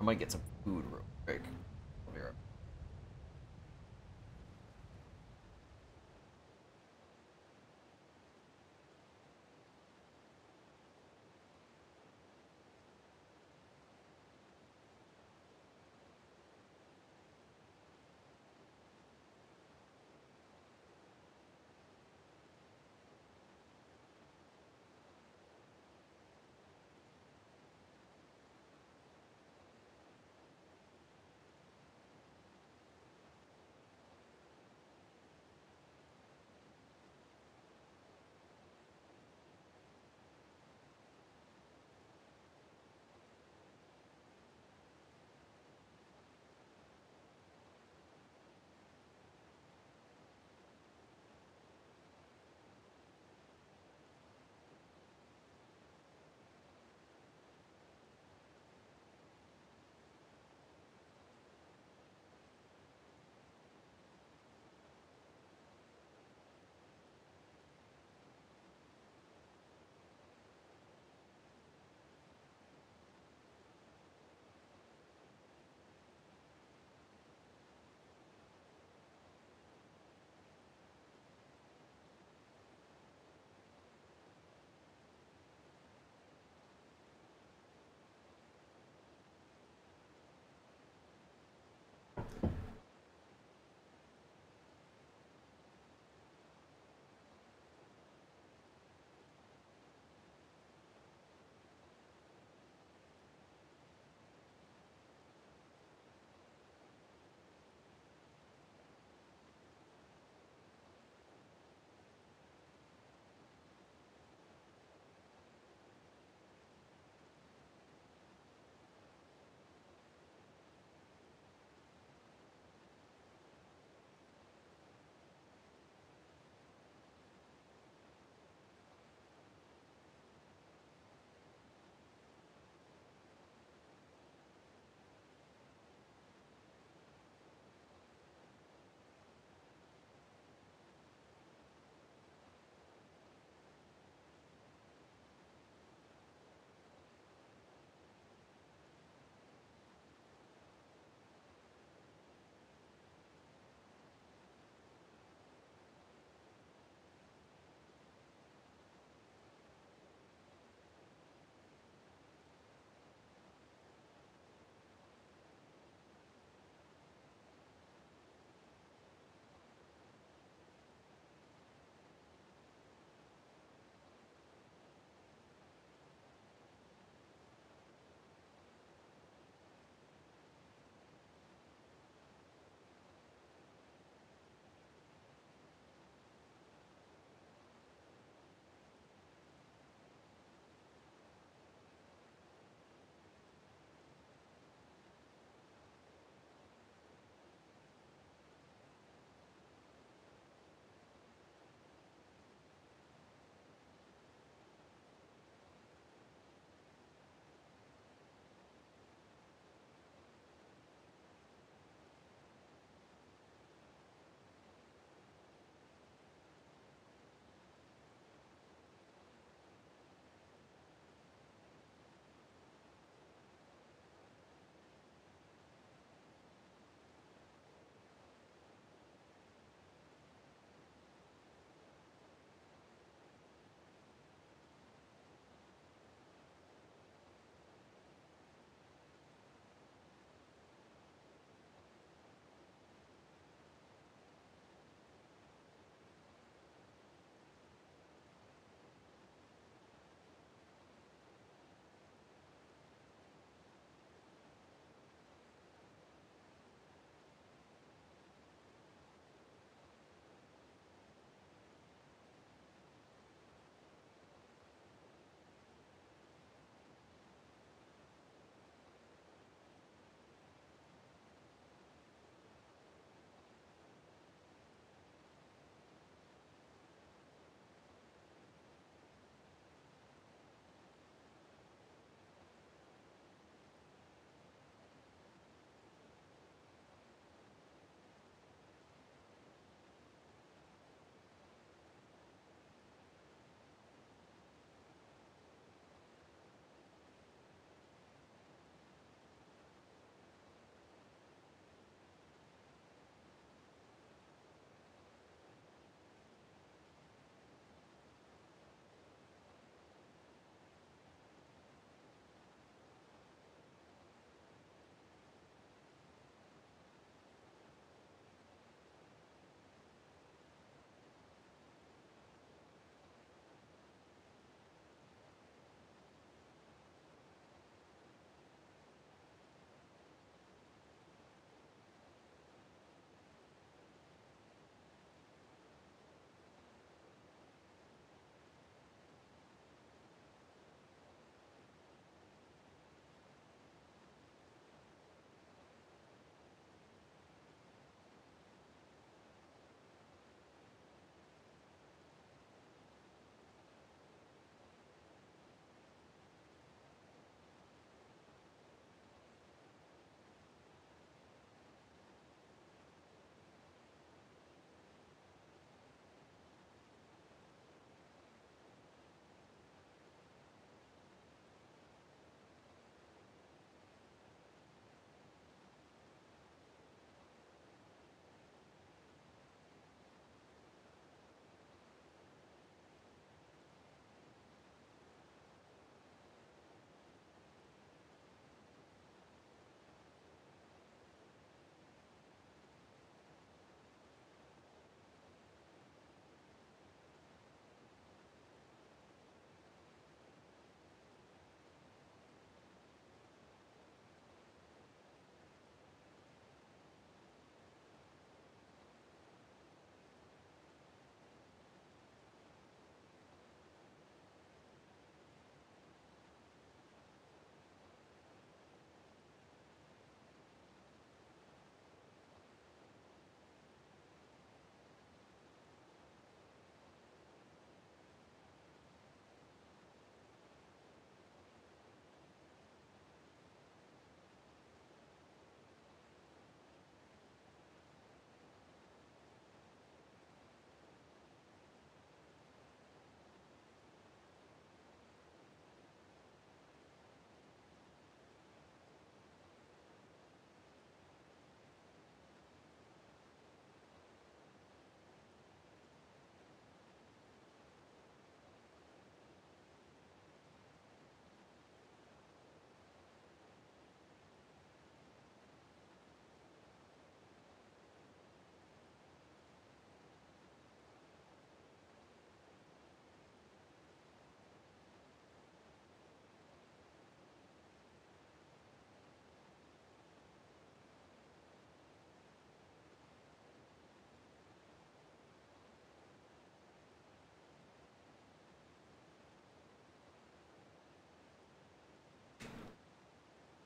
I might get some food real quick. I'll be right.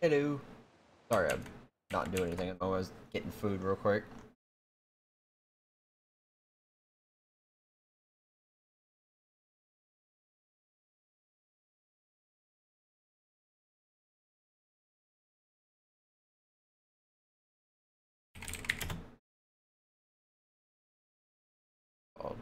Hello. Sorry, I'm not doing anything. I was getting food real quick. Oh,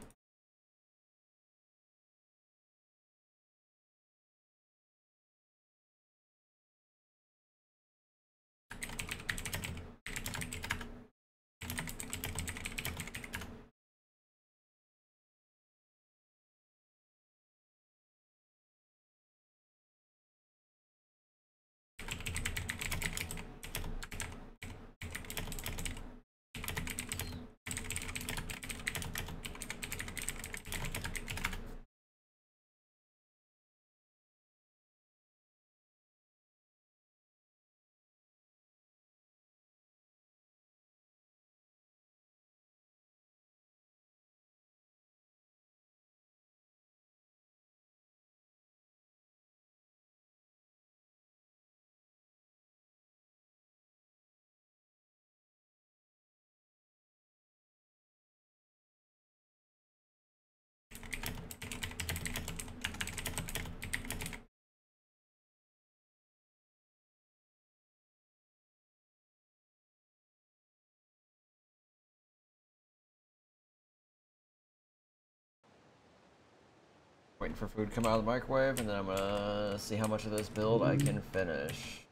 waiting for food to come out of the microwave, and then I'm gonna see how much of this build I can finish.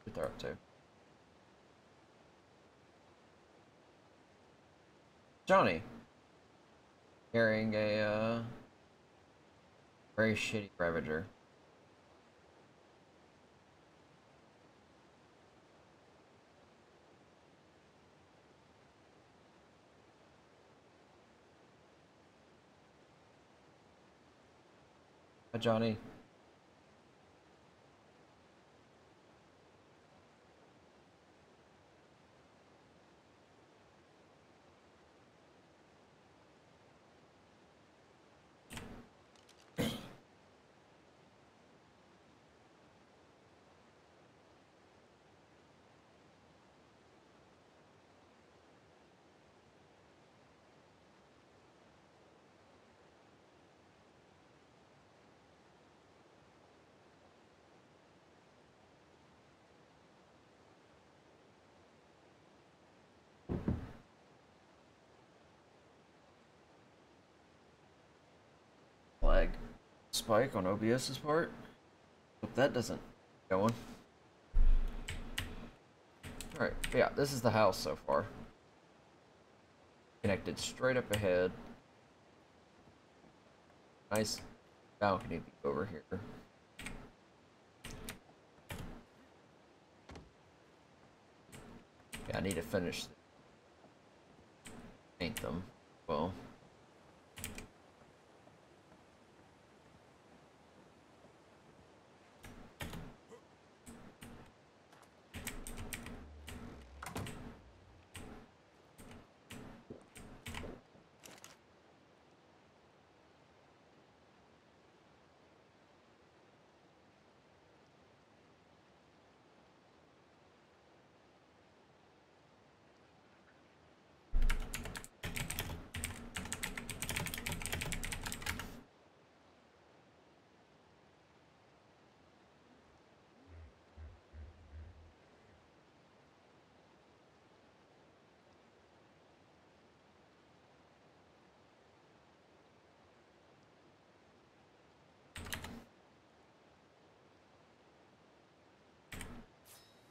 What they're up to. Johnny. Carrying a, very shitty Ravager. Hi, Johnny. Flag spike on OBS's part. Hope that doesn't go on. Alright, yeah, this is the house so far. Connected straight up ahead. Nice balcony over here. Yeah, I need to finish paint them. Well.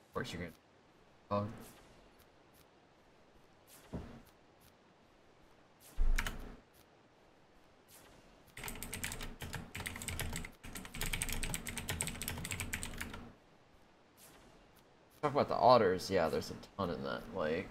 Of course you're gonna. Talk about the otters. Yeah, there's a ton in that lake.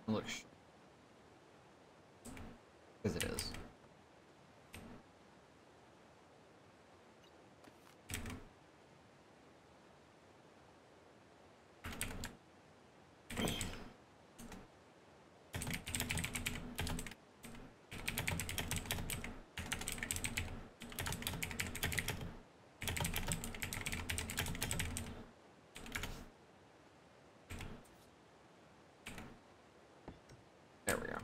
Look, because it is. There we go.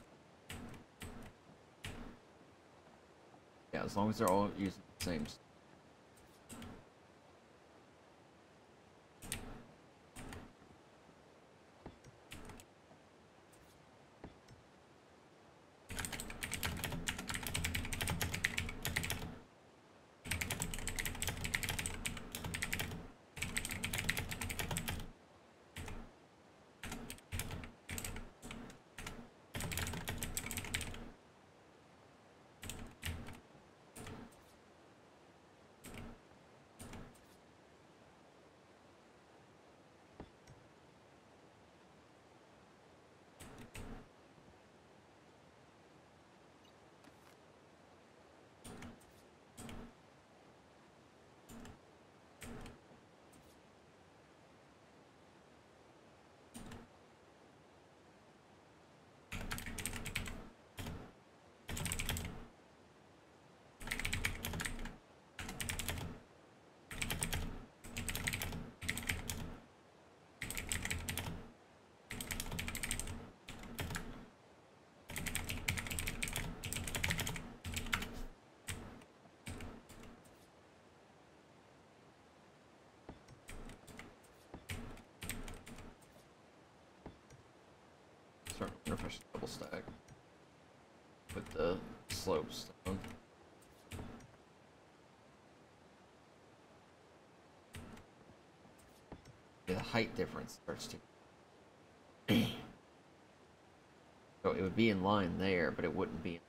Yeah, as long as they're all using the same. Start refresh double stack with the slopes down. The height difference starts to. So it would be in line there, but it wouldn't be.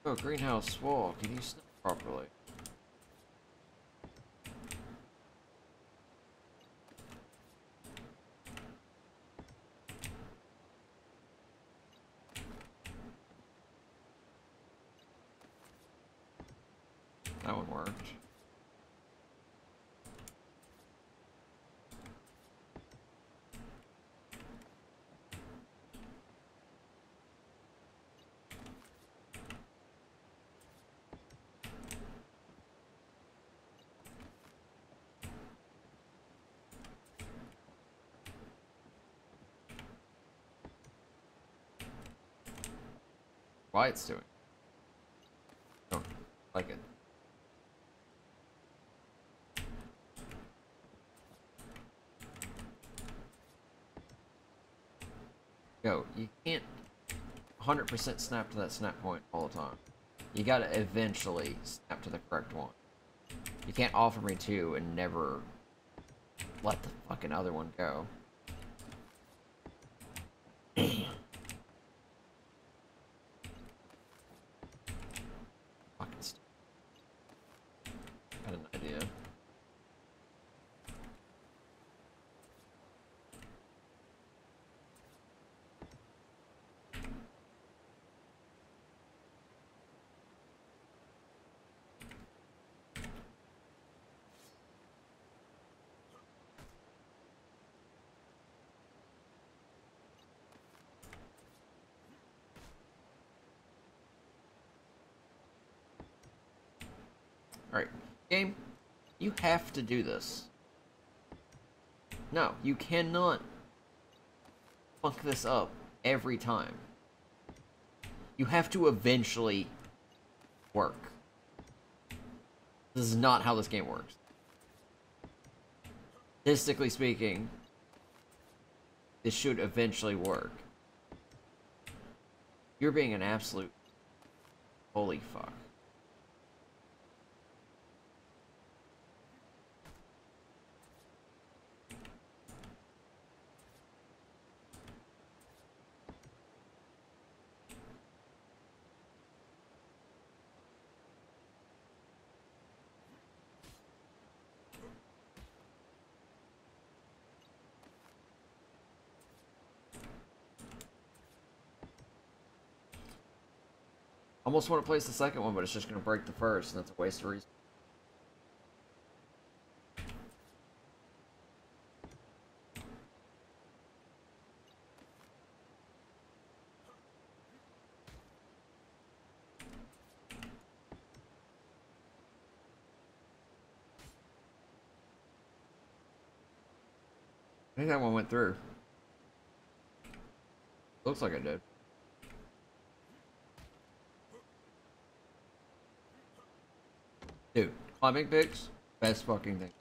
Oh, greenhouse wall. Can you snap properly? That one worked. why it's doing. Don't like it. Yo, you can't 100% snap to that snap point all the time. You gotta eventually snap to the correct one. You can't offer me two and never let the fucking other one go. Fucking stupid. Had an idea. Alright, game, you have to do this. No, you cannot fuck this up every time. You have to eventually work. This is not how this game works. Statistically speaking, this should eventually work. You're being an absolute holy fuck. Almost want to place the second one, but it's just going to break the first, and that's a waste of reason. I think that one went through. Looks like it did. Dude, climbing picks, best fucking thing.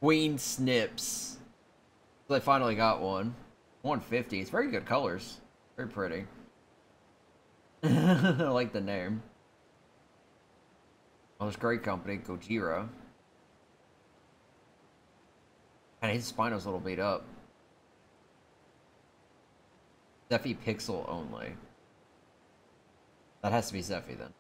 Queen Snips. I finally got one. 150. It's very good colors. Very pretty. I like the name. Oh, this great company, Gojira. And his Spino's a little beat up. Zephy Pixel only. That has to be Zephy then.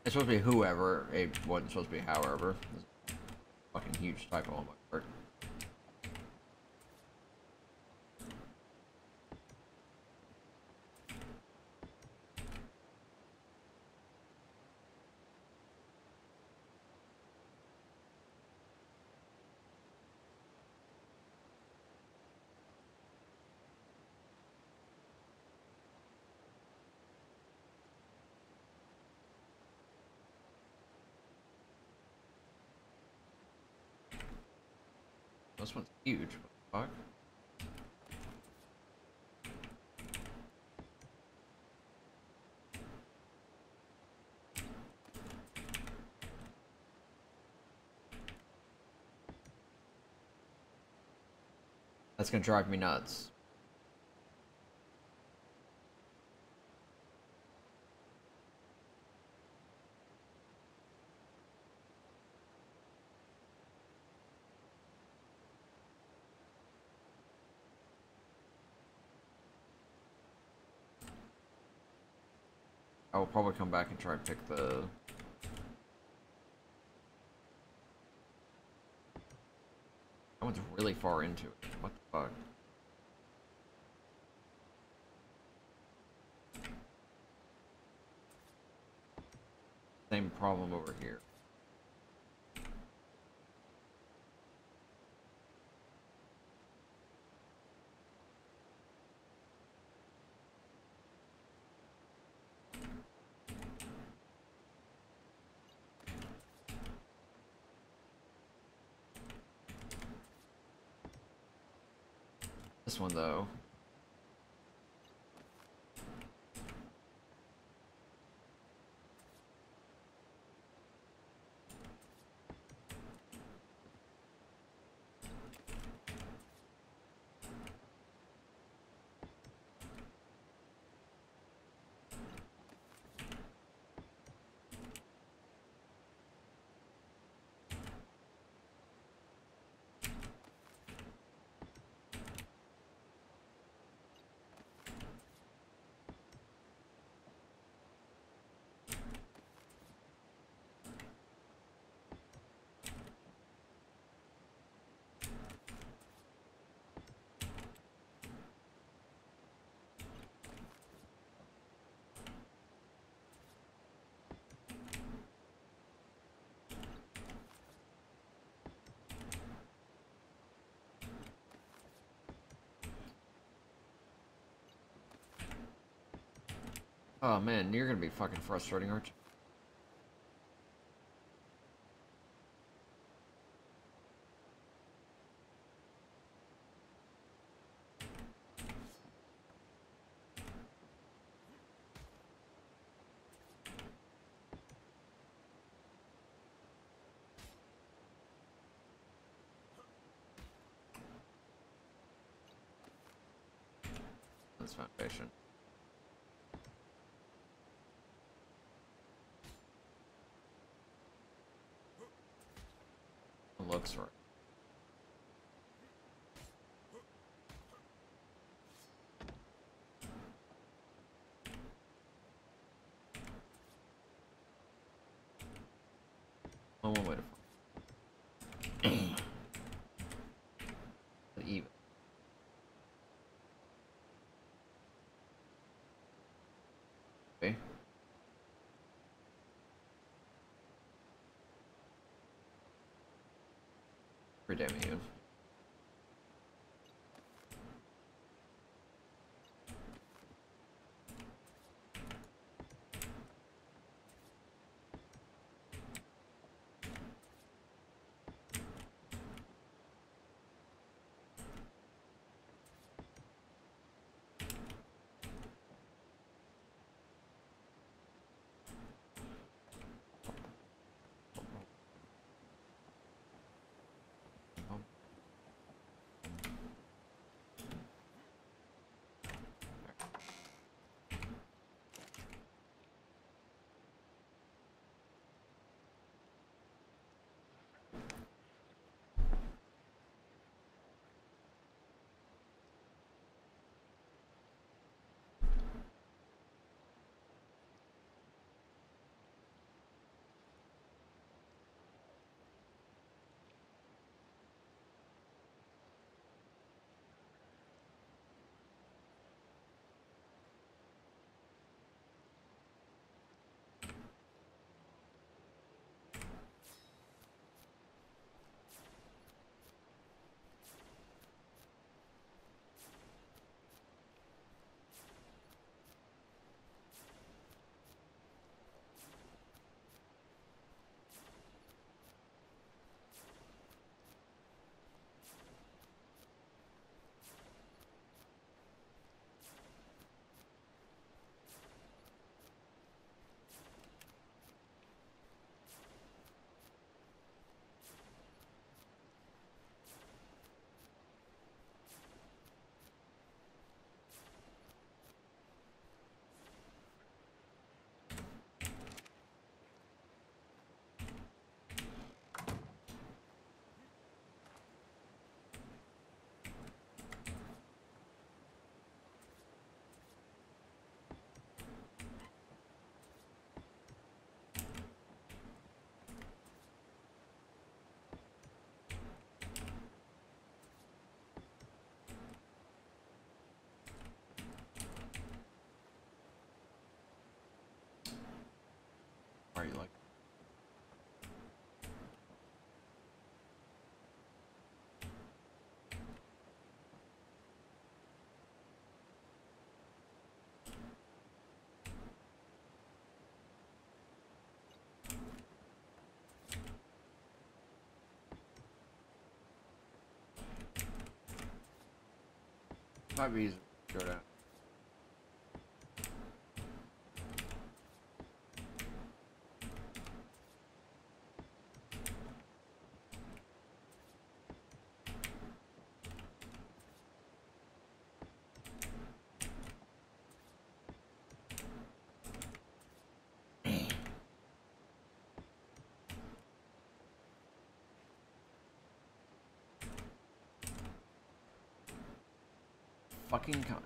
It's supposed to be whoever. It wasn't supposed to be however. It's a fucking huge typo on my part. This one's huge. What the fuck? That's gonna drive me nuts. I will probably come back and try and pick the... That one's really far into it. What the fuck? Same problem over here. This one, though. Oh man, you're gonna be fucking frustrating, aren't you? This foundation. It looks right. Oh, one way to find it. Even. Okay. Pretty damn even. you like. Might be easy to figure it out. Fucking con.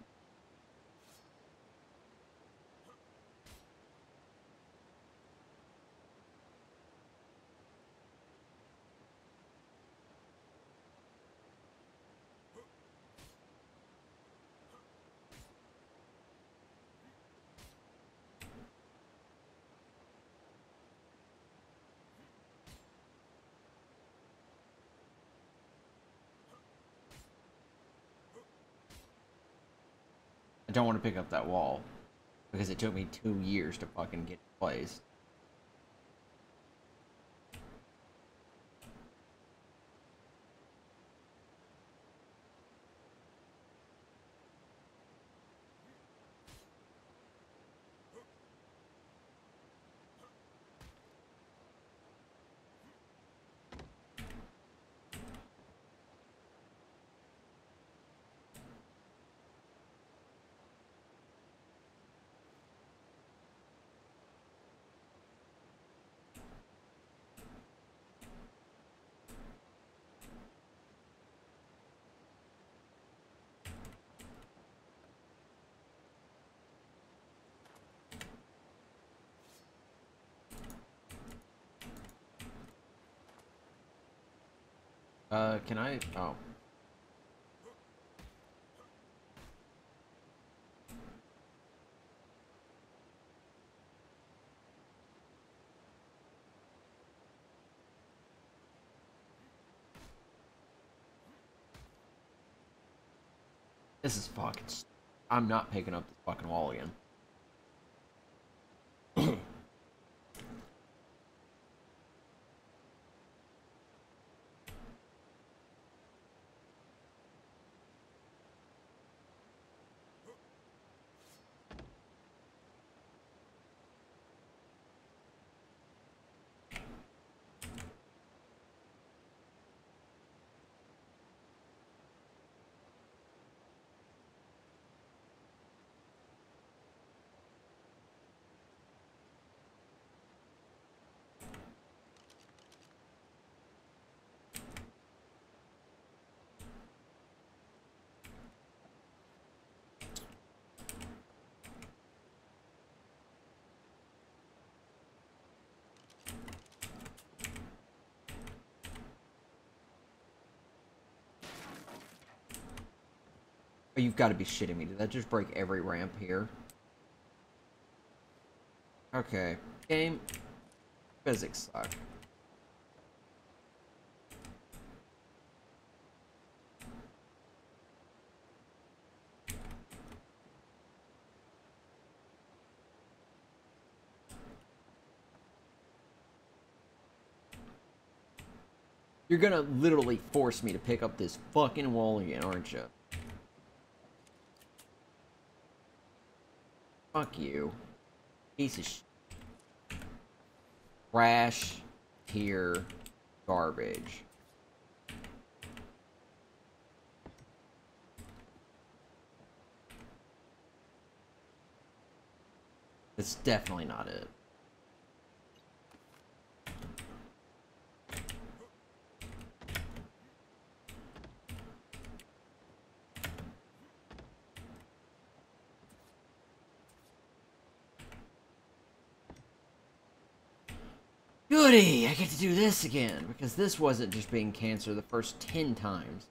I don't want to pick up that wall because it took me 2 years to fucking get in place. Can I? Oh. This is fucking. I'm not picking up this fucking wall again. Oh, you've got to be shitting me. Did that just break every ramp here? Okay. Game. Physics suck. You're gonna literally force me to pick up this fucking wall again, aren't you? Fuck you. Piece of shit. Trash. Tier. Garbage. That's definitely not it. Goody! I get to do this again, because this wasn't just being cancer the first 10 times.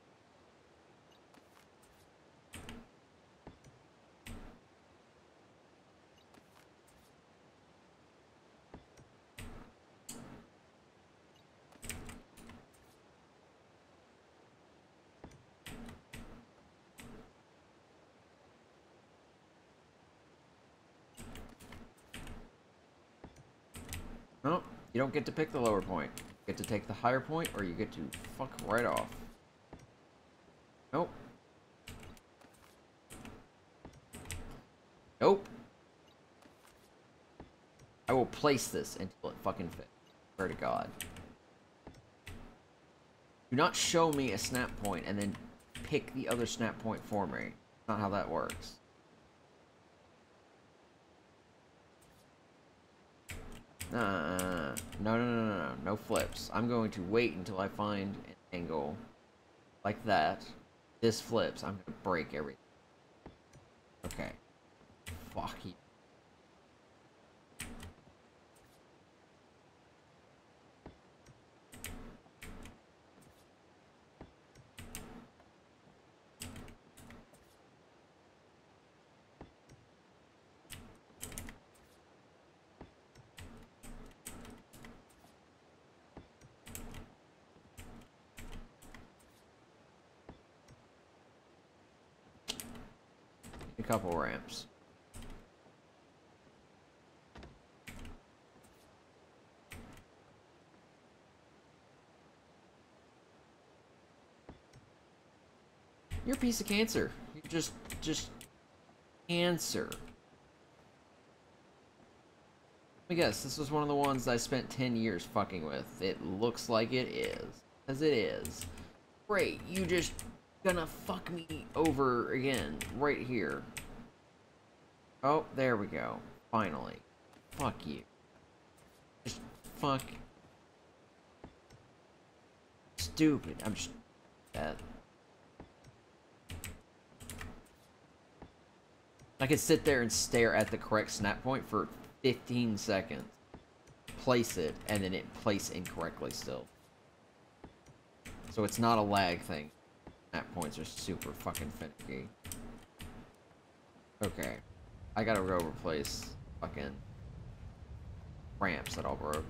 You don't get to pick the lower point. You get to take the higher point, or you get to fuck right off. Nope. Nope. I will place this until it fucking fits. Swear to God. Do not show me a snap point and then pick the other snap point for me. That's not how that works. No. No flips. I'm going to wait until I find an angle like that. This flips. I'm going to break everything. Okay. Fuck you. A couple ramps. You're a piece of cancer. You're just cancer. Let me guess, this was one of the ones I spent 10 years fucking with. It looks like it is. As it is. Great, you just gonna fuck me over again. Right here. Oh, there we go. Finally. Fuck you. Just fuck. Stupid. I'm just... That. I could sit there and stare at the correct snap point for 15 seconds. Place it, and then it place incorrectly still. So it's not a lag thing. Snap points are super fucking finicky. Okay. I gotta go replace fucking ramps that all broke.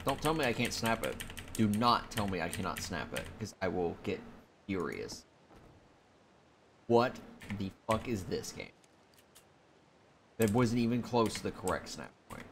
Don't tell me I can't snap it. Do not tell me I cannot snap it, because I will get furious. What the fuck is this game? That wasn't even close to the correct snap point.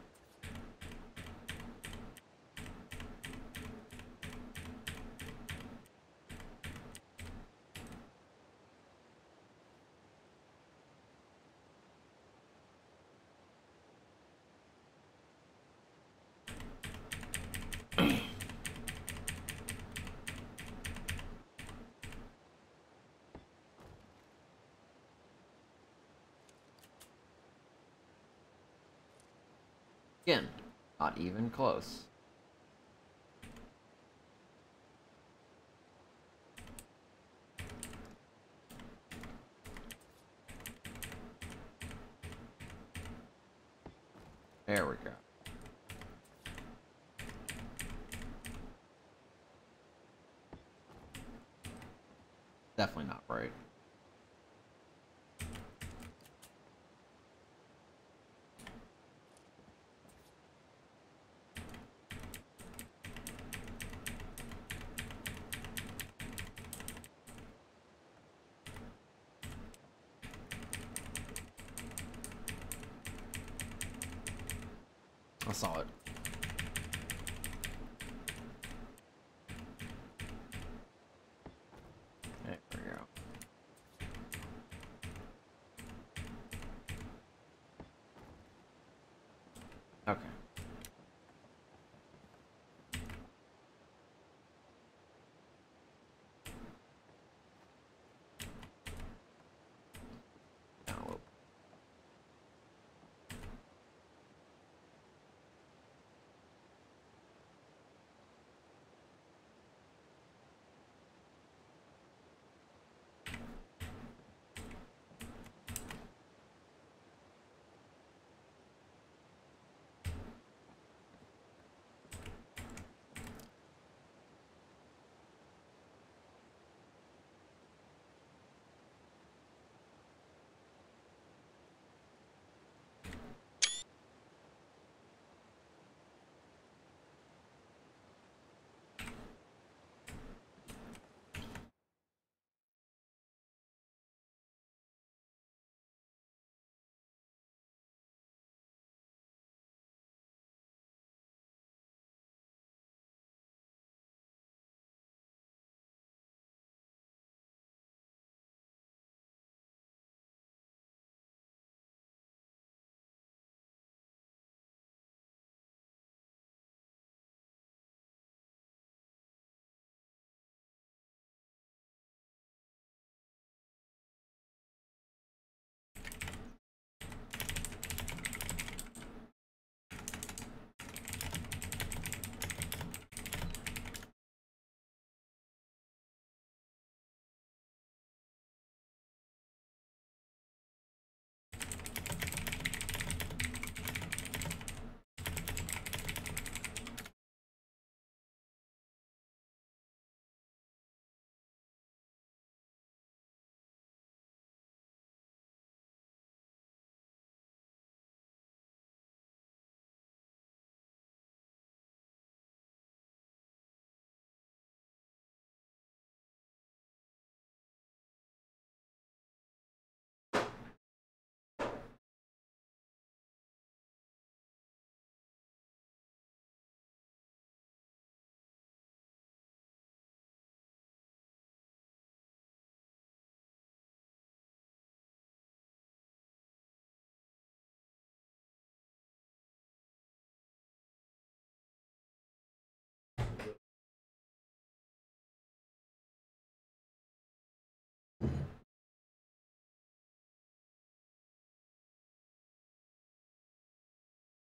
Again, not even close. There we go. Definitely not right. I saw it. There we go. Okay. Down a little.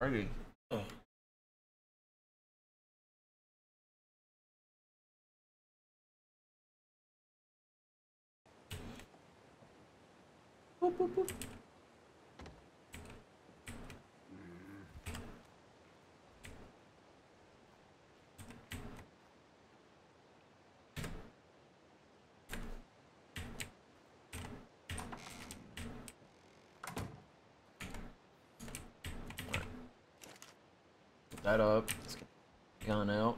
Alrighty. Boop, boop, boop. Put that up. Let's get the gun out.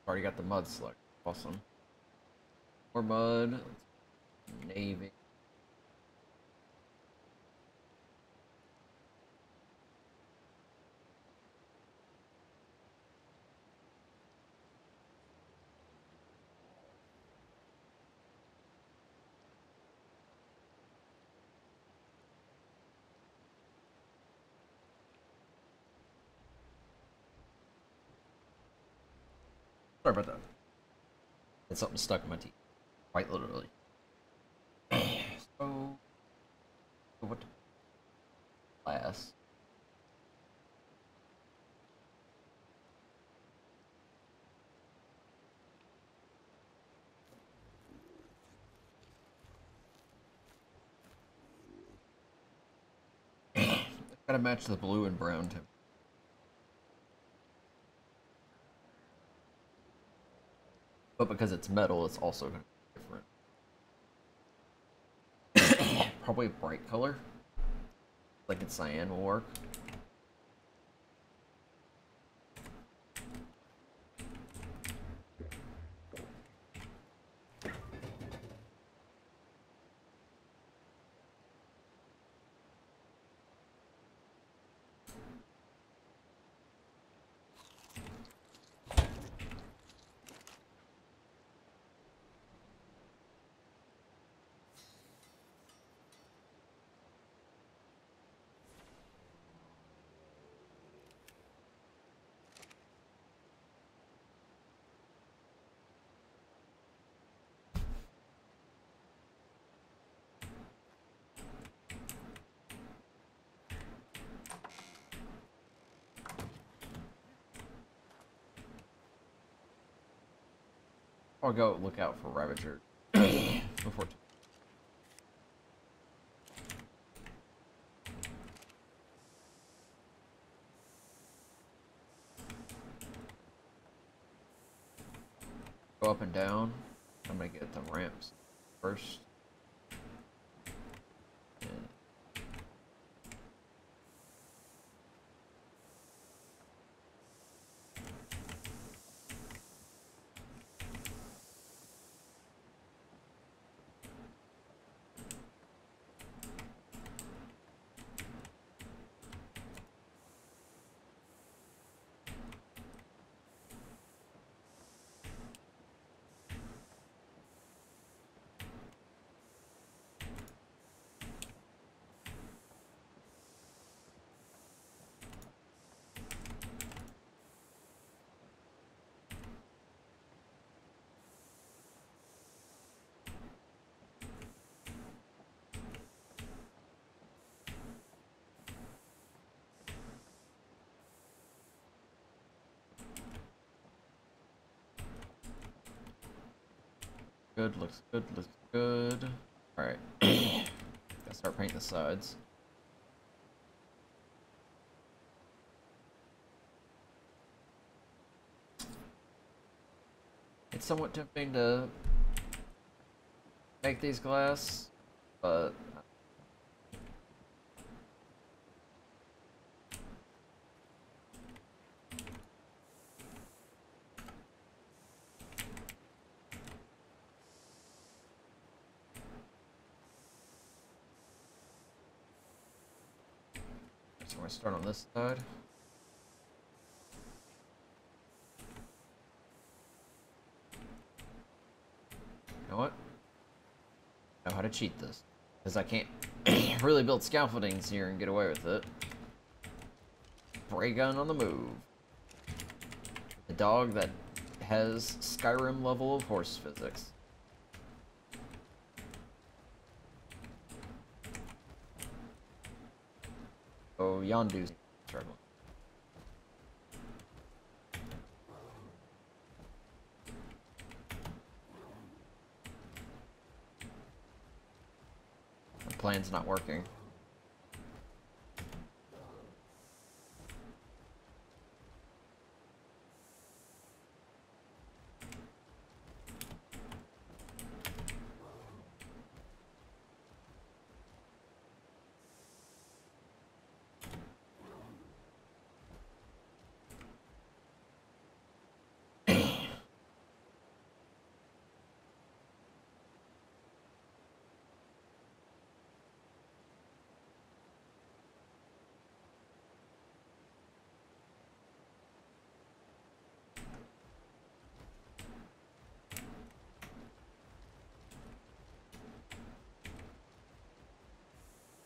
Already got the mud select. Awesome. More mud. Navy. Sorry about that. It's something stuck in my teeth. Quite literally. So, what to class? Gotta match the blue and brown too. But because it's metal, it's also gonna be different. Probably a bright color. Like in cyan will work. I'll go look out for Ravager before. Go up and down. I'm gonna get the ramps first. And good, looks good, looks good. Alright. Gotta start painting the sides. It's somewhat tempting to make these glass, but so I'm gonna start on this side. You know what? I know how to cheat this. Because I can't really build scaffoldings here and get away with it. Spray gun on the move. The dog that has Skyrim level of horse physics. Oh, Yondu's struggling. The plan's not working.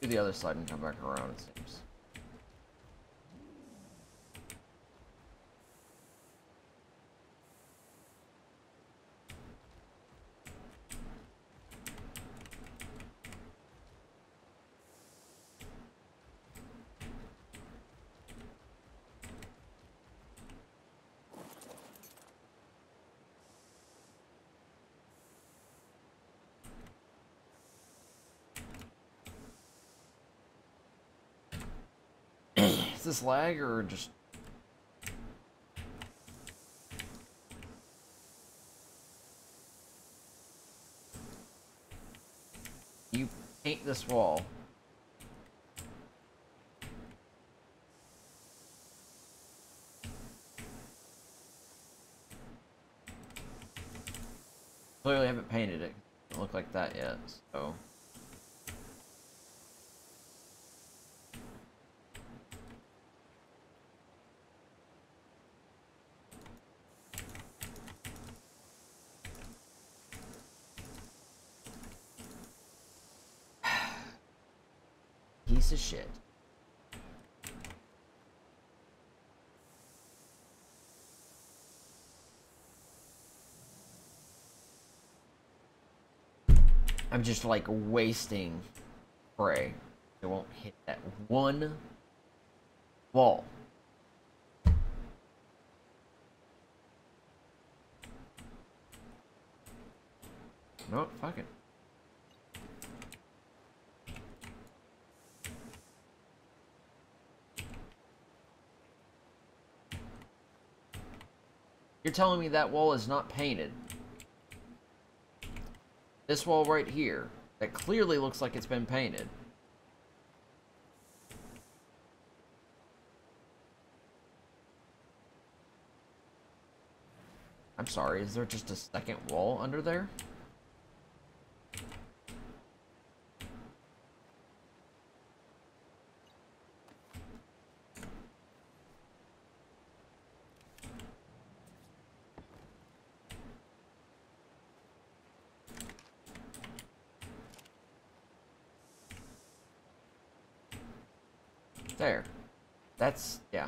Do the other side and come back around, it seems. this lag or just... You paint this wall. Clearly haven't painted it. It doesn't look like that yet, so... Piece of shit. I'm just like wasting spray. It won't hit that one wall. No, fuck it. You're telling me that wall is not painted? This wall right here, that clearly looks like it's been painted. I'm sorry, is there just a second wall under there? There. That's, yeah.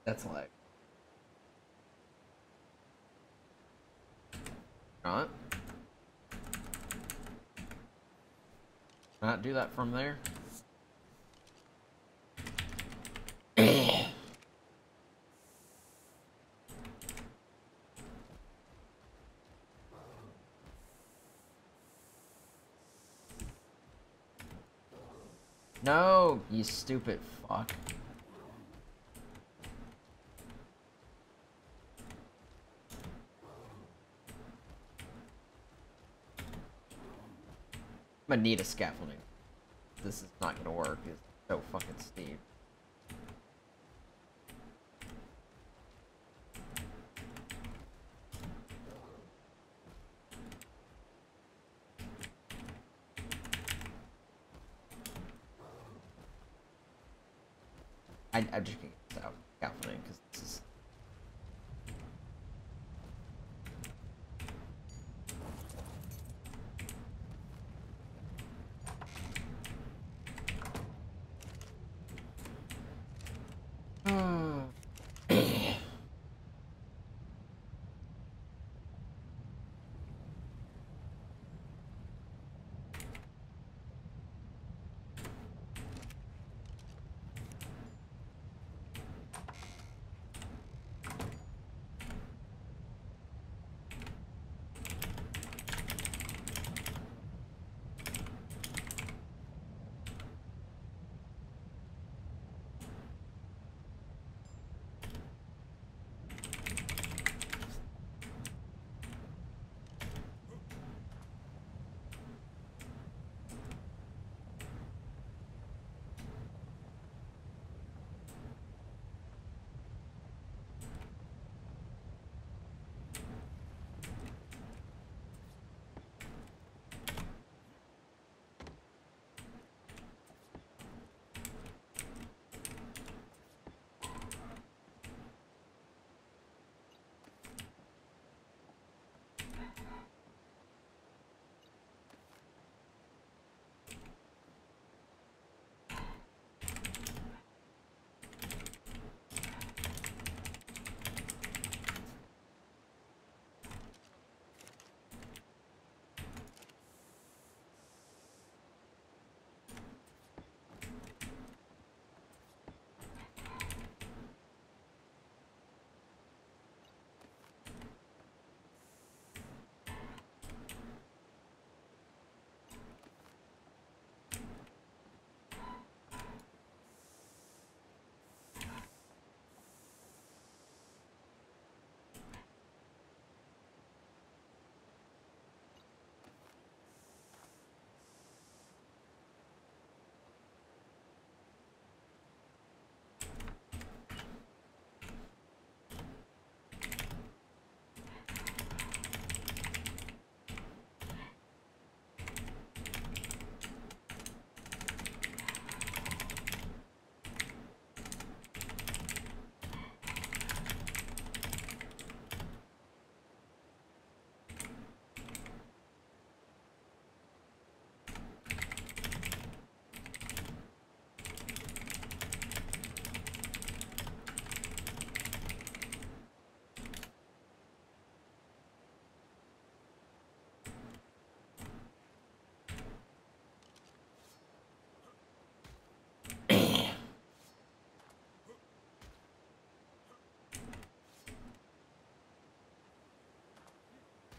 That's like... Not. Not do that from there. No, you stupid fuck. I'm gonna need a scaffolding. This is not gonna work. It's so fucking steep. I'm just gonna get this out scaffolding because this is...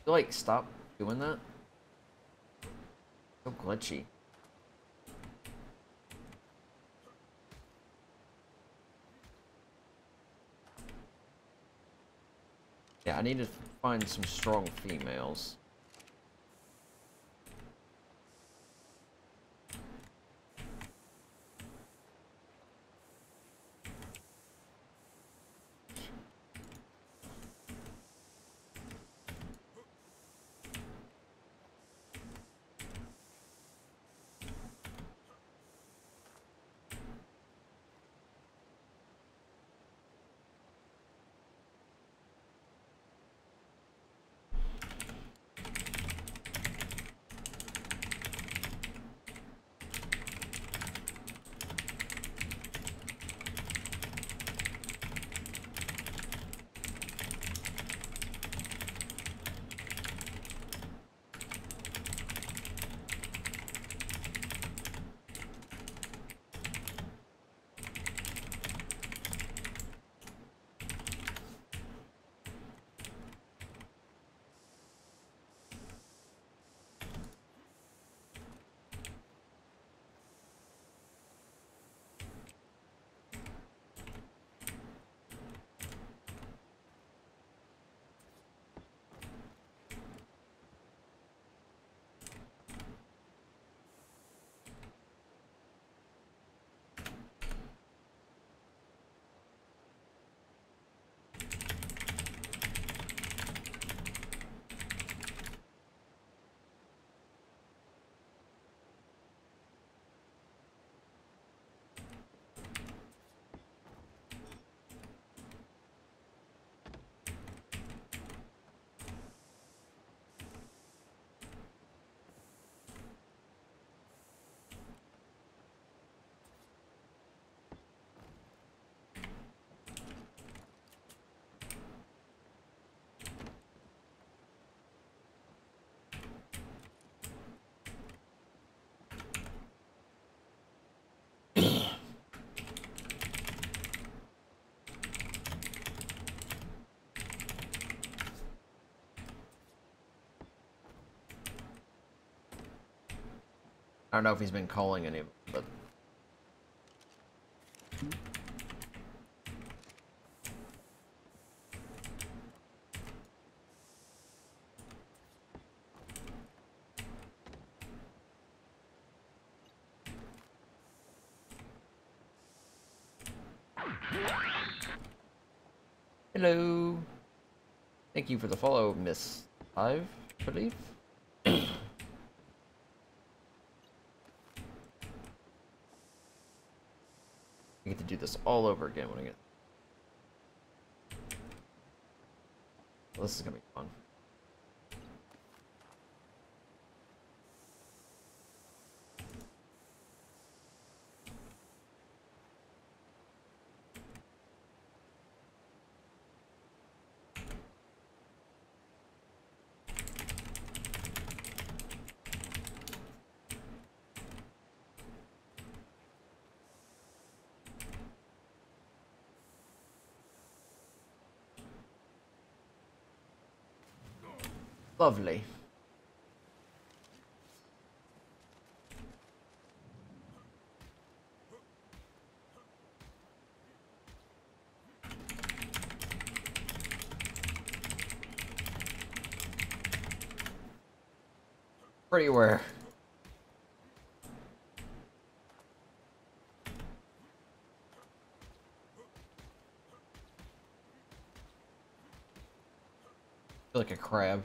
You like stop doing that? So glitchy. Yeah, I need to find some strong females. I don't know if he's been calling any, but hello. Thank you for the follow, Miss Hive, I believe. I get to do this all over again when I get. Well, this is gonna be fun. Lovely. Pretty rare. Feel like a crab.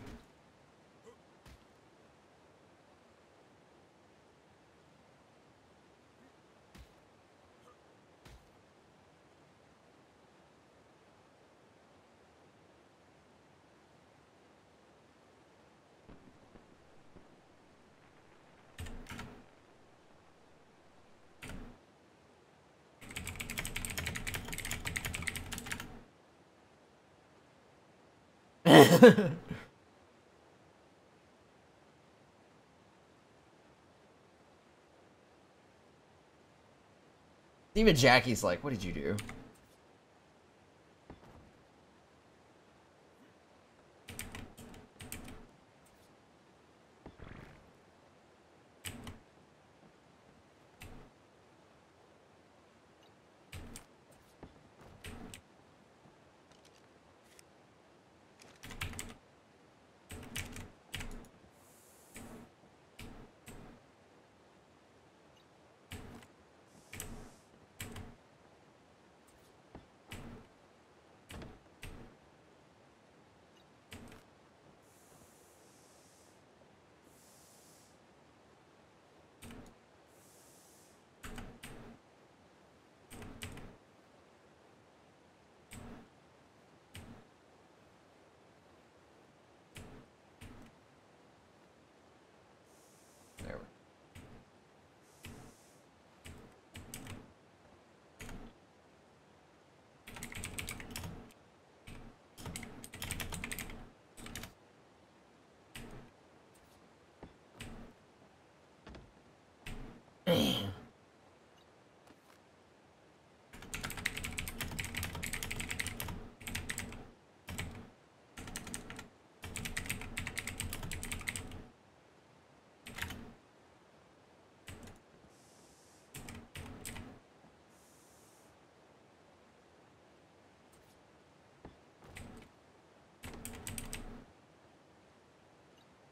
Even Jackie's like, what did you do?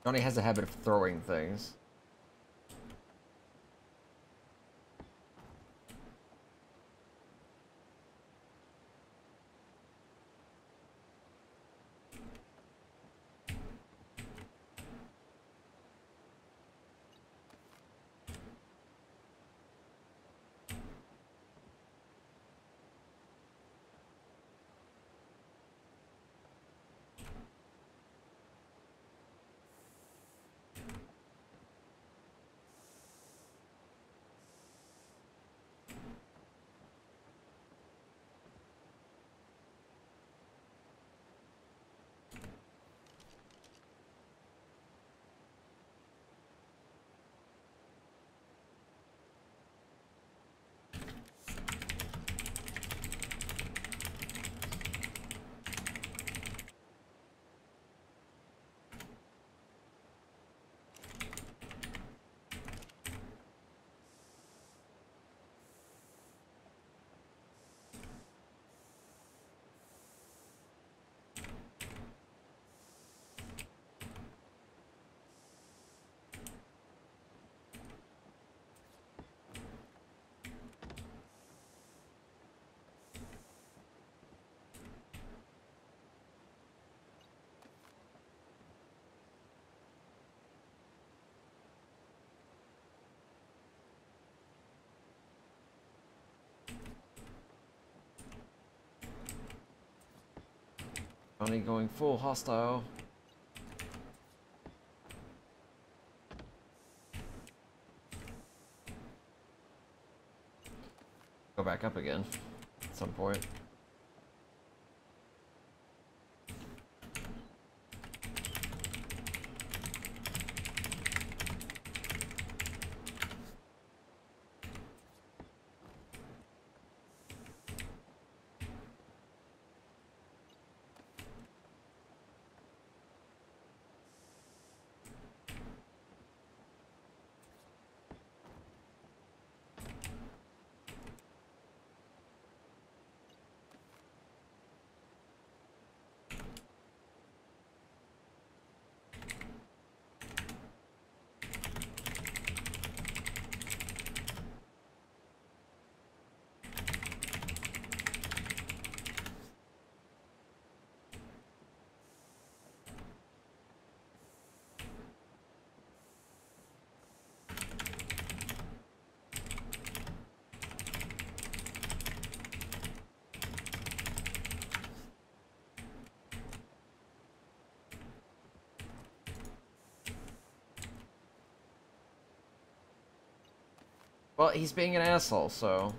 Johnny has a habit of throwing things. Johnny going full hostile. Go back up again at some point. Well, he's being an asshole, so...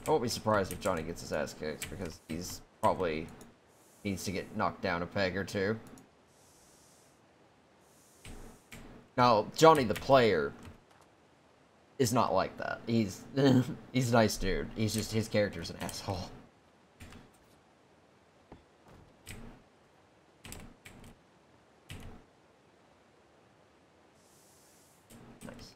I won't be surprised if Johnny gets his ass kicked, because he's probably needs to get knocked down a peg or two. Now, Johnny the player is not like that. He's he's a nice dude. He's just, his character's an asshole. Nice.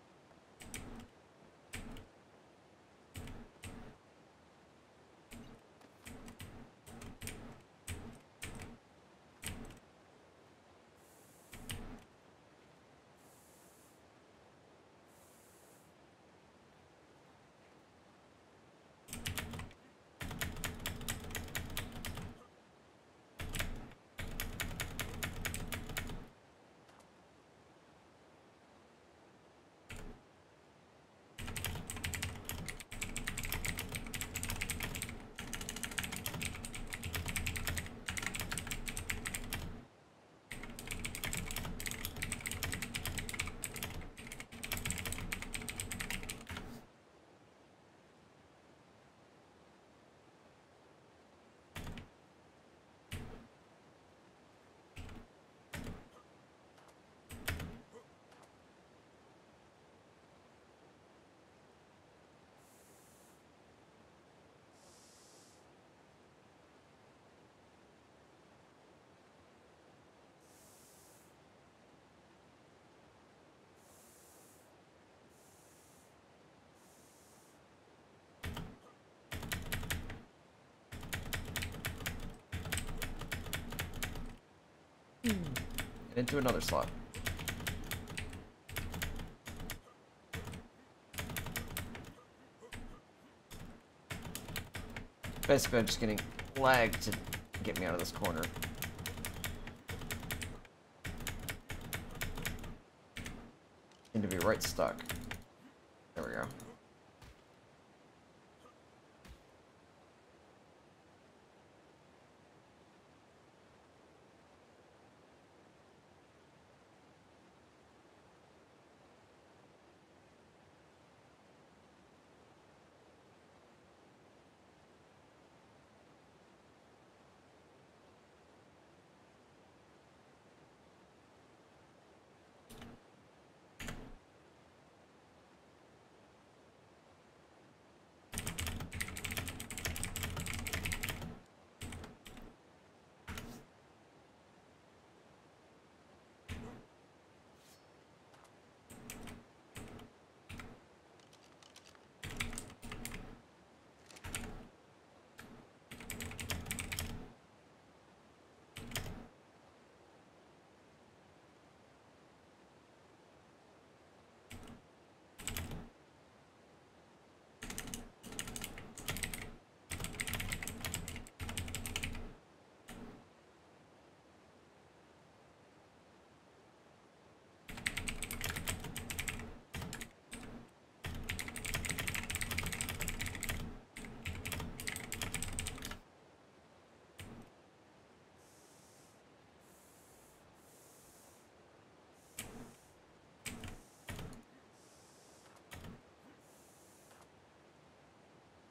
And into another slot. Basically, I'm just getting lag to get me out of this corner. Seem to be right stuck. There we go.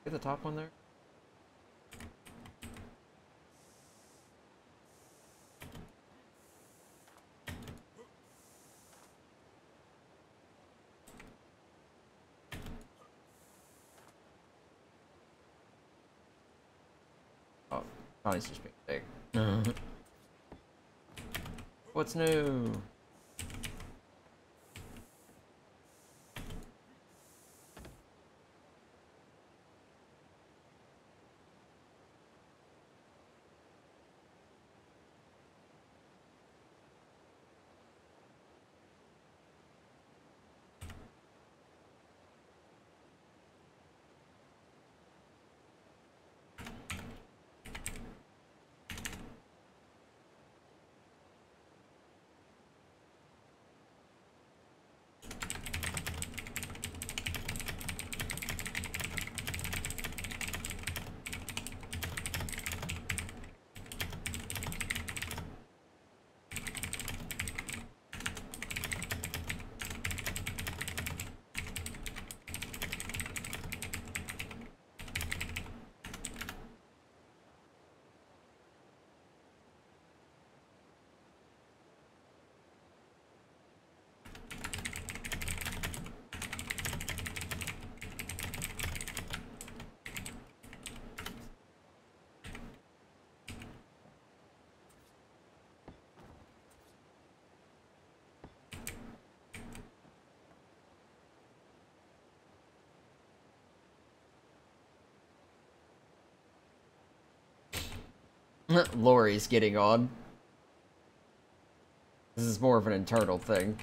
Get the top one there. Oh, Connie's just being big. What's new? Lori's getting on. This is more of an internal thing.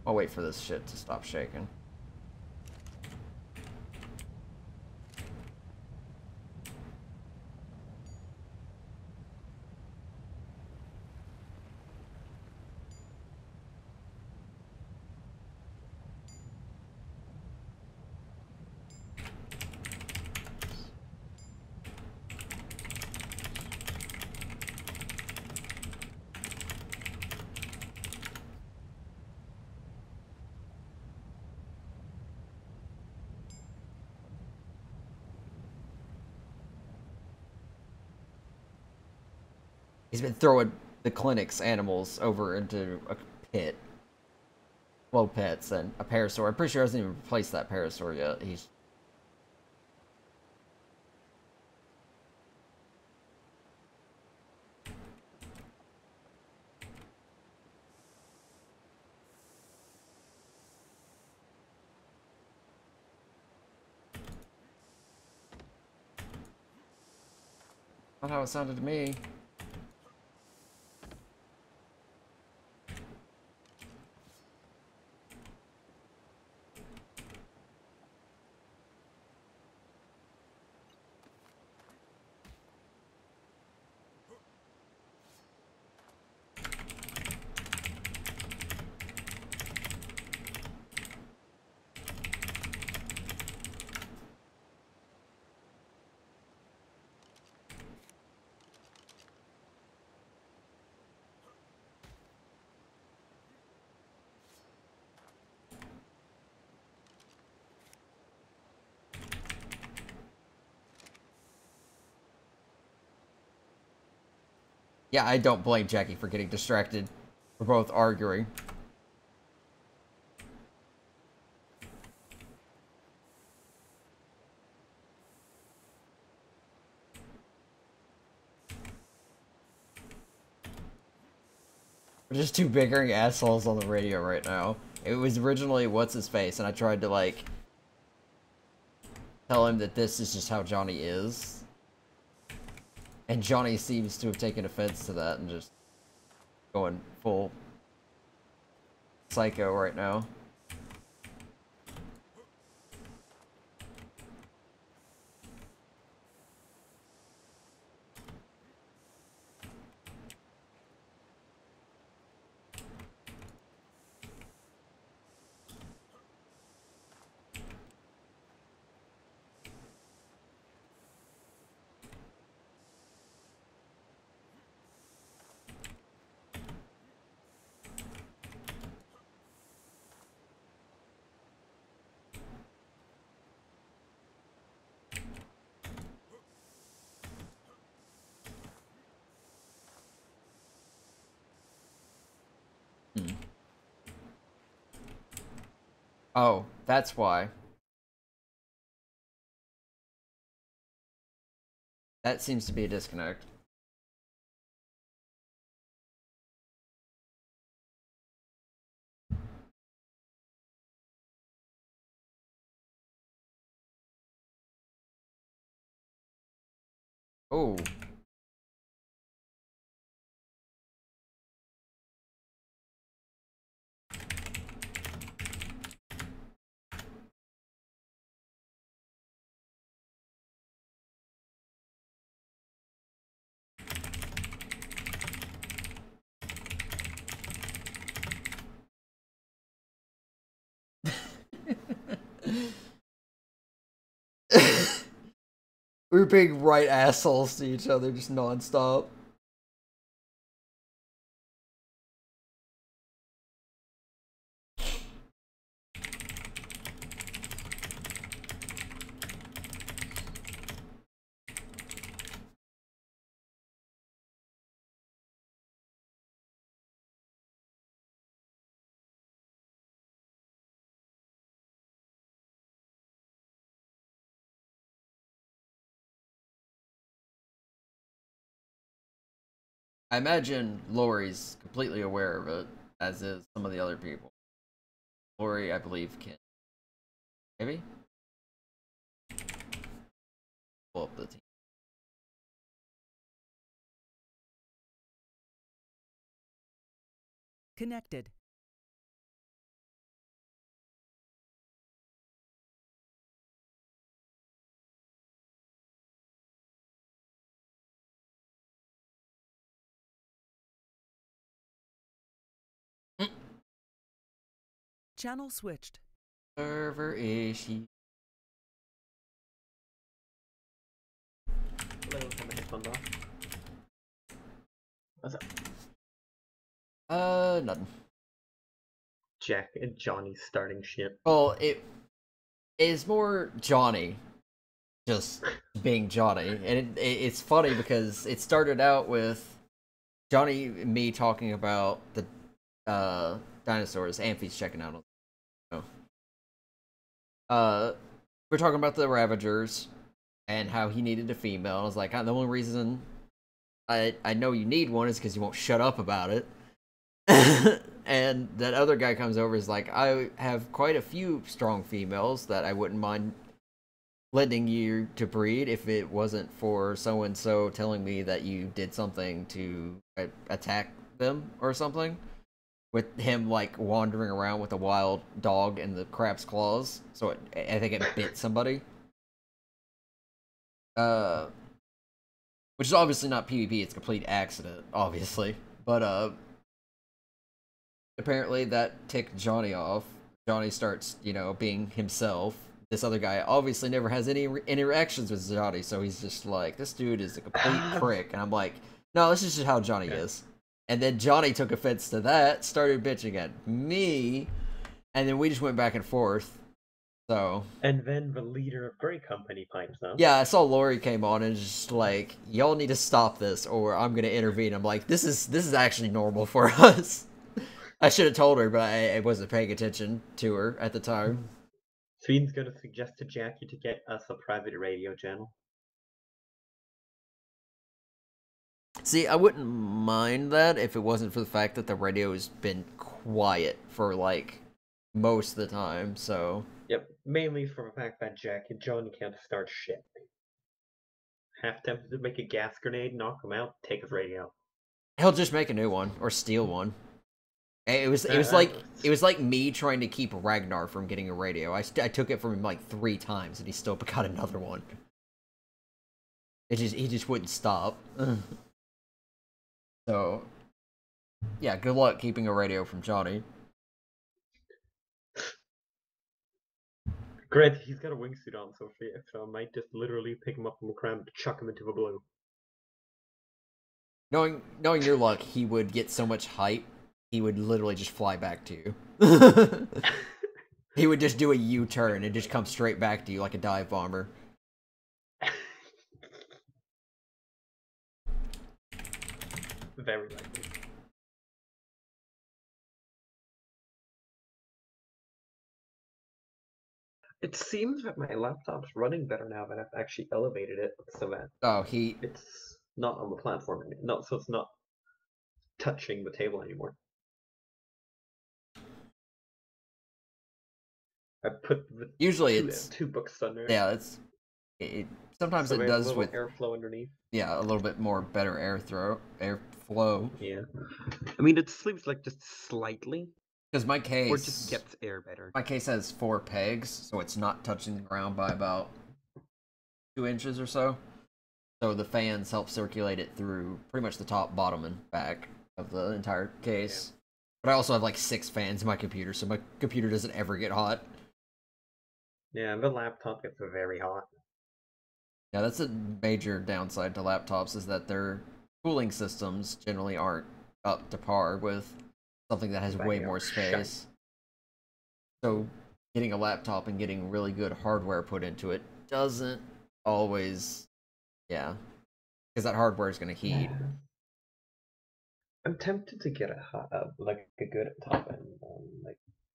I'll wait for this shit to stop shaking. He's been throwing the clinic's animals over into a pit. Well, pets and a parasaur. I'm pretty sure he hasn't even replaced that parasaur yet. He's... Not how it sounded to me. Yeah, I don't blame Jackie for getting distracted. We're both arguing. We're just two bickering assholes on the radio right now. It was originally What's-His-Face, and I tried to, like, tell him that this is just how Johnny is. And Johnny seems to have taken offense to that and just going full psycho right now. Oh, that's why. That seems to be a disconnect. Oh. We're being right assholes to each other just non-stop. I imagine Lori's completely aware of it, as is some of the other people. Lori, I believe, can. Maybe? Pull up the team. Connected. Channel switched. Server issue. Hello, have my headphones off. What's up? Nothing. Jack and Johnny starting shit. Well, it is more Johnny just being Johnny. And it's funny because it started out with Johnny and me talking about the dinosaurs. Amphi's checking out on. Oh. We're talking about the Ravagers and how he needed a female. I was like, the only reason I know you need one is because you won't shut up about it. And that other guy comes over is like, I have quite a few strong females that I wouldn't mind lending you to breed if it wasn't for so and so telling me that you did something to attack them or something. With him like wandering around with a wild dog and the crab's claws, so I think it bit somebody. Which is obviously not PvP; it's a complete accident, obviously. But apparently that ticked Johnny off. Johnny starts, being himself. This other guy obviously never has any interactions with Johnny, so he's just like, this dude is a complete prick. And I'm like, no, this is just how Johnny is. And then Johnny took offense to that, started bitching at me, and then we just went back and forth. So. And then the leader of Grey Company pipes up. Yeah, I saw Lori came on and just like, y'all need to stop this, or I'm gonna intervene. I'm like, this is actually normal for us. I should have told her, but I wasn't paying attention to her at the time. Sweden's gonna suggest to Jackie to get us a private radio channel. See, I wouldn't mind that if it wasn't for the fact that the radio has been quiet for like most of the time. So. Yep, mainly for the fact that Jackie and Johnny can't start shit. Half tempted to make a gas grenade, knock him out, take his radio. He'll just make a new one or steal one. It was like me trying to keep Ragnar from getting a radio. I took it from him like 3 times and he still got another one. He just wouldn't stop. So yeah, good luck keeping a radio from Johnny. Granted, he's got a wingsuit on, so I might just literally pick him up from the ground and chuck him into the blue. Knowing your luck, he would get so much hype, he would literally just fly back to you. He would just do a U-turn and just come straight back to you like a dive bomber. Very likely. It seems that my laptop's running better now that I've actually elevated it, so that it's not on the platform anymore. So it's not touching the table anymore. I put the usually two books under. Yeah, sometimes so it does with airflow underneath. Yeah, a little bit more better airflow. Yeah, I mean it sleeps like just slightly. Because my case, or just gets air better. My case has 4 pegs, so it's not touching the ground by about 2 inches or so. So the fans help circulate it through pretty much the top, bottom, and back of the entire case. Yeah. But I also have like 6 fans in my computer, so my computer doesn't ever get hot. Yeah, the laptop gets very hot. Yeah, that's a major downside to laptops, is that their cooling systems generally aren't up to par with something that has way more space. So getting a laptop and getting really good hardware put into it doesn't always, because that hardware is going to heat. I'm tempted to get a good top end,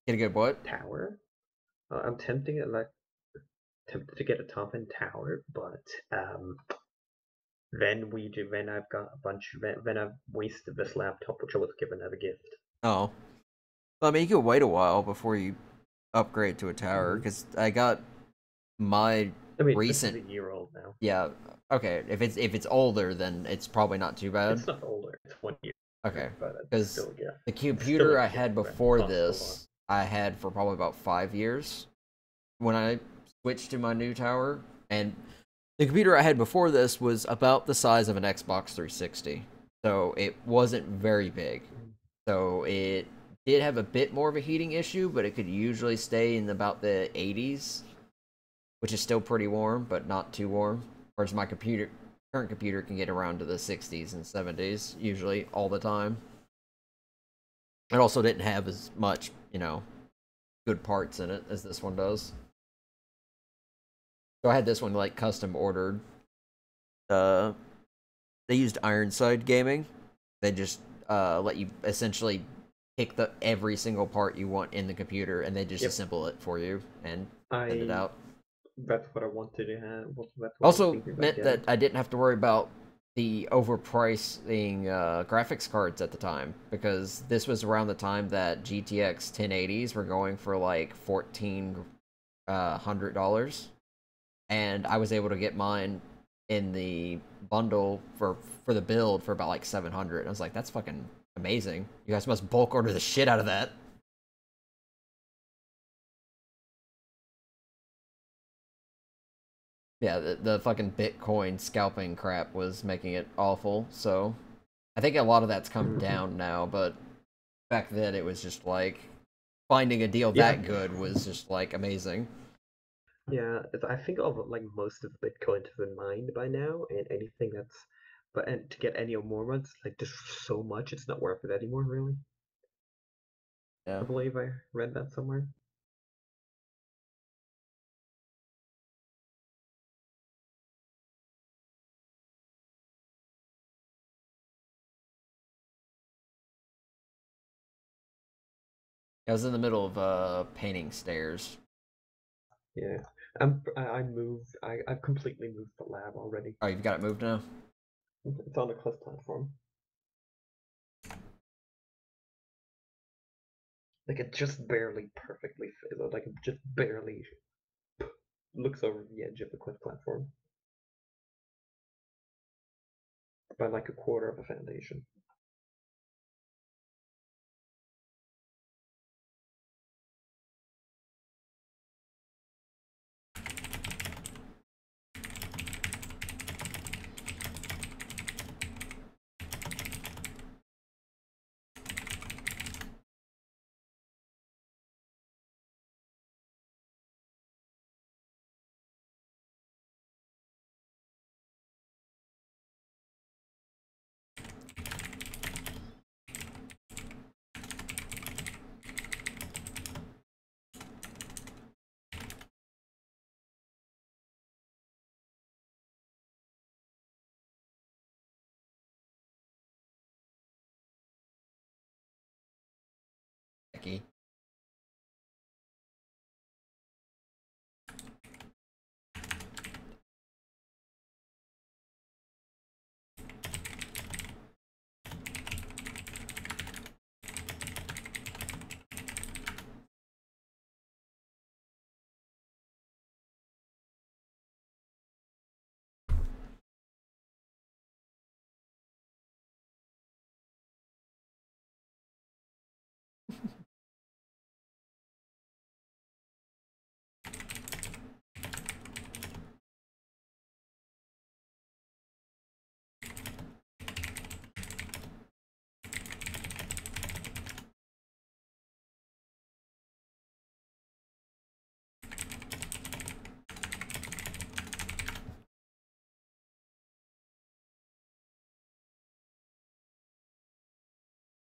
get a good what? Tower. I'm tempted to get a top end tower, but then I've got a bunch. Then I've wasted this laptop, which I was given as a gift. Oh, well, I mean, you could wait a while before you upgrade to a tower, because I got my recent. This is a year old now. Yeah. Okay. If it's older, then it's probably not too bad. It's not older. It's 1 year. Okay. Because the computer I had before this, I had for probably about 5 years when I switched to my new tower, and the computer I had before this was about the size of an Xbox 360, so it wasn't very big. So it did have a bit more of a heating issue, but it could usually stay in about the 80s, which is still pretty warm, but not too warm. Whereas my current computer can get around to the 60s and 70s, usually, all the time. It also didn't have as much, good parts in it as this one does. So I had this one, like, custom ordered. They used Ironside Gaming, They just let you essentially pick every single part you want in the computer, and they just assemble it for you and send it out. That's what I wanted to have. That's what I was Also thinking about meant getting. that I didn't have to worry about the overpricing graphics cards at the time, because this was around the time that GTX 1080s were going for like $1,400, and I was able to get mine in the bundle for the build for about like 700. I was like, that's fucking amazing. You guys must bulk order the shit out of that. Yeah, the fucking Bitcoin scalping crap was making it awful. So I think a lot of that's come down now, but back then it was just like finding a deal that good was just like amazing. Yeah, I think of like most of Bitcoin to been mined by now, and anything that's, and to get any more ones, like just so much, it's not worth it anymore, really. Yeah. I believe I read that somewhere. I was in the middle of painting stairs. Yeah, I moved. I've completely moved the lab already. Oh, you've got it moved now? It's on a cliff platform. Like it just barely perfectly fit. Like it just barely looks over the edge of the cliff platform by like a quarter of a foundation. Becky.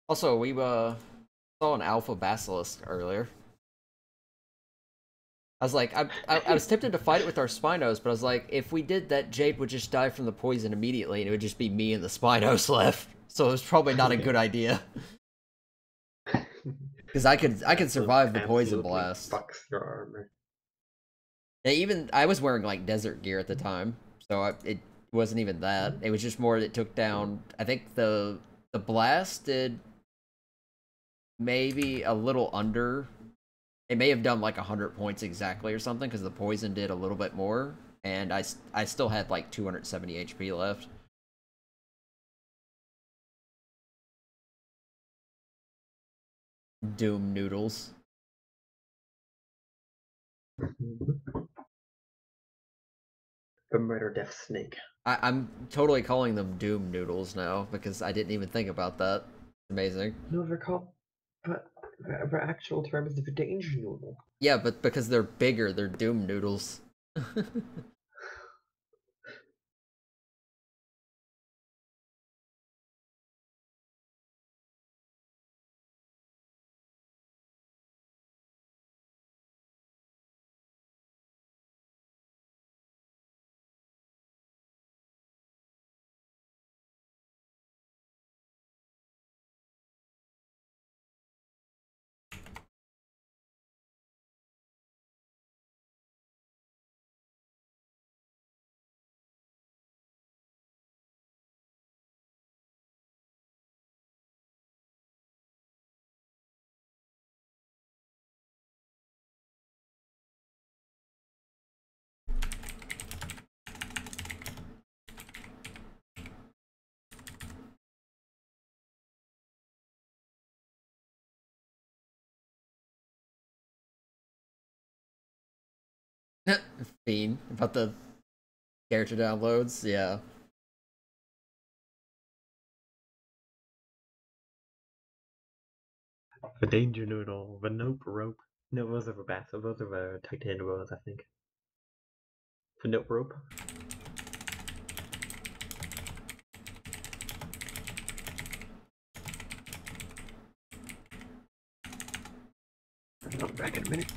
Also, we saw an alpha basilisk earlier. I was like, I was tempted to fight it with our Spinos, but I was like, if we did that, Jade would just die from the poison immediately, and it would just be me and the Spinos left. So it was probably not a good idea. Because I could survive the poison blast. Fucks your armor. Yeah, even I was wearing like desert gear at the time, so it wasn't even that. It was just more that it took down. I think the blast did maybe a little under. It may have done like 100 points exactly or something, because the poison did a little bit more, and I still had like 270 HP left. Doom noodles. The murder death snake. I'm totally calling them Doom noodles now, because I didn't even think about that. Amazing. No, they're called, but the actual term is the danger noodle. Yeah, but because they're bigger, they're Doom noodles. Fiend about the character downloads, yeah. The danger noodle, the nope rope. No, those are the bats. Those are the titanium ones, I think. The nope rope. I'll be back in a minute.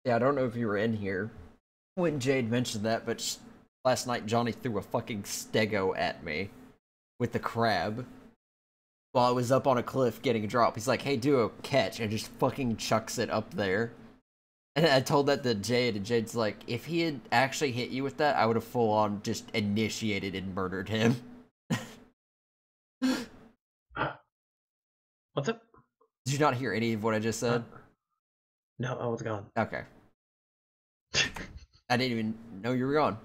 Yeah, I don't know if you were in here when Jade mentioned that, but last night Johnny threw a fucking stego at me with the crab while I was up on a cliff getting a drop. He's like, hey, do a catch, and just fucking chucks it up there. And I told that to Jade, and Jade's like, if he had actually hit you with that, I would have full on just initiated and murdered him. What's up? Did you not hear any of what I just said? No, I was gone. Okay. I didn't even know you were gone.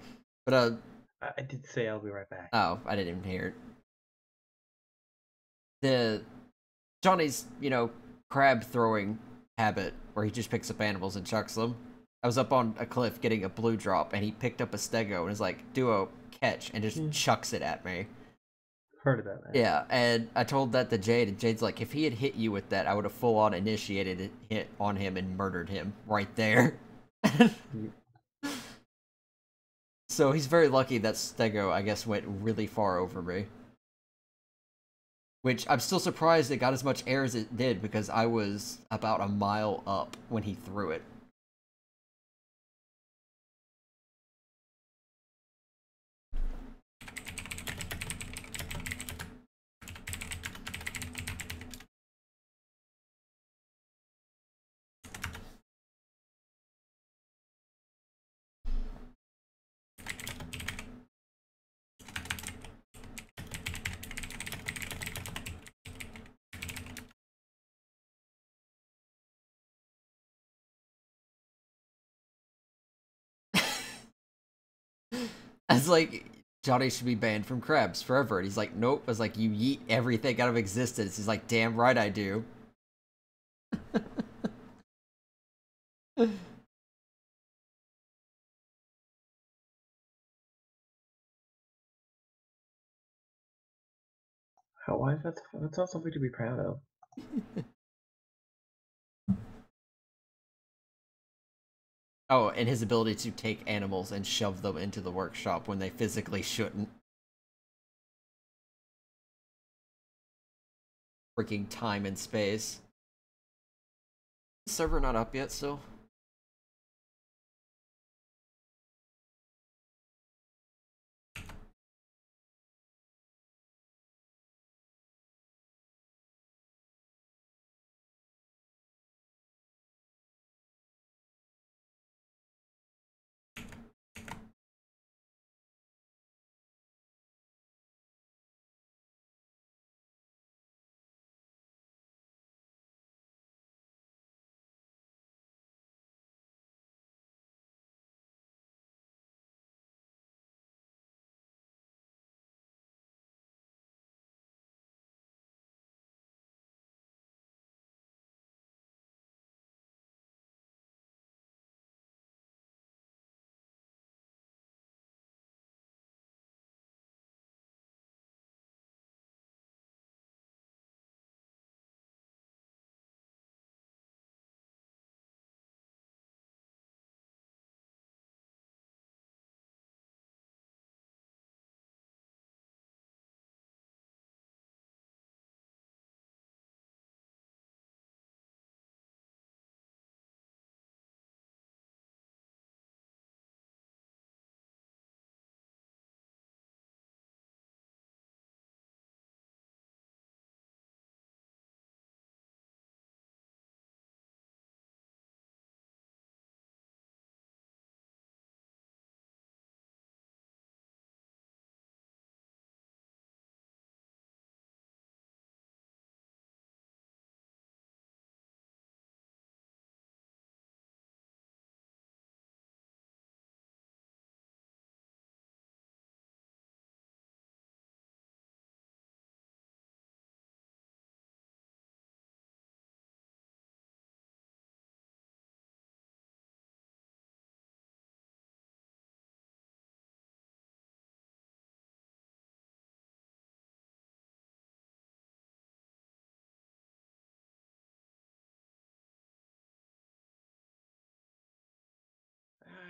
But, I did say I'll be right back. oh, I didn't even hear it. The Johnny's, crab throwing habit where he just picks up animals and chucks them. I was up on a cliff getting a blue drop, and he picked up a stego and was like, do a catch, and just chucks it at me. Heard of that, man. Yeah, and I told that to Jade, and Jade's like, if he had hit you with that, I would have full on initiated a hit on him and murdered him right there. So he's very lucky that stego, I guess, went really far over me. Which I'm still surprised it got as much air as it did, because I was about a mile up when he threw it. I was like, Johnny should be banned from crabs forever. And he's like, nope. I was like, you yeet everything out of existence. He's like, damn right I do. Why is that? That's not something to be proud of. Oh, and his ability to take animals and shove them into the workshop when they physically shouldn't. Freaking time and space. Server not up yet still?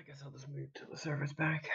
I guess I'll just move till the server's back.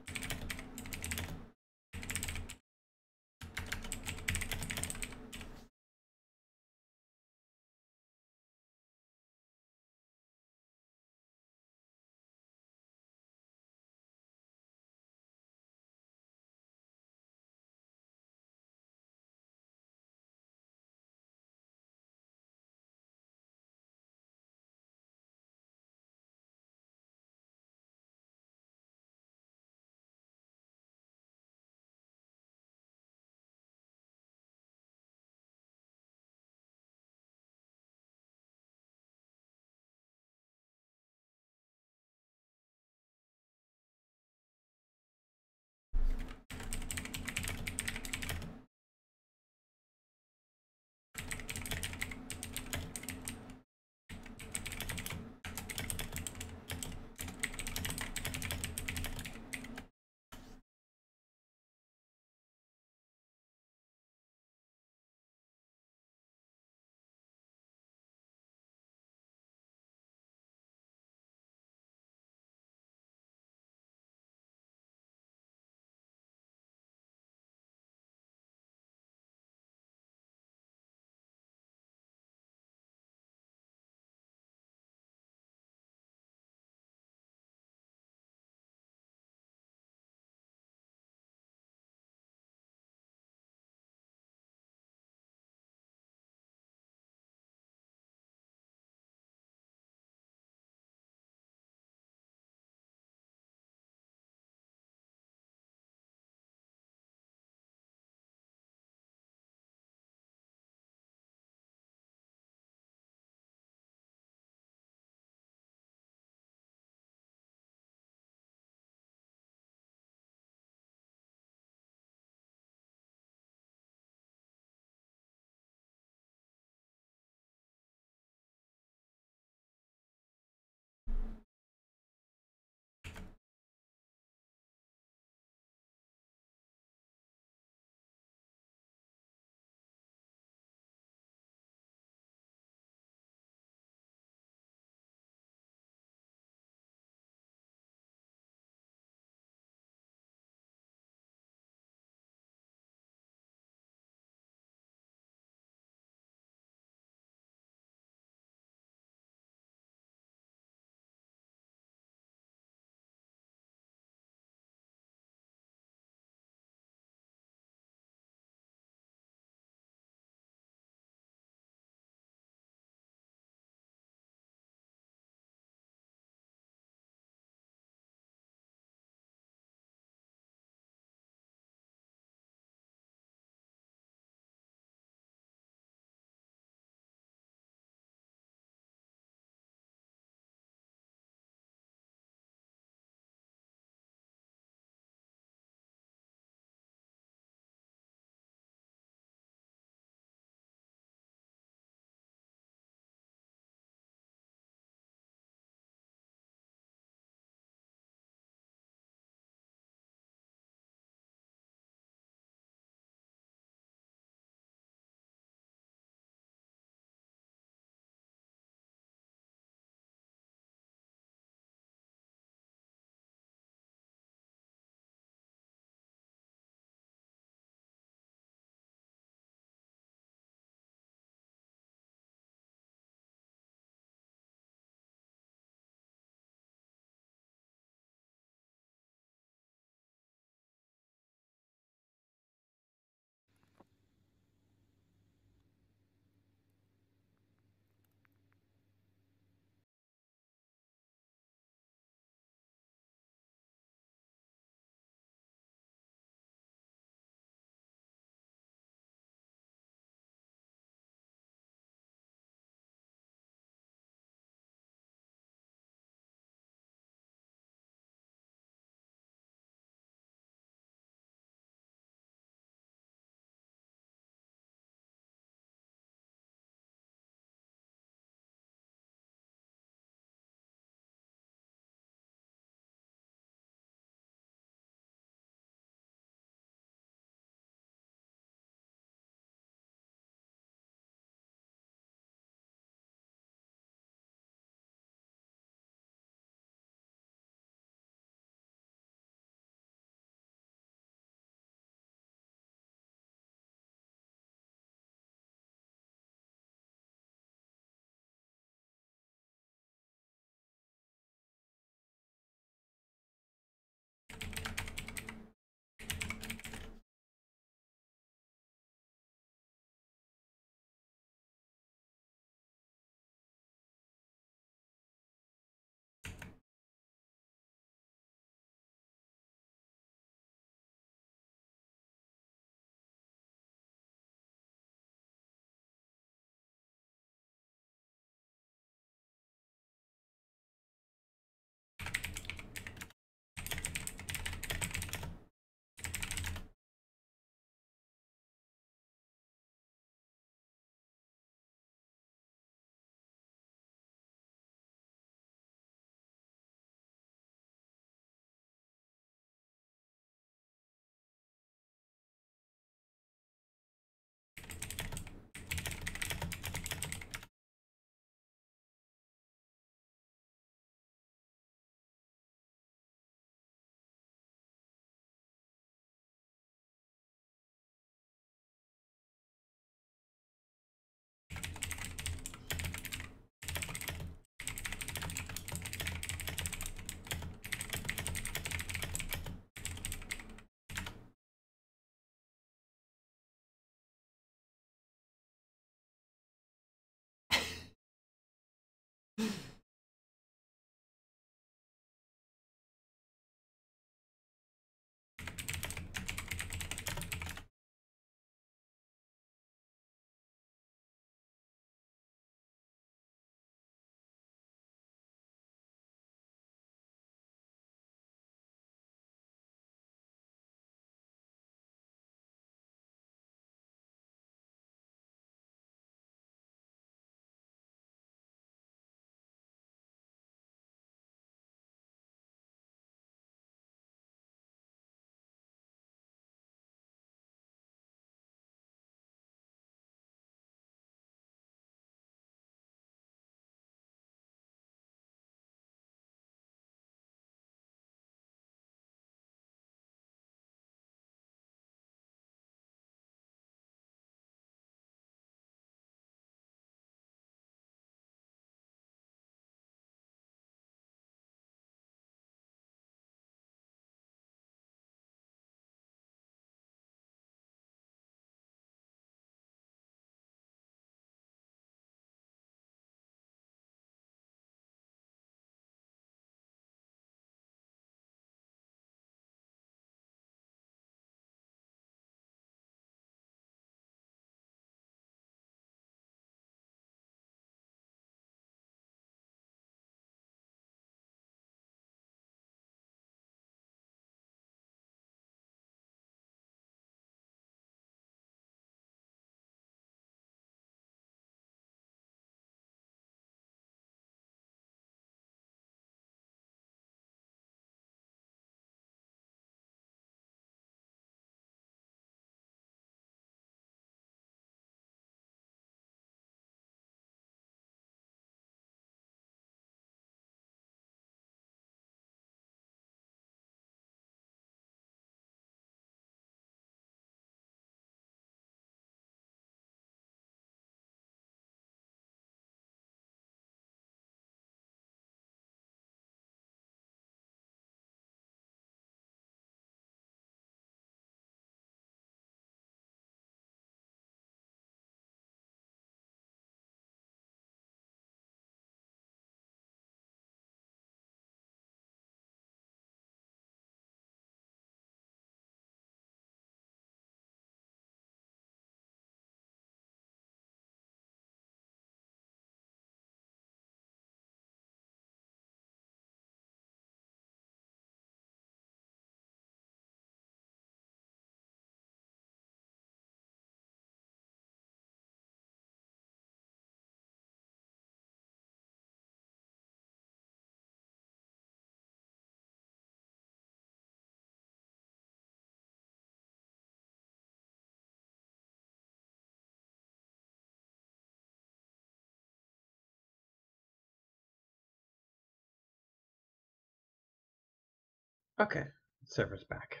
Okay, server's back.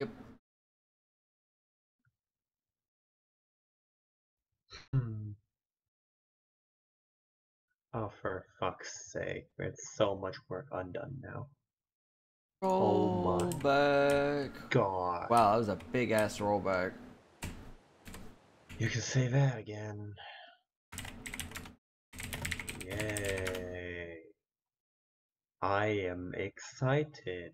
Yep. Oh, for fuck's sake. It's so much work undone now. Roll Oh my back. god. Wow, that was a big ass rollback. You can say that again. Yay. I am excited.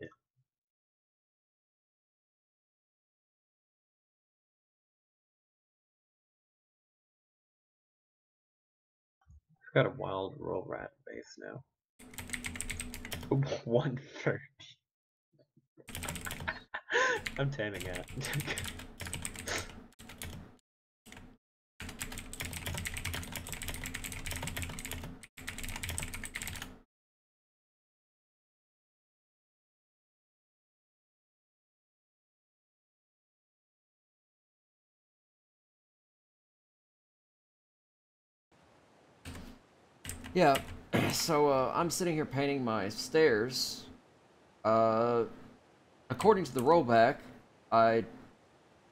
I've got a wild roll rat base now. 130. I'm taming it. Yeah, so I'm sitting here painting my stairs. According to the rollback, I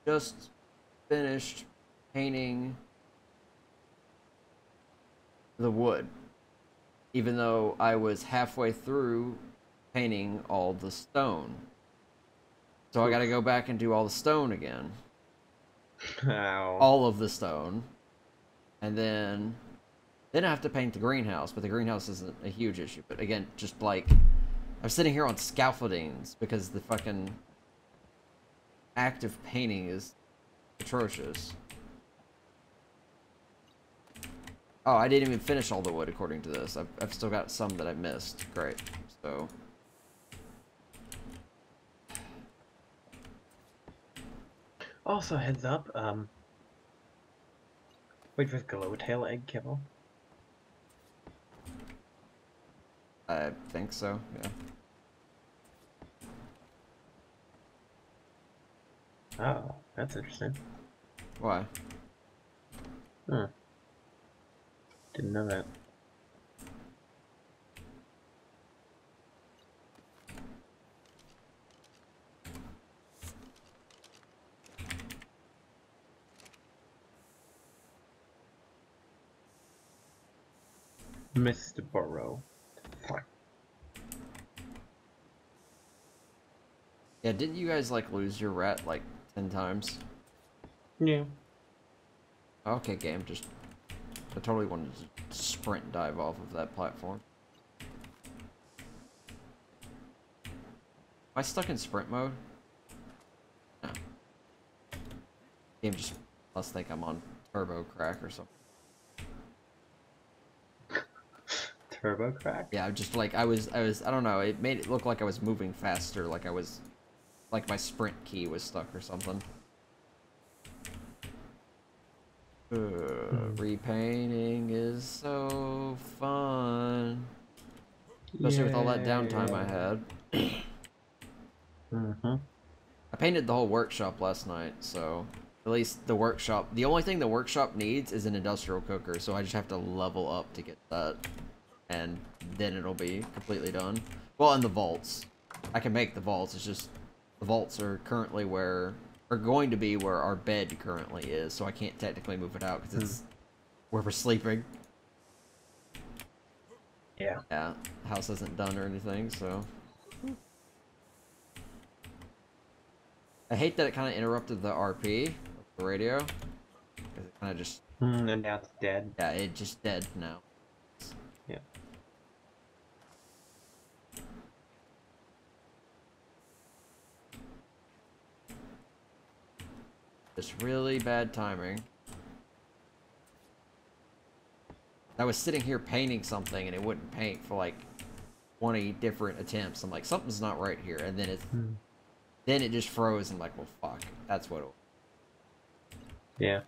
just finished painting the wood, even though I was halfway through painting all the stone. So I gotta go back and do all the stone again. Ow. All of the stone. And then Then I have to paint the greenhouse, but the greenhouse isn't a huge issue. But again, just like, I'm sitting here on scaffoldings because the fucking act of painting is atrocious. Oh, I didn't even finish all the wood according to this. I've still got some that I missed. Great. So... Also, heads up, wait for glowtail egg kibble. I think so, yeah. Oh, that's interesting. Why? Huh. Didn't know that. Mr. Burrow. Fuck. Yeah, didn't you guys, like, lose your rat, like, 10 times? Yeah. Okay, game, just... I totally wanted to sprint dive off of that platform. Am I stuck in sprint mode? No. Game just must think I'm on turbo crack or something. Turbo crack? Yeah, just like, I don't know, it made it look like I was moving faster, like I was... Like my sprint key was stuck or something. Repainting is so fun. Especially with all that downtime I had. I painted the whole workshop last night, so... At least the workshop... The only thing the workshop needs is an industrial cooker, so I just have to level up to get that. And then it'll be completely done. Well, and the vaults. I can make the vaults, it's just... The vaults are currently where... Are going to be where our bed currently is, so I can't technically move it out, because it's... Where we're sleeping. Yeah. Yeah, house isn't done or anything, so... I hate that it kind of interrupted the RP, the radio. Because it kind of just... And now it's dead. Yeah, it's just dead now. Yeah. Just really bad timing. I was sitting here painting something and it wouldn't paint for like 20 different attempts. I'm like, something's not right here. And then then it just froze and I'm like, well, fuck. That's what it was. Yeah.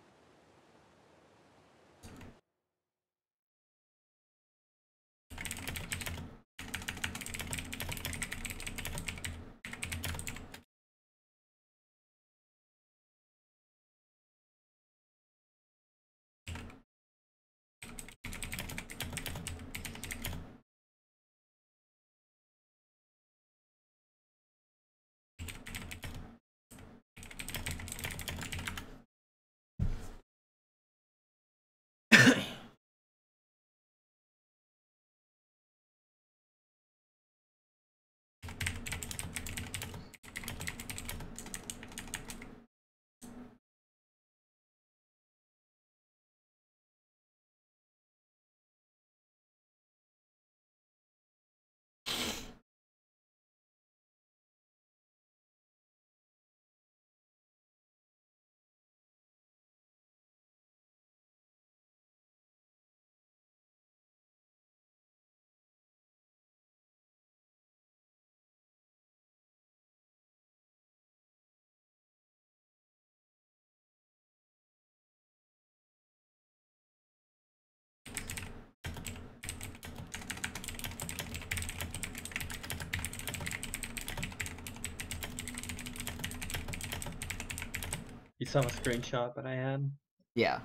You saw the screenshot that I had? Yeah.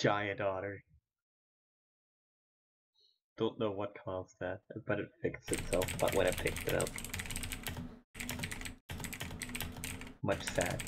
Giant otter. Don't know what caused that, but it fixed itself but when I picked it up. Much sad.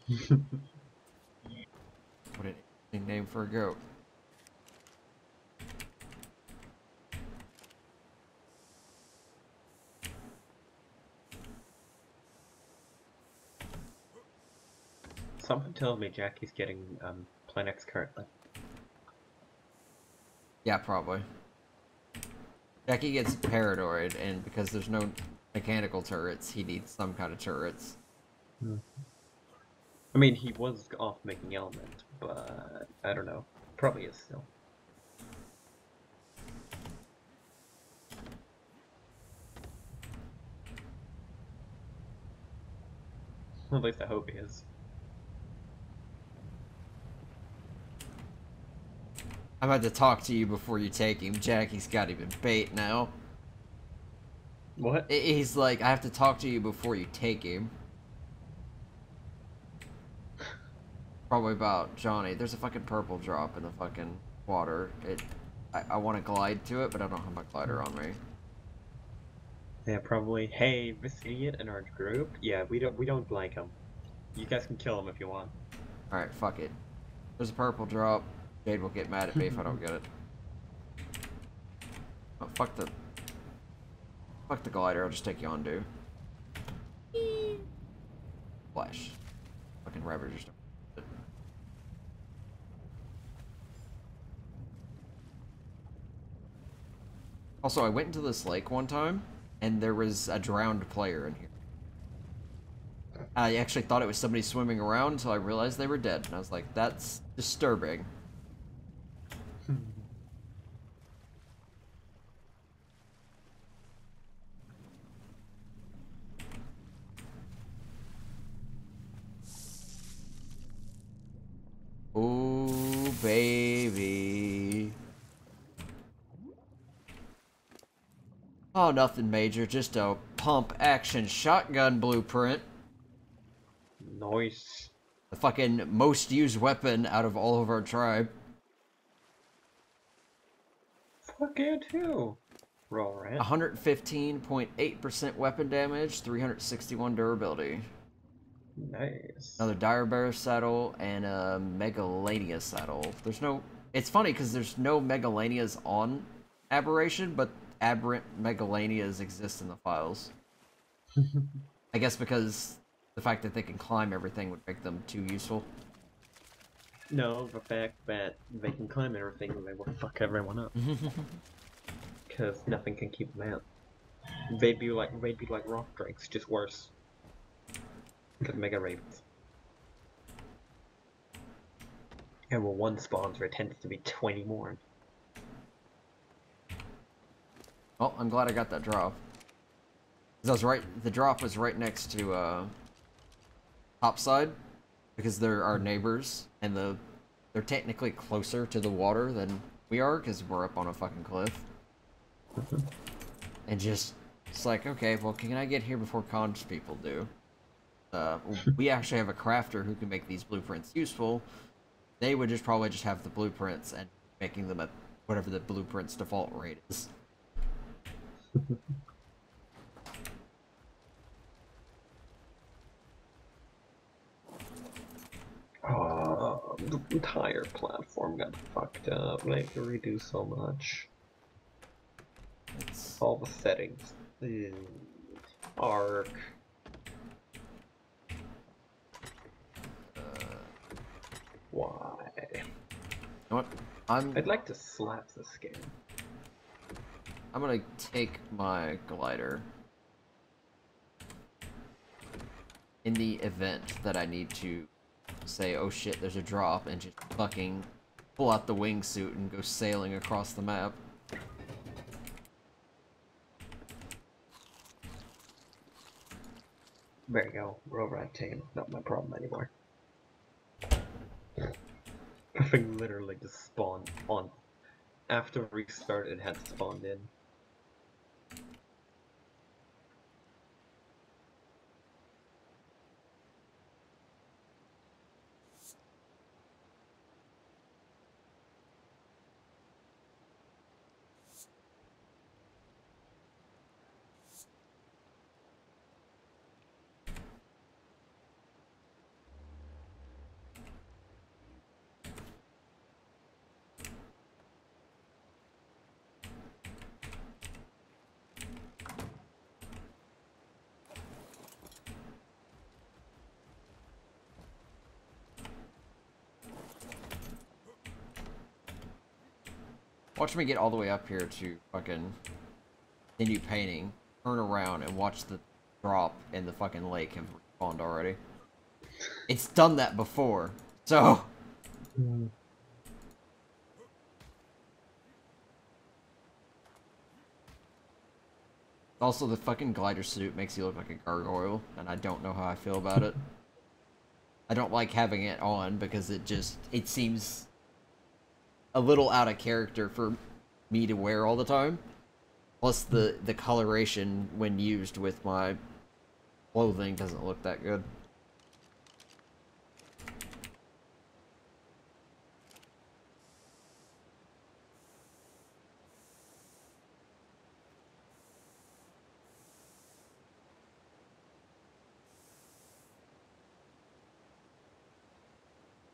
What an interesting name for a goat. Something tells me Jackie's getting Plan X currently. Yeah, probably. Jackie gets paranoid, and because there's no mechanical turrets, he needs some kind of turrets. I mean, he was off making Element, but I don't know. Probably is still. At least I hope he is. I'm about to talk to you before you take him. Jackie's got him in bait now. What? He's like, I have to talk to you before you take him. Probably about Johnny. There's a fucking purple drop in the fucking water. I want to glide to it, but I don't have my glider on me. Yeah, probably. Hey, this idiot in our group. Yeah, we don't like him. You guys can kill him if you want. All right, fuck it. There's a purple drop. Jade will get mad at me if I don't get it. Oh, fuck the glider. I'll just take you on, dude. Flash. Fucking Ravagers. Also, I went into this lake one time, and there was a drowned player in here. I actually thought it was somebody swimming around until I realized they were dead, and I was like, that's disturbing. Ooh, baby. Oh, nothing major, just a pump action shotgun blueprint. Nice. The fucking most used weapon out of all of our tribe. Fuck yeah, too. Roll rat. 115.8% weapon damage, 361 durability. Nice. Another Dire Bear saddle and a Megalania saddle. There's no... It's funny because there's no Megalanias on Aberration, but aberrant Megalanias exist in the files. I guess because the fact that they can climb everything would make them too useful. No, the fact that they can climb everything, they will fuck everyone up. Because nothing can keep them out. They'd be like rock drakes, just worse. Because Mega Ravens. And when one spawns, there tends to be 20 more. Oh, I'm glad I got that drop. Because I was right, the drop was right next to topside, because they're our neighbors, and they're technically closer to the water than we are, because we're up on a fucking cliff. And just, it's like, okay, well, can I get here before cons people do? We actually have a crafter who can make these blueprints useful. They would just probably just have the blueprints and making them at whatever the blueprint's default rate is. Oh, the entire platform got fucked up. Like, to redo so much. It's... All the settings. ARK. Why? You know what? I'd like to slap this game. I'm gonna take my glider in the event that I need to say, oh shit, there's a drop, and just fucking pull out the wingsuit and go sailing across the map. There you go. We're over at 10. Not my problem anymore. The thing literally just spawned on. After restart, it had spawned in. Watch me get all the way up here to fucking continue painting, turn around, and watch the drop in the fucking lake have respawned already. It's done that before, so... Also, the fucking glider suit makes you look like a gargoyle, and I don't know how I feel about it. I don't like having it on because it seems a little out of character for me to wear all the time. Plus, the coloration when used with my clothing doesn't look that good.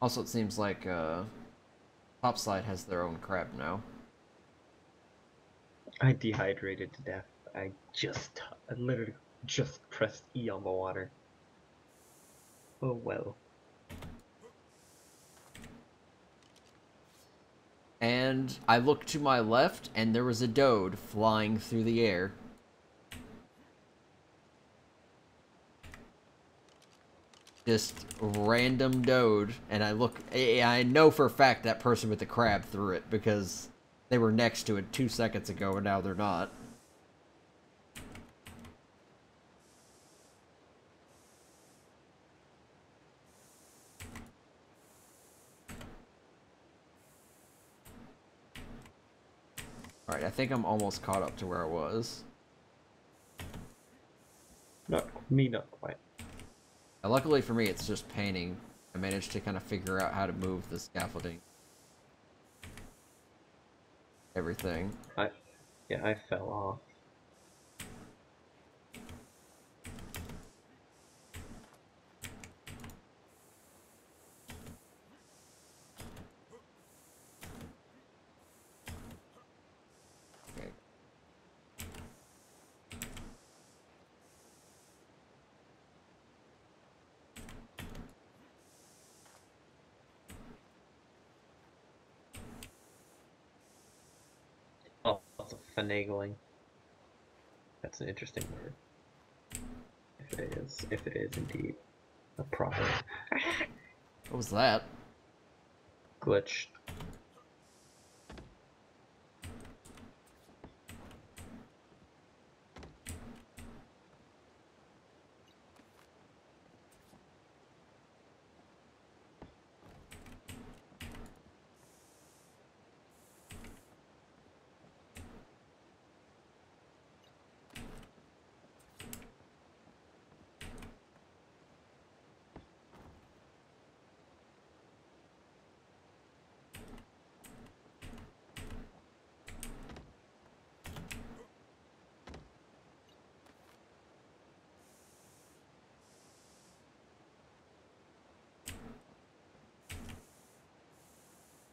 Also, it seems like Topside has their own crab now. I dehydrated to death. I literally just pressed E on the water. Oh well. And I looked to my left, and there was a Dode flying through the air. Just random Dode, and I know for a fact that person with the crab threw it, because they were next to it 2 seconds ago, and now they're not. Alright, I think I'm almost caught up to where I was. Not quite. Luckily for me, it's just painting. I managed to kind of figure out how to move the scaffolding. Everything. I fell off. Okay. Also finagling. That's an interesting word. If it is indeed a proper What was that? glitch.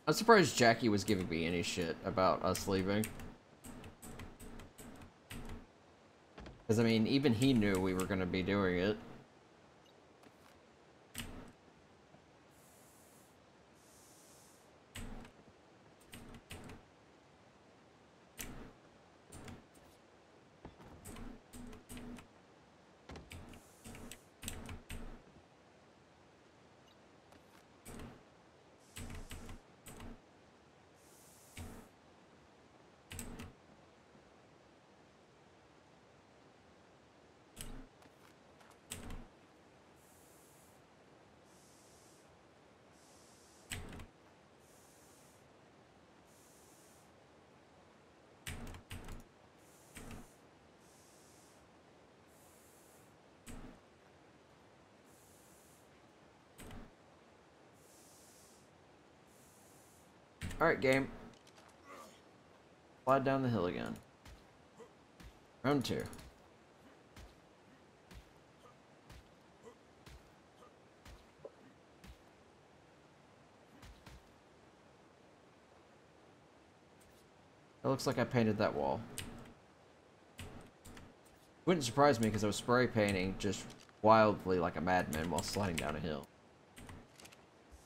I'm surprised Jackie was giving me any shit about us leaving. Because, I mean, even he knew we were going to be doing it. Alright, game. Slide down the hill again. Round 2. It looks like I painted that wall. Wouldn't surprise me because I was spray painting just wildly like a madman while sliding down a hill.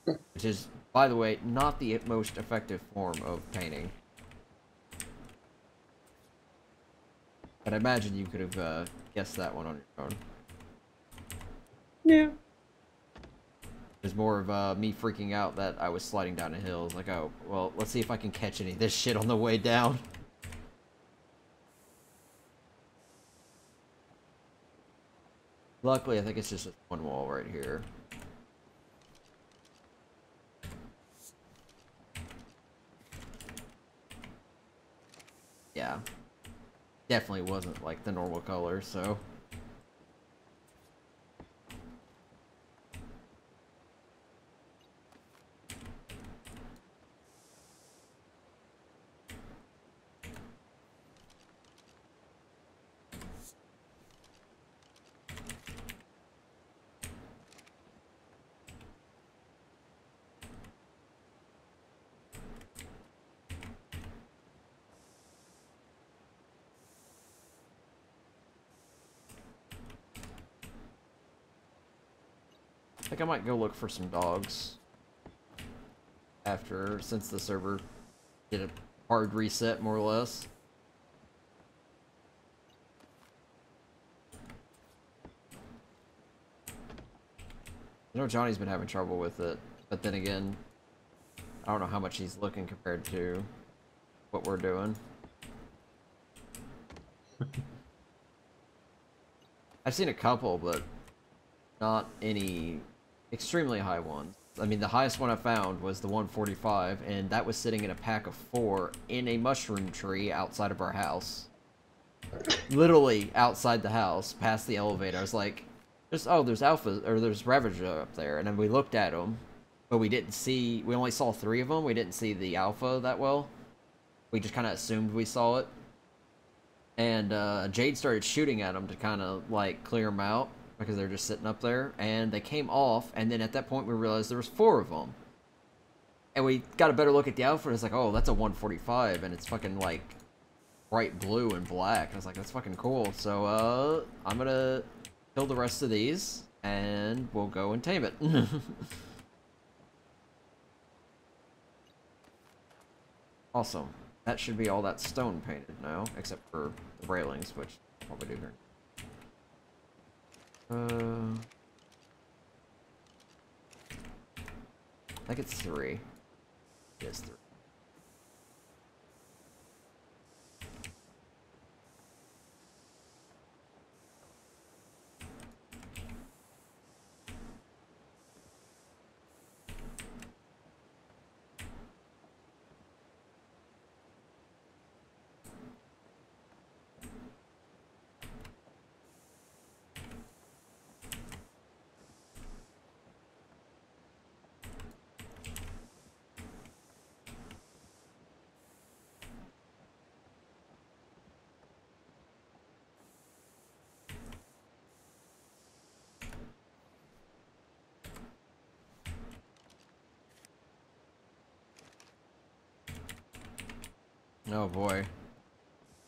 Which is, by the way, not the most effective form of painting. But I imagine you could have guessed that one on your own. Yeah. It was more of me freaking out that I was sliding down a hill. I was like, oh, well, let's see if I can catch any of this shit on the way down. Luckily, I think it's just one wall right here. Yeah. Definitely wasn't like the normal color, so... I think I might go look for some dogs. After, since the server did a hard reset, more or less. I know Johnny's been having trouble with it, but then again, I don't know how much he's looking compared to what we're doing. I've seen a couple, but not any extremely high ones. I mean, the highest one I found was the 145, and that was sitting in a pack of 4 in a mushroom tree outside of our house. Literally outside the house, past the elevator. I was like, there's Alpha, or there's Ravager up there. And then we looked at them, but we only saw 3 of them. We didn't see the Alpha that well. We just kind of assumed we saw it. And Jade started shooting at them to kind of, like, clear them out, because they're just sitting up there. And they came off, and then at that point we realized there was 4 of them. And we got a better look at the Alpha, and it's like, oh, that's a 145, and it's fucking, like, bright blue and black. I was like, that's fucking cool. So, I'm gonna kill the rest of these, and we'll go and tame it. Awesome. That should be all that stone painted now, except for the railings, which I'll probably do here. I think it's 3. It is 3. Oh boy.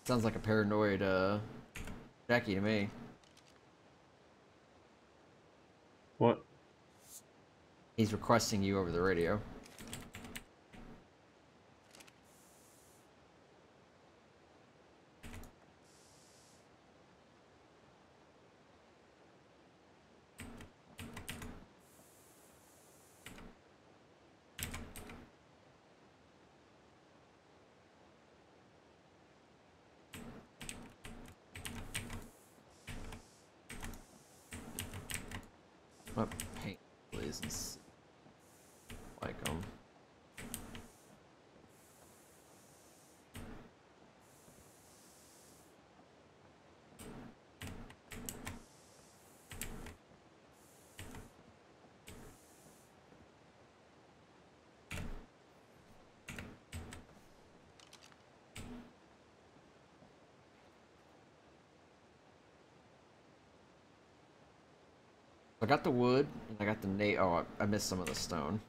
Sounds like a paranoid, Jackie to me. What? He's requesting you over the radio. What paint, please, and see like them. I got the wood, and I got the oh, I missed some of the stone.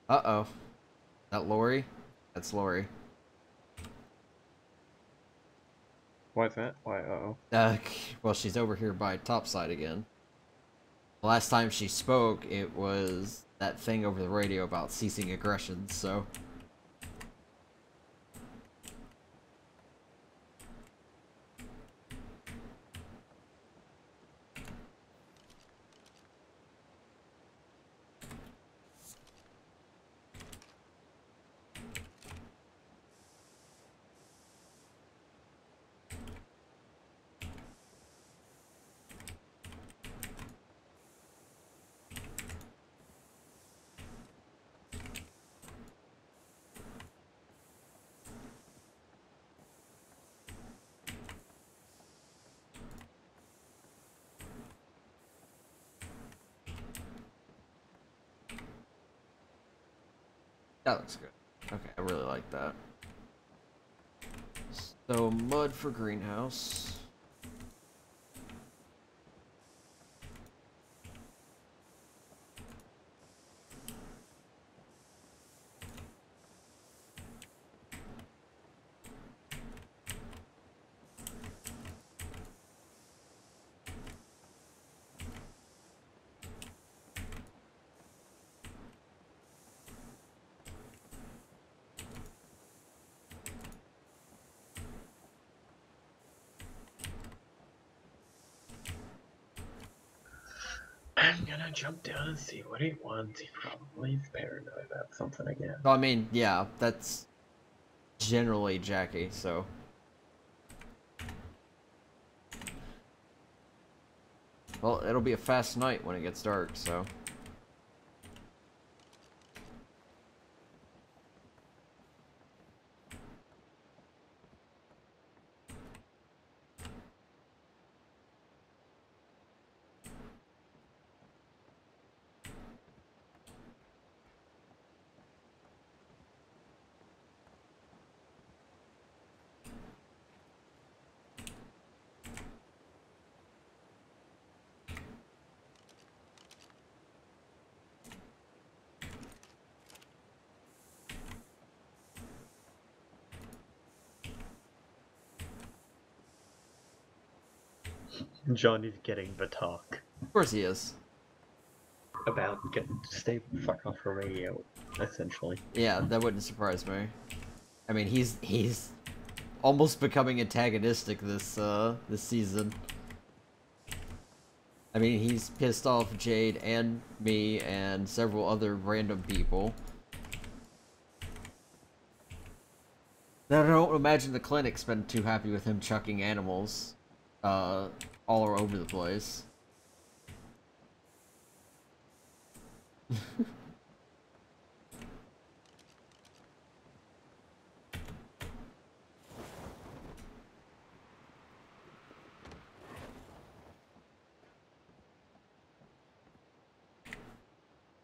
Uh-oh. That Lori? That's Lori. Why's that? Why? Uh-oh. Well, she's over here by topside again. The last time she spoke, it was that thing over the radio about ceasing aggression, so... That looks good. Okay, I really like that. So, mud for greenhouse. I'm gonna jump down and see what he wants. He probably is paranoid about something again. Well, I mean, yeah, that's generally Jackie, so... Well, it'll be a fast night when it gets dark, so... Johnny's getting the talk Of course he is. about getting stay the fuck off the radio, essentially. Yeah, that wouldn't surprise me. I mean, he's almost becoming antagonistic this season. I mean, he's pissed off Jade and me and several other random people. I don't imagine the clinic's been too happy with him chucking animals all over the place.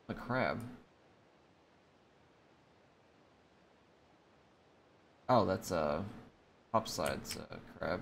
A crab. Oh, that's a topside's crab.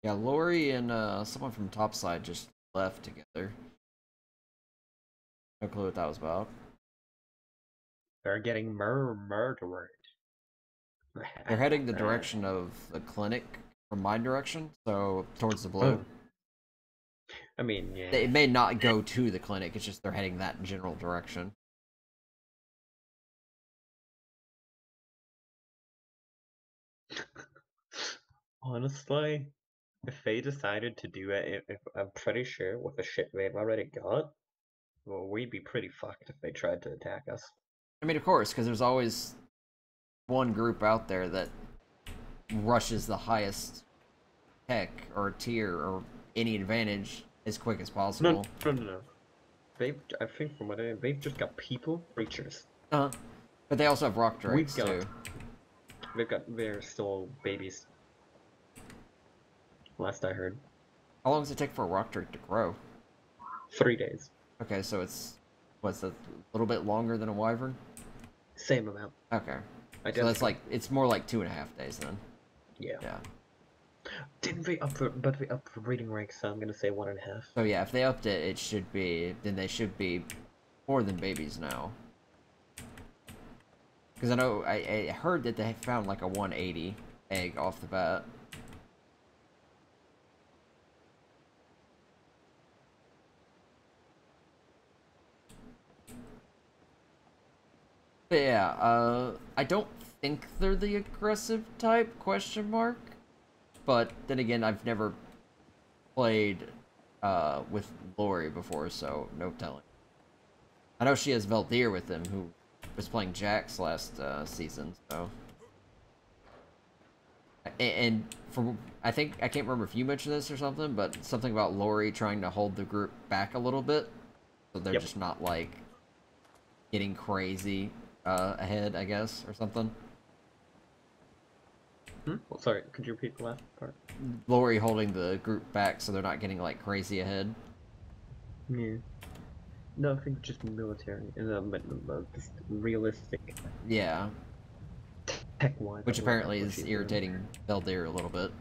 Yeah, Lori and someone from topside just left together. No clue what that was about. They're getting murdered. They're heading the direction of the clinic from my direction, so towards the blue. Oh. I mean, yeah. It may not go to the clinic, it's just they're heading that general direction. Honestly, if they decided to do it, if I'm pretty sure with the shit they've already got, well, we'd be pretty fucked if they tried to attack us. I mean, of course, because there's always one group out there that rushes the highest tech or tier or any advantage as quick as possible. No. I think from what they've just got people creatures. But they also have rock drakes too. They're still babies. Last I heard. How long does it take for a rock drake to grow? 3 days. Okay, so it's what's a little bit longer than a wyvern? Same amount. Okay. So Identical. that's like it's more like 2.5 days then. Yeah. Yeah. Didn't we up the but we upped the breeding rank, so I'm gonna say 1.5. So yeah, if they upped it, it should be then they should be more than babies now. Because I know I heard that they found like a 180 egg off the bat. But yeah, I don't think they're the aggressive type, question mark. But then again, I've never played with Lori before, so no telling. I know she has Veldir with him, who was playing Jax last season, so. And from I think I can't remember if you mentioned this or something, but something about Lori trying to hold the group back a little bit, so they're just not like getting crazy ahead, I guess, or something. Well, sorry, could you repeat the last part? Lori holding the group back so they're not getting like crazy ahead. Yeah. No, I think just military and just realistic Yeah, tech-wise. which apparently is irritating Veldir a little bit.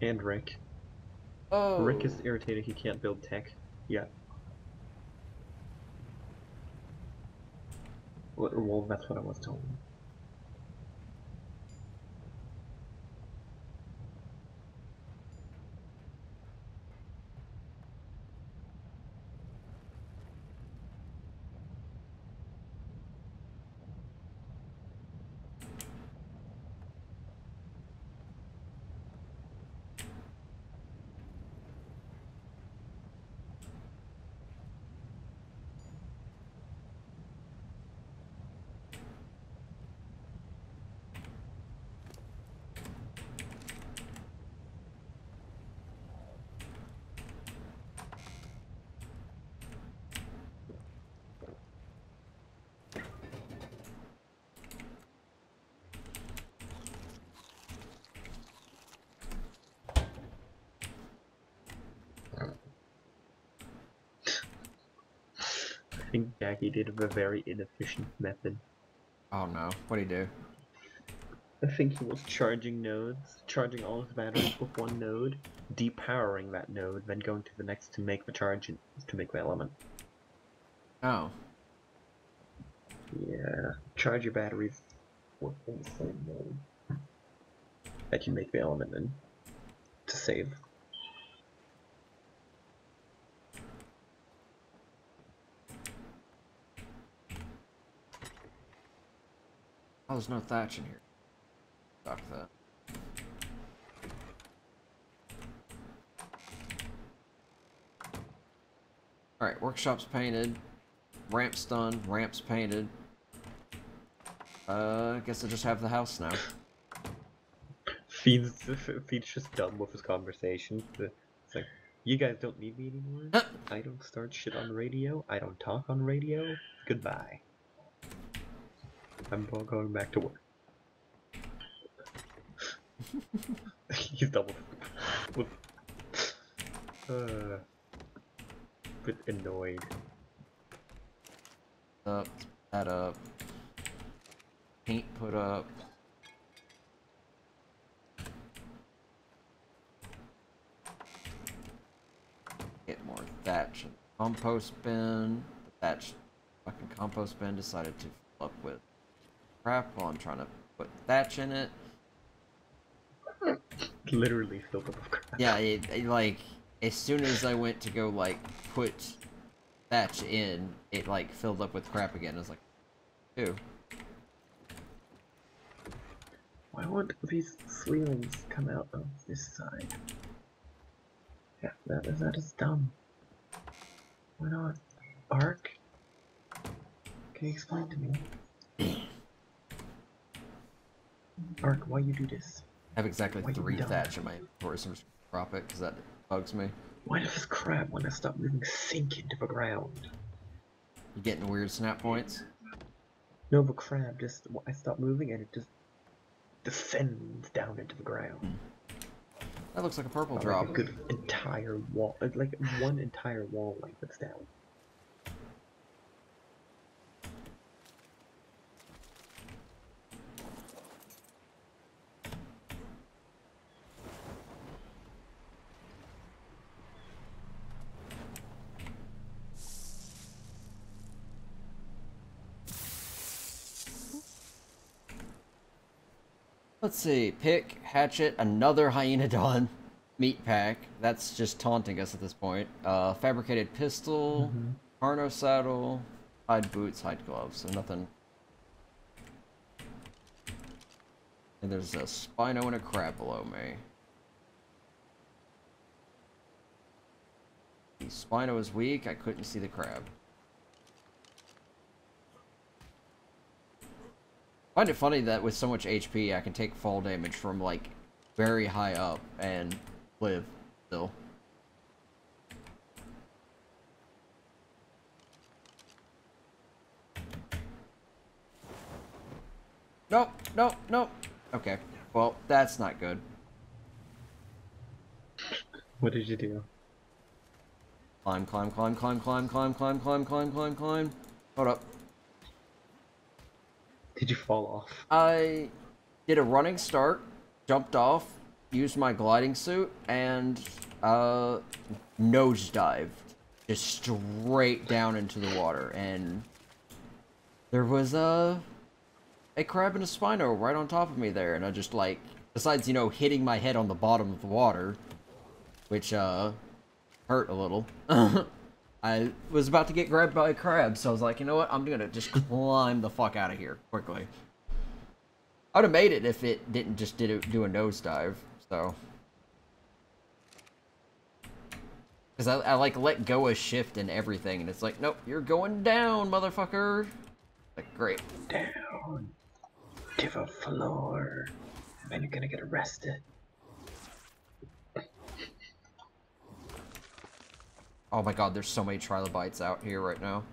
And Rick. Oh, Rick is irritated he can't build tech. Yeah. Well, that's what I was told. I think Jackie did a very inefficient method. oh no, what'd he do? I think he was charging nodes, charging all his batteries with one node, depowering that node, then going to the next to make the charge to make the element. Oh, Yeah, charge your batteries within the same node that you make the element in to save. oh, there's no thatch in here. Fuck that. Alright, workshop's painted. Ramp's done. Ramp's painted. I guess I just have the house now. Feed's just done with his conversation. It's like, you guys don't need me anymore? I don't start shit on the radio. I don't talk on radio. Goodbye. I'm going back to work. He's double with bit annoyed. Up, that up. Paint put up. Get more thatch and compost bin. The thatch fucking compost bin decided to fill up with crap while I'm trying to put thatch in it. Literally filled up with crap. Yeah, like as soon as I went to go like put thatch in, it like filled up with crap again. I was like, ew. Why won't these ceilings come out of this side? Yeah, that is dumb. Why not? ARK? Can you explain to me? ARK, why you do this? I have exactly Why you 3 dumb? thatch in my inventory, so I'm just gonna drop it because that bugs me. Why does this crap, when I stop moving, sink into the ground? You getting weird snap points? No, the crab just, I stop moving and it just descends down into the ground. That looks like a purple Like drop. a good entire wall, like one entire wall length that's down. Let's see. Pick, hatchet, another Hyenodon meat pack. That's just taunting us at this point. Fabricated pistol, Carno saddle, hide boots, hide gloves. So nothing. And there's a Spino and a crab below me. The Spino is weak. I couldn't see the crab. I find it funny that with so much HP, I can take fall damage from, like, very high up and live still. Nope, nope, nope. Okay, well, that's not good. What did you do? Climb, climb, climb, climb, climb, climb, climb, climb, climb, climb, climb. Hold up. Did you fall off? I did a running start, jumped off, used my gliding suit, and nosedived just straight down into the water. And there was a crab and a Spino right on top of me there, and I just, like, besides, you know, hitting my head on the bottom of the water, which hurt a little. I was about to get grabbed by a crab, so I was like, you know what, I'm gonna just climb the fuck out of here, quickly. I would have made it if it didn't just do a nosedive, so. Because I like, let go of shift and everything, and it's like, nope, you're going down, motherfucker. Like, great. Down to the floor. And you're gonna get arrested. Oh my god, there's so many trilobites out here right now.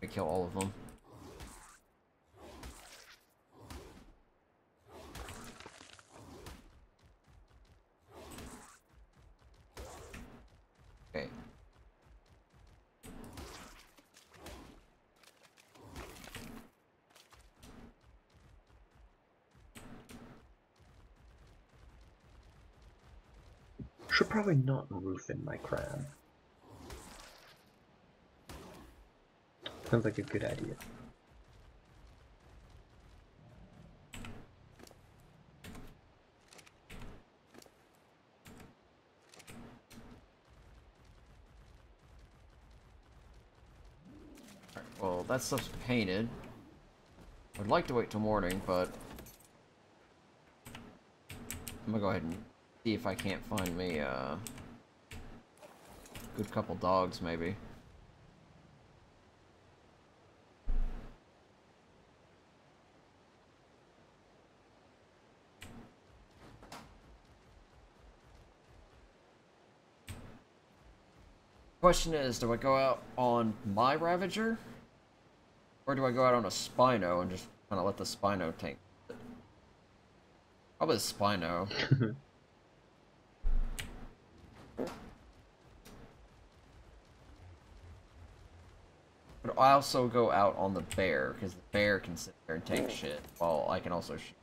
I kill all of them. Okay. Should probably not roof in my crab. Sounds like a good idea. Well, that stuff's painted. I'd like to wait till morning, but I'm gonna go ahead and see if I can't find me a good couple dogs, maybe. Question is, do I go out on my Ravager? Or do I go out on a Spino and just kind of let the Spino tank it? Probably the Spino. But I also go out on the bear, because the bear can sit there and take shit, while I can also shoot.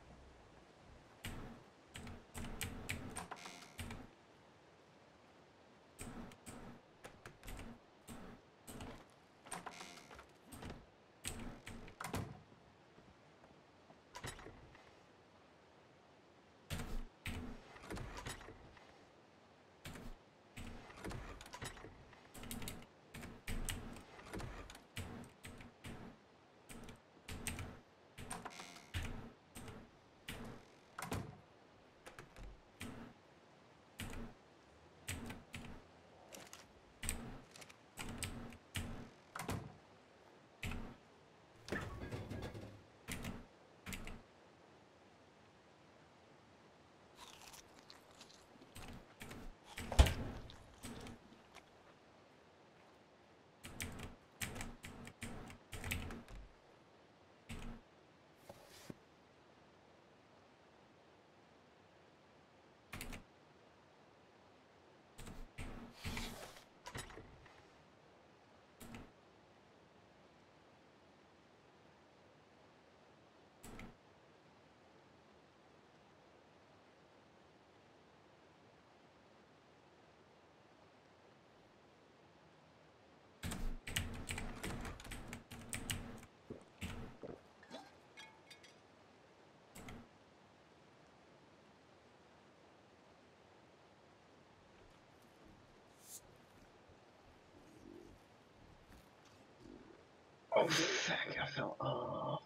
Oh, fuck, I fell off.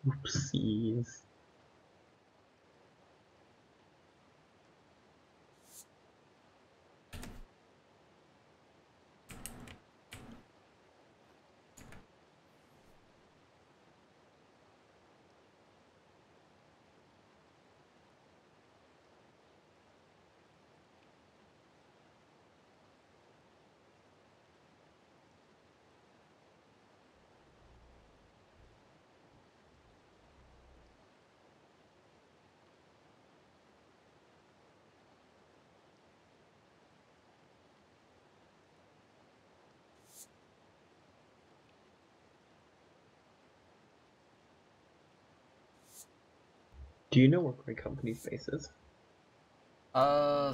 Oopsies. Do you know where Grey Company's base is?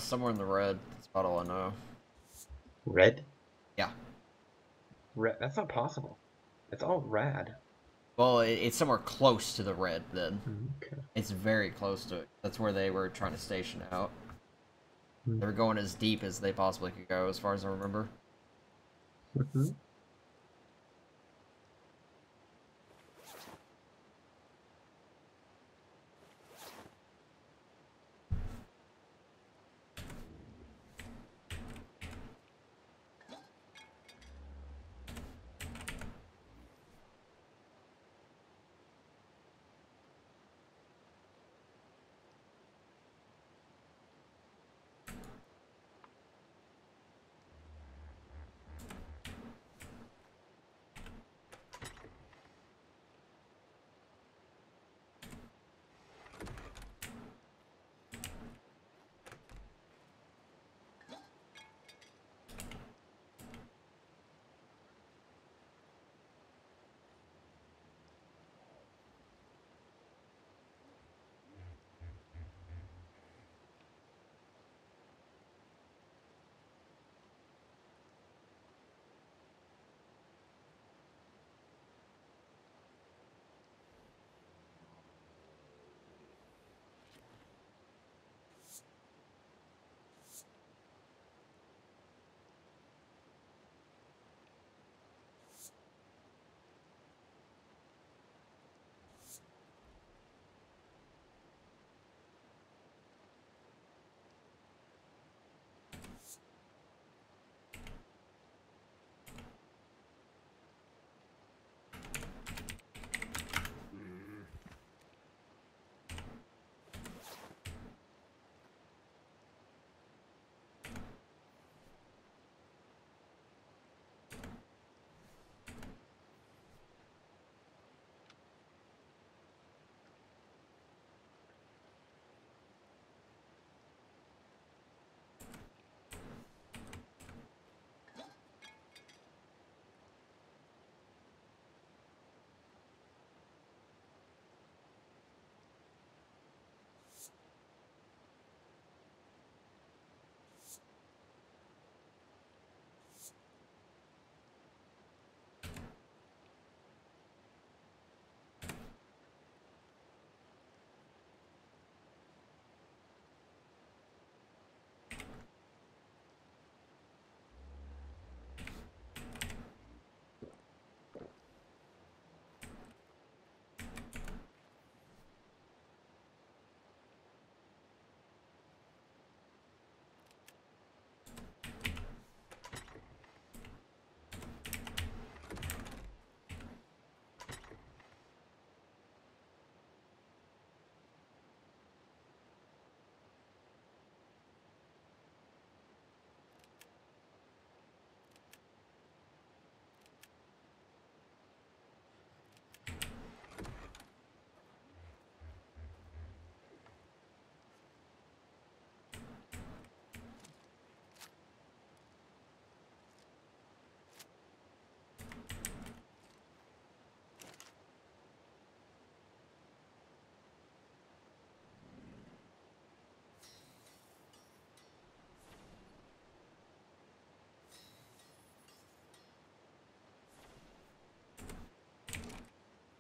Somewhere in the red. That's about all I know. Red? Yeah. Red? That's not possible. It's all rad. Well, it's somewhere close to the red, then. Okay. It's very close to it. That's where they were trying to station out. They were going as deep as they possibly could go, as far as I remember. Mm-hmm.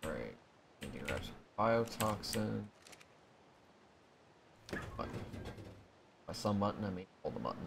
Right. Need to grab some biotoxin. Button. By some button, I mean all the button.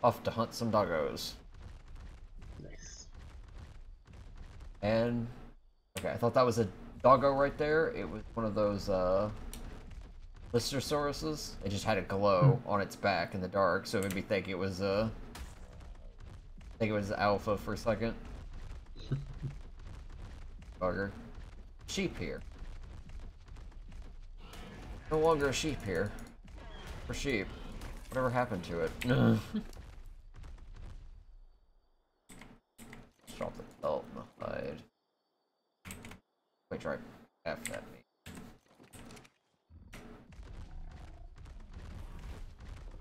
off to hunt some doggos. Nice. And okay, I thought that was a doggo right there. It was one of those Listersauruses. It just had a glow on its back in the dark, so it made me think it was alpha for a second. Bugger. Sheep here. No longer a sheep here. For sheep. Whatever happened to it? Drop the belt and the hide. Wait, try F at me.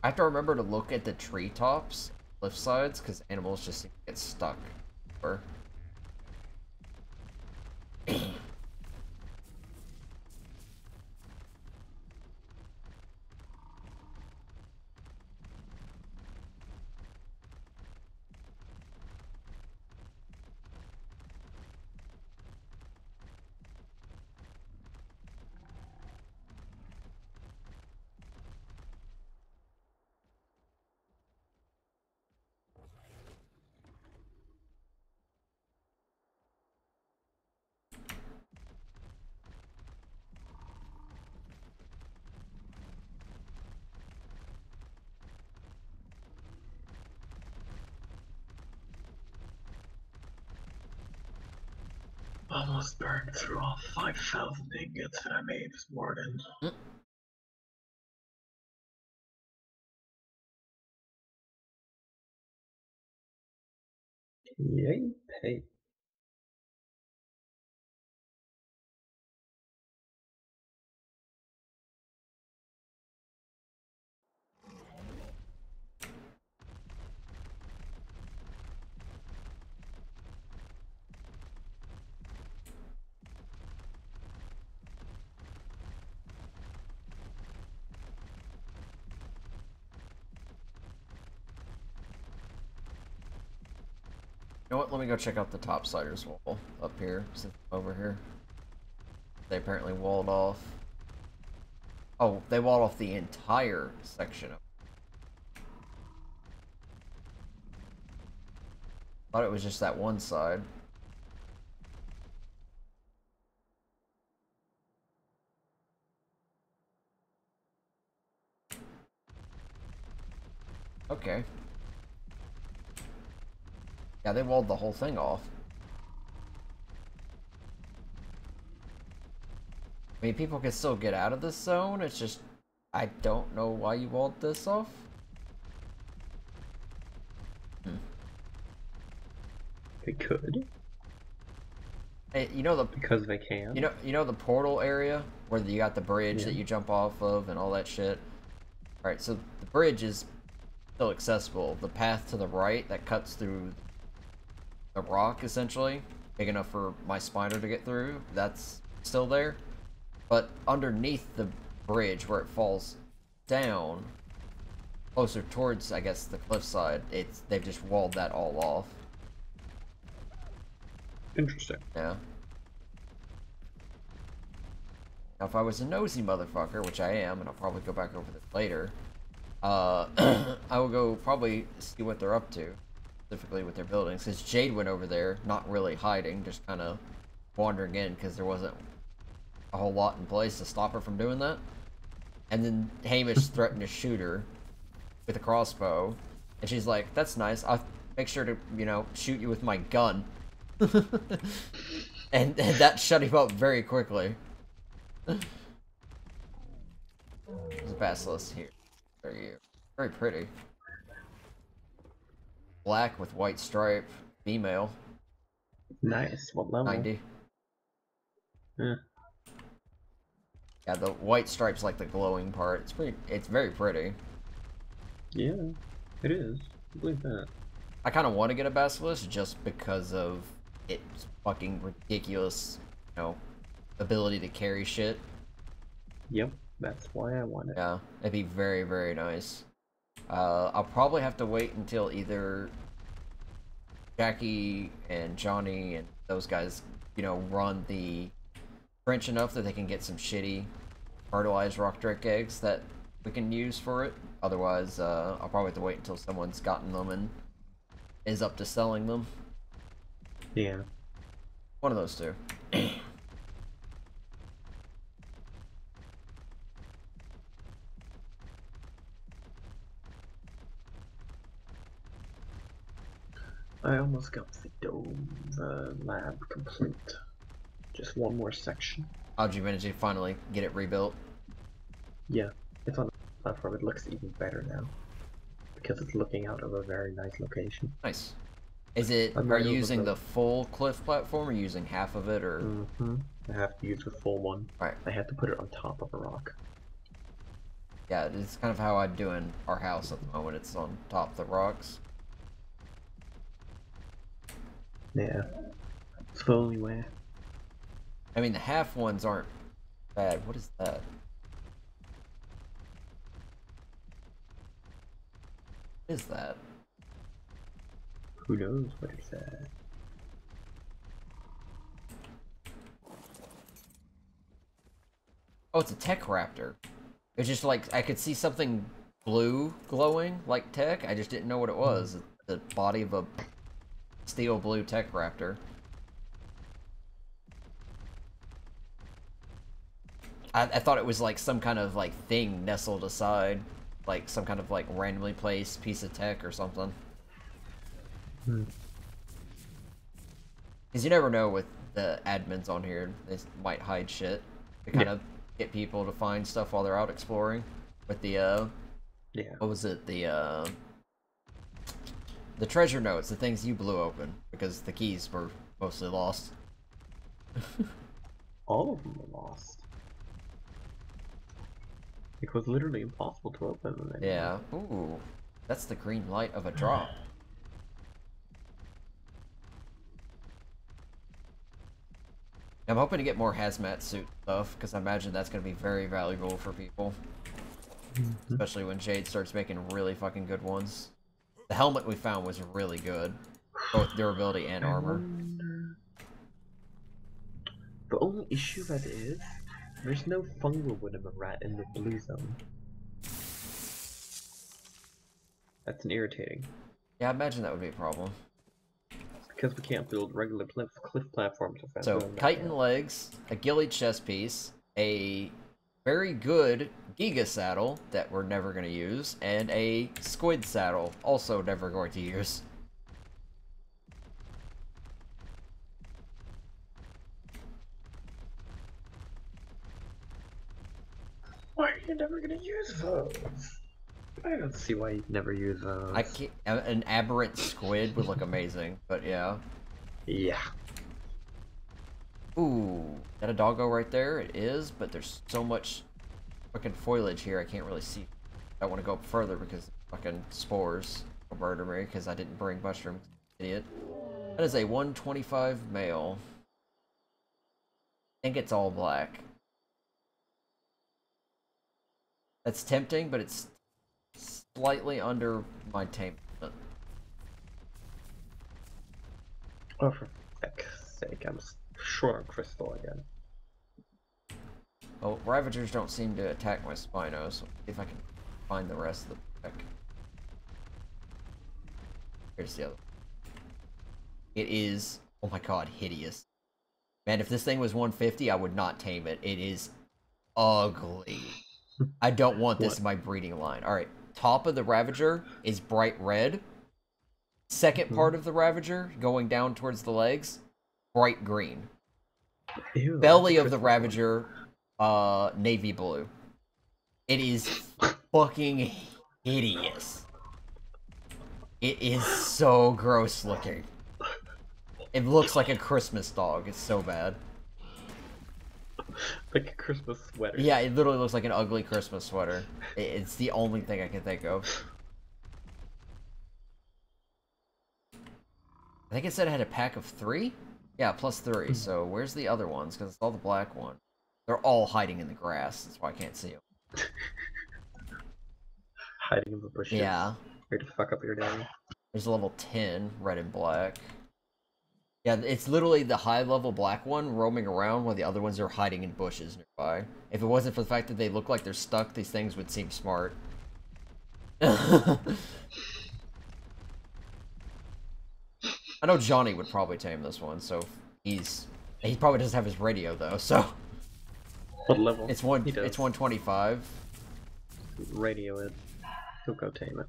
I have to remember to look at the treetops, cliff sides, because animals just seem to get stuck. Or Almost burned through all 5,000 ingots that I made this morning. Yay, hey. you know what? Let me go check out the topsiders wall up here, since I'm over here. They apparently walled off. Oh, they walled off the entire section of. Thought it was just that one side. Okay. Yeah, they walled the whole thing off. I mean, people can still get out of this zone, it's just... I don't know why you walled this off. They could. Hey, you know the... Because they can. You know the portal area? Where you got the bridge that you jump off of and all that shit? Alright, so the bridge is still accessible. The path to the right that cuts through the rock, essentially, big enough for my spiner to get through, that's still there. But underneath the bridge, where it falls down, closer towards, I guess, the cliffside, they've just walled that all off. Interesting. Yeah. Now, if I was a nosy motherfucker, which I am, and I'll probably go back over this later, I will go probably see what they're up to, specifically with their buildings, because Jade went over there, not really hiding, just kind of wandering in, because there wasn't a whole lot in place to stop her from doing that. And then Hamish threatened to shoot her with a crossbow, and she's like, that's nice, I'll make sure to, you know, shoot you with my gun. and that shut him up very quickly. There's a basilisk here. Very pretty. Black with white stripe. Female. Nice. What level? 90. Yeah. Yeah, the white stripe's like the glowing part. It's very pretty. Yeah, it is. I believe that. I kind of want to get a basilisk just because of its fucking ridiculous, you know, ability to carry shit. Yep, that's why I want it. Yeah, it'd be very, very nice. I'll probably have to wait until either Jackie and Johnny and those guys, you know, run the trench enough that they can get some shitty fertilized rock drake eggs that we can use for it. Otherwise, I'll probably have to wait until someone's gotten them and is up to selling them. Yeah. One of those two. I almost got the dome, the lab complete. Just one more section. How'd you manage to finally get it rebuilt? Yeah, it's on the platform. It looks even better now. Because it's looking out of a very nice location. Nice. Is it, I'm are right you over using the- the full cliff platform or using half of it, or? Mm-hmm. I have to use the full one. Right. I had to put it on top of a rock. Yeah, it's kind of how I do in our house at the moment. It's on top of the rocks. Yeah. It's the only way. I mean, the half ones aren't bad. What is that? What is that? Who knows what it's at? Oh, it's a tech raptor. It's just like, I could see something blue glowing like tech. I just didn't know what it was. The body of a steel blue tech raptor. I thought it was like some kind of like thing nestled aside. Like some kind of like randomly placed piece of tech or something. Hmm. Because you never know with the admins on here. They might hide shit to kind of get people to find stuff while they're out exploring. With the, Yeah. what was it? The treasure notes, the things you blew open. Because the keys were mostly lost. All of them were lost. It was literally impossible to open them anymore. Yeah. Ooh. That's the green light of a drop. I'm hoping to get more hazmat suit stuff, because I imagine that's going to be very valuable for people. Mm-hmm. Especially when Jade starts making really fucking good ones. The helmet we found was really good. Both durability and armor. The only issue that is, there's no fungal venom rat in the blue zone. That's an irritating. Yeah, I imagine that would be a problem. It's because we can't build regular cliff platforms with that So, zone. chitin legs, a ghillie chest piece, a very good Giga saddle that we're never going to use, and a squid saddle, also never going to use. Why are you never gonna use those? I don't see why you'd never use those. I can't, an aberrant squid would look amazing, but yeah. Yeah. Ooh, is that a doggo right there? It is, but there's so much fucking foliage here I can't really see. I want to go up further because fucking spores will murder me because I didn't bring mushrooms, idiot. That is a 125 male. I think it's all black. That's tempting, but it's slightly under my tame. Oh, for fuck's sake, I'm short on crystal again. Oh, Ravagers don't seem to attack my Spino, so if I can find the rest of the pack. Here's the other. It is, oh my god, hideous. Man, if this thing was 150, I would not tame it. It is ugly. I don't want this in my breeding line. Alright, top of the Ravager is bright red. Second part of the Ravager, going down towards the legs, bright green. Ew, Belly of the crystal Ravager, navy blue. It is fucking hideous. It is so gross looking. It looks like a Christmas dog. It's so bad. like a Christmas sweater. Yeah, it literally looks like an ugly Christmas sweater. It's the only thing I can think of. I think it said it had a pack of 3? Yeah, plus 3. So where's the other ones? Because it's all the black one. They're all hiding in the grass. That's why I can't see them. Hiding in the bushes. Yeah. Here to fuck up your day. There's a level 10, red and black. Yeah, it's literally the high-level black one roaming around while the other ones are hiding in bushes nearby. If it wasn't for the fact that they look like they're stuck, these things would seem smart. I know Johnny would probably tame this one, so he probably doesn't have his radio though, so What level? it's He does. 125. Radio it. He'll go tame it.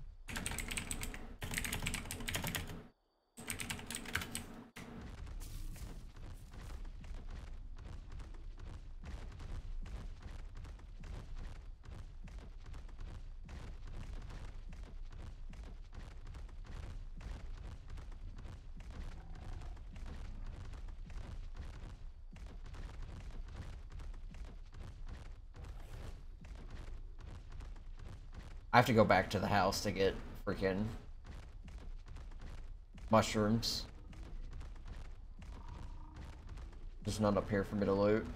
I have to go back to the house to get freaking mushrooms. There's none up here for me to loot.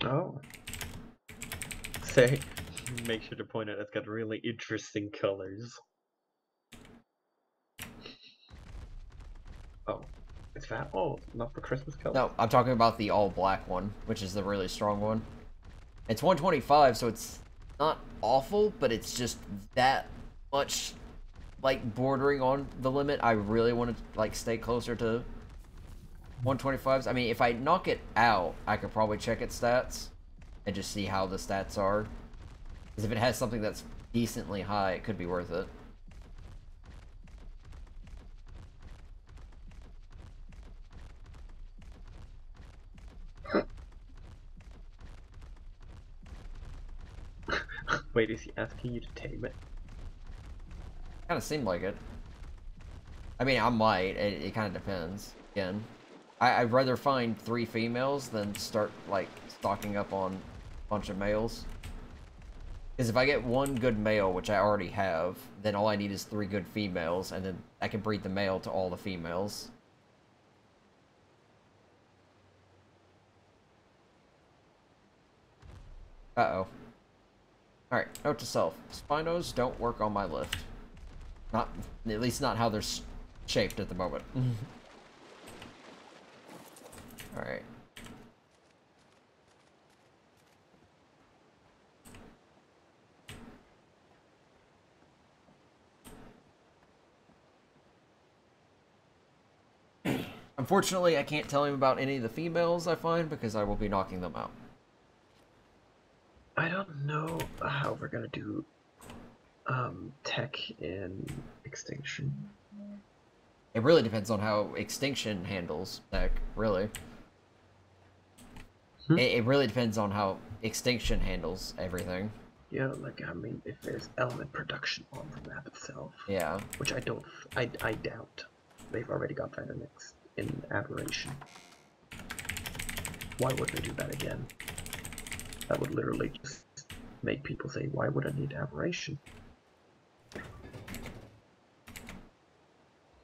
Oh. Say, make sure to point out it's got really interesting colors. Oh. It's that? Oh, not the Christmas color? No, I'm talking about the all-black one, which is the really strong one. It's 125, so it's not awful, but it's just that much, like, bordering on the limit. I really want to, like, stay closer to 125s. I mean, if I knock it out, I could probably check its stats and just see how the stats are. Because if it has something that's decently high, it could be worth it. Wait, is he asking you to tame it? Kind of seemed like it. I mean, I might. It kind of depends. Again, I'd rather find 3 females than start, like, stocking up on a bunch of males. Because if I get 1 good male, which I already have, then all I need is 3 good females, and then I can breed the male to all the females. Uh-oh. Alright, note to self. Spinos don't work on my lift. Not, at least not how they're shaped at the moment. Alright. Unfortunately, I can't tell him about any of the females I find because I will be knocking them out. I don't know how we're gonna do tech in Extinction. It really depends on how Extinction handles tech, really. It really depends on how Extinction handles everything. Yeah, like, I mean, if there's element production on the map itself. Yeah. Which I doubt. They've already got that in Aberration. Why would they do that again? That would literally just make people say, why would I need Aberration?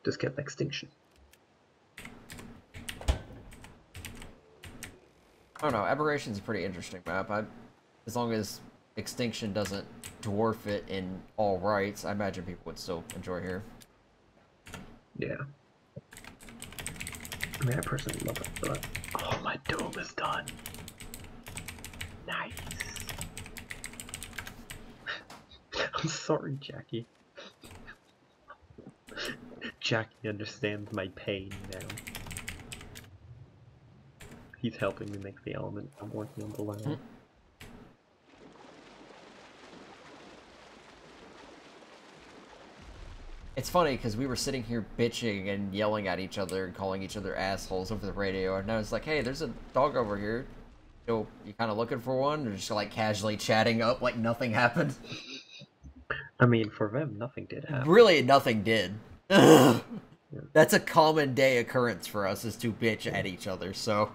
Just get Extinction. I don't know, Aberration's a pretty interesting map. As long as Extinction doesn't dwarf it in all rights, I imagine people would still enjoy here. Yeah. I mean, I personally love it, but... Oh, my dome is done! Nice! I'm sorry, Jackie. Jackie understands my pain now. He's helping me make the element. I'm working on the land. It's funny because we were sitting here bitching and yelling at each other and calling each other assholes over the radio, and now it's like, hey, there's a dog over here. You kind of looking for one? Or just like casually chatting up like nothing happened? I mean, for them, nothing did happen. Really, nothing did. That's a common day occurrence for us, is to bitch at each other, so...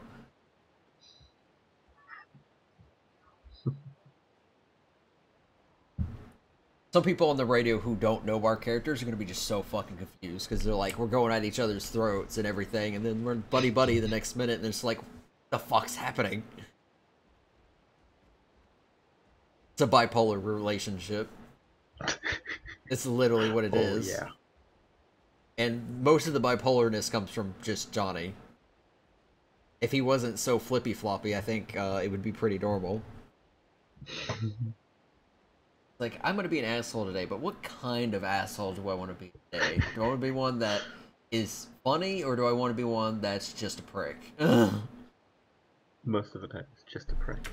Some people on the radio who don't know our characters are going to be just so fucking confused, because they're like, we're going at each other's throats and everything, and then we're buddy-buddy the next minute, and it's like, what the fuck's happening? It's a bipolar relationship. It's literally what it is. Yeah. And most of the bipolarness comes from just Johnny. If he wasn't so flippy floppy, I think it would be pretty normal. Like, I'm gonna be an asshole today, but what kind of asshole do I want to be today? Do I want to be one that is funny, or do I want to be one that's just a prick? Most of the time, it's just a prank.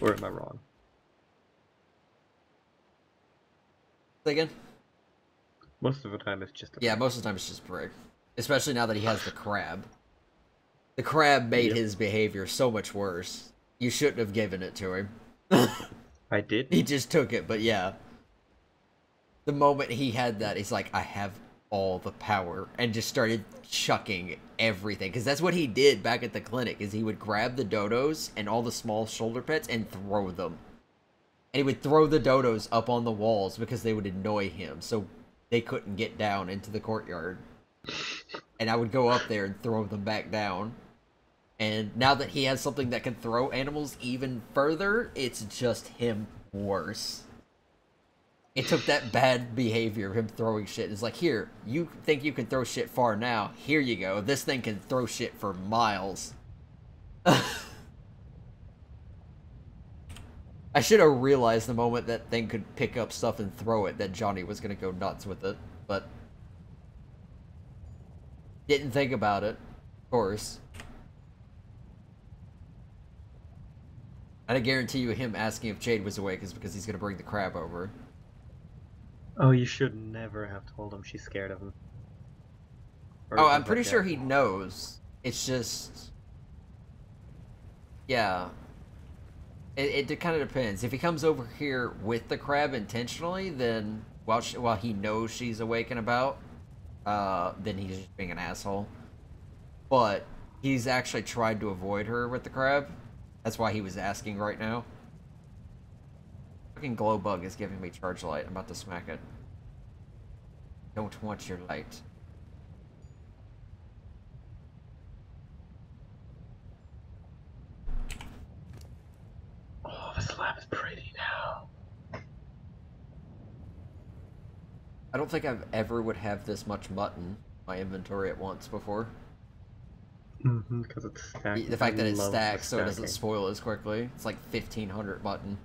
Or am I wrong? Say again? Most of the time, it's just a Yeah, prank. most of the time it's just a prick. Especially now that he has the crab. The crab made his behavior so much worse. You shouldn't have given it to him. I did. He just took it, but yeah. The moment he had that, he's like, I have all the power, and just started chucking everything. Because that's what he did back at the clinic, is he would grab the dodos and all the small shoulder pets and throw them. And he would throw the dodos up on the walls because they would annoy him, so they couldn't get down into the courtyard. And I would go up there and throw them back down. And now that he has something that can throw animals even further, it's just him worse. It took that bad behavior of him throwing shit. It's like, here, you think you can throw shit far now. Here you go. This thing can throw shit for miles. I should have realized the moment that thing could pick up stuff and throw it that Johnny was going to go nuts with it. But didn't think about it, of course. And I guarantee you him asking if Jade was awake is because he's going to bring the crab over. Oh, you should never have told him she's scared of him. Or Oh, I'm like pretty that. sure he knows. It's just... Yeah. It kind of depends. If he comes over here with the crab intentionally, then while he knows she's awake and about, then he's just being an asshole. But he's actually tried to avoid her with the crab. That's why he was asking right now. Fucking glow bug is giving me charge light. I'm about to smack it. Don't want your light. Oh, this lab is pretty now. I don't think I've ever would have this much mutton in my inventory at once before. Because it's stacked. The fact that it's love stacked the so it doesn't stacking. spoil as quickly. It's like 1,500 mutton.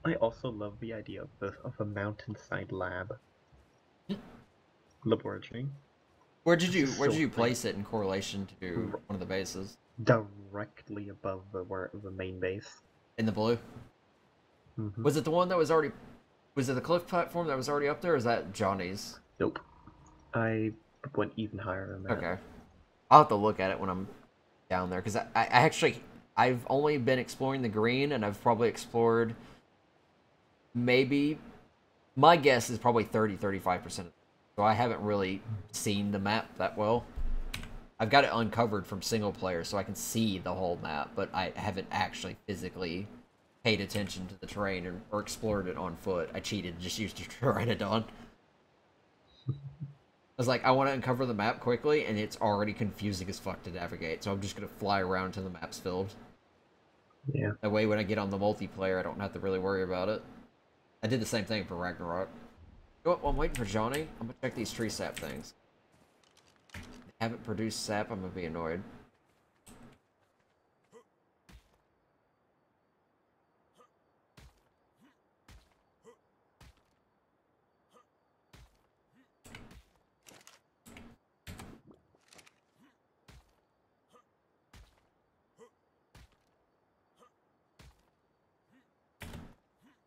I also love the idea of a mountainside lab. Laboratory. Where did you So place it in correlation to one of the bases? directly above the main base. In the blue? Was it the one that was already... Was it the cliff platform that was already up there, or is that Johnny's? Nope. I went even higher than that. Okay. I'll have to look at it when I'm down there, because I actually... I've only been exploring the green, and I've probably explored... Maybe... My guess is probably 30-35%. So I haven't really seen the map that well. I've got it uncovered from single player, so I can see the whole map, but I haven't actually physically paid attention to the terrain or explored it on foot. I cheated and just used a Pteranodon. I was like, I want to uncover the map quickly, and it's already confusing as fuck to navigate, so I'm just going to fly around till the map's filled. Yeah. That way, when I get on the multiplayer, I don't have to really worry about it. I did the same thing for Ragnarok. You know what, while I'm waiting for Johnny, I'm gonna check these tree sap things. If they haven't produced sap, I'm gonna be annoyed.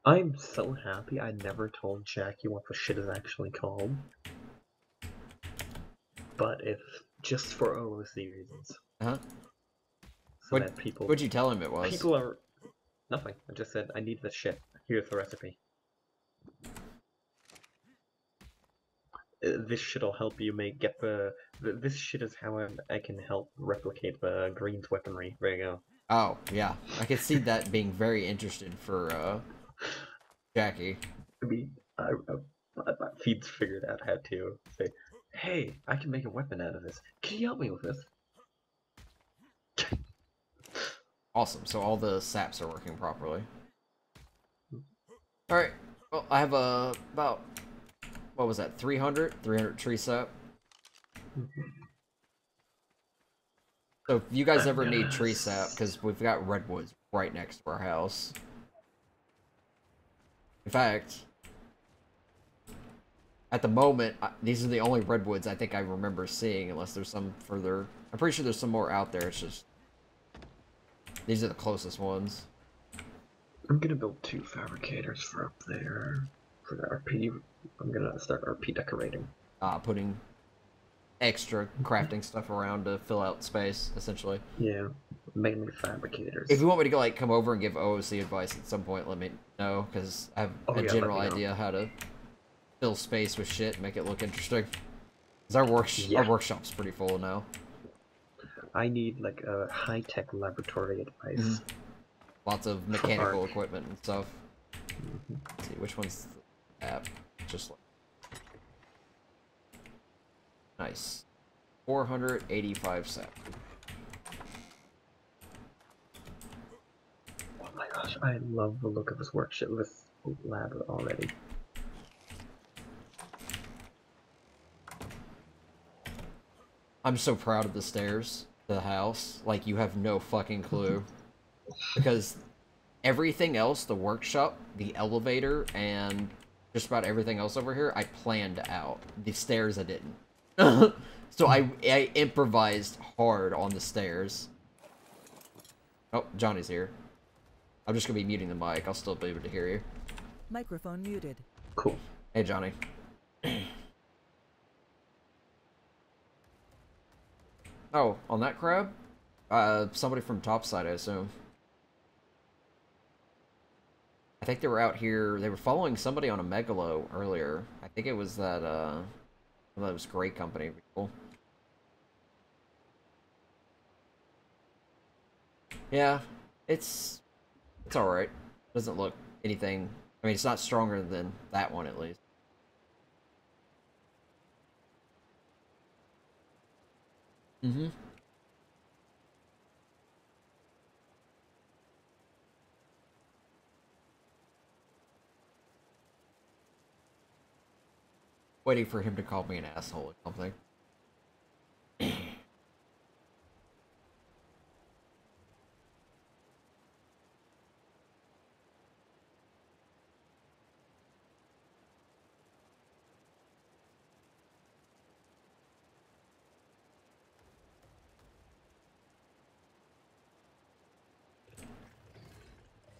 I'm so happy I never told Jackie what the shit is actually called. But if just for OOC reasons. Uh-huh. So that people... What'd you tell him it was? People are... Nothing. I just said, I need this shit. Here's the recipe. This shit'll help you get the... This shit is how I can help replicate the Green's weaponry. There you go. Oh, yeah. I could see that being very interested for, Jackie. I mean, Feed's figured out how to say, hey, I can make a weapon out of this. Can you help me with this? Awesome. So all the saps are working properly. All right. Well, I have about, what was that? 300 tree sap. So if you guys ever need tree sap, because we've got redwoods right next to our house. In fact, at the moment, these are the only redwoods I think I remember seeing, unless there's some further. I'm pretty sure there's some more out there. It's just these are the closest ones. I'm gonna build 2 fabricators for up there for the RP. I'm gonna start RP decorating. Putting extra crafting stuff around to fill out space, essentially. Yeah, mainly fabricators. If you want me to go, like, come over and give OOC advice at some point, let me know, because I have a general idea how to fill space with shit and make it look interesting. Because our workshop's pretty full now. I need, like, a high-tech laboratory advice. Lots of mechanical equipment and stuff. Let's see, which one's the app? Just like... Nice. 485 sap. Oh my gosh, I love the look of this workshop, this lab already. I'm so proud of the stairs to the house. Like, you have no fucking clue. Because everything else, the workshop, the elevator, and just about everything else over here, I planned out. The stairs I didn't. So I improvised hard on the stairs. Oh, Johnny's here. I'm just gonna be muting the mic. I'll still be able to hear you. Microphone muted. Cool. Hey, Johnny. Oh, on that crab? Somebody from topside, I assume. I think they were out here. They were following somebody on a megalo earlier. I think it was that, one of those great company people. Yeah, it's alright. Doesn't look anything... I mean, it's not stronger than that one, at least. Mm-hmm. Waiting for him to call me an asshole or something.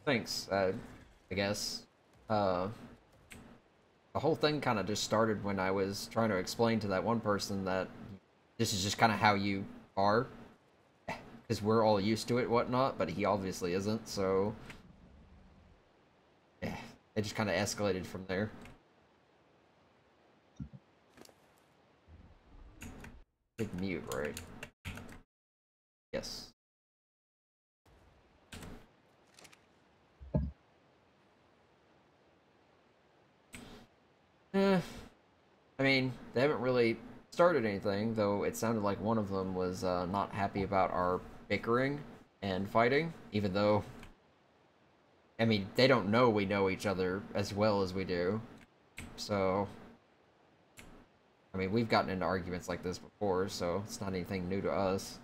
Thanks, I guess. The whole thing kind of just started when I was trying to explain to that one person that this is just kind of how you are. Because we're all used to it, whatnot, but he obviously isn't, so... Yeah, it just kind of escalated from there. Hit mute, right? Yes. I mean, they haven't really started anything, though it sounded like one of them was not happy about our bickering and fighting, even though, I mean, they don't know we know each other as well as we do, so, I mean, we've gotten into arguments like this before, so it's not anything new to us.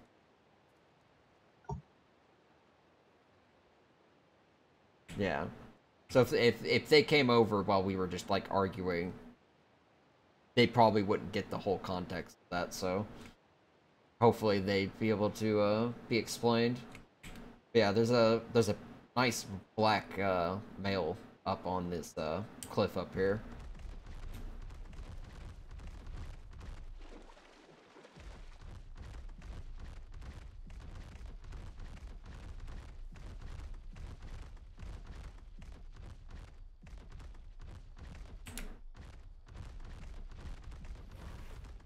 Yeah. So if they came over while we were just, like, arguing, they probably wouldn't get the whole context of that, so hopefully they'd be able to be explained. But yeah, there's a nice black male up on this cliff up here.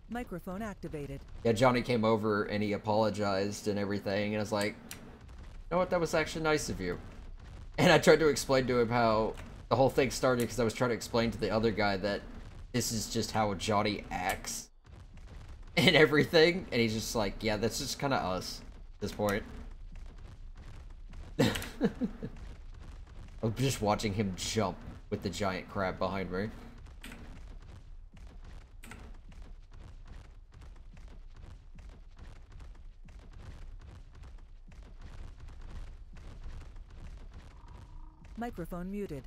Microphone activated. Yeah, Johnny came over and he apologized and everything, and I was like, you know what, that was actually nice of you. And I tried to explain to him how the whole thing started because I was trying to explain to the other guy that this is just how Johnny acts and everything, and he's just like, yeah, that's just kind of us at this point. I'm just watching him jump with the giant crab behind me. Microphone muted.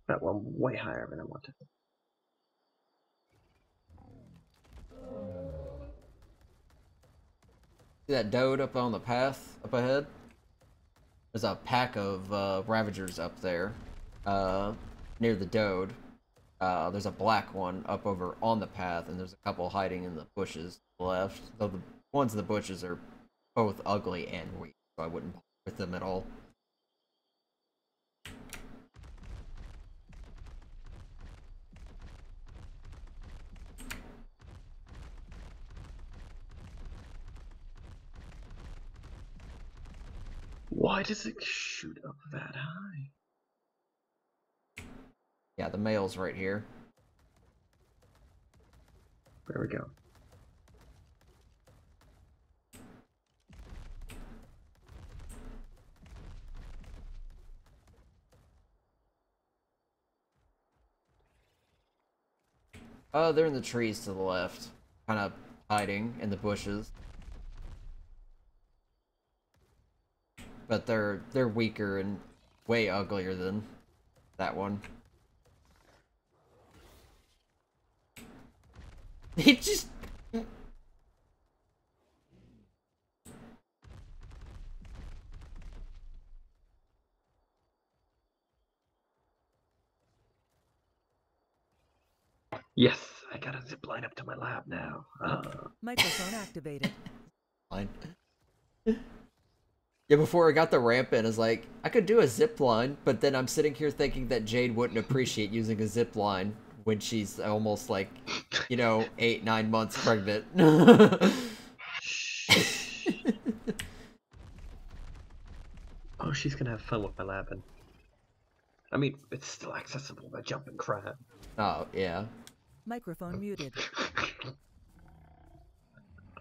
That one way higher than I wanted. See that Dode up on the path up ahead? There's a pack of Ravagers up there, near the Dode. There's a black one up over on the path, and there's a couple hiding in the bushes to the left. Though the ones in the bushes are both ugly and weak, so I wouldn't bother with them at all. Why does it shoot up that high? Yeah, the male's right here. There we go. They're in the trees to the left, kind of hiding in the bushes. But they're weaker and way uglier than that one. He just... Yes, I got a zip line up to my lab now. Microphone activated. Fine. Yeah, before I got the ramp in, I was like, I could do a zip line, but then I'm sitting here thinking that Jade wouldn't appreciate using a zip line when she's almost like, you know, 8-9 months pregnant. Oh, she's gonna have fun with my lab, and I mean, it's still accessible by jumping crab. Oh, yeah. Microphone muted.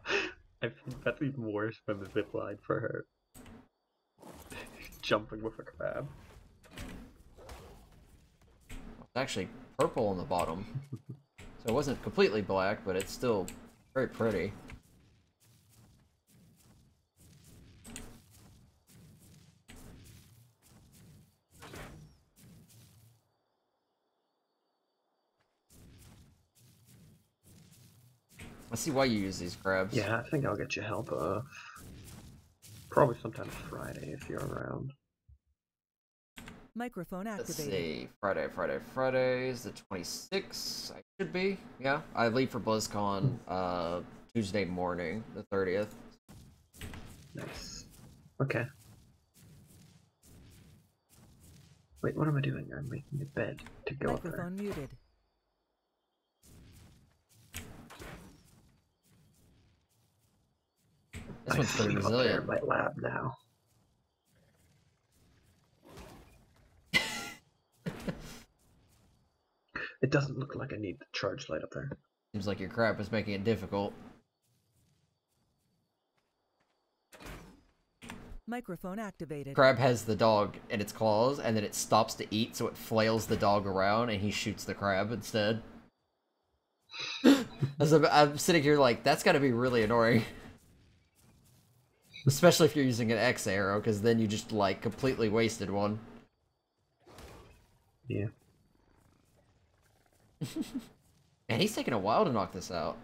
I think that's even worse than the zip line for her. Jumping with a crab. It's actually purple on the bottom. So it wasn't completely black, but it's still very pretty. I see why you use these crabs. Yeah, I think I'll get you help. Probably sometime Friday if you're around. Microphone Let's activated. see. Friday is the 26th. I should be. Yeah. I leave for BlizzCon Tuesday morning, the 30th. Nice. Okay. Wait, what am I doing? I'm making a bed to go up there. Microphone muted. This one's pretty sleep up there resilient. in my lab now. It doesn't look like I need the charge light up there. Seems like your crap is making it difficult. Microphone activated. Crab has the dog in its claws, and then it stops to eat, so it flails the dog around, and he shoots the crab instead. I'm sitting here like, that's gotta be really annoying. Especially if you're using an X arrow, because then you just, like, completely wasted one. Yeah. And he's taking a while to knock this out.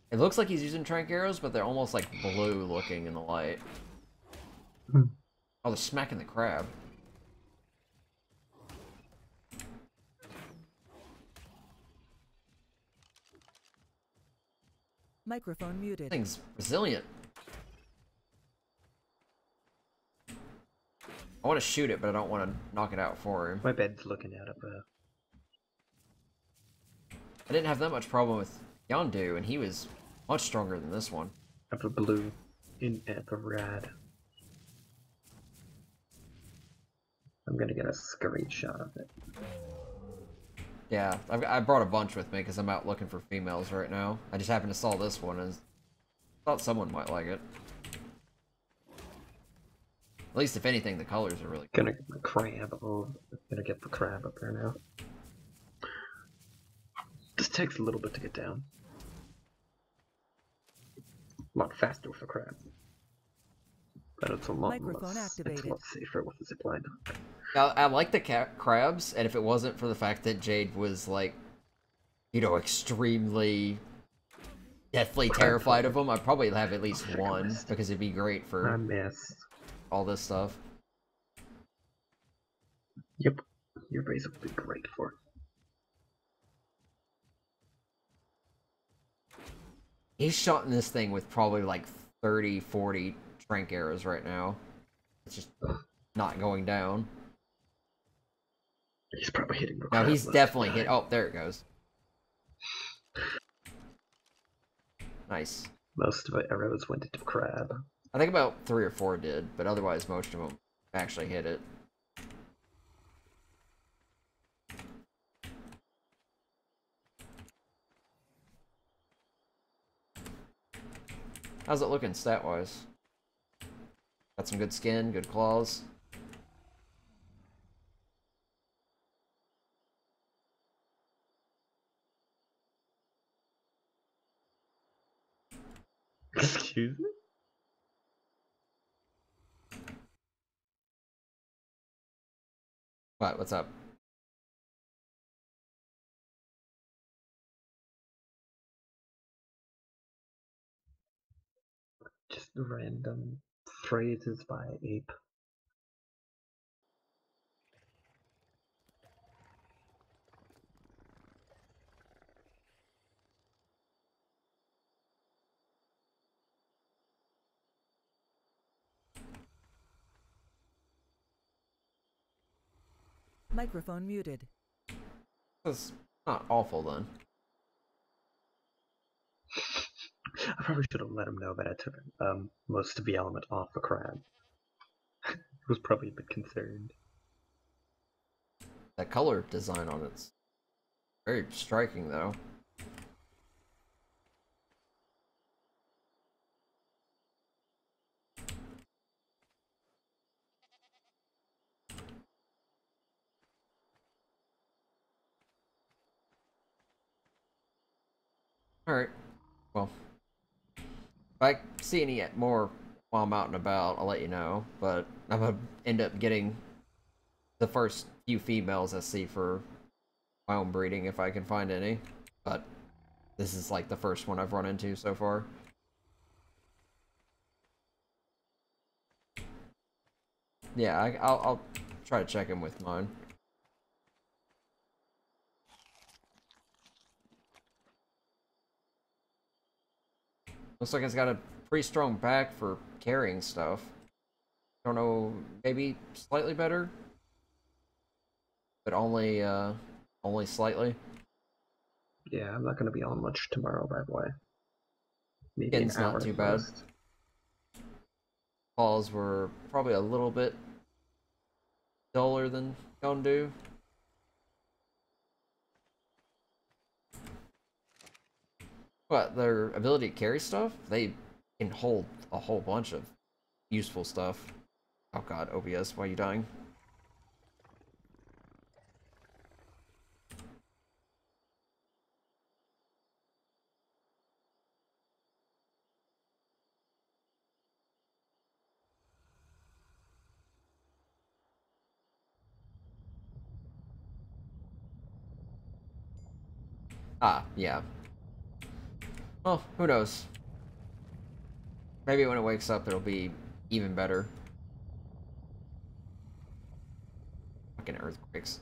It looks like he's using trank arrows, but they're almost like blue looking in the light. Oh, they're smacking the crab. Microphone muted. Thing's resilient. I want to shoot it, but I don't want to knock it out for him. My bed's looking out up there. I didn't have that much problem with Yondu, and he was much stronger than this one. Up a blue in up a rad. I'm gonna get a screenshot of it. Yeah, I brought a bunch with me because I'm out looking for females right now. I just happened to saw this one and thought someone might like it. At least, if anything, the colors are really good. Gonna get the crab. Oh, gonna get the crab up there now. This takes a little bit to get down. A lot faster with a crab. But it's a lot Microphone less, it's a activated. lot safer with the zipline. I like the crabs, and if it wasn't for the fact that Jade was, like, you know, extremely deathly terrified of them, I'd probably have at least one, because it'd be great I for missed. all this stuff. Yep. Your base would be great for it. He's shot in this thing with probably, like, 30, 40 trank arrows right now. It's just not going down. He's probably hitting the No, crab he's most definitely of the hit. time. Oh, there it goes. Nice. Most of the arrows went into crab. I think about 3 or 4 did, but otherwise most of them actually hit it. How's it looking stat-wise? Got some good skin, good claws. Excuse me? What? What's up? Just random phrases by Ape. Microphone muted. That's not awful then. I probably should have let him know that I took most of the element off the crab. I was probably a bit concerned. That color design on it's very striking though. Alright. Well, if I see any more while I'm out and about, I'll let you know. But I'm gonna end up getting the first few females I see for my own breeding if I can find any. But this is like the first one I've run into so far. Yeah, I'll try to check in with mine. Looks like it's got a pretty strong back for carrying stuff. Don't know, maybe slightly better, but only slightly. Yeah, I'm not gonna be on much tomorrow, by the way. Maybe an Skin's hour not too at bad. most. Claws were probably a little bit duller than Yondu. But their ability to carry stuff, they can hold a whole bunch of useful stuff. Oh god, OBS, why are you dying? Ah, yeah. Well, who knows? Maybe when it wakes up, it'll be even better. Fucking earthquakes.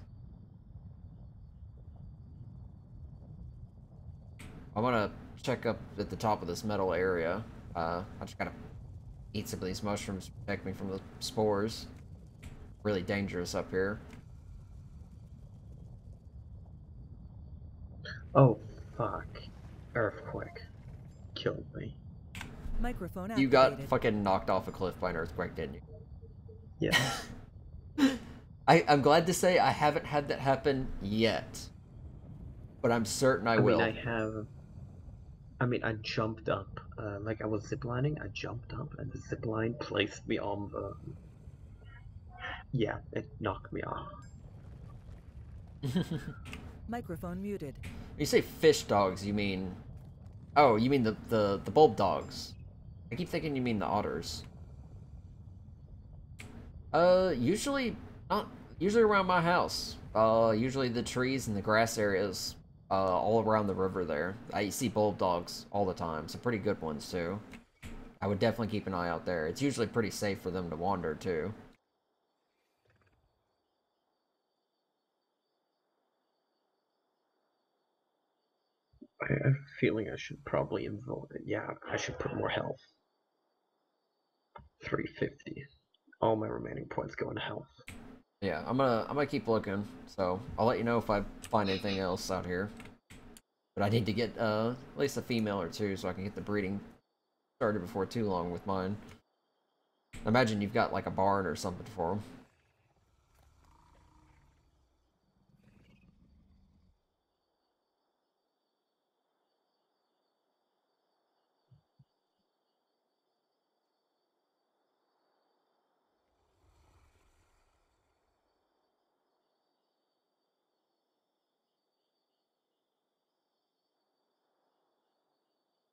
I want to check up at the top of this metal area. I just gotta eat some of these mushrooms to protect me from the spores. Really dangerous up here. Oh, fuck. Earthquake. Killed me. Microphone You activated. got fucking knocked off a cliff by an earthquake, didn't you? Yeah. I'm glad to say I haven't had that happen yet, but I'm certain I I mean, will. I have. I mean, I jumped up. Like I was ziplining, I jumped up, and the zipline placed me on the. Yeah, it knocked me off. Microphone muted. When you say fish dogs, you mean... Oh, you mean the bulb dogs. I keep thinking you mean the otters. Usually not. Usually around my house. Usually the trees and the grass areas, all around the river there. I see bulb dogs all the time. Some pretty good ones too. I would definitely keep an eye out there. It's usually pretty safe for them to wander too. I have a feeling I should probably involve it. Yeah, I should put more health. 350. All my remaining points go into health. Yeah, I'm gonna keep looking. So I'll let you know if I find anything else out here. But I need to get at least a female or two so I can get the breeding started before too long with mine. I imagine you've got like a barn or something for them.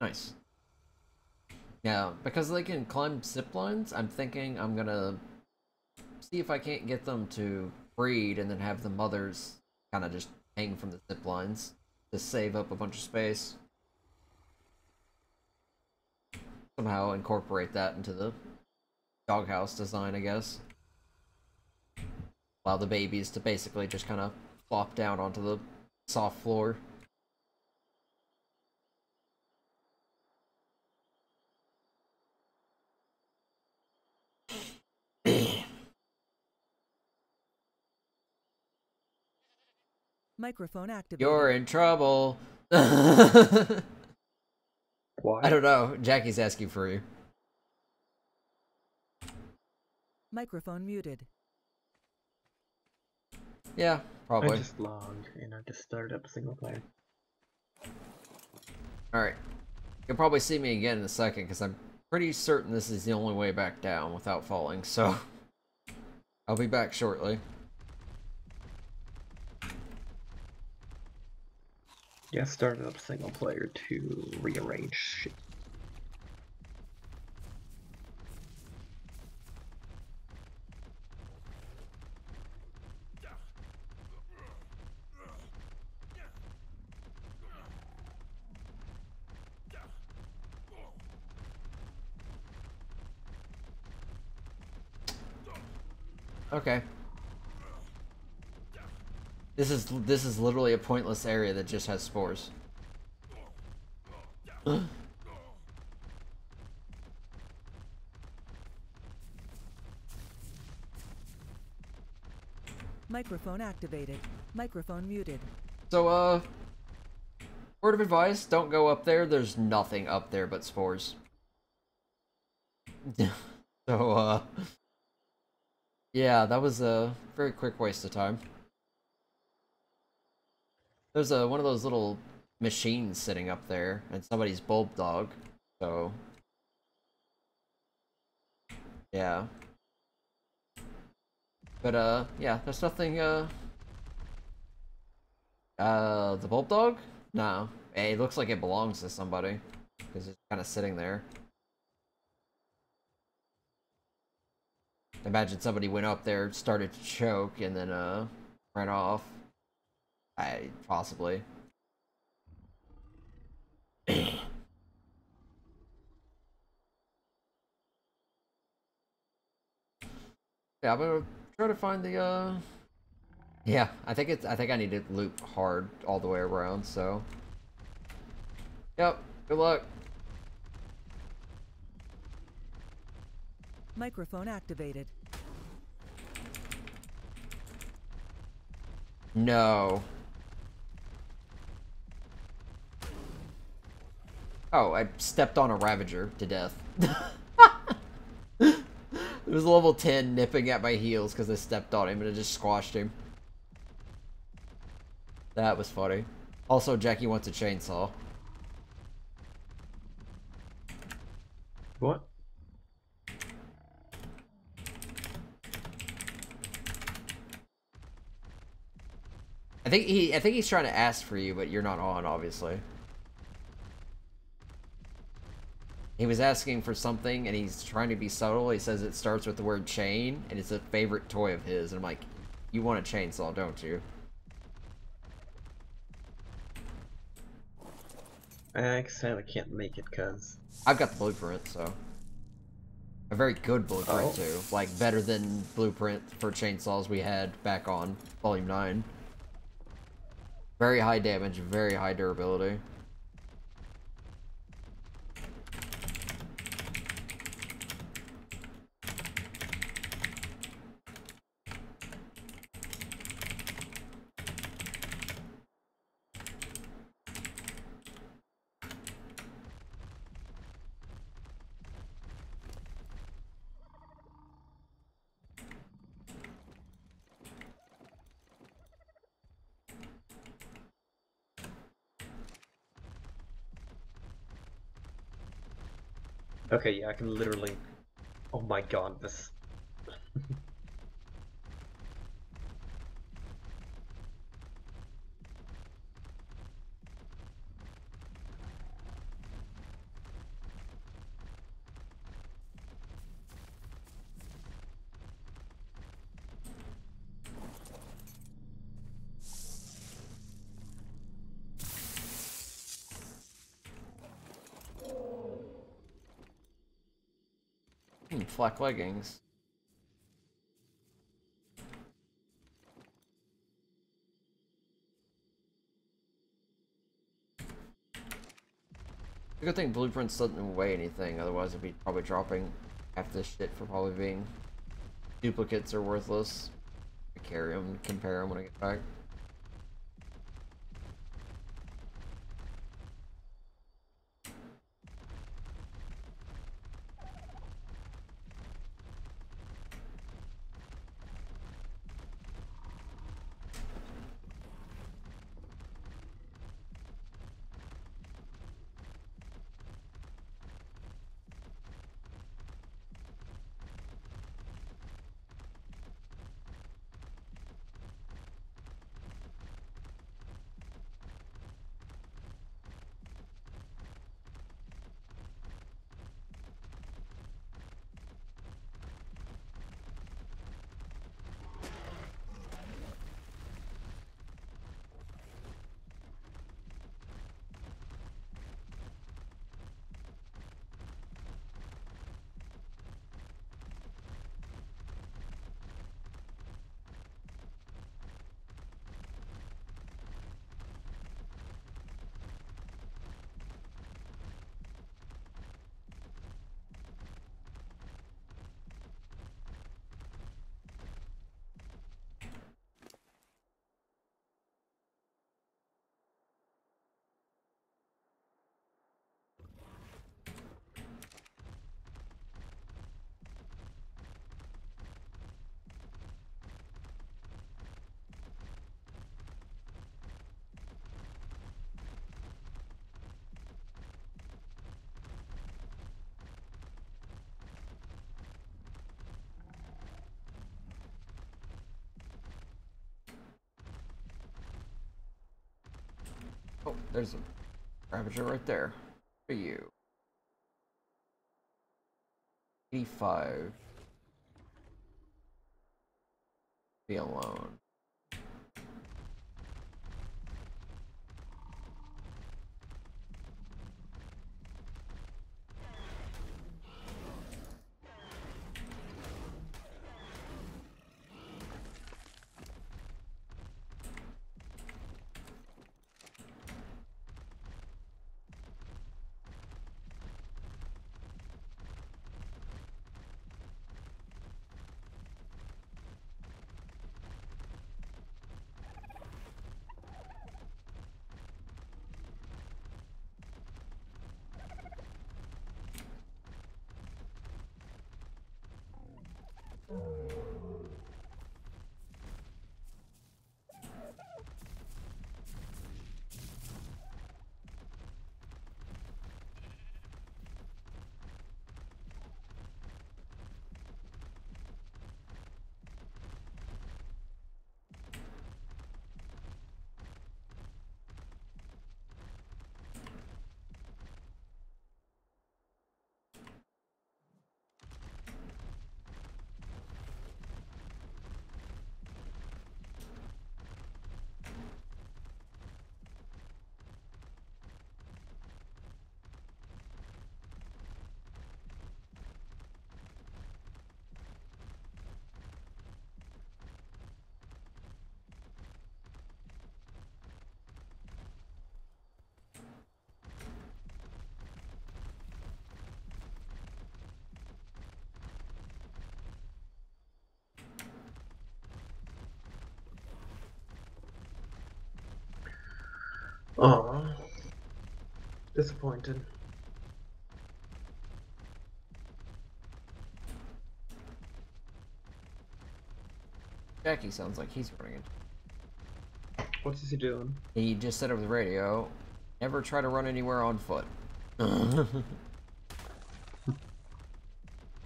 Nice. Yeah, because they can climb zip lines, I'm thinking I'm gonna see if I can't get them to breed and then have the mothers kind of just hang from the zip lines to save up a bunch of space. Somehow incorporate that into the doghouse design, I guess. Allow the babies to basically just kind of flop down onto the soft floor. Microphone activated. You're in trouble. I Why? don't know. Jackie's asking for you. Microphone muted. Yeah, I probably. just logged and I just started up single player. Alright. You'll probably see me again in a second, because I'm pretty certain this is the only way back down without falling, so... I'll be back shortly. Yeah, started up single player to rearrange shit. Okay. This is literally a pointless area that just has spores. Microphone activated. Microphone muted. So, word of advice, don't go up there. There's nothing up there but spores. So, yeah, that was a very quick waste of time. There's one of those little machines sitting up there, and somebody's bulb dog, so... Yeah. But, yeah, there's nothing, the bulb dog? No. It looks like it belongs to somebody, because it's kind of sitting there. Imagine somebody went up there, started to choke, and then, ran off. Possibly. Yeah, I'm gonna try to find the, Yeah, I think I need to loop hard all the way around, so... Yep, good luck. Microphone activated. No. Oh, I stepped on a Ravager to death. It was level 10 nipping at my heels because I stepped on him and it just squashed him. That was funny. Also, Jackie wants a chainsaw. What? I think he's trying to ask for you, but you're not on, obviously. He was asking for something, and he's trying to be subtle. He says it starts with the word chain, and it's a favorite toy of his. And I'm like, you want a chainsaw, don't you? I sadly can't make it, cuz. I've got the blueprint, so. A very good blueprint, Oh. too. Like, better than blueprint for chainsaws we had back on Volume 9. Very high damage, very high durability. Okay, yeah, I can literally... Oh my god, this... Flak leggings. A good thing blueprints doesn't weigh anything, otherwise it'd be probably dropping half this shit for probably being duplicates are worthless. I carry them, compare them when I get back. Oh, there's a Ravager right there. For you. 85. Be alone. Aw. Disappointed. Jackie sounds like he's running into. What is he doing? He just said over the radio, never try to run anywhere on foot.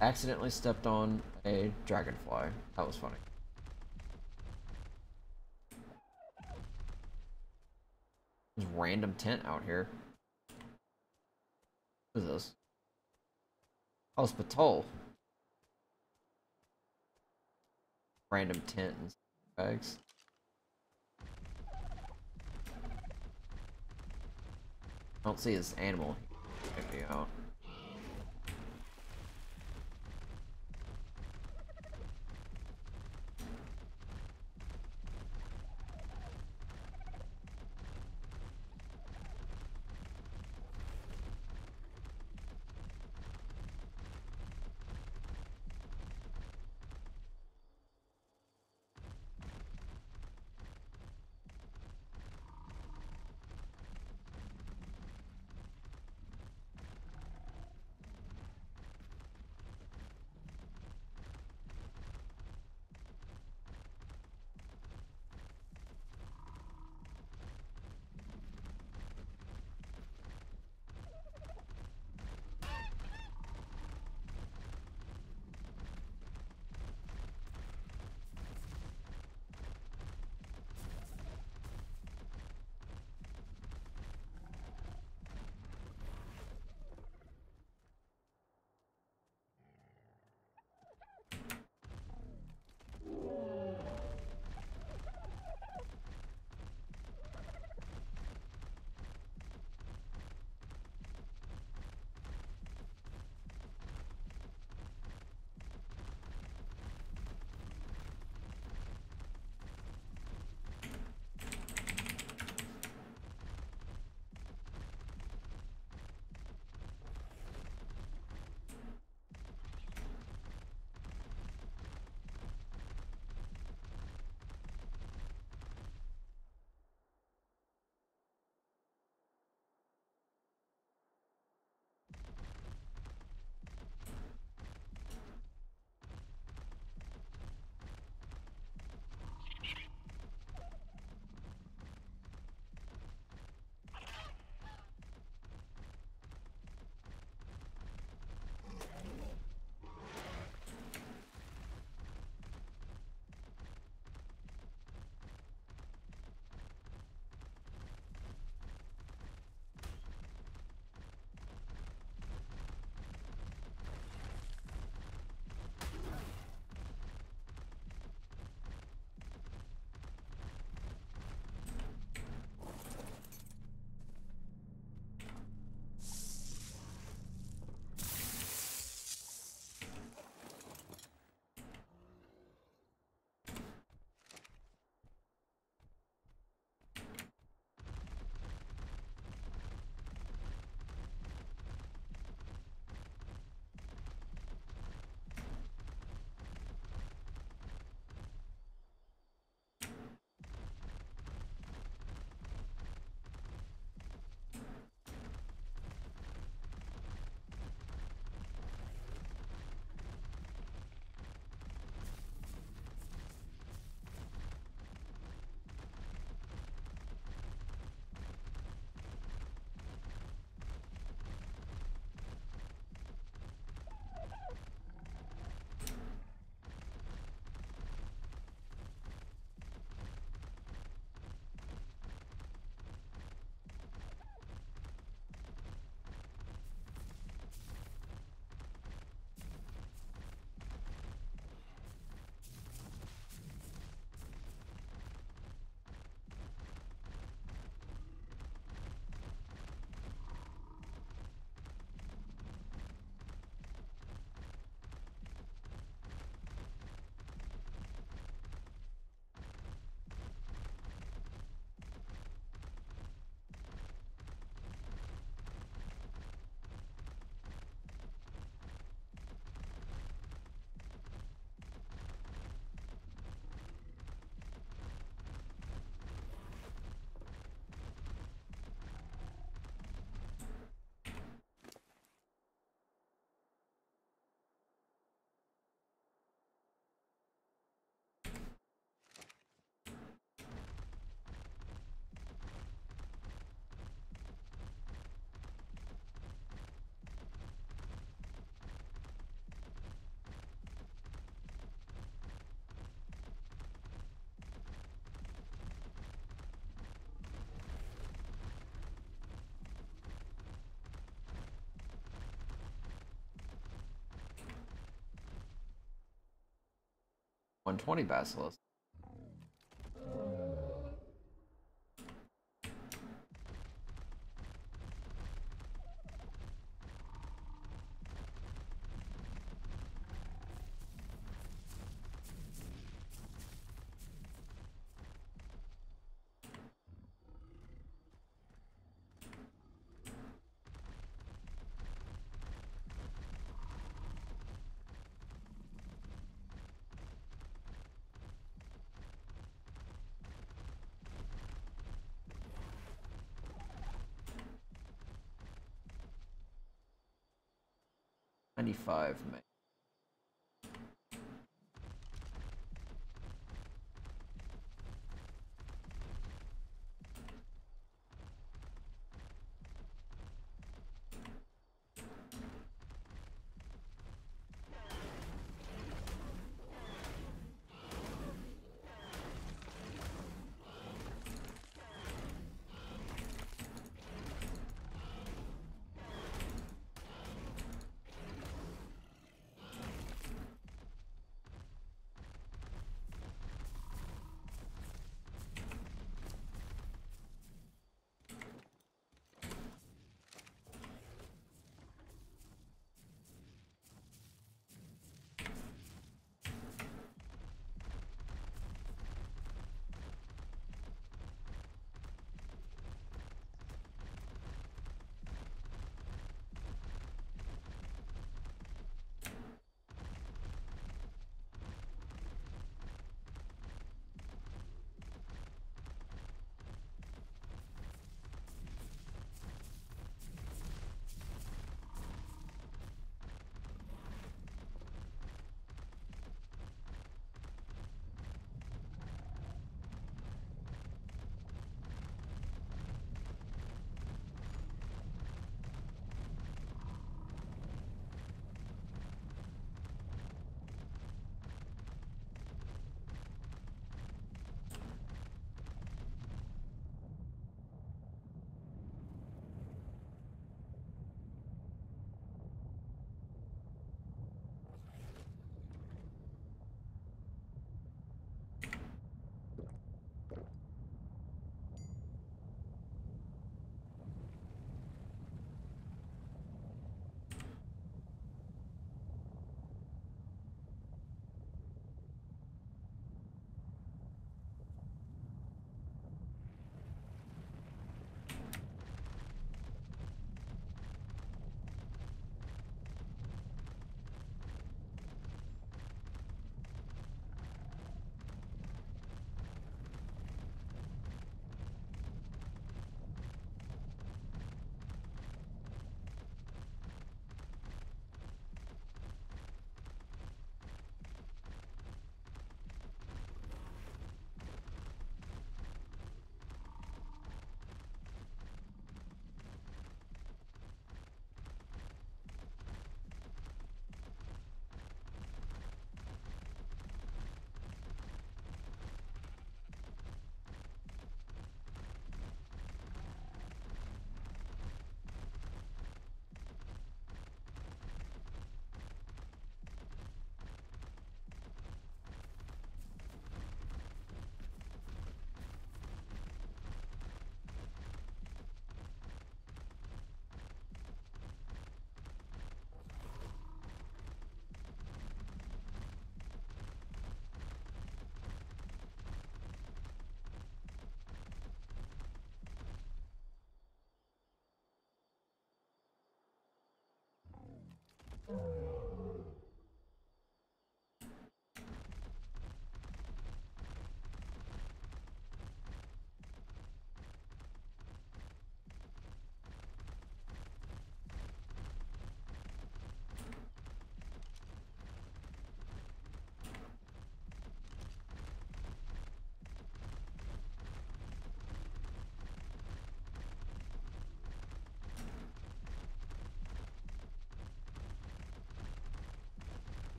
Accidentally stepped on a dragonfly. That was funny. There's a random tent out here. What is this? Oh, it's Patol. Random tent and bags. I don't see his animal. Check me out. 120 Basilisk. $95 meg.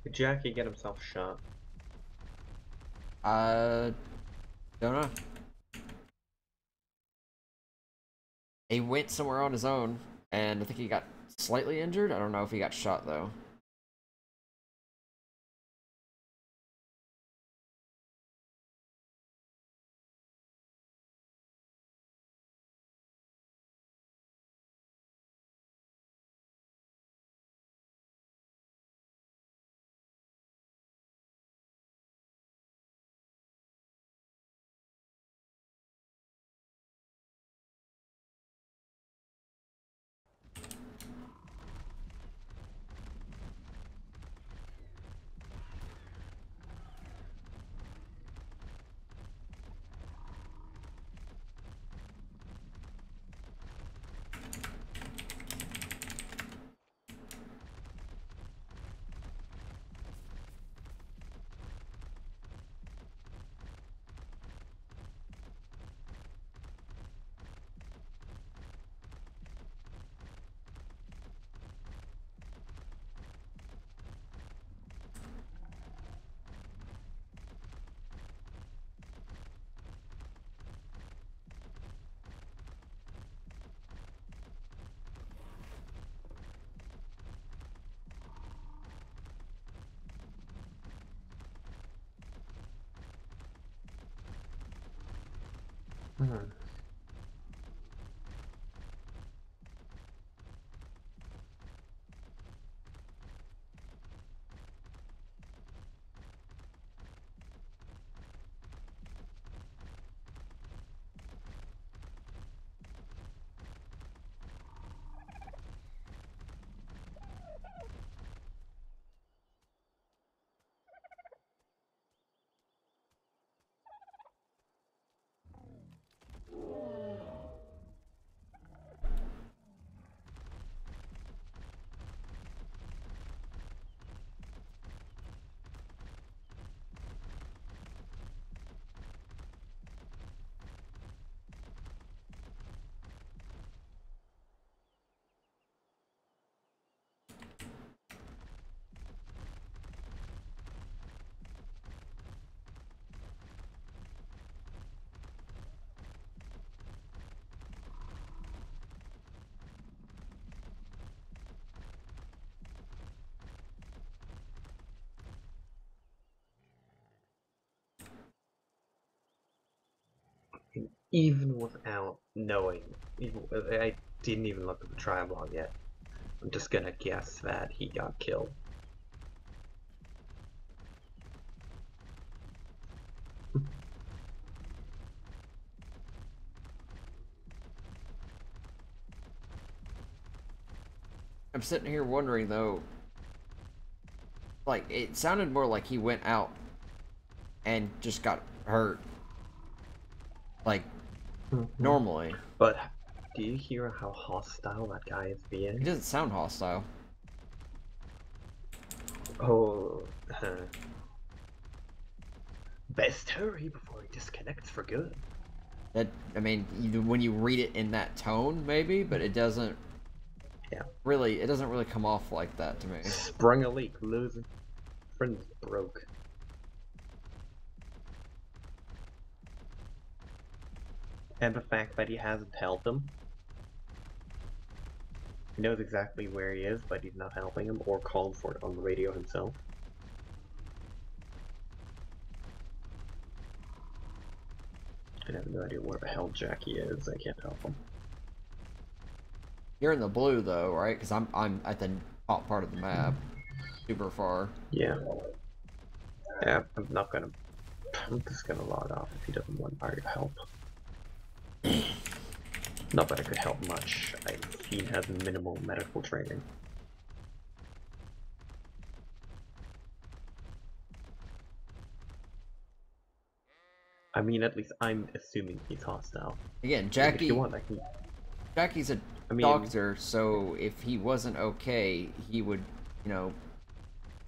Did Jackie get himself shot? I don't know. He went somewhere on his own, and I think he got slightly injured. I don't know if he got shot though. Hmm. Even without knowing, I didn't even look at the trial log yet. I'm just gonna guess that he got killed. I'm sitting here wondering though, like it sounded more like he went out and just got hurt. Like normally. But do you hear how hostile that guy is He being? doesn't sound hostile. Oh, best hurry before he disconnects for good. That I mean, when you read it in that tone, maybe, but it doesn't. Yeah. Really, it doesn't really come off like that to me. Sprung a leak, losing friends broke. And the fact that he hasn't helped him. He knows exactly where he is, but he's not helping him or called for it on the radio himself. I have no idea where the hell Jackie is. I can't help him. You're in the blue though, right? Because I'm at the top part of the map, super far. Yeah. Yeah, I'm just gonna log off if he doesn't want our help. Not that I could help much. He has minimal medical training. I mean, at least I'm assuming he's hostile. Again, If you want, Jackie's a doctor, so if he wasn't okay, he would,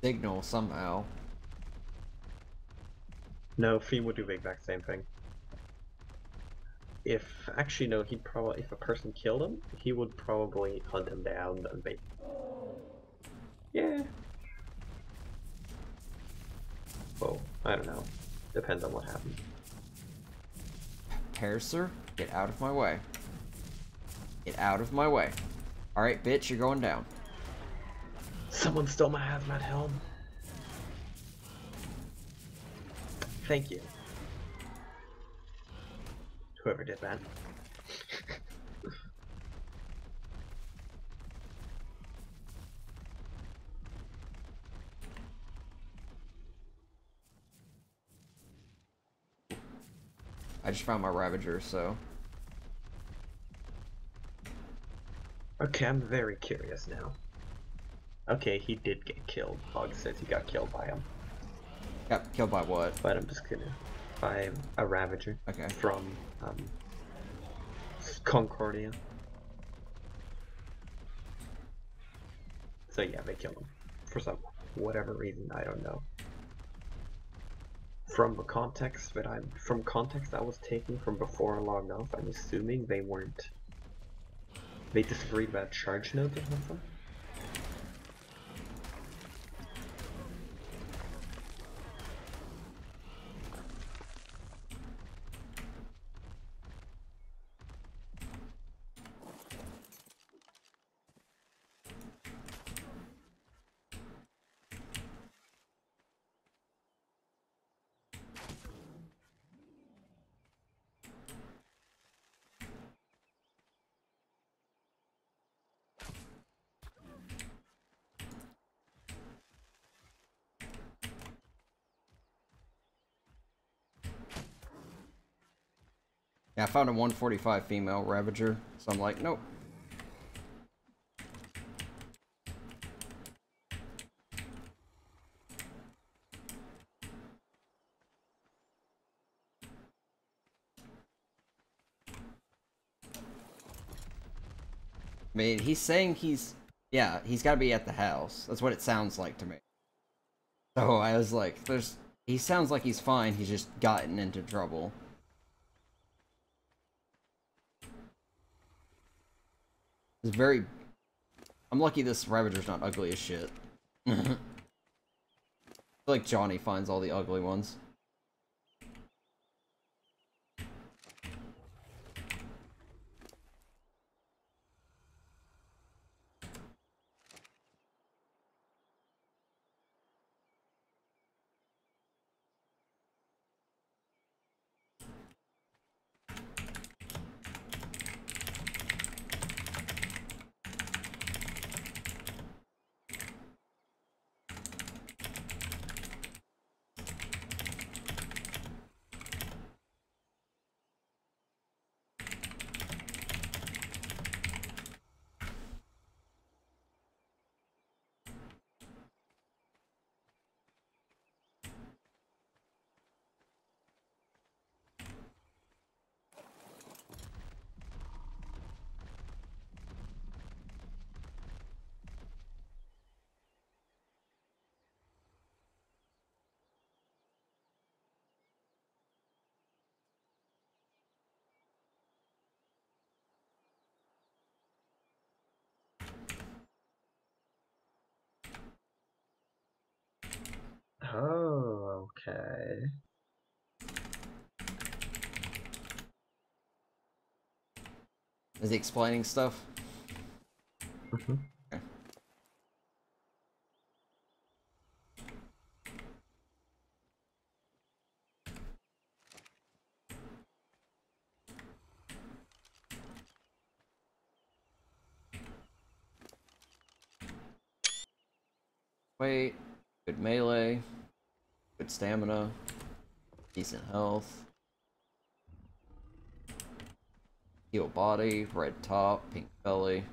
signal somehow. No, Fiend would do the exact same thing. Actually no, if a person killed him, he would probably hunt him down and yeah, I don't know. Depends on what happens. Paracer, get out of my way. Get out of my way. Alright, bitch, you're going down. Someone stole my hazmat helm. Thank you. Whoever did that. I just found my Ravager, so... Okay, I'm very curious now. Okay, he did get killed. Bog says he got killed by him. Got killed by what? But I'm just gonna... by a Ravager. Okay. From, Concordia. So yeah, they killed him. For some whatever reason, I don't know. From the context that I was taking from before I logged off, I'm assuming they weren't... They disagreed about charge nodes or something? Yeah, I found a 145 female Ravager, so I'm like, nope. I mean, he's saying he's... Yeah, he's gotta be at the house. That's what it sounds like to me. So I was like, he sounds like he's fine, he's just gotten into trouble. It's very... I'm lucky this Ravager's not ugly as shit. I feel like Johnny finds all the ugly ones. Oh, okay. Is he explaining stuff? Mm-hmm. Okay. Wait, good melee, good stamina, decent health, heal body, red top, pink belly.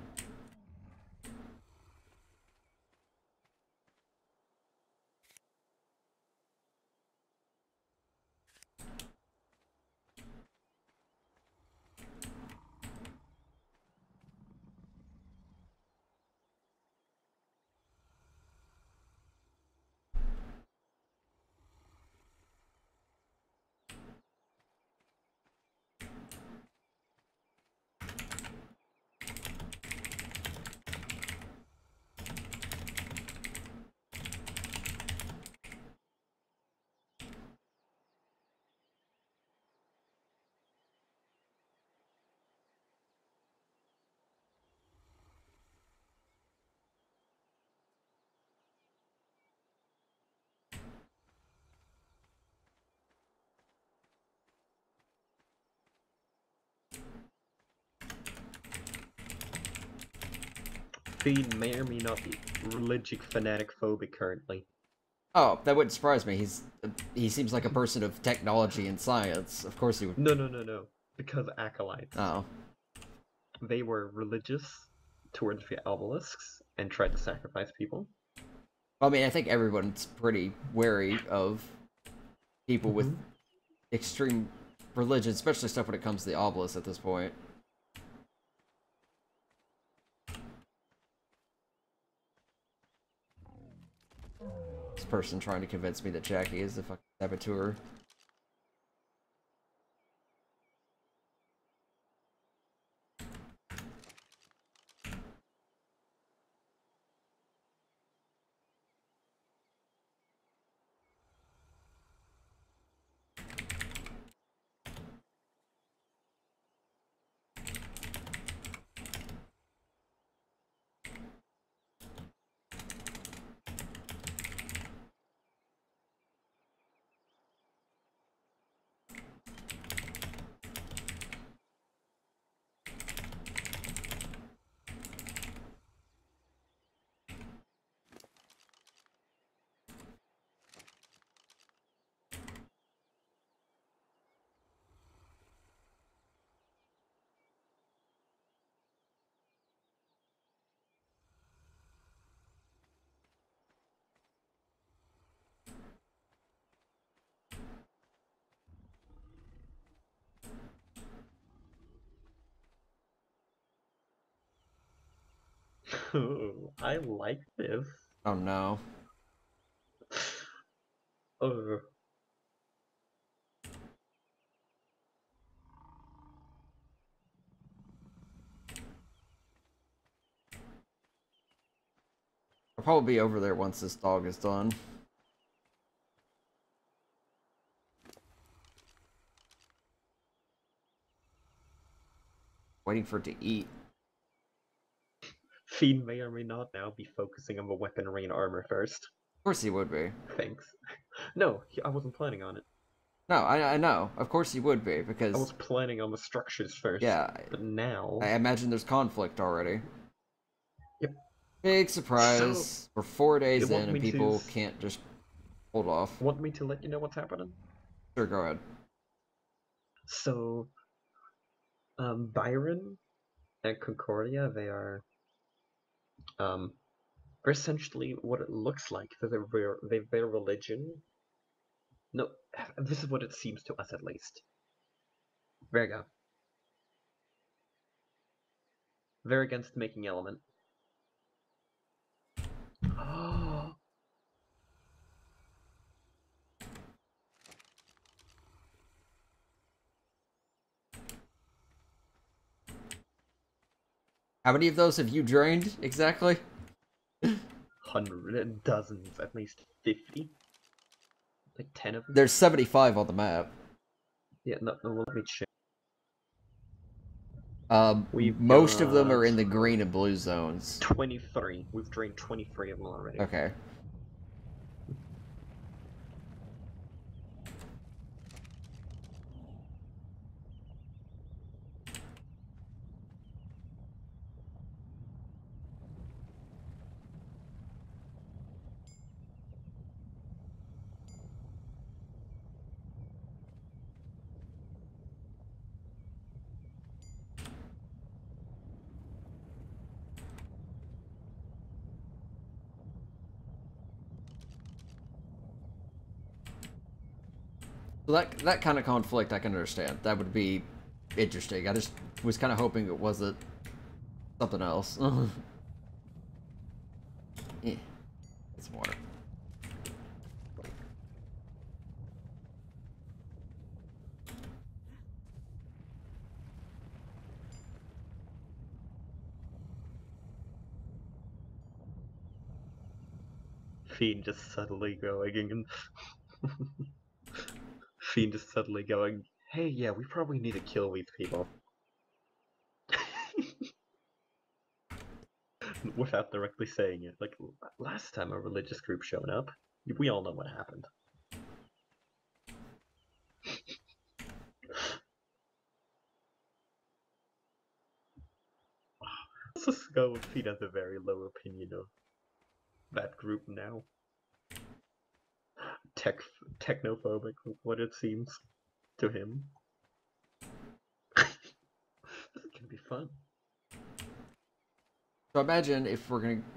Fiend may or may not be religious fanatic phobic currently. Oh, that wouldn't surprise me. He seems like a person of technology and science. Of course he would. No. Because acolytes. Oh. They were religious towards the obelisks and tried to sacrifice people. I mean, I think everyone's pretty wary of people with extreme religion, especially stuff when it comes to the obelisk at this point. This person trying to convince me that Jackie is the fucking saboteur. Ooh, I like this. Oh no. Oh. I'll probably be over there once this dog is done. Waiting for it to eat. Fiend may or may not now be focusing on the weaponry and armor first. Of course he would be. Thanks. No, I wasn't planning on it. No, I know. Of course he would be, I because... was planning on the structures first. Yeah. But now... I imagine there's conflict already. Yep. Big surprise. So, We're 4 days you in want and me people to... can't just hold off. Want me to let you know what's happening? Sure, go ahead. So, Byron and Concordia, they're essentially what it looks like. Their religion. No, this is what it seems to us at least. There you go. They're against making element. Oh. How many of those have you drained, exactly? Hundred, dozens, at least 50. Like 10 of them? There's 75 on the map. Yeah, no, let me check. Most of them are in the green and blue zones. 23. We've drained 23 of them already. Okay. So that kind of conflict I can understand. That would be interesting. I just was kind of hoping it wasn't something else. Yeah. Get some water. Fiend just suddenly going and Fiend just suddenly going, hey, yeah, we probably need to kill these people. Without directly saying it. Like, last time a religious group showed up, we all know what happened. Let's just go with Pete has a very low opinion of that group now. Technophobic, what it seems to him. This can be fun. So imagine if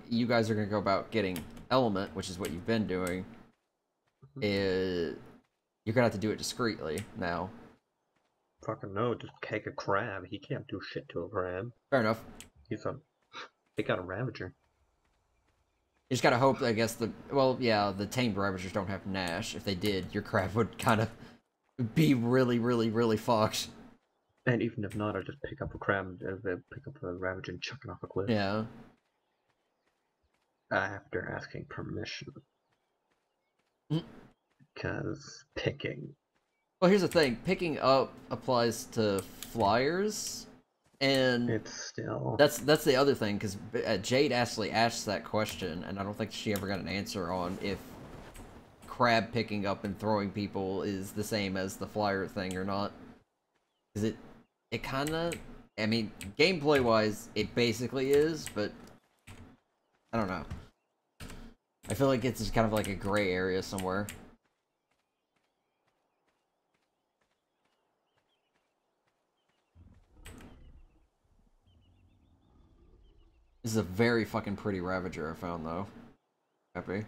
you guys are gonna go about getting element, which is what you've been doing. You're gonna have to do it discreetly now. Fucking no, just take a crab. He can't do shit to a crab. Fair enough. They got a Ravager. You just gotta hope, I guess, the tamed Ravagers don't have Nash. If they did, your crab would kind of be really, really, really fucked. And even if not, I just pick up a crab, pick up a Ravager and chuck it off a cliff. Yeah. After asking permission. Because picking. Well, here's the thing. Picking up applies to flyers, and It's still... That's the other thing, because Jade actually asked that question, and I don't think she ever got an answer on if crab picking up and throwing people is the same as the flyer thing or not. Because it kind of... I mean, gameplay-wise, it basically is, but... I don't know. I feel like it's just kind of like a gray area somewhere. This is a very fucking pretty Ravager I found, though. Happy.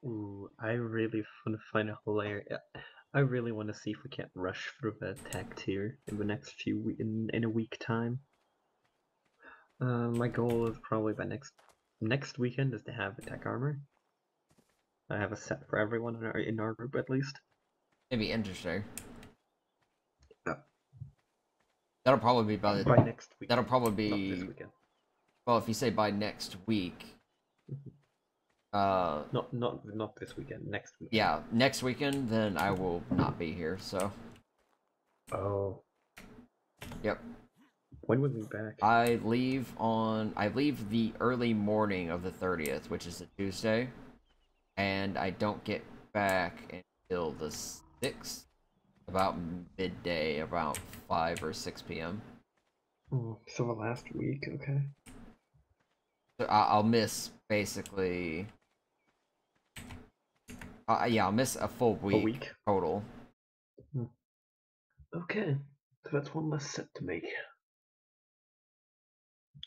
Ooh, I really want to find a hilarious. I really want to see if we can't rush through the tech tier in the next in a week time. My goal is probably by next weekend is to have the tech armor. I have a set for everyone in our group at least. It'd be interesting. Uh, That'll probably be by next week. That'll probably Not this be. weekend. Well, if you say by next week. Not this weekend. Next weekend. Yeah, next weekend, then I will not be here. So. Oh. Yep. When will we be back? I leave the early morning of the 30th, which is a Tuesday, and I don't get back until the 6th, about midday, about 5 or 6 p.m. Oh, so the last week, okay. So I'll miss basically. Yeah, I'll miss a full week total. Okay, so that's one less set to make.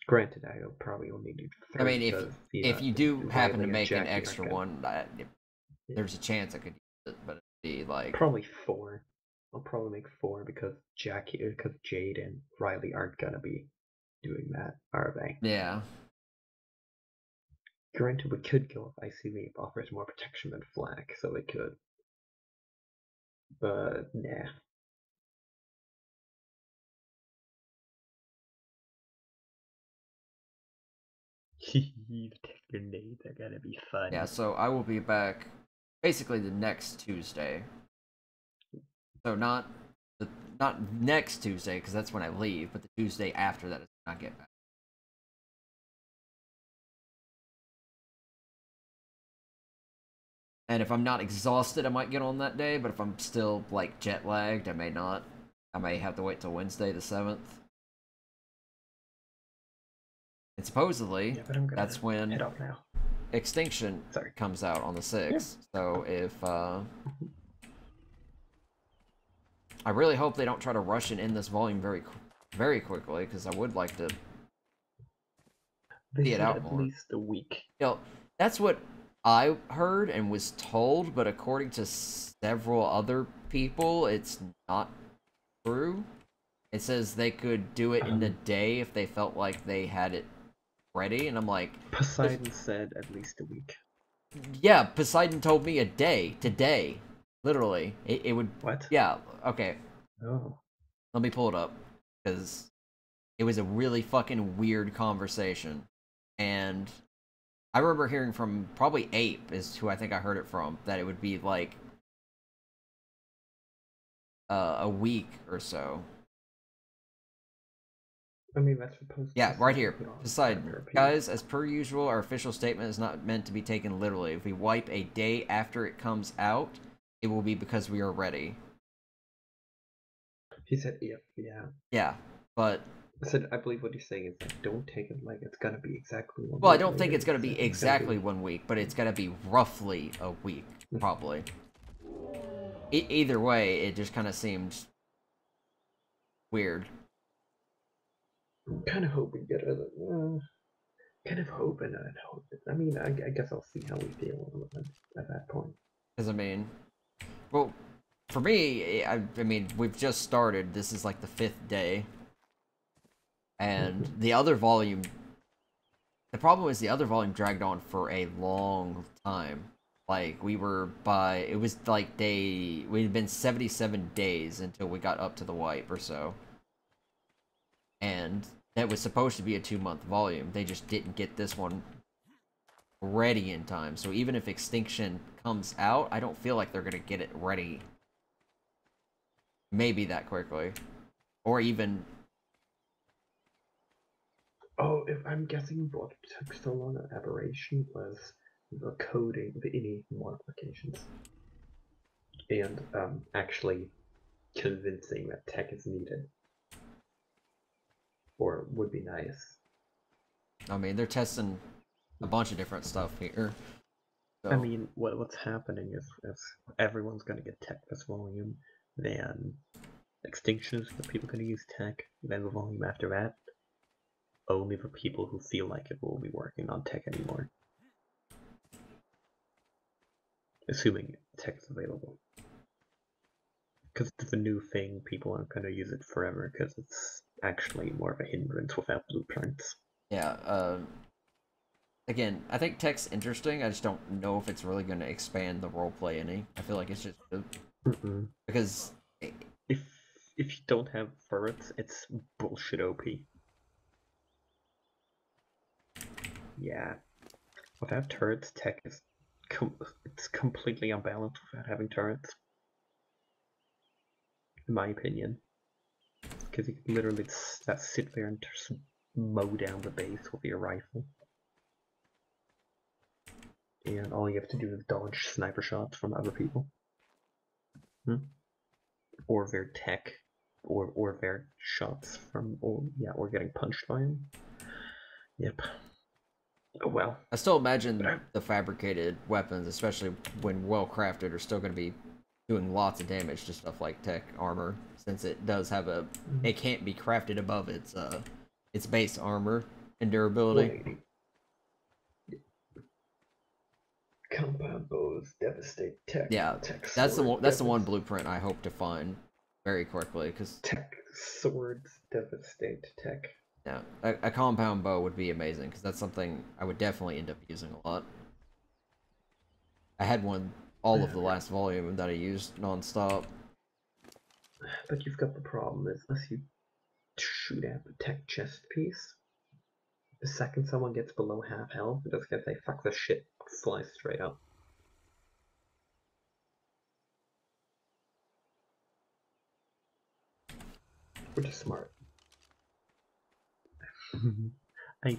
Granted, I'll probably only do 3. I mean, if you do happen to make an Jackie extra one, there's a chance I could use it, but it'd be like probably 4. I'll probably make 4 because Jade and Riley aren't gonna be doing that, are they? yeah. Granted, we could go if ICV offers more protection than Flak, so we could. But nah. Detector nades are gonna be fun. Yeah, so I will be back basically the next Tuesday. So not next Tuesday because that's when I leave, but the Tuesday after that is when I get back. And if I'm not exhausted, I might get on that day. But if I'm still like jet lagged, I may not. I may have to wait till Wednesday the 7th. And supposedly, Yeah, but I'm gonna that's when head off now. Extinction comes out on the 6th. Yeah. So if I really hope they don't try to rush it in this volume very quickly, because I would like to see it out more. At least a week. You know, that's what I heard and was told, but according to several other people, it's not true. It says they could do it in a day if they felt like they had it ready, and I'm like... Poseidon said at least a week. Yeah, Poseidon told me a day, today. Literally. It would... What? Yeah, okay. Oh. Let me pull it up, because it was a really fucking weird conversation. And I remember hearing from probably Ape, is who I think I heard it from, that it would be like a week or so. I mean, that's supposed to... Yeah, right here. Poseidon. Guys, as per usual, our official statement is not meant to be taken literally. If we wipe a day after it comes out, it will be because we are ready. He said if, yeah. Yeah, but... I believe what he's saying is like, don't take it like it's gonna be exactly 1 week. Well, I don't think it's gonna be exactly 1 week, but it's gonna be roughly a week, probably. Either way, it just kind of seemed weird. I'm kind of hoping get it. Kind of hoping I'd hope it. I mean, I guess I'll see how we feel at that point. Because, I mean, well, for me, I mean, we've just started. This is like the 5th day. And the other volume... The problem is the other volume dragged on for a long time. Like, we were by... It was like we'd been 77 days until we got up to the wipe or so. And that was supposed to be a 2-month volume. They just didn't get this one ready in time. So even if Extinction comes out, I don't feel like they're going to get it ready maybe that quickly. Or even... Oh, if I'm guessing what took so long on Aberration was the coding, the ini modifications. And actually convincing that tech is needed. Or would be nice. I mean, they're testing a bunch of different stuff here. So. I mean, what's happening is everyone's going to get tech this volume, then Extinction is the people going to use tech, then the volume after that, only the people who feel like it will be working on tech anymore. assuming tech is available. Because it's a new thing, people aren't going to use it forever because it's actually more of a hindrance without blueprints. Yeah, again, I think tech's interesting, I just don't know if it's really going to expand the roleplay any. I feel like it's just... Mm-mm. Because... If you don't have turrets, it's bullshit OP. Yeah. Without turrets, tech is it's completely unbalanced without having turrets. In my opinion. Because you can literally sit there and just mow down the base with your rifle. And all you have to do is dodge sniper shots from other people. Or their tech. Or their shots from, or getting punched by them. Yep. Oh well. I still imagine the fabricated weapons, especially when well crafted, are still going to be doing lots of damage to stuff like tech armor, since it does have a... It can't be crafted above its base armor and durability. Compound bows devastate tech. Yeah, tech that's the one blueprint I hope to find very quickly, because tech swords devastate tech. yeah, a compound bow would be amazing, because that's something I would definitely end up using a lot. I had one all of the last volume that I used non-stop. But you've got the problem is, unless you shoot at the tech chest piece, the second someone gets below half health, it just gonna say fuck this shit, flies straight up. Which is smart. I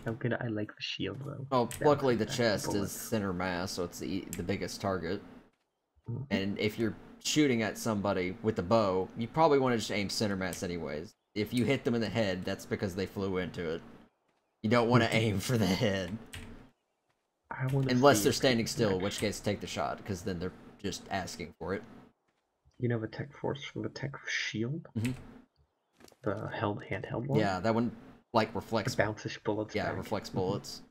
like the shield though. Well, luckily the chest is center mass, so it's the biggest target. And if you're shooting at somebody with a bow, you probably want to just aim center mass anyways. If you hit them in the head, that's because they flew into it. You don't want to aim for the head. Unless they're standing still, in which case take the shot, because then they're just asking for it. You know the tech force from the tech shield? Mm-hmm. The handheld one? Yeah, that one, like, reflects... It bounces bullets Yeah, back. it reflects bullets.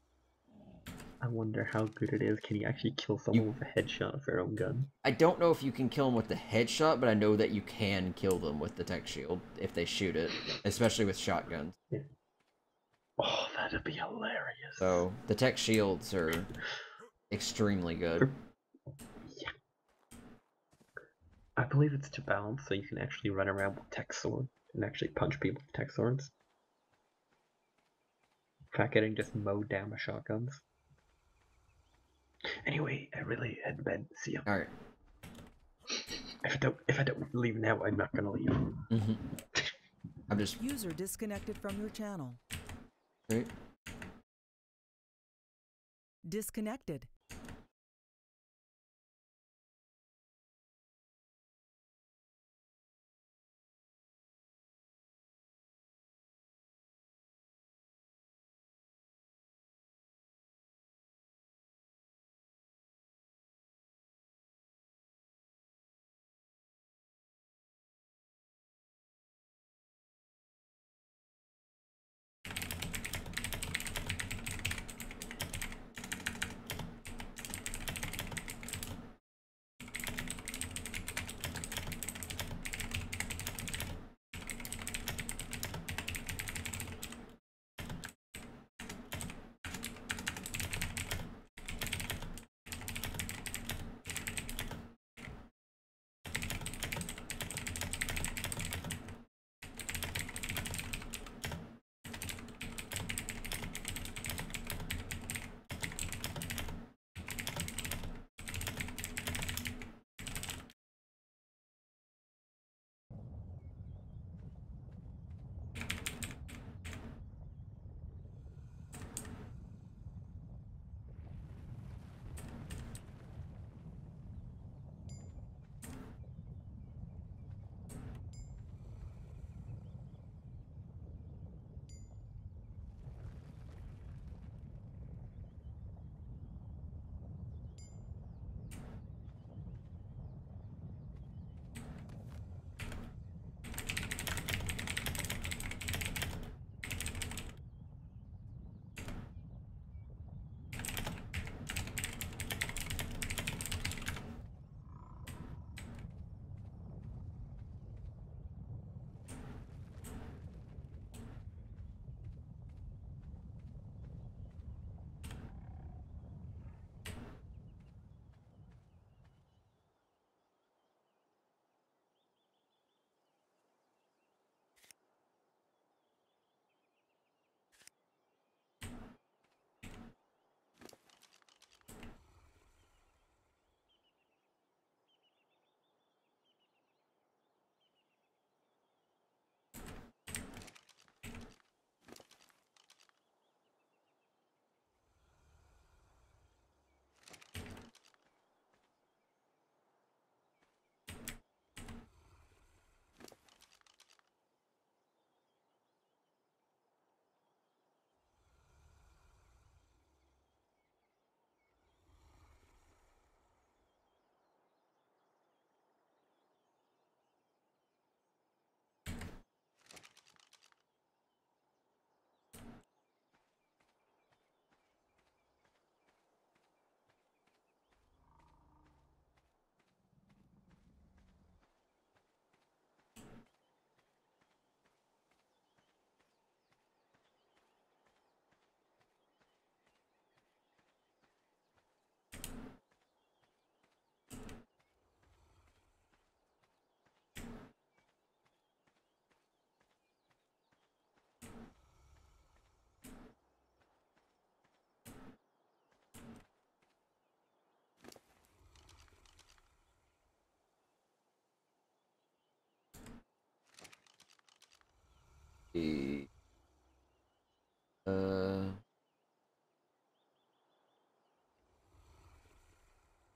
I wonder how good it is. Can you actually kill someone with a headshot of their own gun? I don't know if you can kill them with the headshot, but I know that you can kill them with the tech shield if they shoot it, especially with shotguns. Yeah. Oh, that'd be hilarious. So, the tech shields are extremely good. Yeah. I believe it's to balance, so you can actually run around with tech sword and actually punch people with tech swords. In fact, getting just mowed down with shotguns. Anyway, I really head to bed. See ya. Alright. If I don't leave now, I'm not gonna leave. Mm-hmm. I'm just... User disconnected from your channel. Right. Disconnected.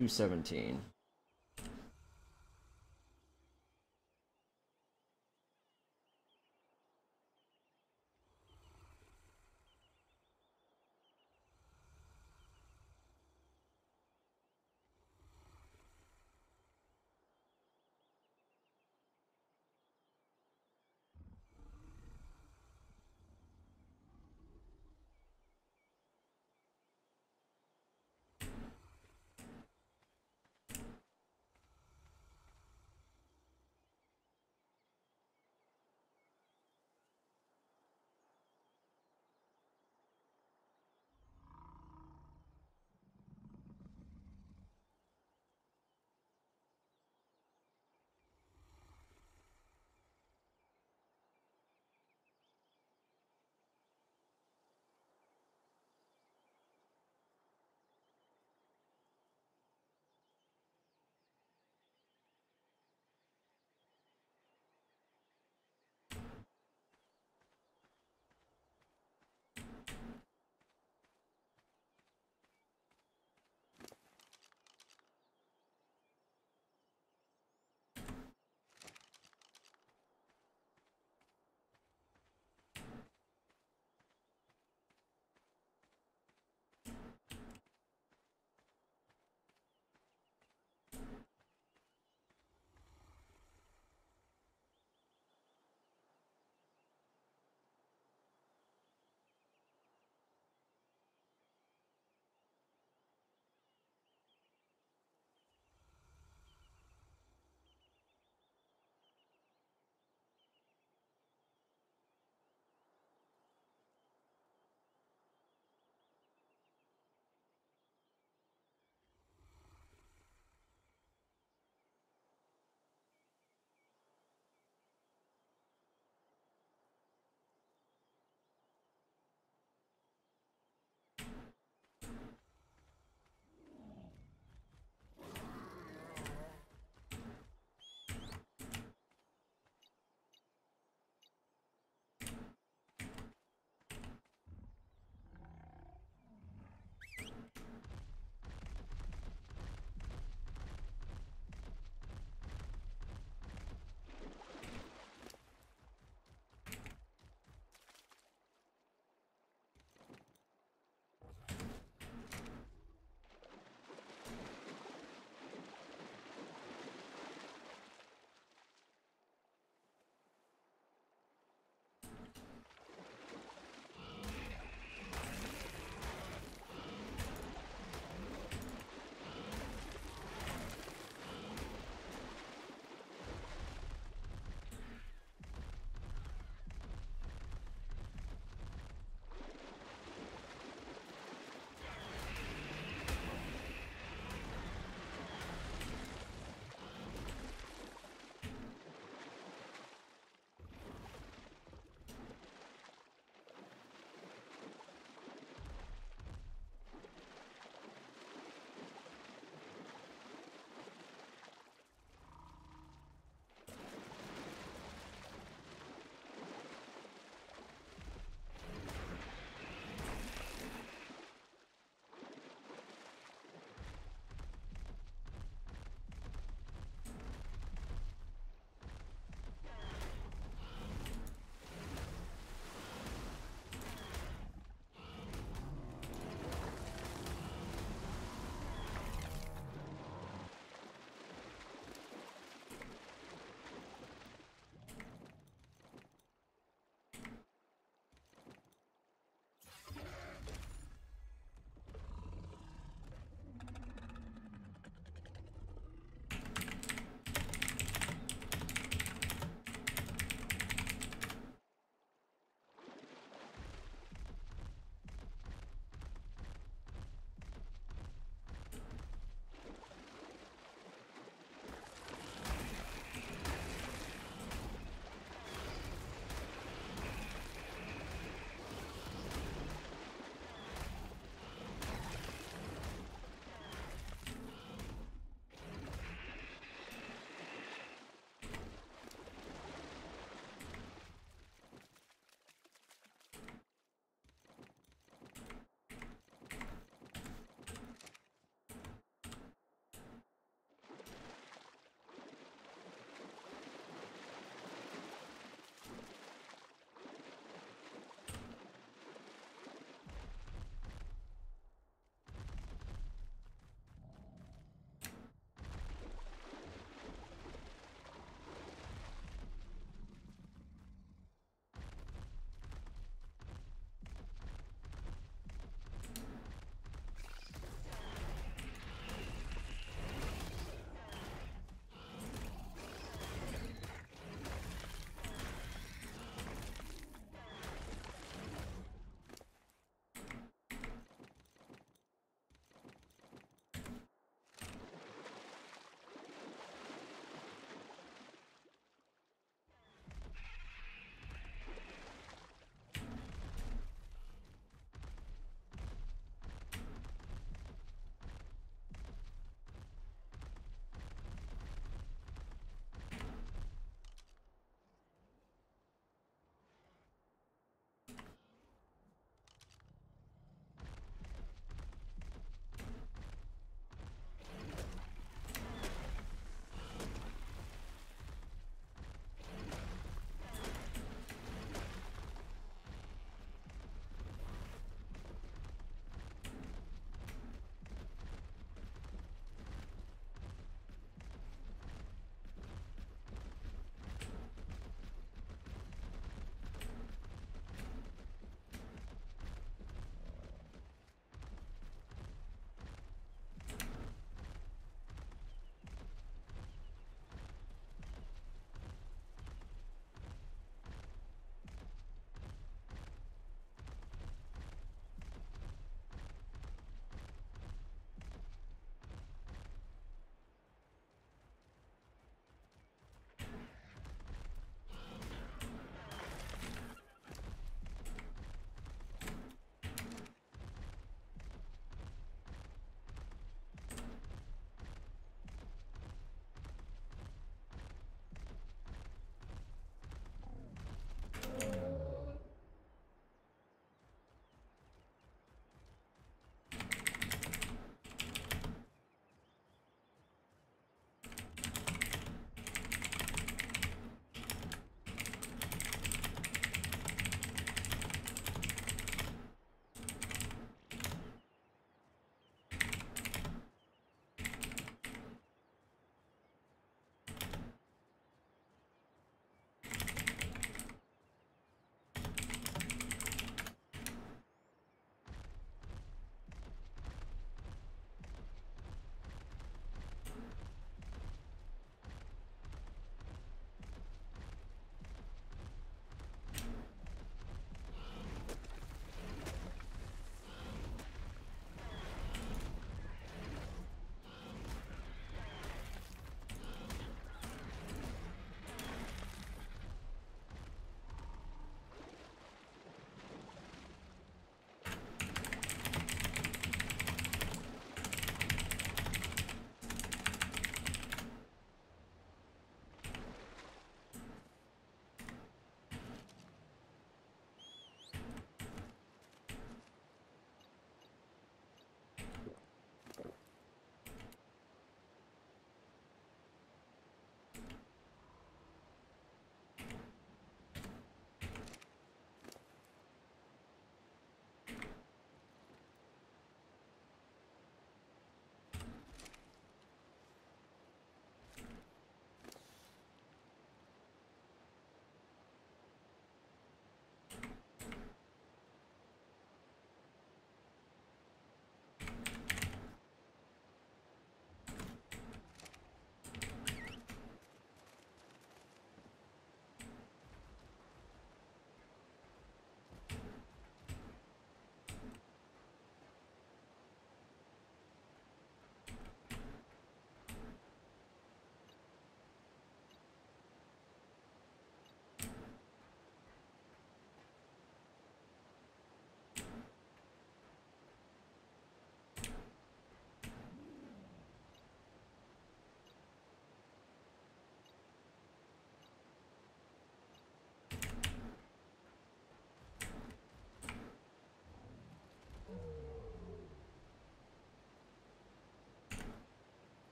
217.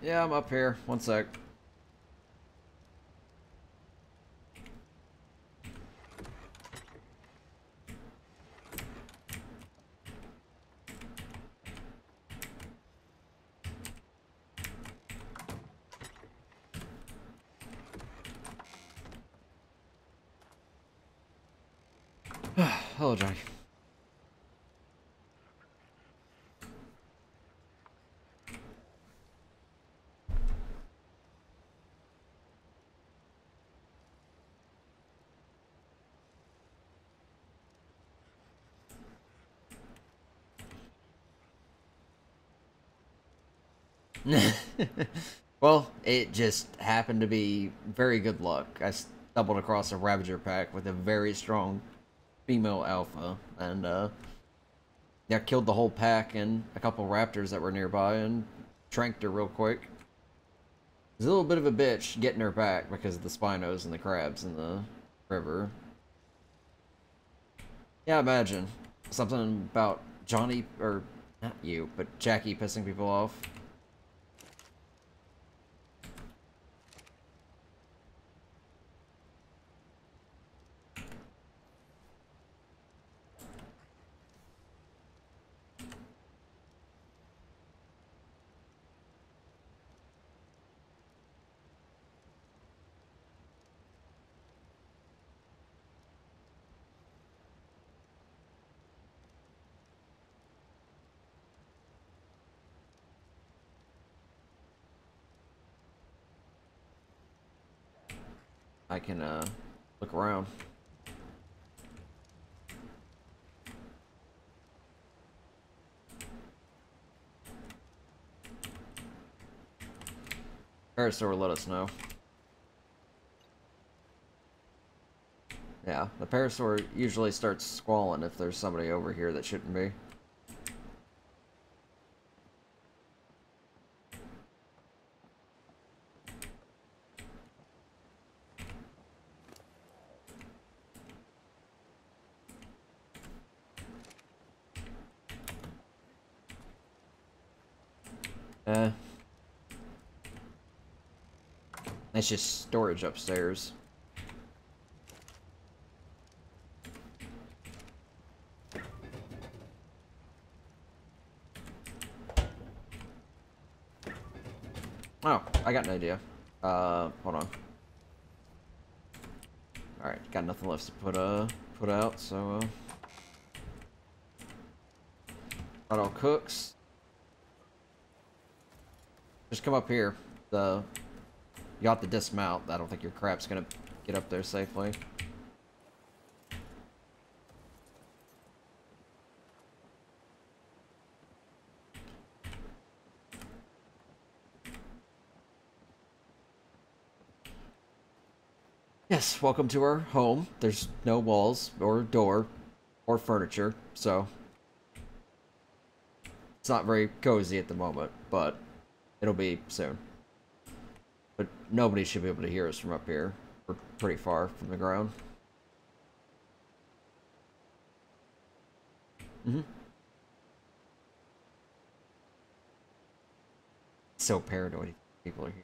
Yeah, I'm up here. One sec. Hello, Johnny. Well, it just happened to be very good luck. I stumbled across a Ravager pack with a very strong female alpha, and yeah, killed the whole pack and a couple raptors that were nearby and tranked her real quick. It was a little bit of a bitch getting her back because of the Spinos and the crabs in the river. Yeah, imagine. Something about Johnny, or not you, but Jackie pissing people off. I can, look around. Parasaur will let us know. Yeah, the Parasaur usually starts squalling if there's somebody over here that shouldn't be. Eh. It's just storage upstairs. Oh, I got an idea. Hold on. Alright, got nothing left to put out, so, that all cooks. Just come up here. You got the dismount. I don't think your crap's gonna get up there safely. Yes, welcome to our home. There's no walls or door or furniture, so it's not very cozy at the moment, but it'll be soon. But nobody should be able to hear us from up here. We're pretty far from the ground. Mm-hmm. So paranoid people are here.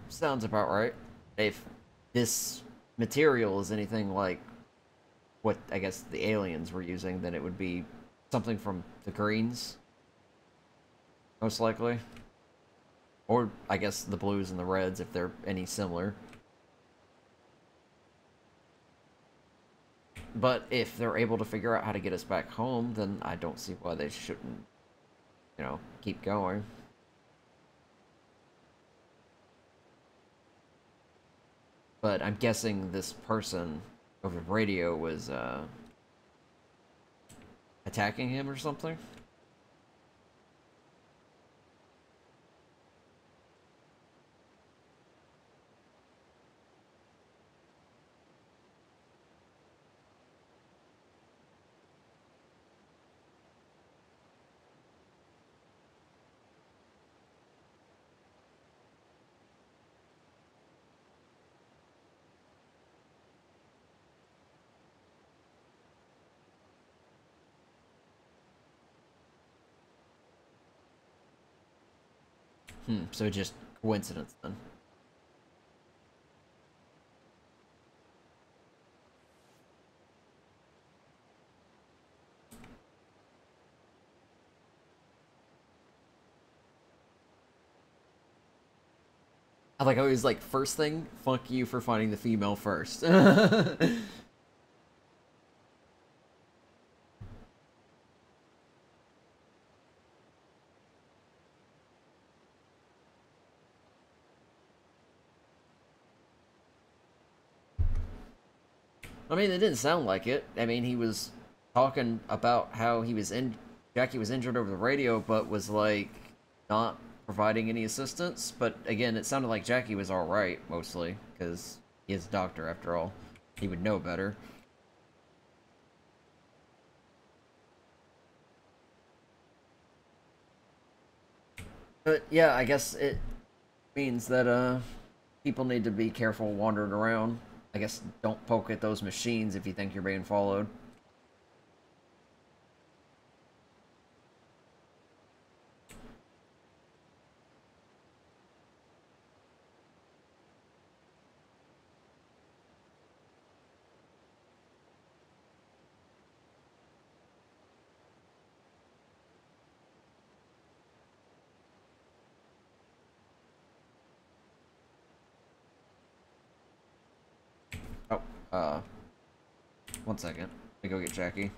sounds about right. If this material is anything like what I guess the aliens were using, then it would be something from the greens, most likely. Or I guess the blues and the reds, if they're any similar. But if they're able to figure out how to get us back home, then I don't see why they shouldn't, keep going. But I'm guessing this person over the radio was, attacking him or something? So just coincidence then. I like always like first thing, fuck you for finding the female first. I mean, it didn't sound like it. I mean, he was talking about how Jackie was injured over the radio, but was like not providing any assistance. But again, it sounded like Jackie was all right mostly because he is a doctor after all. He would know better. But yeah, I guess it means that people need to be careful wandering around. I guess don't poke at those machines if you think you're being followed. Oh, uh, one second. Let me go get Jackie.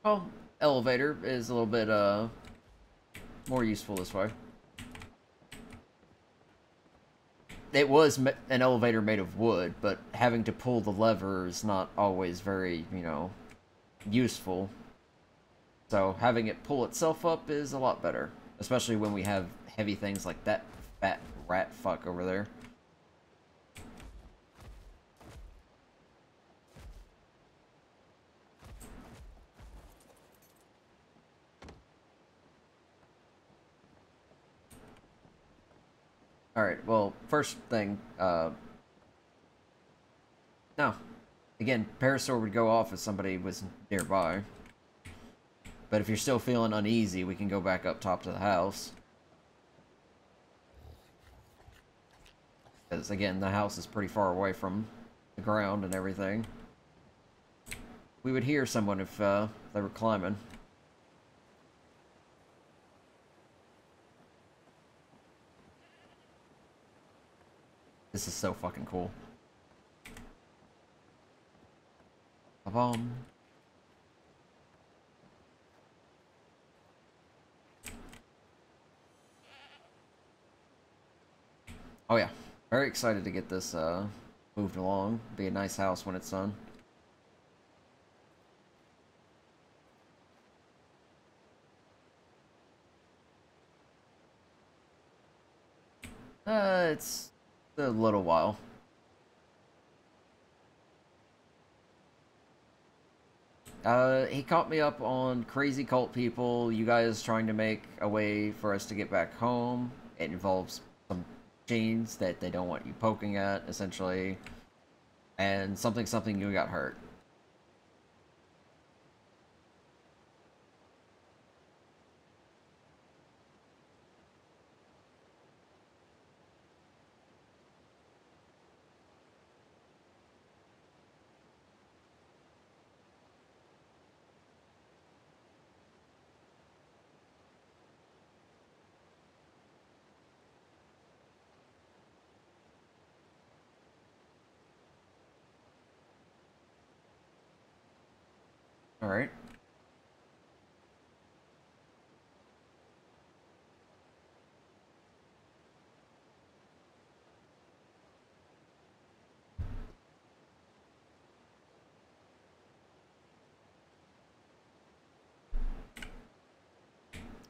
Well, elevator is a little bit, more useful this way. It was an elevator made of wood, but having to pull the lever is not always very, useful. So having it pull itself up is a lot better, especially when we have heavy things like that fat rat fuck over there. Alright, well, first thing, no. Again, Parasaur would go off if somebody was nearby. But if you're still feeling uneasy, we can go back up top to the house. Because, again, the house is pretty far away from the ground and everything. We would hear someone if they were climbing. This is so fucking cool. Ba-bum. Oh yeah, very excited to get this moved along. Be a nice house when it's done. It's a little while. He caught me up on crazy cult people, you guys trying to make a way for us to get back home. It involves some genes that they don't want you poking at, essentially. And something you got hurt. Alright.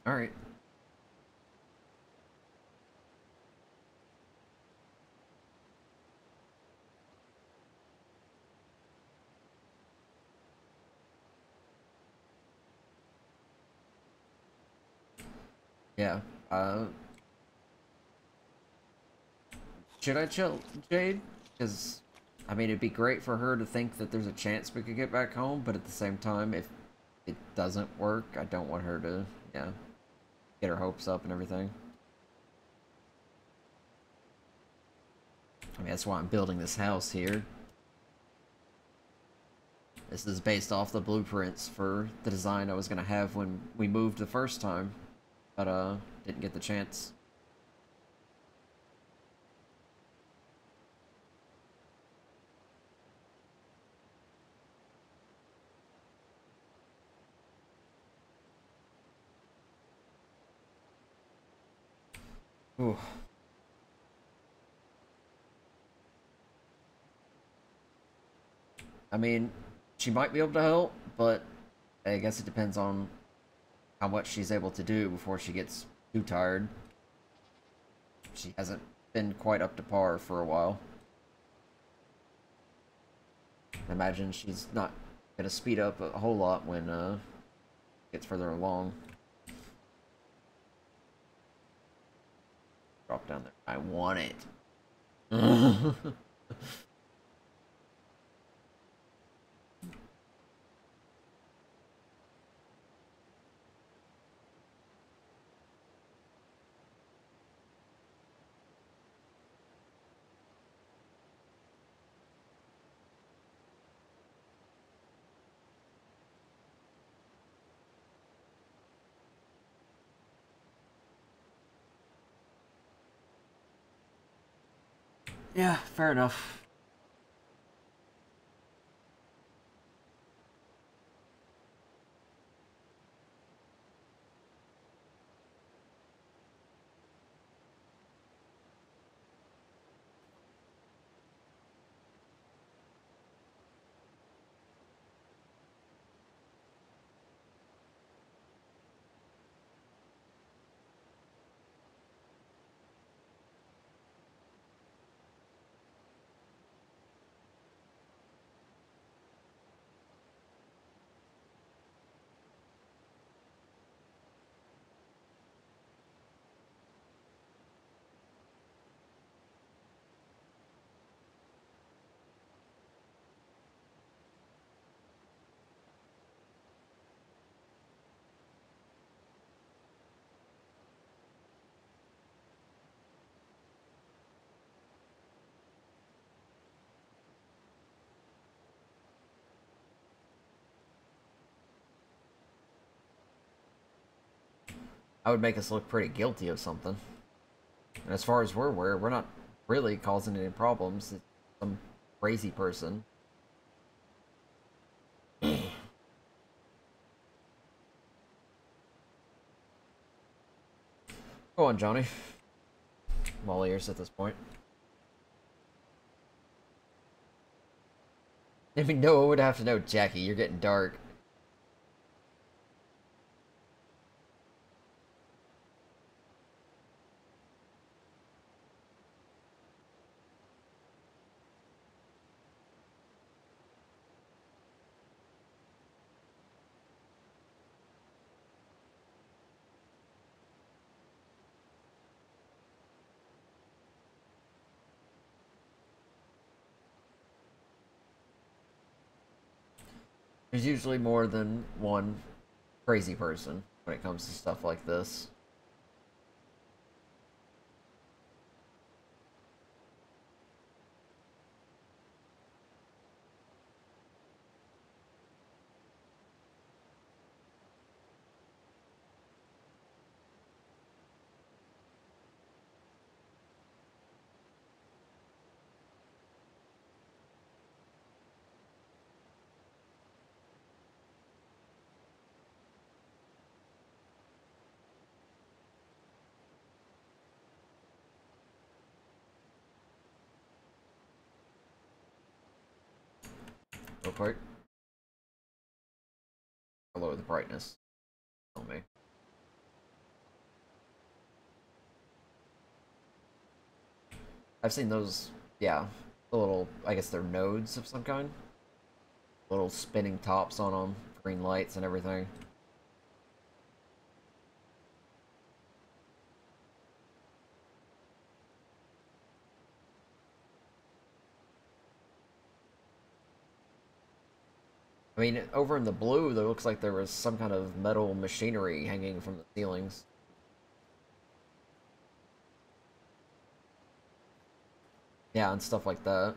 Alright. Yeah. Should I chill Jade? Because, I mean, it'd be great for her to think that there's a chance we could get back home, but at the same time, if it doesn't work, I don't want her to, yeah, get her hopes up and everything. I mean, that's why I'm building this house here. This is based off the blueprints for the design I was going to have when we moved the first time, but, didn't get the chance. Ooh. I mean, she might be able to help, but I guess it depends on how much she's able to do before she gets too tired. She hasn't been quite up to par for a while. I imagine she's not gonna speed up a whole lot when it gets further along. Drop down there. I want it. Yeah, fair enough. I would make us look pretty guilty of something. And as far as we're aware, we're not really causing any problems. It's some crazy person. Go on, Johnny. I'm all ears at this point. I mean, Noah would have to know, Jackie, you're getting dark. There's usually more than one crazy person when it comes to stuff like this. Real quick. I'll lower the brightness. Tell me. I've seen those, yeah, the little, I guess they're nodes of some kind. Little spinning tops on them, green lights and everything. I mean, over in the blue, there looks like there was some kind of metal machinery hanging from the ceilings. Yeah, and stuff like that.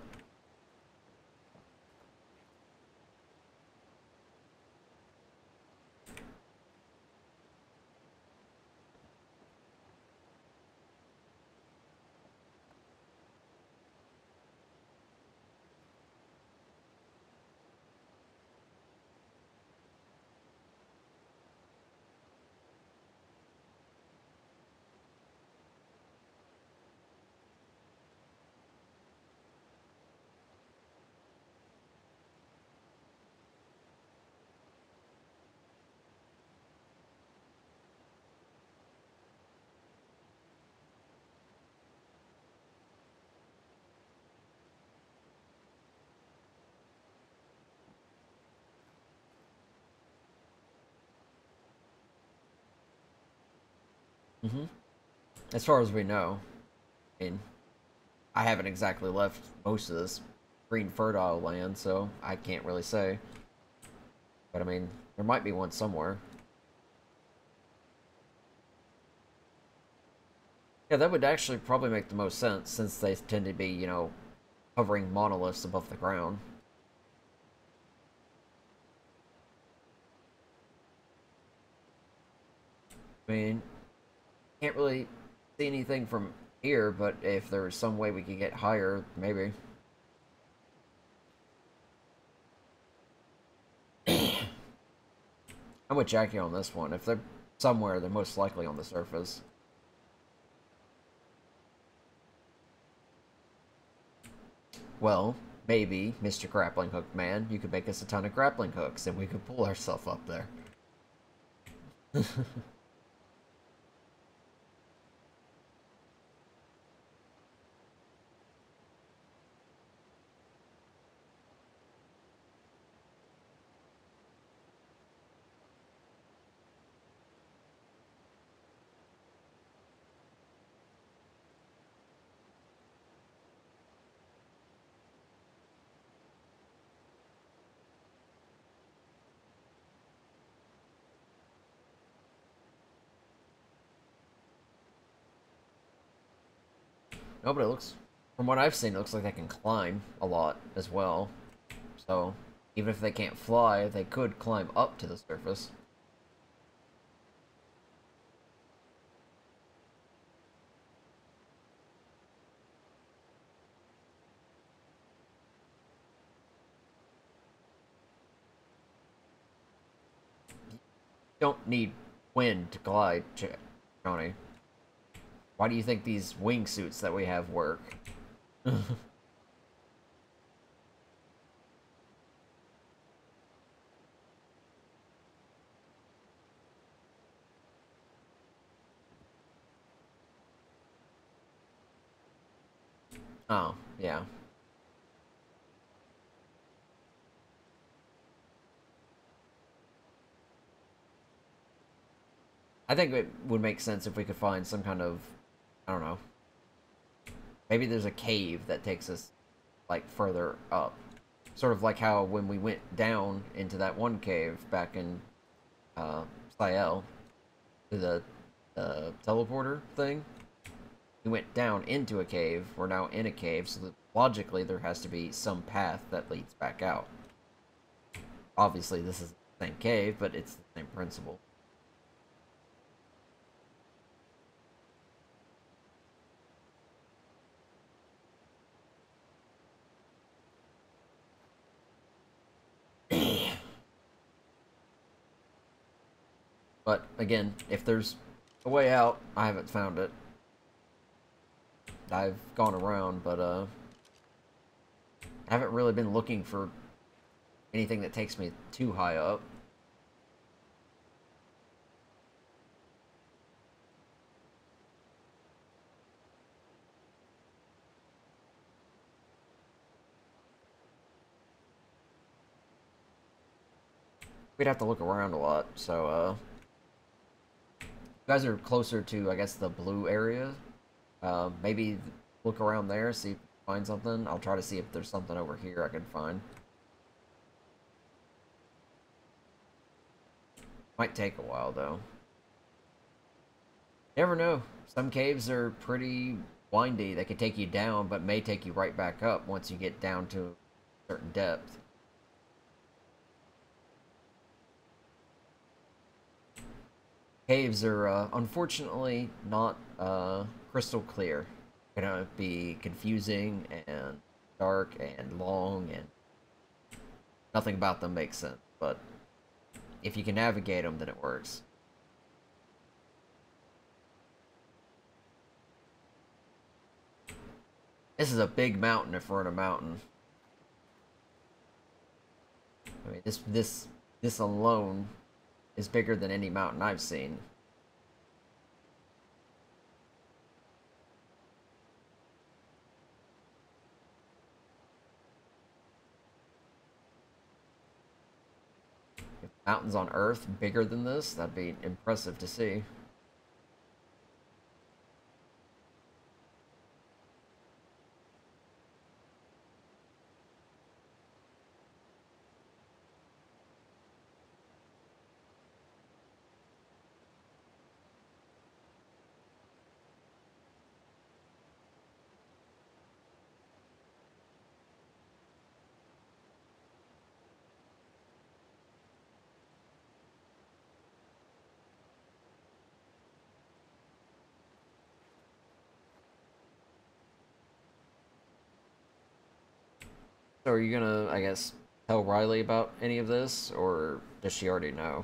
hmm As far as we know, I mean, I haven't exactly left most of this green fertile land, so I can't really say. But I mean, there might be one somewhere. Yeah, that would actually probably make the most sense, since they tend to be, you know, hovering monoliths above the ground. I mean, can't really see anything from here, but if there was some way we could get higher, maybe. I'm with Jackie on this one. If they're somewhere, they're most likely on the surface. Well, maybe, Mr. Grappling Hook Man, you could make us a ton of grappling hooks, and we could pull ourselves up there. No, but it looks, from what I've seen, it looks like they can climb a lot as well. So, even if they can't fly, they could climb up to the surface. Don't need wind to glide, Johnny. Why do you think these wingsuits that we have work? Oh, yeah. I think it would make sense if we could find some kind of, I don't know, maybe there's a cave that takes us, like, further up. Sort of like how when we went down into that one cave back in Siel, to the teleporter thing. We went down into a cave. We're now in a cave, so that logically there has to be some path that leads back out. Obviously, this is the same cave, but it's the same principle. But again, if there's a way out, I haven't found it. I've gone around, but I haven't really been looking for anything that takes me too high up. We'd have to look around a lot, so you guys are closer to, I guess, the blue area. Maybe look around there, see if you can find something. I'll try to see if there's something over here I can find. Might take a while, though. Never know. Some caves are pretty windy. They can take you down, but may take you right back up once you get down to a certain depth. Caves are, unfortunately, not crystal clear. Gonna be confusing and dark and long, and nothing about them makes sense. But if you can navigate them, then it works. This is a big mountain if we're in a mountain. I mean, this alone is bigger than any mountain I've seen. If mountains on Earth bigger than this, that'd be impressive to see. So are you gonna, I guess, tell Riley about any of this, or does she already know?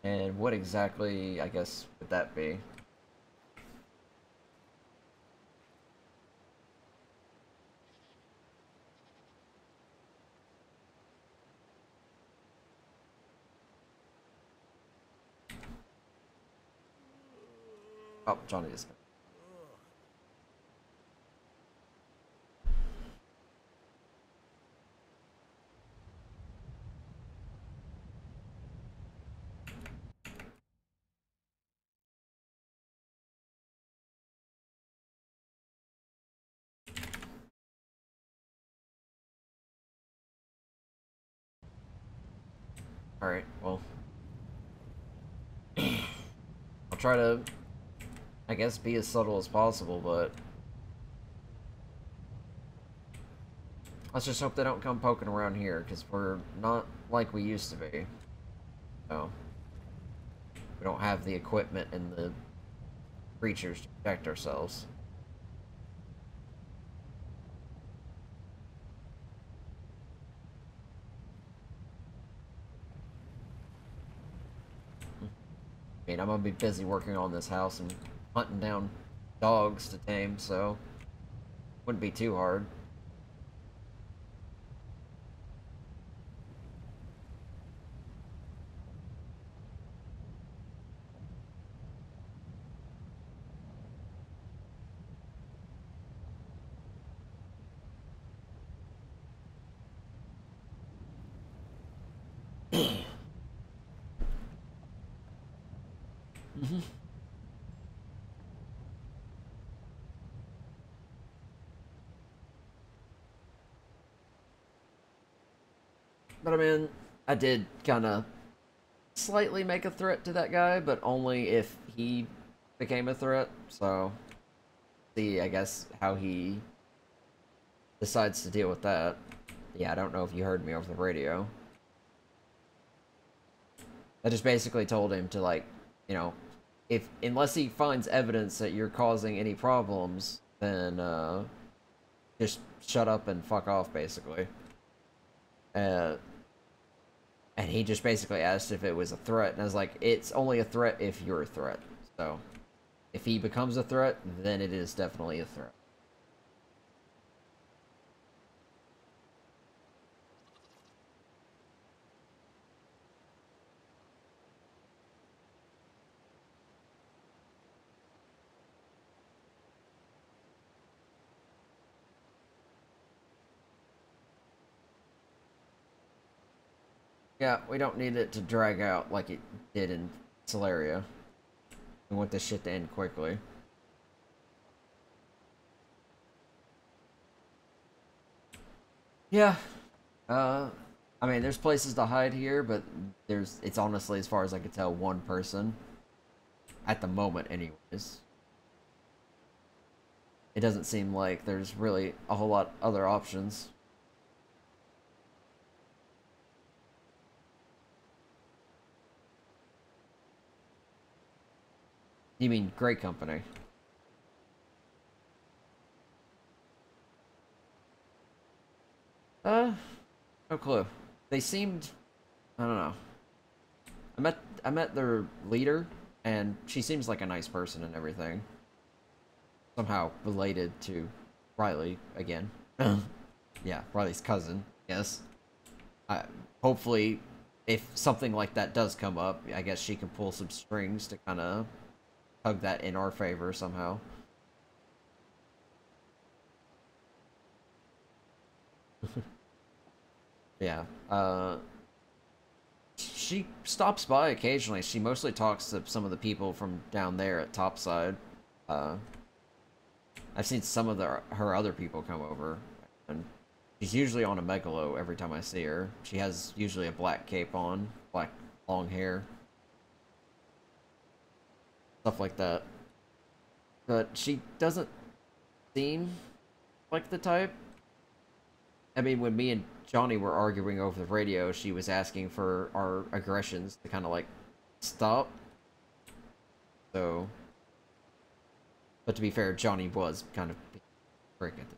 And what exactly, I guess, would that be? Oh, Johnny is. Alright, well. I'll try to, I guess, be as subtle as possible, but let's just hope they don't come poking around here, because we're not like we used to be. So, we don't have the equipment and the creatures to protect ourselves. I mean, I'm gonna be busy working on this house and hunting down dogs to tame, so wouldn't be too hard. But I mean, I did kind of slightly make a threat to that guy, but only if he became a threat. So, see, I guess, how he decides to deal with that. Yeah, I don't know if you heard me over the radio. I just basically told him to, like, you know, unless he finds evidence that you're causing any problems, then, just shut up and fuck off, basically. And he just basically asked if it was a threat, and I was like, it's only a threat if you're a threat. So, if he becomes a threat, then it is definitely a threat. Yeah, we don't need it to drag out like it did in Solaria. We want this shit to end quickly. Yeah. I mean, there's places to hide here, but it's honestly, as far as I could tell, one person. At the moment, anyways. It doesn't seem like there's really a whole lot other options. You mean great company? No clue. They seemed, I don't know. I met their leader, and she seems like a nice person and everything. Somehow related to Riley again. Yeah, Riley's cousin. Yes. Hopefully, if something like that does come up, I guess she can pull some strings to kind of hug that in our favor somehow. Yeah. She stops by occasionally. She mostly talks to some of the people from down there at Topside. Uh, I've seen some of her other people come over, and she's usually on a megalo every time I see her. She has usually a black cape on, black long hair, stuff like that. But she doesn't seem like the type. I mean, when me and Johnny were arguing over the radio, she was asking for our aggressions to kind of, like, stop. So, but to be fair, Johnny was kind of being a prick at the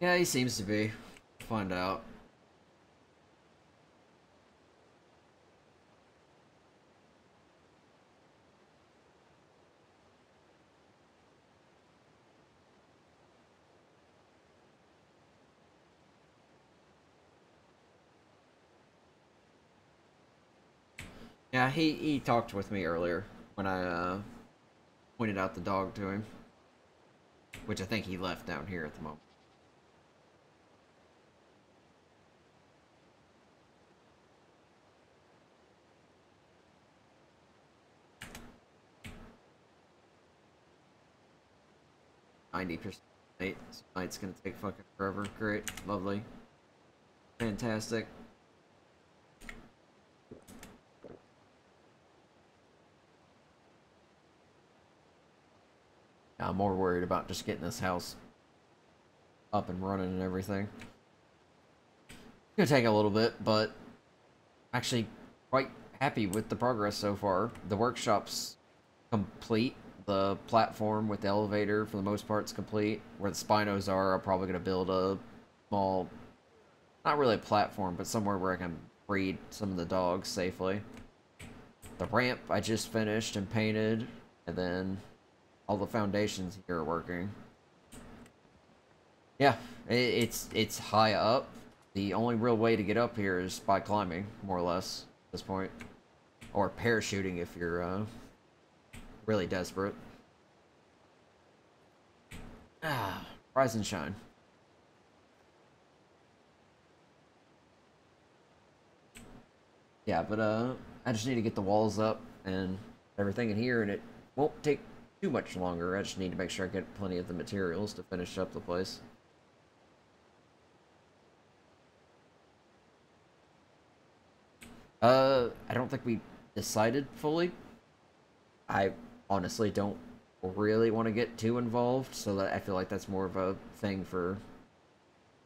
Yeah, he seems to be. Find out. Yeah, he talked with me earlier when I pointed out the dog to him, which I think he left down here at the moment. %. Night's gonna take fucking forever. Great, lovely, fantastic. I'm more worried about just getting this house up and running and everything. It's gonna take a little bit, but actually quite happy with the progress so far. The workshop's complete. The platform with the elevator, for the most part, is complete. Where the Spinos are, I'm probably going to build a small, not really a platform, but somewhere where I can breed some of the dogs safely. The ramp I just finished and painted, and then all the foundations here are working. Yeah, it's high up. The only real way to get up here is by climbing, more or less. this point. Or parachuting if you're really desperate. Ah, rise and shine. Yeah, but I just need to get the walls up and everything in here, and it won't take too much longer. I just need to make sure I get plenty of the materials to finish up the place. I don't think we decided fully. I honestly don't really want to get too involved, so that I feel like that's more of a thing for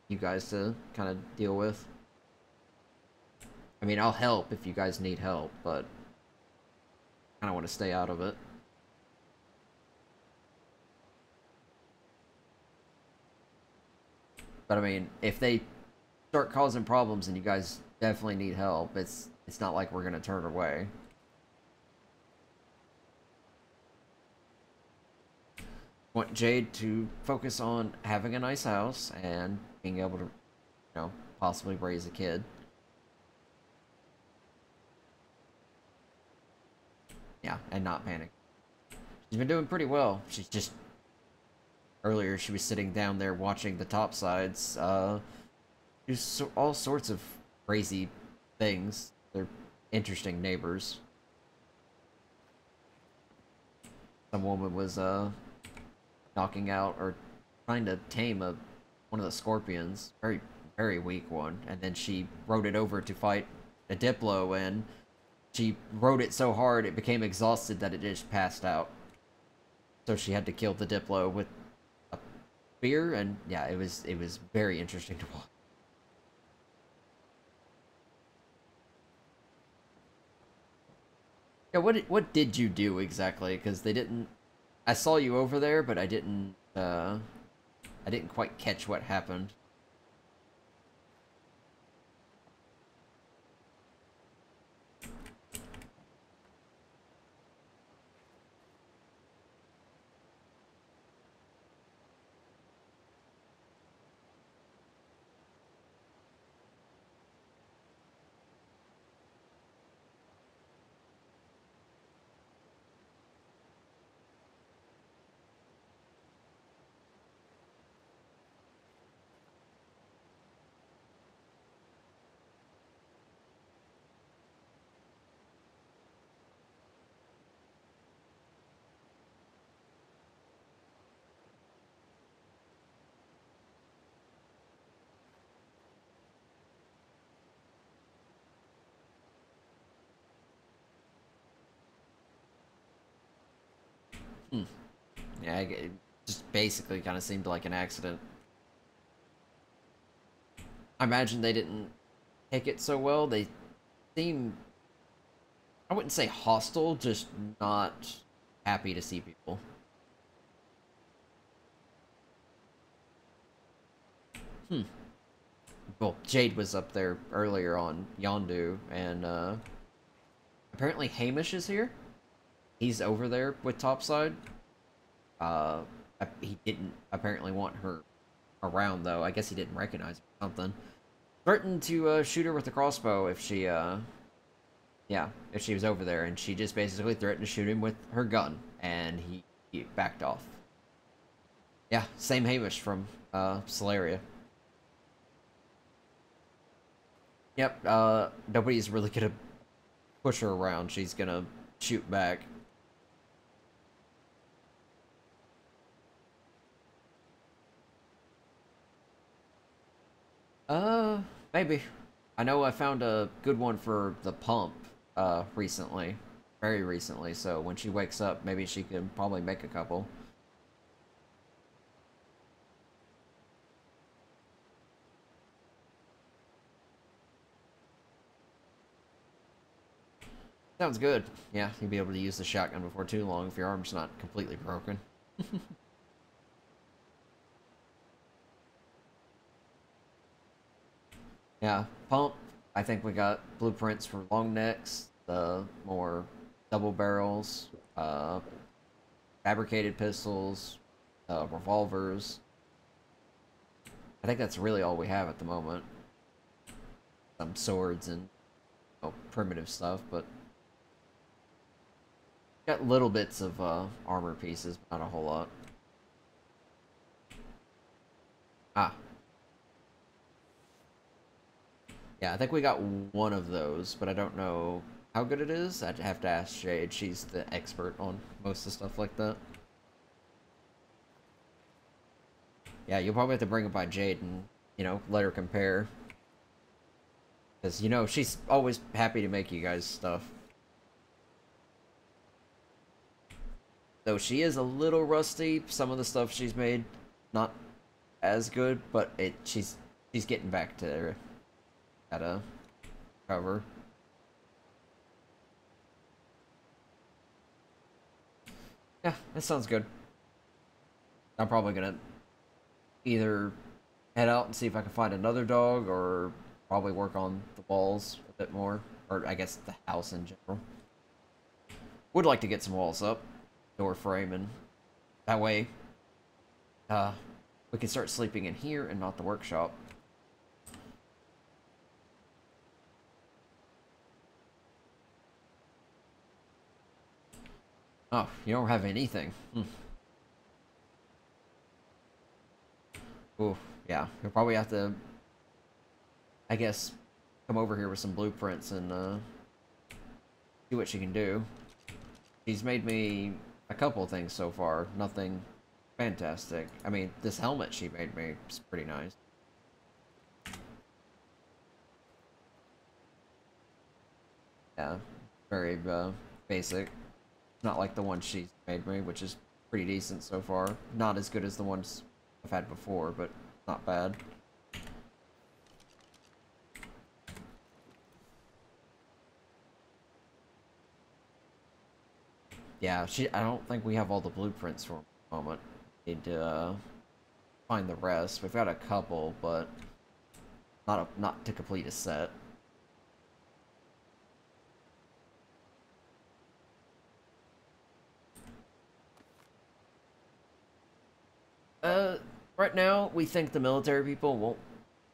you guys to kind of deal with. I mean, I'll help if you guys need help, but I kind of want to stay out of it. But I mean, if they start causing problems and you guys definitely need help, it's not like we're gonna turn away. Want Jade to focus on having a nice house and being able to, possibly raise a kid. Yeah, and not panic. She's been doing pretty well. She's just... Earlier, she was sitting down there watching the topsides. Just all sorts of crazy things. They're interesting neighbors. Some woman was, knocking out or trying to tame one of the scorpions. Very, very weak one. And then she rode it over to fight a Diplo, and she rode it so hard it became exhausted that it just passed out. So she had to kill the Diplo with a spear, and yeah, it was very interesting to watch. Yeah, what did you do exactly? Because they didn't... I saw you over there, but I didn't quite catch what happened. Hmm. Yeah, it just basically kind of seemed like an accident. I imagine they didn't take it so well. They seem... I wouldn't say hostile, just not happy to see people. Hmm. Well, Jade was up there earlier on Yondu, and apparently Hamish is here. He's over there with Topside. He didn't apparently want her around, though. I guess he didn't recognize her or something. Threatened to shoot her with a crossbow if she, if she was over there, and she just basically threatened to shoot him with her gun, and he backed off. Yeah, same Hamish from Solaria. Yep, nobody's really gonna push her around. She's gonna shoot back. Maybe. I know I found a good one for the pump, recently. Very recently, so when she wakes up, maybe she can probably make a couple. Sounds good. Yeah, you'll be able to use the shotgun before too long if your arm's not completely broken. Yeah, pump. I think we got blueprints for long necks, the more double barrels, fabricated pistols, revolvers. I think that's really all we have at the moment. Some swords and primitive stuff, but got little bits of armor pieces, but not a whole lot. Ah. Yeah, I think we got one of those, but I don't know how good it is. I'd have to ask Jade. She's the expert on most of stuff like that. Yeah, you'll probably have to bring it by Jade and, let her compare. Because, she's always happy to make you guys stuff. Though she is a little rusty. Some of the stuff she's made, not as good, but she's getting back to how to cover. Yeah, that sounds good. I'm probably gonna either head out and see if I can find another dog, or probably work on the walls a bit more, or I guess the house in general. Would like to get some walls up, door frame, and that way we can start sleeping in here and not the workshop. Oh, you don't have anything. Ooh, yeah. You'll probably have to, I guess, come over here with some blueprints and see what she can do. She's made me a couple of things so far. Nothing fantastic. I mean, this helmet she made me is pretty nice. Yeah, very basic. Not like the one she's made me, which is pretty decent so far. Not as good as the ones I've had before, but not bad. Yeah, I don't think we have all the blueprints for the moment. Need to find the rest. We've got a couple, but not to complete a set. Right now, we think the military people won't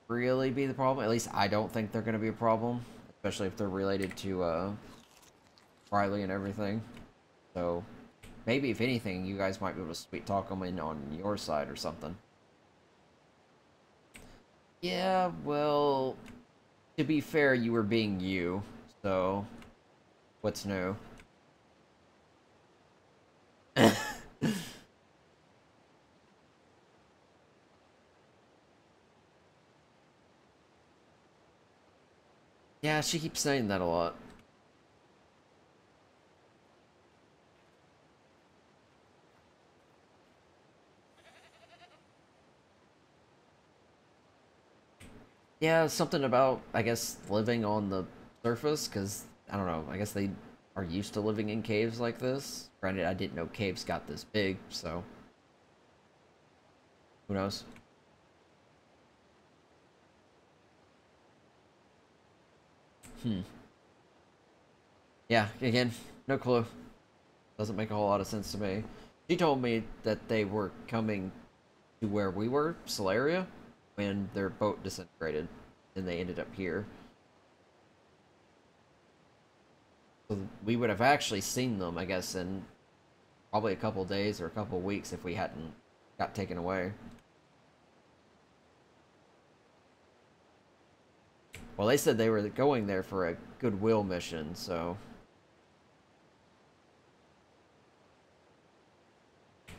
really be the problem. At least I don't think they're going to be a problem. Especially if they're related to, Riley and everything. So, maybe if anything, you guys might be able to sweet talk them in on your side or something. Yeah, well, to be fair, you were being you, so what's new? Yeah, she keeps saying that a lot. Yeah, something about, I guess, living on the surface, because, I don't know, I guess they are used to living in caves like this. Granted, I didn't know caves got this big, so who knows? Hmm. Yeah, again, no clue. Doesn't make a whole lot of sense to me. She told me that they were coming to where we were, Solaria, when their boat disintegrated, and they ended up here. So we would have actually seen them, I guess, in probably a couple days or a couple weeks if we hadn't got taken away. Well, they said they were going there for a goodwill mission, so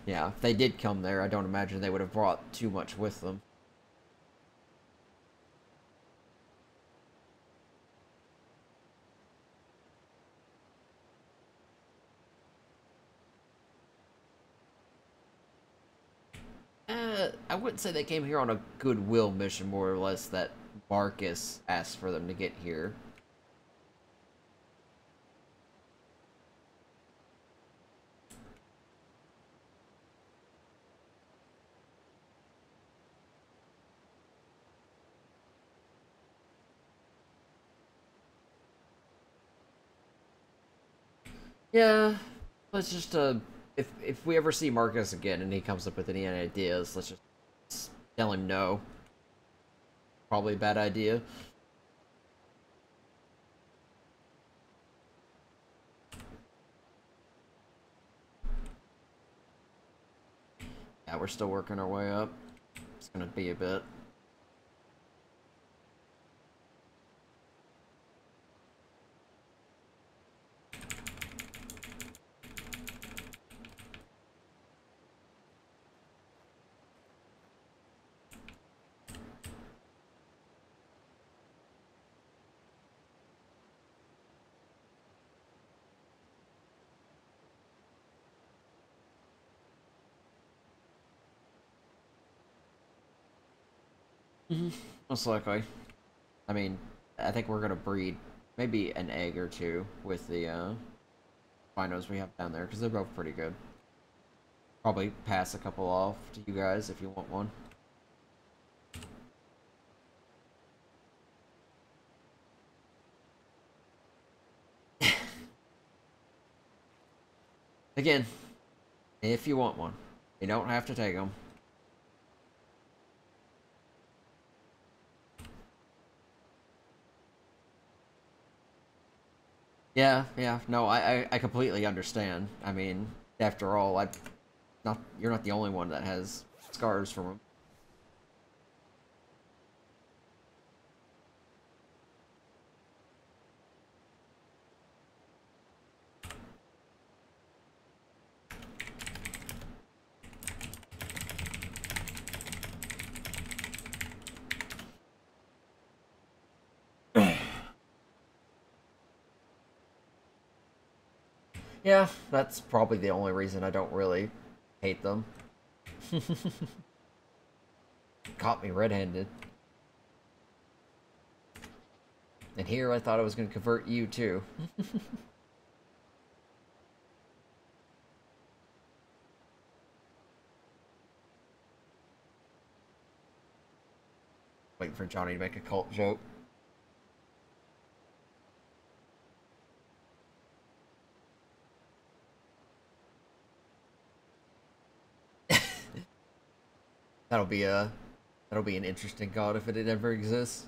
yeah, if they did come there, I don't imagine they would have brought too much with them. I wouldn't say they came here on a goodwill mission, more or less that Marcus asked for them to get here. Yeah, let's just if we ever see Marcus again and he comes up with any ideas, let's just tell him no. Probably a bad idea. Yeah, we're still working our way up. It's gonna be a bit. Most likely. I mean, I think we're gonna breed maybe an egg or two with the binos we have down there because they're both pretty good. Probably pass a couple off to you guys if you want one. Again, if you want one, you don't have to take them. Yeah, no, I completely understand. I mean, after all, you're not the only one that has scars from them. Yeah, that's probably the only reason I don't really hate them. Caught me red-handed. And here I thought I was going to convert you too. Waiting for Johnny to make a cult joke. That'll be a that'll be an interesting god if it ever exists.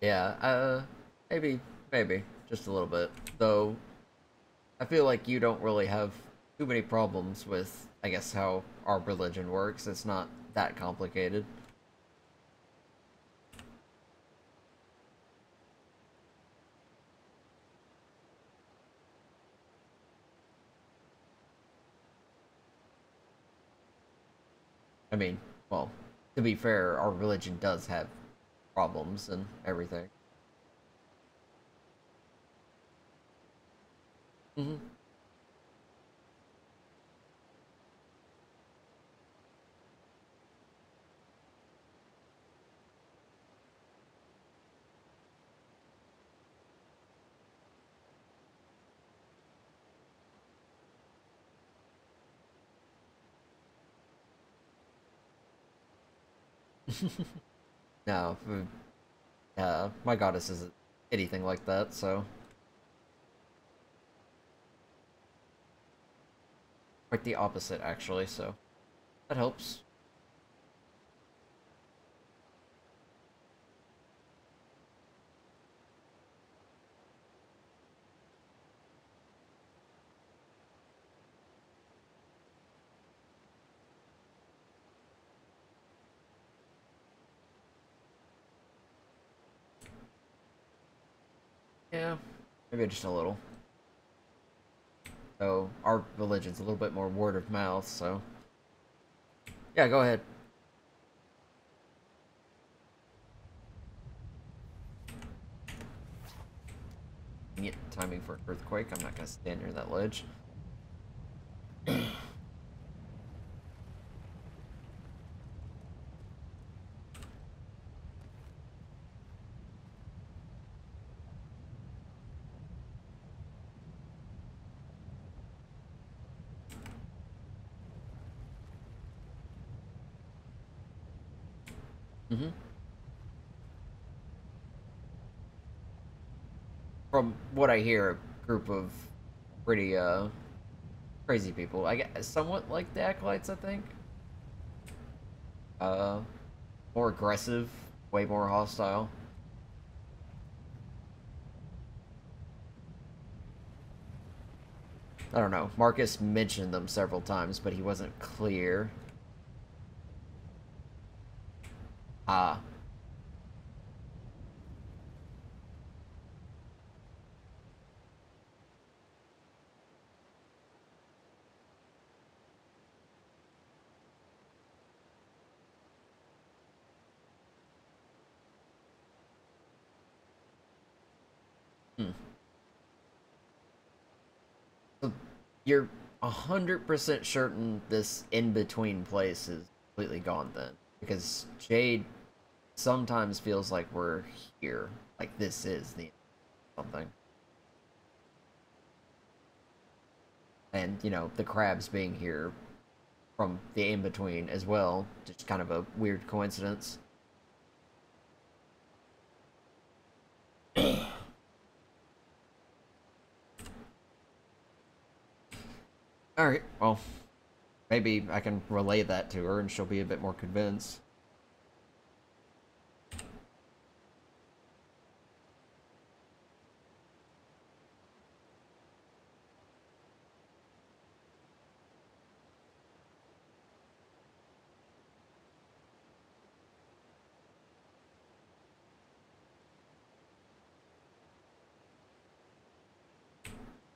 Yeah, maybe just a little bit. Though I feel like you don't really have too many problems with, I guess, how our religion works. It's not that complicated. I mean, well, to be fair, our religion does have problems and everything. Hmm. No, my goddess isn't anything like that, so quite the opposite actually. So that helps. Yeah, maybe just a little. So our religion's a little bit more word of mouth. So yeah, go ahead. Get timing for an earthquake. I'm not gonna stand near that ledge. Hmm. From what I hear, a group of pretty crazy people. I guess somewhat like the acolytes, I think. more aggressive, way more hostile. I don't know. Marcus mentioned them several times, but he wasn't clear. Ah. Hmm. So you're 100% certain this in-between place is completely gone then? Because Jade sometimes feels like we're here. Like this is the something. And, you know, the crabs being here from the in-between as well. Just kind of a weird coincidence. Alright, well, maybe I can relay that to her and she'll be a bit more convinced.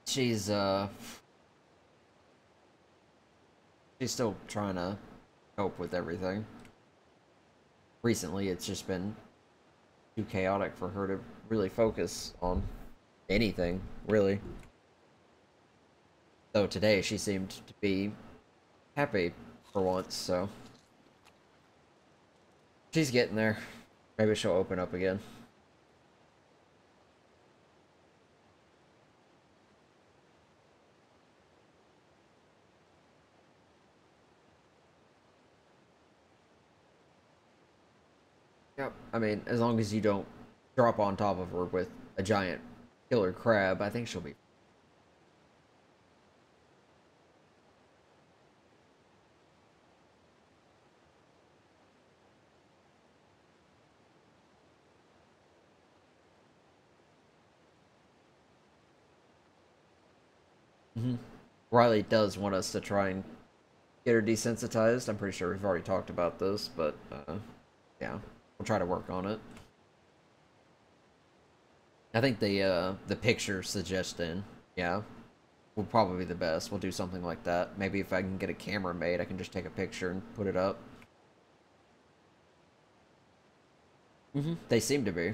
She's, she's still trying to cope with everything. Recently, it's just been too chaotic for her to really focus on anything, really. Though today she seemed to be happy for once, so she's getting there. Maybe she'll open up again. Yep. I mean, as long as you don't drop on top of her with a giant killer crab, I think she'll be. Mm-hmm. Riley does want us to try and get her desensitized. I'm pretty sure we've already talked about this, but yeah, we'll try to work on it. I think the picture suggestion, yeah, will probably be the best. We'll do something like that. Maybe if I can get a camera made, I can just take a picture and put it up. They seem to be.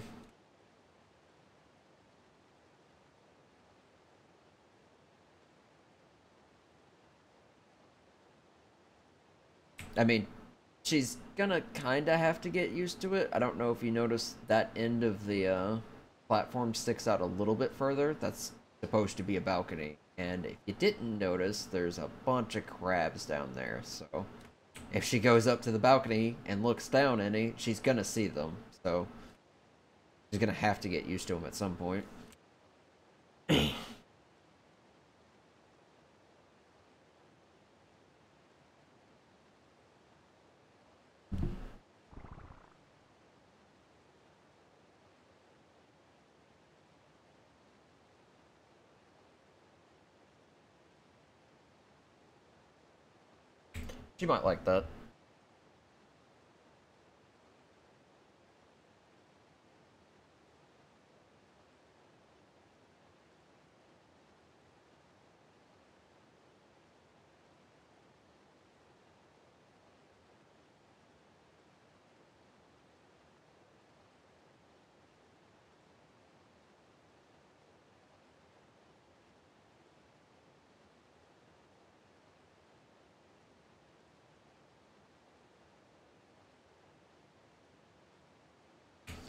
I mean, she's gonna kinda have to get used to it. I don't know if you noticed that end of the platform sticks out a little bit further. That's supposed to be a balcony. And if you didn't notice, there's a bunch of crabs down there. So if she goes up to the balcony and looks down any, she's gonna see them. So she's gonna have to get used to them at some point. She might like that.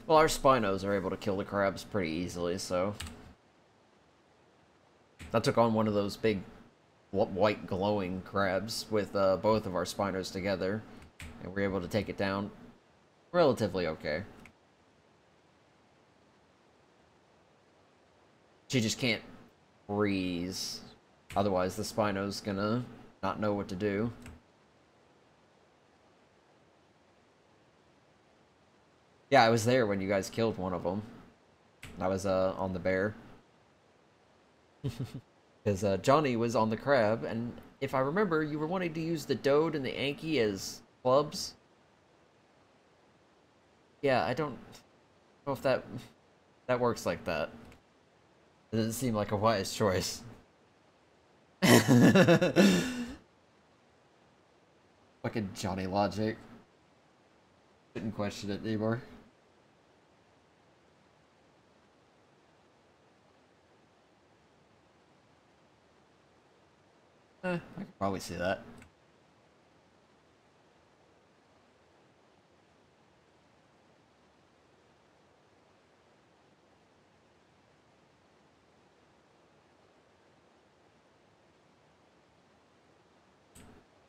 Well, our Spinos are able to kill the crabs pretty easily, so... I took on one of those big white glowing crabs with both of our Spinos together, and we were able to take it down relatively okay. She just can't freeze, otherwise the Spino's gonna not know what to do. Yeah, I was there when you guys killed one of them. I was on the bear. Because Johnny was on the crab, and if I remember, you were wanting to use the Dode and the Anki as clubs. Yeah, I don't know if that works like that. It doesn't seem like a wise choice. Fucking Johnny Logic. Shouldn't question it anymore. I could probably see that.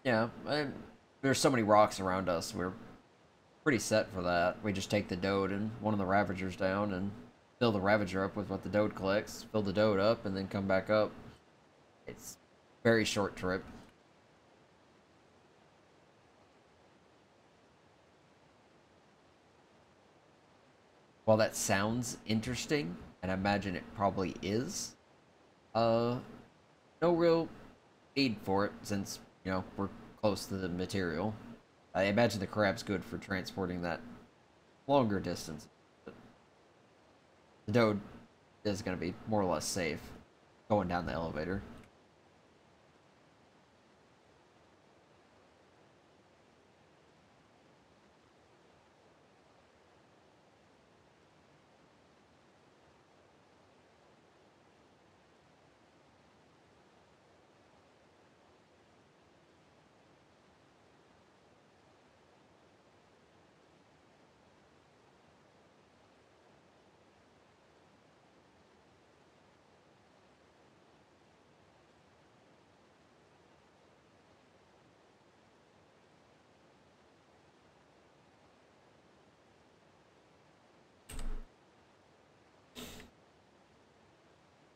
Yeah, there's so many rocks around us. We're pretty set for that. We just take the Dode and one of the Ravagers down and fill the Ravager up with what the Dode collects, fill the Dode up, and then come back up. It's a very short trip. While that sounds interesting, and I imagine it probably is, no real need for it since, you know, we're close to the material. I imagine the crab's good for transporting that longer distance. But the Dode is going to be more or less safe going down the elevator.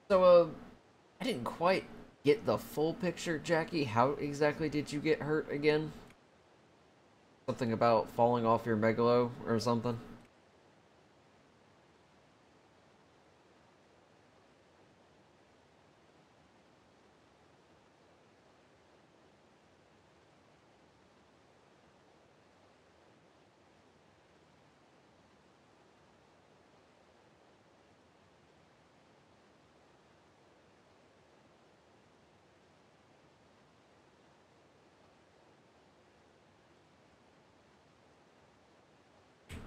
So, I didn't quite get the full picture, Jackie. How exactly did you get hurt again? Something about falling off your megalo or something?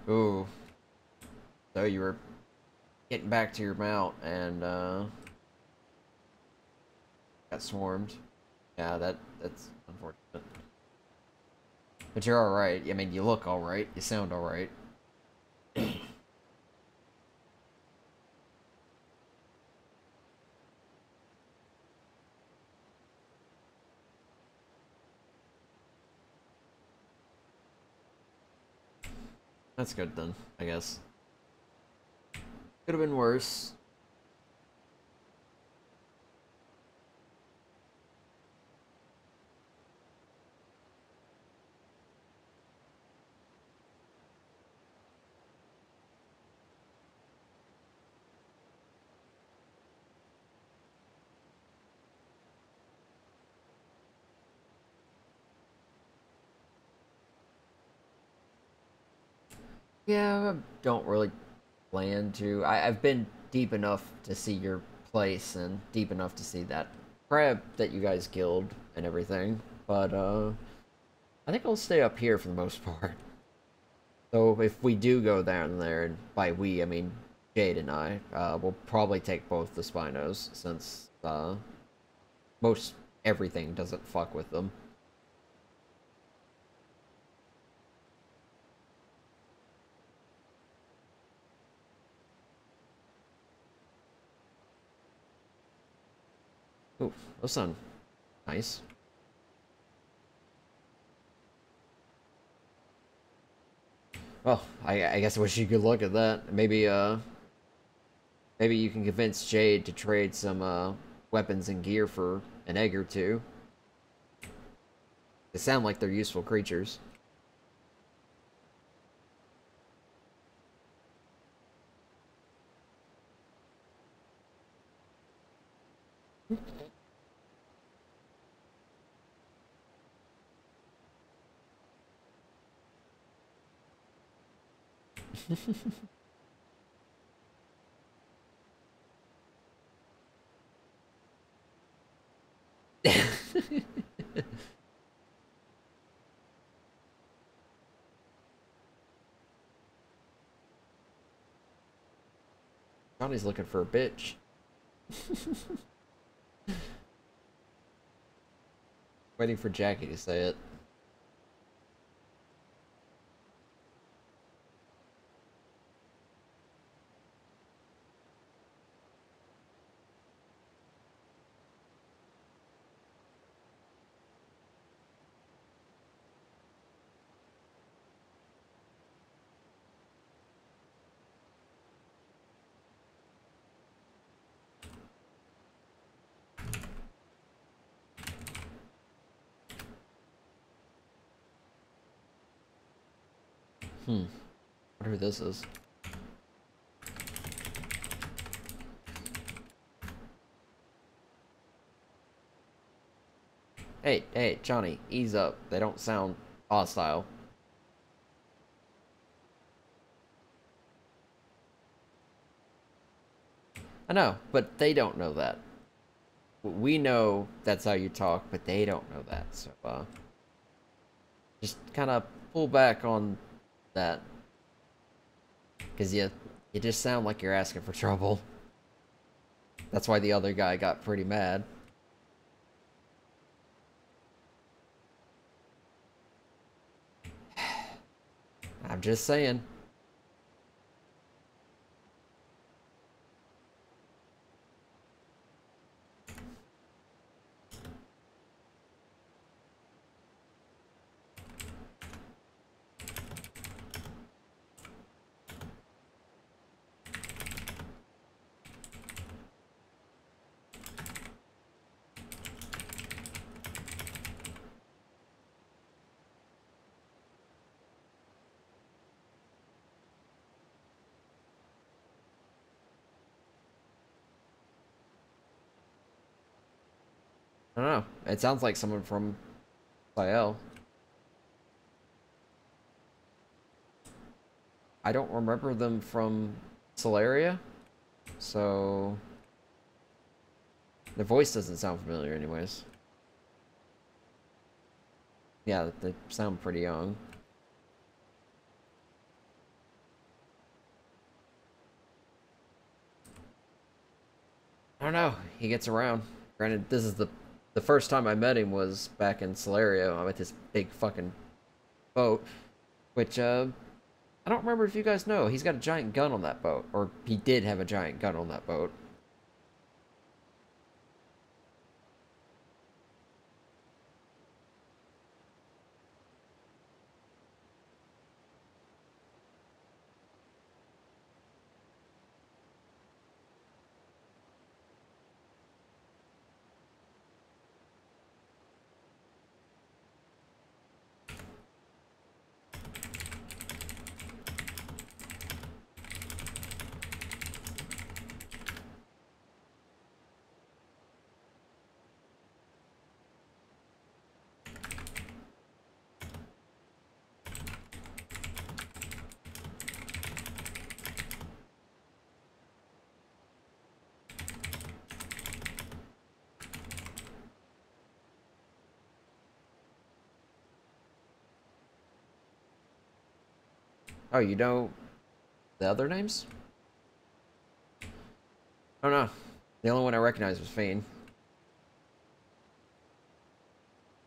Ooh. So you were getting back to your mount and, got swarmed. Yeah, that's unfortunate. But you're alright. I mean, you look alright. You sound alright. That's good then, I guess. Could have been worse. Yeah, I don't really plan to. I've been deep enough to see your place and deep enough to see that crab that you guys killed and everything. But, I think I'll stay up here for the most part. So if we do go down there, and by we, I mean Jade and I, we'll probably take both the Spinos, since, most everything doesn't fuck with them. Ooh, those sound nice. Well, I guess I wish you could look at that. Maybe you can convince Jade to trade some, weapons and gear for an egg or two. They sound like they're useful creatures. Johnny's looking for a bitch. Waiting for Jackie to say it. I wonder who this is. Hey, Johnny, ease up. They don't sound hostile. I know, but they don't know that. We know that's how you talk, but they don't know that. So, just kind of pull back on that. Because you just sound like you're asking for trouble. That's why the other guy got pretty mad. I'm just saying. I don't know. It sounds like someone from Siel. I don't remember them from Solaria, so the voice doesn't sound familiar anyways. Yeah, they sound pretty young. I don't know. He gets around. Granted, this is the first time I met him was back in Solaria with this big fucking boat, which I don't remember if you guys know. He's got a giant gun on that boat, or he did have a giant gun on that boat. Oh, you know the other names? Oh no. The only one I recognized was Fane.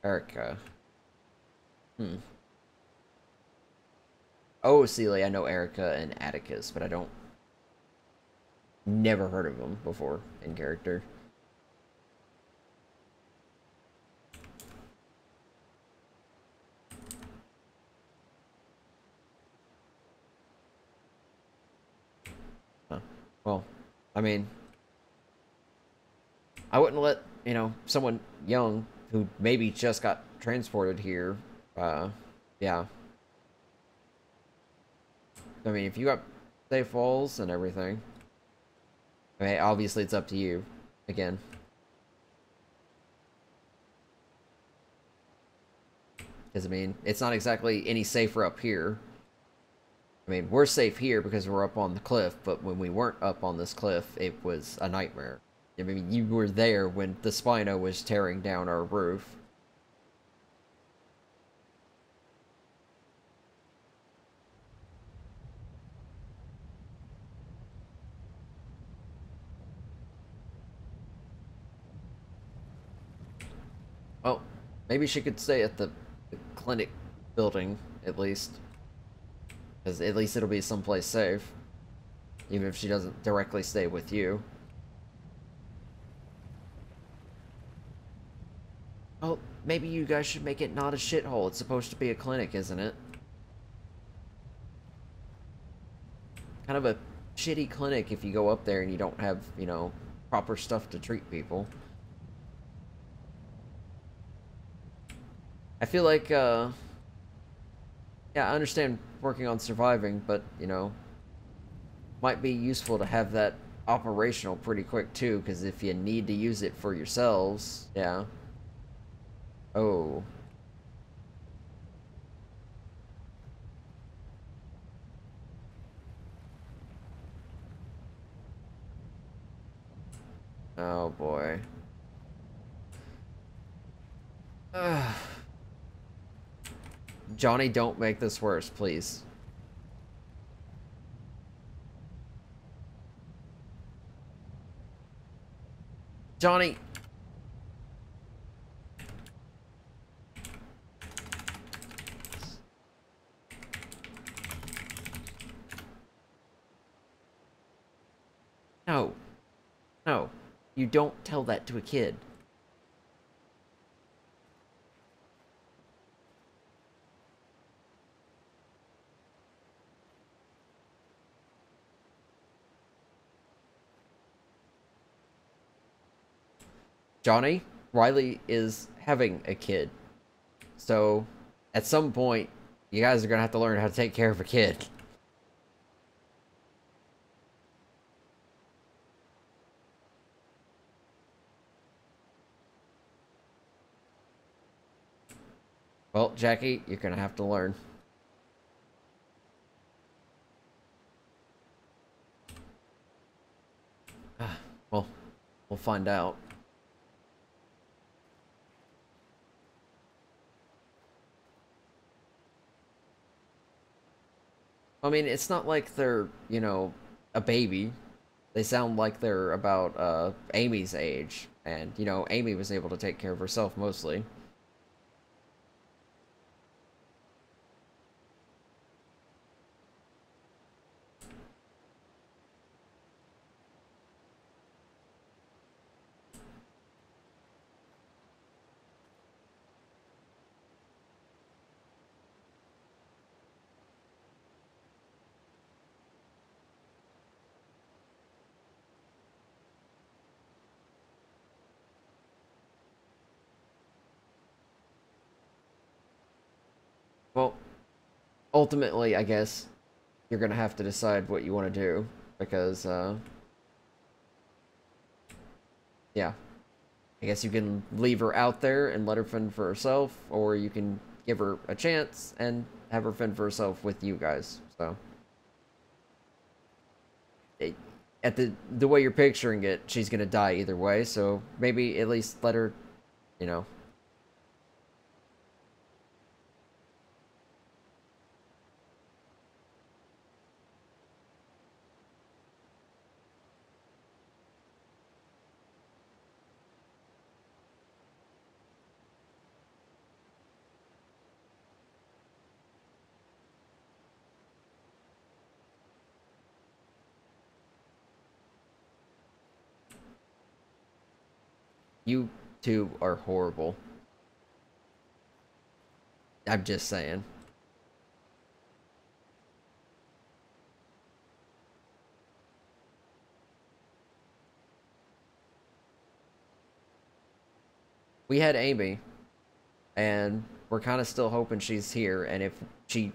Erica. Oh, Celia, I know Erica and Atticus, but I don't... Never heard of them before in character. Huh. Well, I mean... I wouldn't let, you know, someone young who maybe just got transported here, yeah. I mean, if you got safe walls and everything, I mean, obviously it's up to you, again. Because, I mean, it's not exactly any safer up here. I mean, we're safe here because we're up on the cliff, but when we weren't up on this cliff, it was a nightmare. I mean, you were there when the Spino was tearing down our roof. Well, maybe she could stay at the clinic building, at least. Because at least it'll be someplace safe. Even if she doesn't directly stay with you. Oh, maybe you guys should make it not a shithole. It's supposed to be a clinic, isn't it? Kind of a shitty clinic if you go up there and you don't have, you know, proper stuff to treat people. I feel like, yeah, I understand working on surviving, but, you know, might be useful to have that operational pretty quick, too, because if you need to use it for yourselves, yeah. Oh. Oh, boy. Ugh. Johnny, don't make this worse, please. Johnny! No. No. You don't tell that to a kid. Johnny, Riley is having a kid. So, at some point, you guys are gonna have to learn how to take care of a kid. Well, Jackie, you're gonna have to learn. Well, we'll find out. I mean, it's not like they're, you know, a baby. They sound like they're about, Amy's age. And, you know, Amy was able to take care of herself mostly. Well, ultimately, I guess, you're gonna have to decide what you want to do. Because, yeah. I guess you can leave her out there and let her fend for herself, or you can give her a chance and have her fend for herself with you guys. So, at the way you're picturing it, she's gonna die either way. So maybe at least let her, you know. You two are horrible. I'm just saying. We had Amy, and we're kind of still hoping she's here. And if she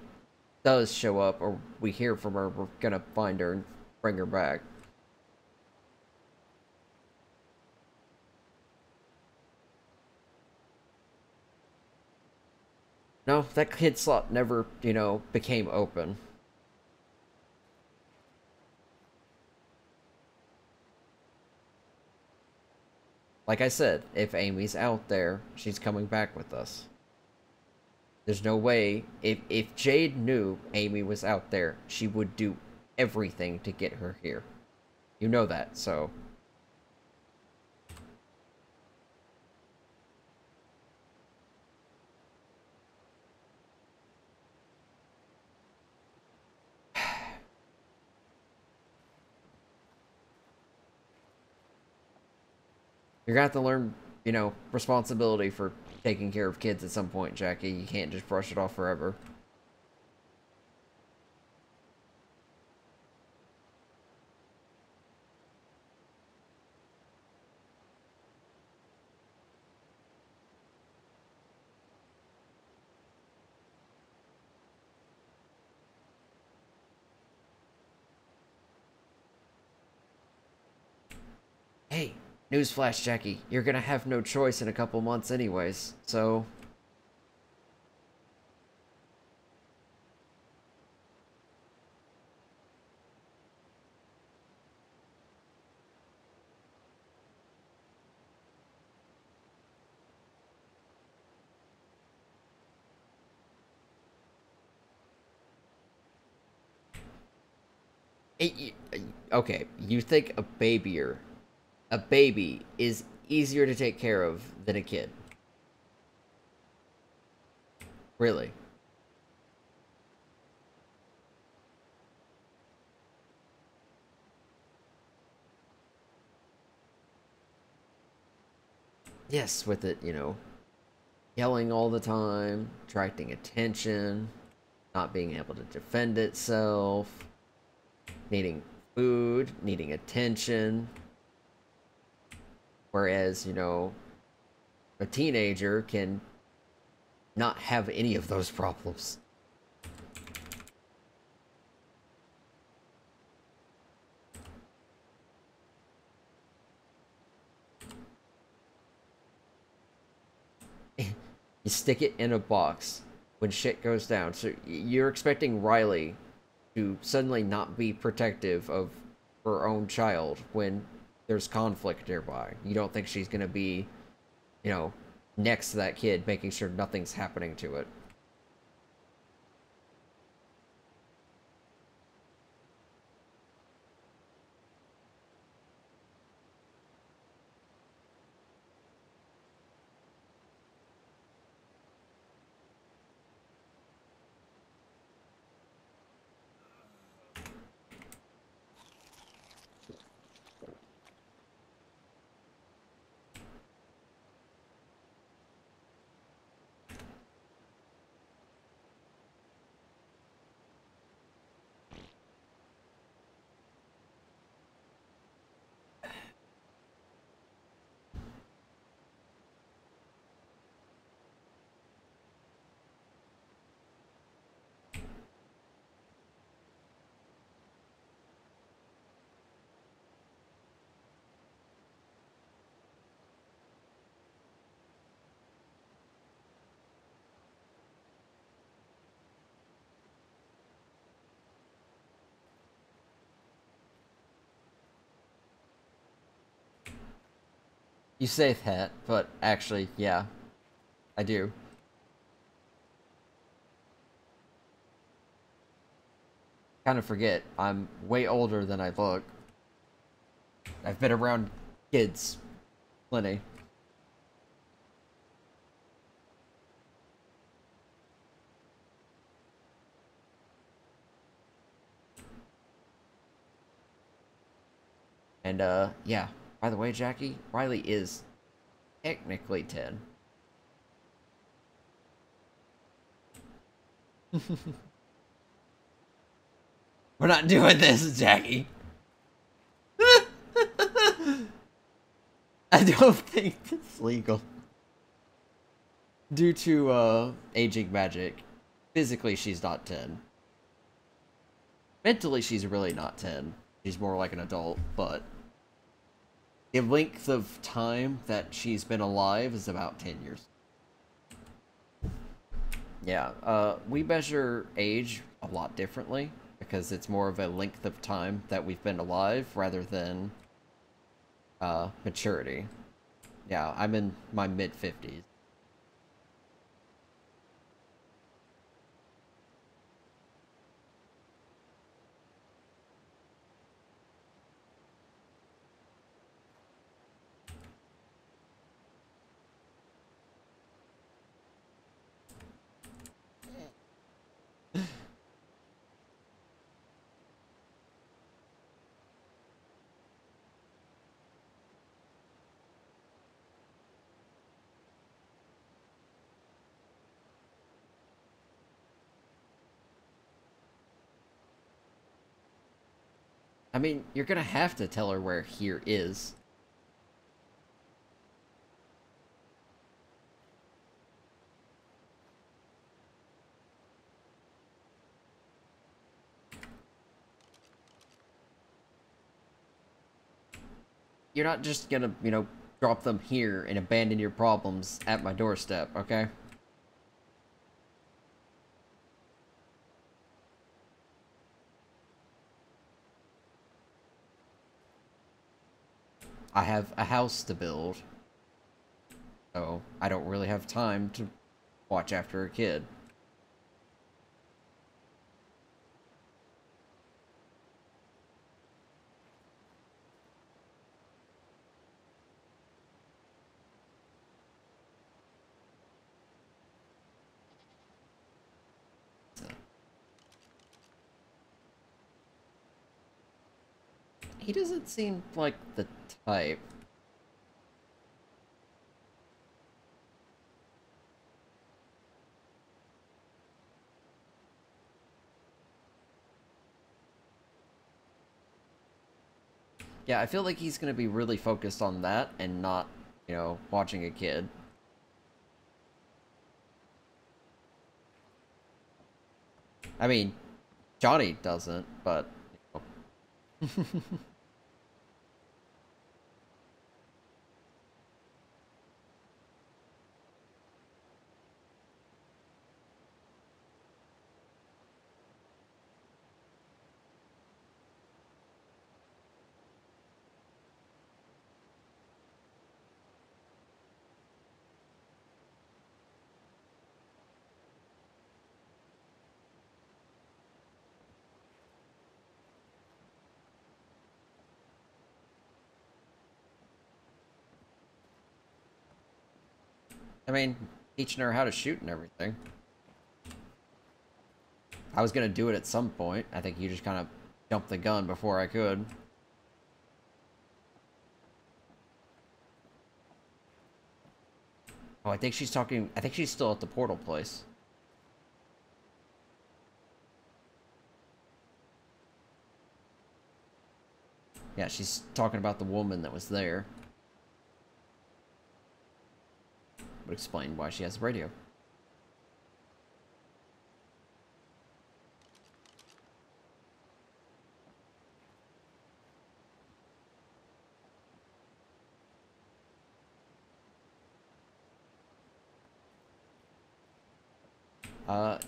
does show up, or we hear from her, we're gonna find her and bring her back. No, that kid slot never, you know, became open. Like I said, if Amy's out there, she's coming back with us. There's no way, if Jade knew Amy was out there, she would do everything to get her here. You know that, so... You're gonna have to learn, you know, responsibility for taking care of kids at some point, Jackie. You can't just brush it off forever. Hey, newsflash, Jackie. You're gonna have no choice in a couple months anyways, so... Okay, you think a baby is easier to take care of than a kid. Really. Yes, with it, you know, yelling all the time, attracting attention, not being able to defend itself, needing food, needing attention. Whereas, you know, a teenager can not have any of those problems. You stick it in a box when shit goes down. So you're expecting Riley to suddenly not be protective of her own child when there's conflict nearby. You don't think she's gonna be, you know, next to that kid, making sure nothing's happening to it. You say that, but actually, yeah, I do. Kind of forget, I'm way older than I look. I've been around kids plenty. And, yeah. By the way, Jackie, Riley is technically 10. We're not doing this, Jackie. I don't think it's legal. Due to, aging magic, physically she's not 10. Mentally, she's really not 10. She's more like an adult, but... the length of time that she's been alive is about 10 years. Yeah, we measure age a lot differently, because it's more of a length of time that we've been alive, rather than, maturity. Yeah, I'm in my mid-50s. I mean, you're gonna have to tell her where here is. You're not just gonna, drop them here and abandon your problems at my doorstep, okay? I have a house to build, so I don't really have time to watch after a kid. He doesn't seem like the type. Yeah, I feel like he's gonna be really focused on that and not, watching a kid. I mean, Johnny doesn't, but, you know. I mean, teaching her how to shoot and everything. I was gonna do it at some point. I think you just kind of jumped the gun before I could. Oh, I think she's talking... I think she's still at the portal place. Yeah, she's talking about the woman that was there. Would explain why she has a radio.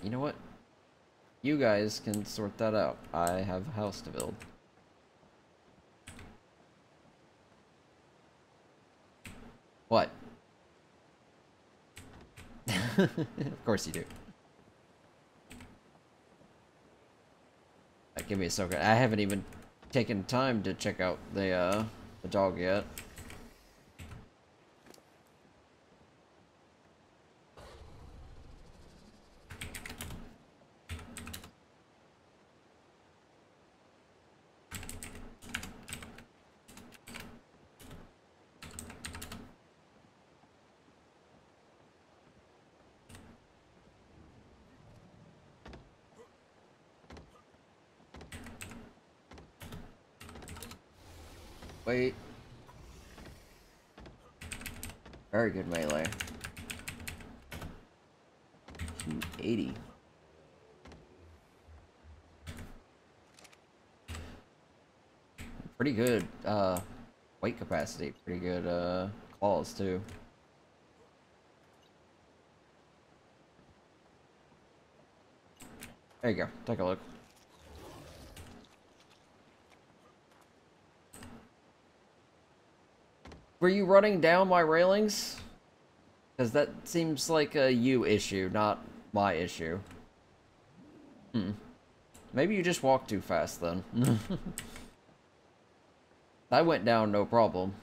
You know what? You guys can sort that out. I have a house to build. What? Of course you do. Give me a second. I haven't even taken time to check out the dog yet. Wait. Very good melee. 280. Pretty good, weight capacity. Pretty good, claws, too. There you go. Take a look. Were you running down my railings? Because that seems like a you issue, not my issue. Maybe you just walked too fast then. I went down no problem.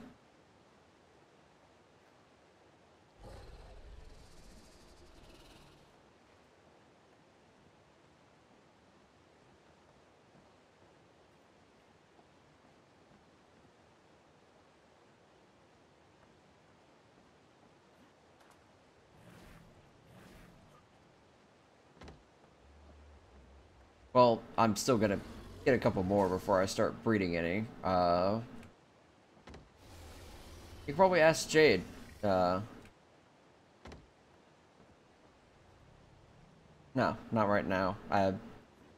Well, I'm still gonna get a couple more before I start breeding any. You can probably ask Jade. No, not right now. I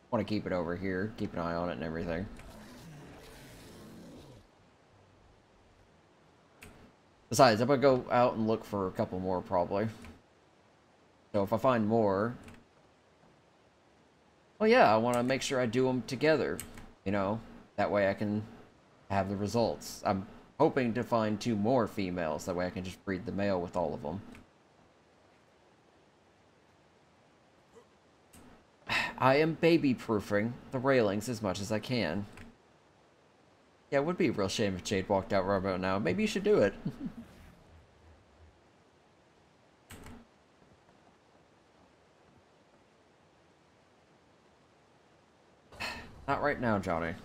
want to keep it over here, keep an eye on it and everything. Besides, I'm gonna go out and look for a couple more probably. So if I find more, well, yeah, I want to make sure I do them together. You know, that way I can have the results. I'm hoping to find 2 more females. That way I can just breed the male with all of them. I am baby-proofing the railings as much as I can. Yeah, it would be a real shame if Jade walked out right about now. Maybe you should do it. Not right now, Johnny.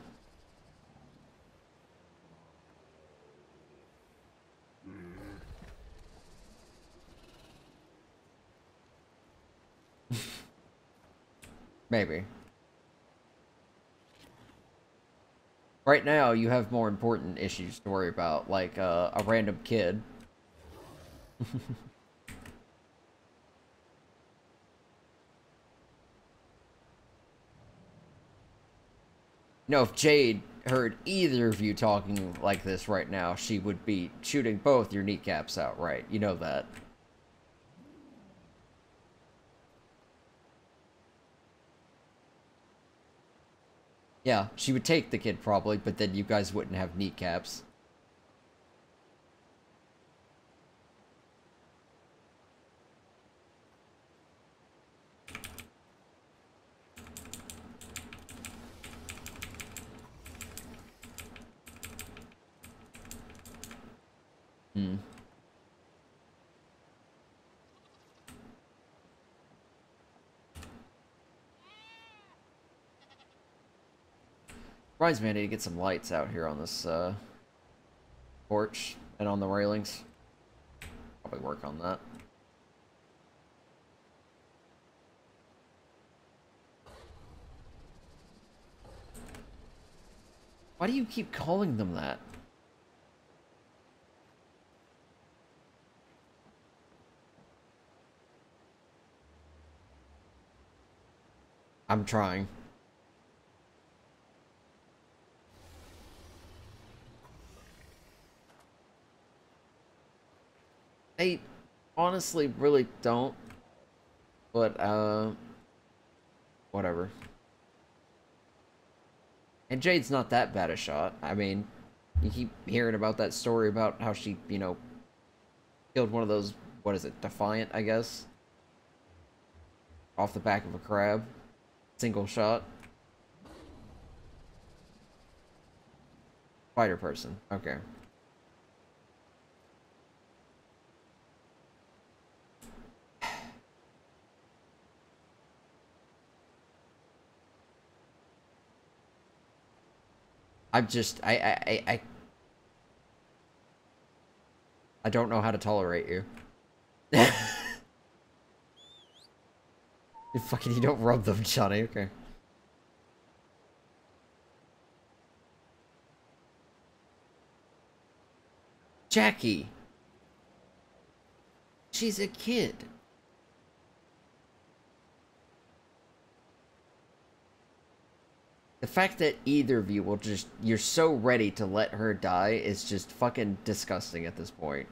Maybe. Right now, you have more important issues to worry about, like a random kid. You know, if Jade heard either of you talking like this right now, she would be shooting both your kneecaps out, right? You know that. Yeah, she would take the kid probably, but then you guys wouldn't have kneecaps. Hmm. Reminds me I need to get some lights out here on this porch and on the railings. Probably work on that. Why do you keep calling them that? I'm trying. I honestly really don't. But, whatever. And Jade's not that bad a shot. I mean, you keep hearing about that story about how she, you know, killed one of those, what is it, Defiant, I guess? Off the back of a crab. Single shot. Fighter person. Okay. I'm just, I don't know how to tolerate you. You don't rub them, Johnny, okay. Jackie! She's a kid. The fact that either of you will just, you're so ready to let her die is just fucking disgusting at this point.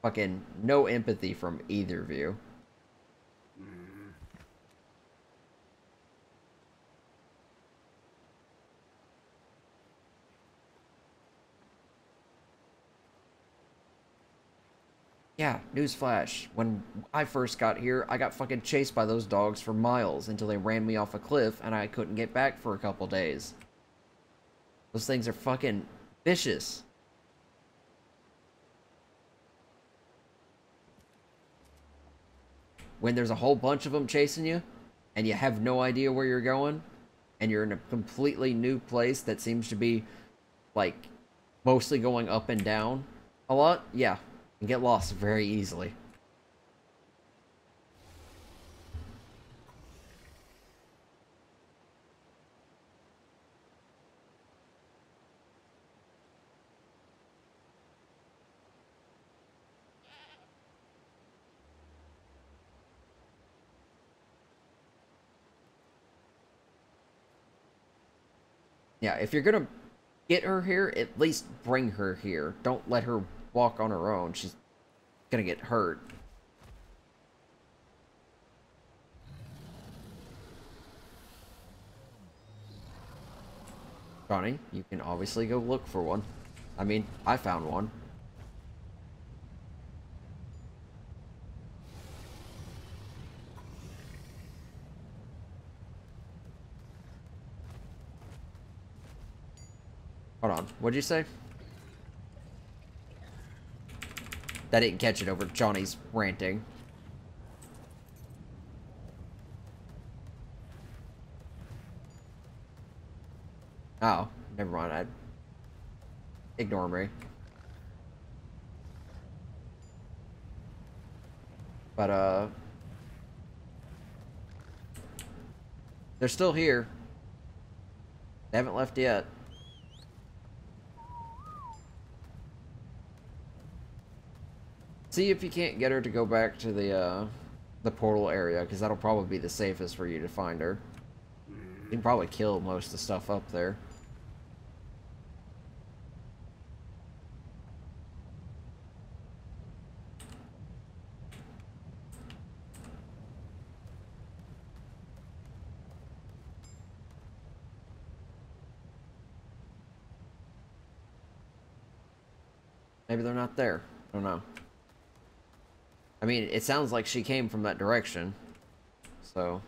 Fucking no empathy from either of you. Yeah, newsflash. When I first got here, I got fucking chased by those dogs for miles until they ran me off a cliff and I couldn't get back for a couple days. Those things are fucking vicious. When there's a whole bunch of them chasing you and you have no idea where you're going and you're in a completely new place that seems to be like mostly going up and down a lot, yeah, you can get lost very easily. Yeah, if you're gonna get her here, at least bring her here. Don't let her walk on her own. She's gonna get hurt. Johnny, you can obviously go look for one. I mean, I found one. Hold on, what'd you say? I didn't catch it over Johnny's ranting. Oh, never mind. I'd ignore me. But, they're still here. They haven't left yet. See if you can't get her to go back to the portal area, because that'll probably be the safest for you to find her. You can probably kill most of the stuff up there. Maybe they're not there. I don't know. I mean, it sounds like she came from that direction. So...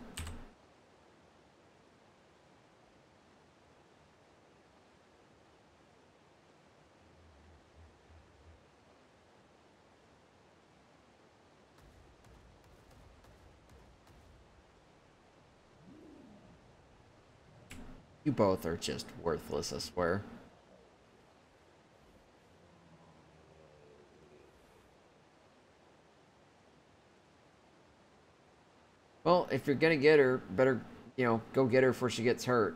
you both are just worthless, I swear. Well, if you're gonna get her, better, you know, go get her before she gets hurt.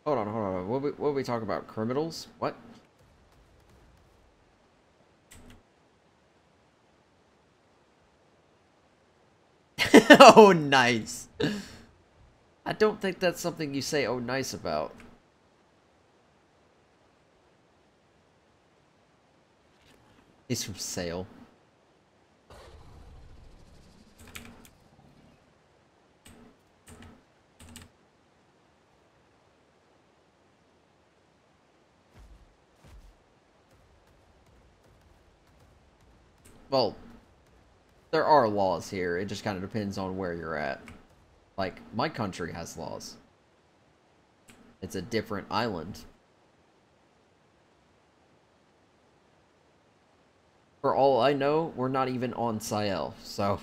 Hold on, hold on. What we talk about? Criminals? What? Oh, nice. I don't think that's something you say oh nice about. He's from Sale. Well, there are laws here. It just kind of depends on where you're at. Like, my country has laws. It's a different island. For all I know, we're not even on Ciel, so...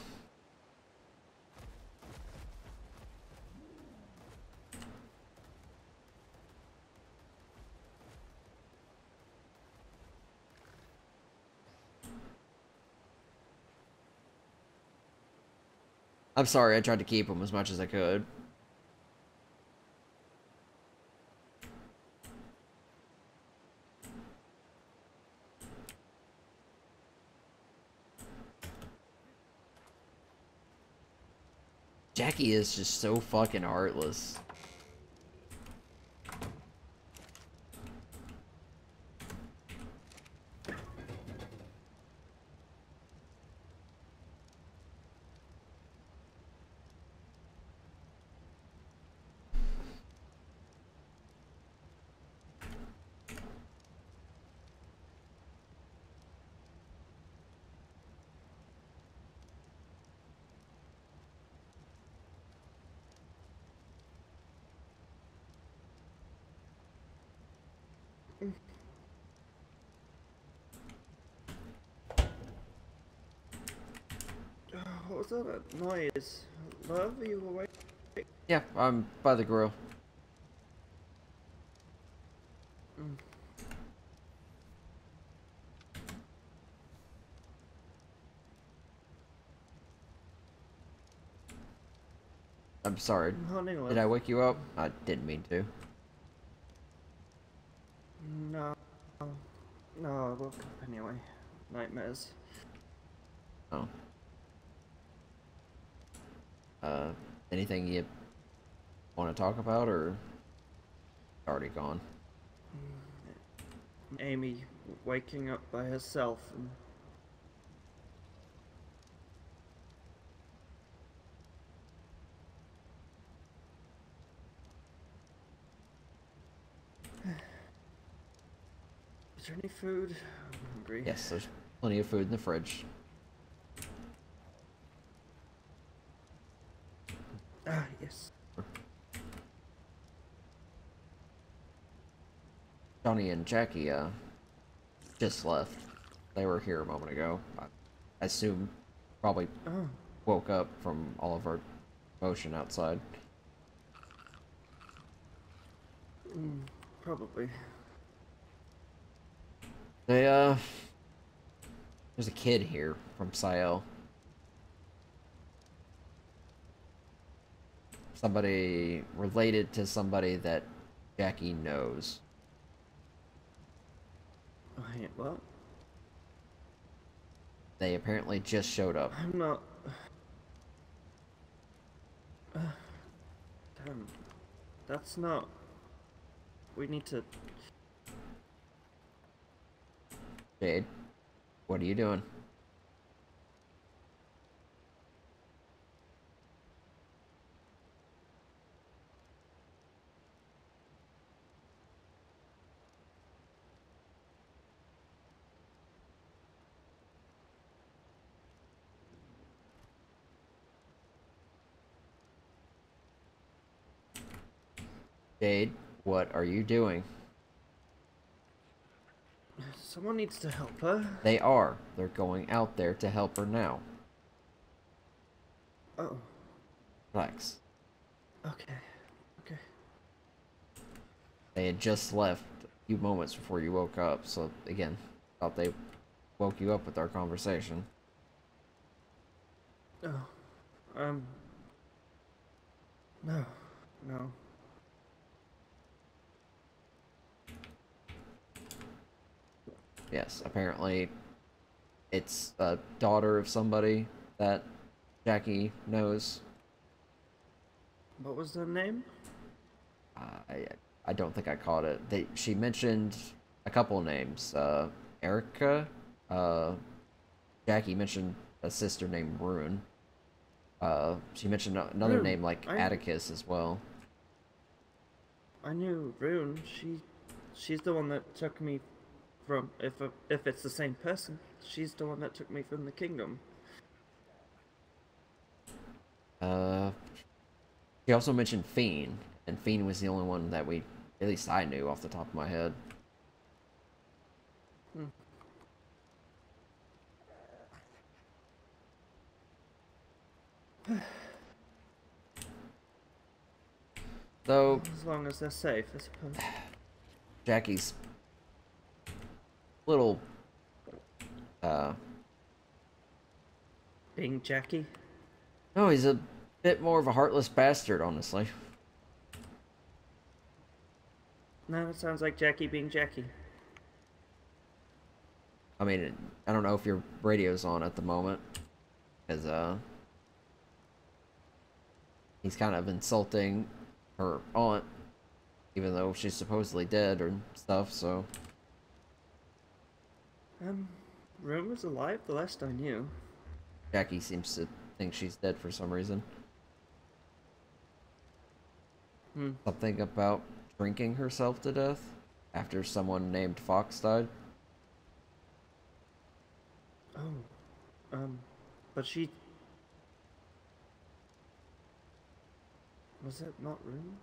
I'm sorry, I tried to keep them as much as I could. Jackie is just so fucking heartless. What was all that noise? Love, are you awake? Yeah, I'm by the grill. Mm. I'm sorry. Morning, love. Did I wake you up? I didn't mean to. No. No, I woke up anyway. Nightmares. Oh. Anything you want to talk about, or already gone? Amy waking up by herself and... Is there any food? I'm hungry. Yes, there's plenty of food in the fridge. Ah, yes. Johnny and Jackie, just left. They were here a moment ago. I assume probably Oh. woke up from all of our motion outside. Probably. They, there's a kid here from Sael. Somebody related to somebody that Jackie knows. Wait, what? They apparently just showed up. I'm not... Damn. That's not... We need to... Jade, what are you doing? Jade, what are you doing? Someone needs to help her. They are. They're going out there to help her now. Oh, Relax. okay. Okay. They had just left a few moments before you woke up, so again, thought they woke you up with our conversation. Oh. No. No. Yes, apparently it's a daughter of somebody that Jackie knows. What was their name? I don't think I caught it. She mentioned a couple names. Erica. Jackie mentioned a sister named Rune. She mentioned another Rune. name like Atticus as well. I knew Rune. She's the one that took me from... If it's the same person, she's the one that took me from the kingdom. She also mentioned Fiend, and Fiend was the only one that at least I knew off the top of my head. So, As long as they're safe, I suppose. Jackie's little, Being Jackie? No, he's a bit more of a heartless bastard, honestly. No, it sounds like Jackie being Jackie. I mean, I don't know if your radio's on at the moment, because he's kind of insulting her aunt, even though she's supposedly dead or stuff. So Rune was alive the last I knew. Jackie seems to think she's dead for some reason. Something about drinking herself to death after someone named Fox died. Oh, but she... Was it not Rune?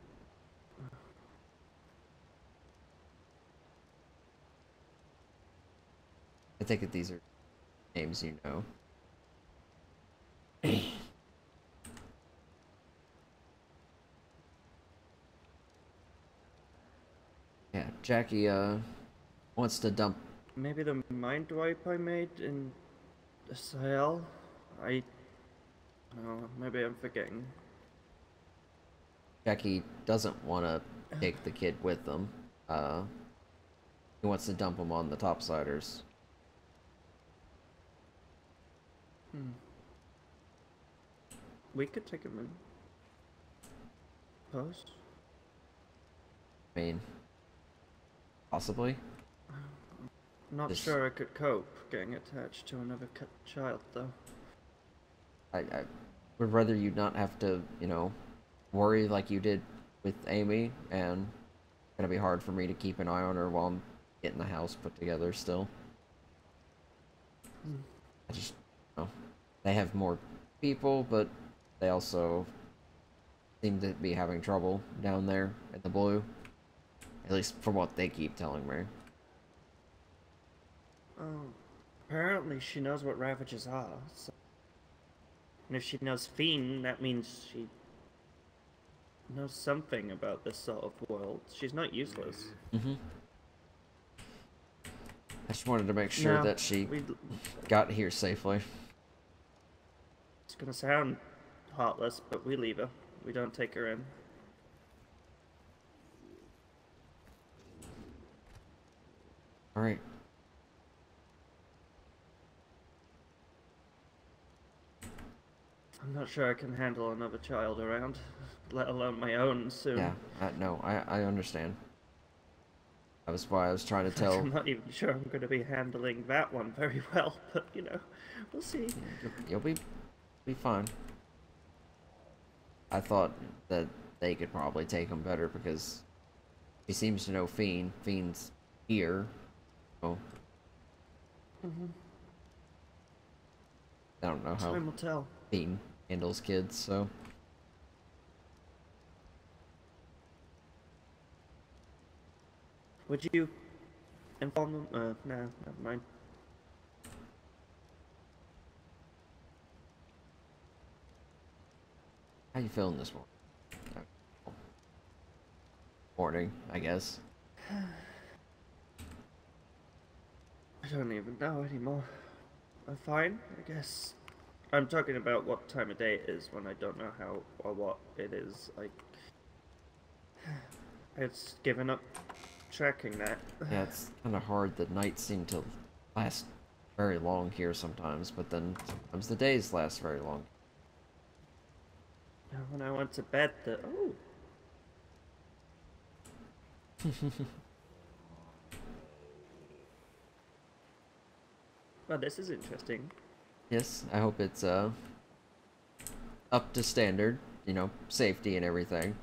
I take it these are names you know. Yeah, Jackie wants to dump. Maybe the mind wipe I made in the Sahel? No, maybe I'm forgetting. Jackie doesn't want to take the kid with them. He wants to dump him on the topsiders. We could take him in. Post? I mean, possibly. Not Just- sure I could cope getting attached to another child, though. I would rather you not have to, you know, worry like you did with Amy, and it's gonna be hard for me to keep an eye on her while I'm getting the house put together still. I just, you know, they have more people, but they also seem to be having trouble down there in the blue. At least from what they keep telling me. Oh, apparently she knows what ravages are. So... And if she knows Fiend, that means she knows something about this sort of world. She's not useless. I just wanted to make sure No, that she got here safely. It's gonna sound heartless, but we leave her. We don't take her in. Alright. I'm not sure I can handle another child around, let alone my own soon. Yeah, no, I understand. That was why I was trying to In fact, tell. I'm not even sure I'm going to be handling that one very well, but you know, we'll see. You'll be fine. I thought that they could probably take him better because he seems to know Fiend. Fiend's here. Oh. I don't know how Time will tell. Fiend handles kids, so. Would you inform them? No, never mind. How you feeling this morning? Morning, I guess. I don't even know anymore. I'm fine, I guess. I'm talking about what time of day it is when I don't know how or what it is. Like, it's given up tracking that. Yeah, it's kind of hard. The nights seem to last very long here sometimes, but then sometimes the days last very long. When I went to bed, oh. Well, this is interesting. Yes, I hope it's up to standard, you know, safety and everything.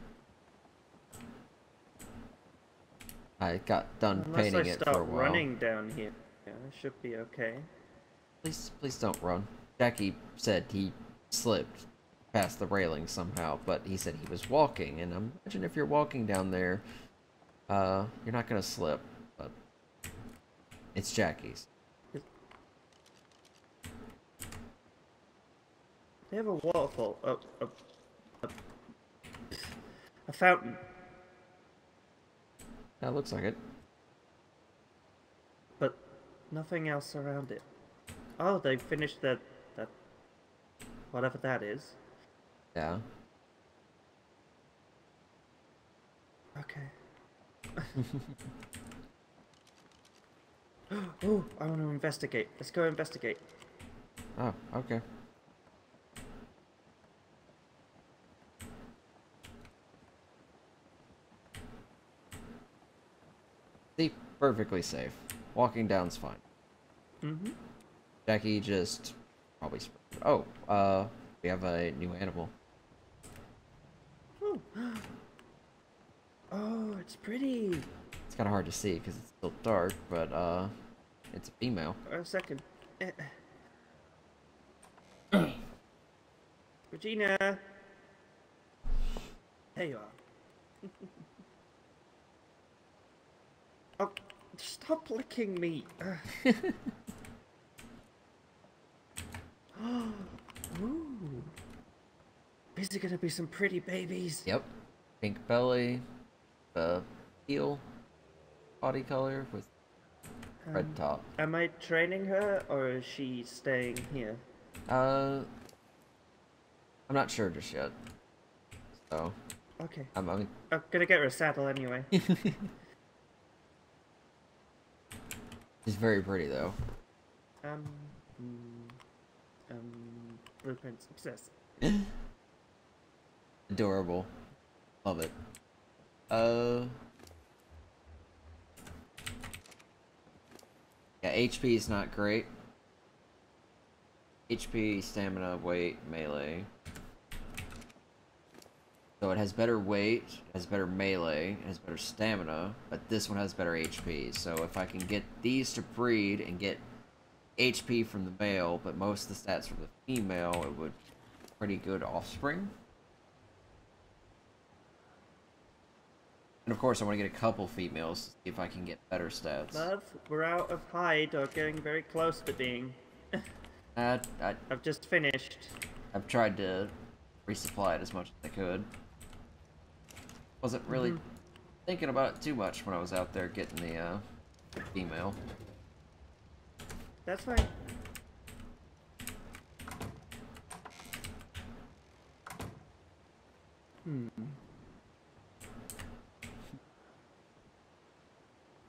I got done Unless painting I it for start a while. running down here, yeah, I should be okay. Please don't run. Jackie said he slipped past the railing somehow, but he said he was walking, and imagine if you're walking down there, you're not gonna slip, but it's Jackie's. They have a waterfall, a fountain. That looks like it. But nothing else around it. Oh, they finished that whatever that is. Yeah. Okay. Oh, I want to investigate. Let's go investigate. Oh, okay. See, perfectly safe. Walking down's fine. Mm-hmm. Jackie just probably. Oh, we have a new animal. Oh. Oh, it's pretty. It's kind of hard to see because it's still dark, but it's a female. A second. Regina. There you are. Oh, stop licking me. Ooh. These are gonna be some pretty babies. Yep. Pink belly, teal body color with red top. Am I training her or is she staying here? I'm not sure just yet. So Okay. I'm I'm gonna get her a saddle anyway. She's very pretty though. Um, blueprints obsessed. Adorable. Love it. Yeah, HP is not great. HP, stamina, weight, melee. So it has better weight, it has better melee, it has better stamina, but this one has better HP. So if I can get these to breed and get HP from the male, but most of the stats from the female, it would be pretty good offspring. And of course I want to get a couple females to see if I can get better stats. Love, we're out of hide or getting very close to being. I've just finished. I've tried to resupply it as much as I could. Wasn't really thinking about it too much when I was out there getting the female. That's fine.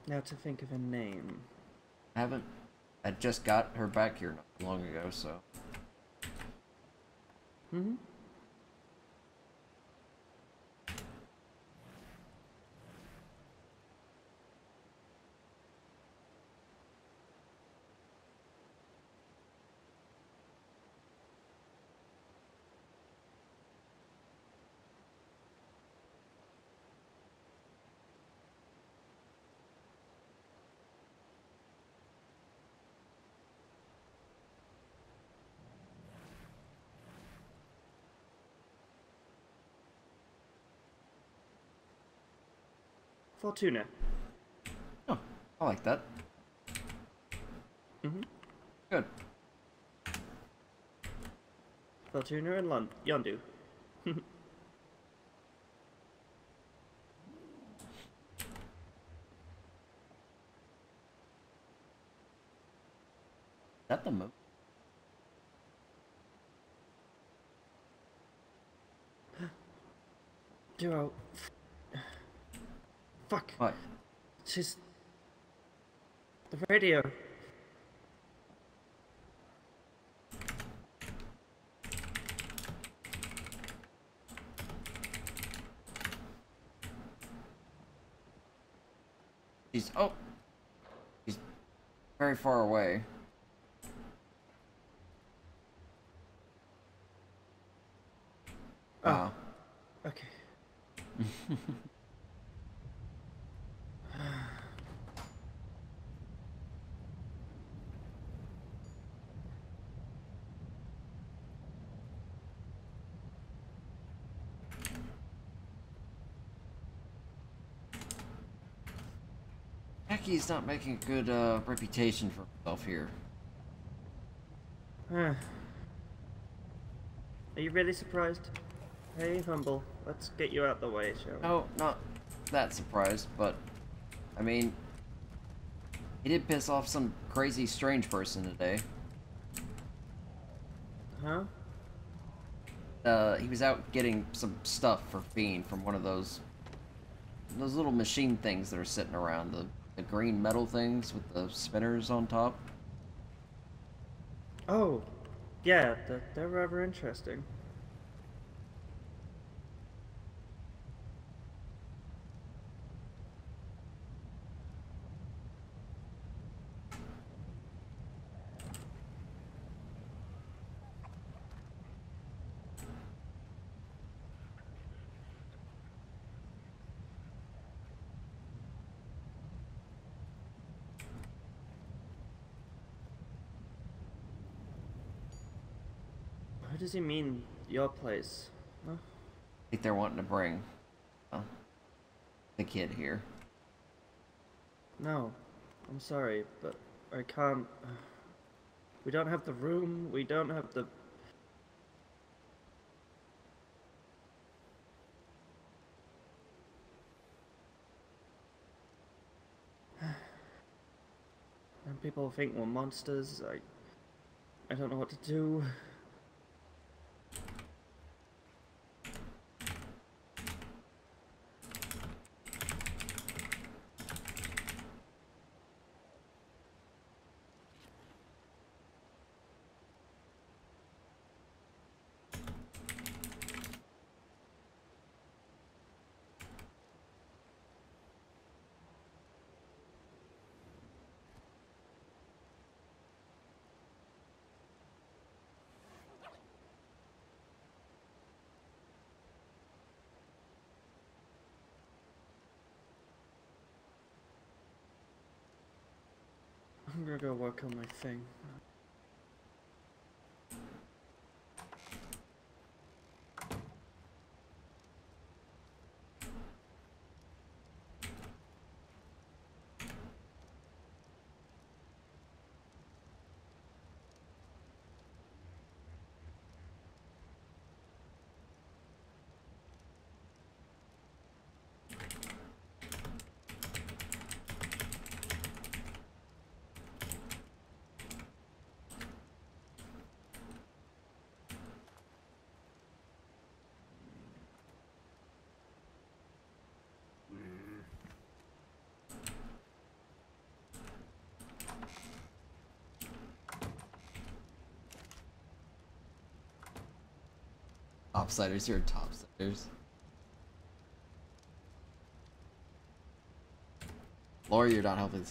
Now to think of a name. I just got her back here not long ago, so. Mm-hmm. Fortuna. Oh, I like that. Mm-hmm. Good. Fortuna and Yondu. Is that the mo? Duo. Fuck. What? She's... The radio. She's very far away. Oh. Okay. Jackie's not making a good reputation for himself here. Are you really surprised? Hey, Humble, let's get you out the way, shall we? No, not that surprised, but I mean, he did piss off some crazy strange person today. Huh? he was out getting some stuff for Fiend from one of those little machine things that are sitting around, the green metal things with the spinners on top. Oh, yeah, they're rather interesting. What does he mean, your place? Huh? I think they're wanting to bring the kid here. No, I'm sorry, but I can't. We don't have the room, we don't have the. And people think we're monsters. I don't know what to do. I'm gonna go work on my thing. Topsiders, you're topsiders. Laura, you're not helping.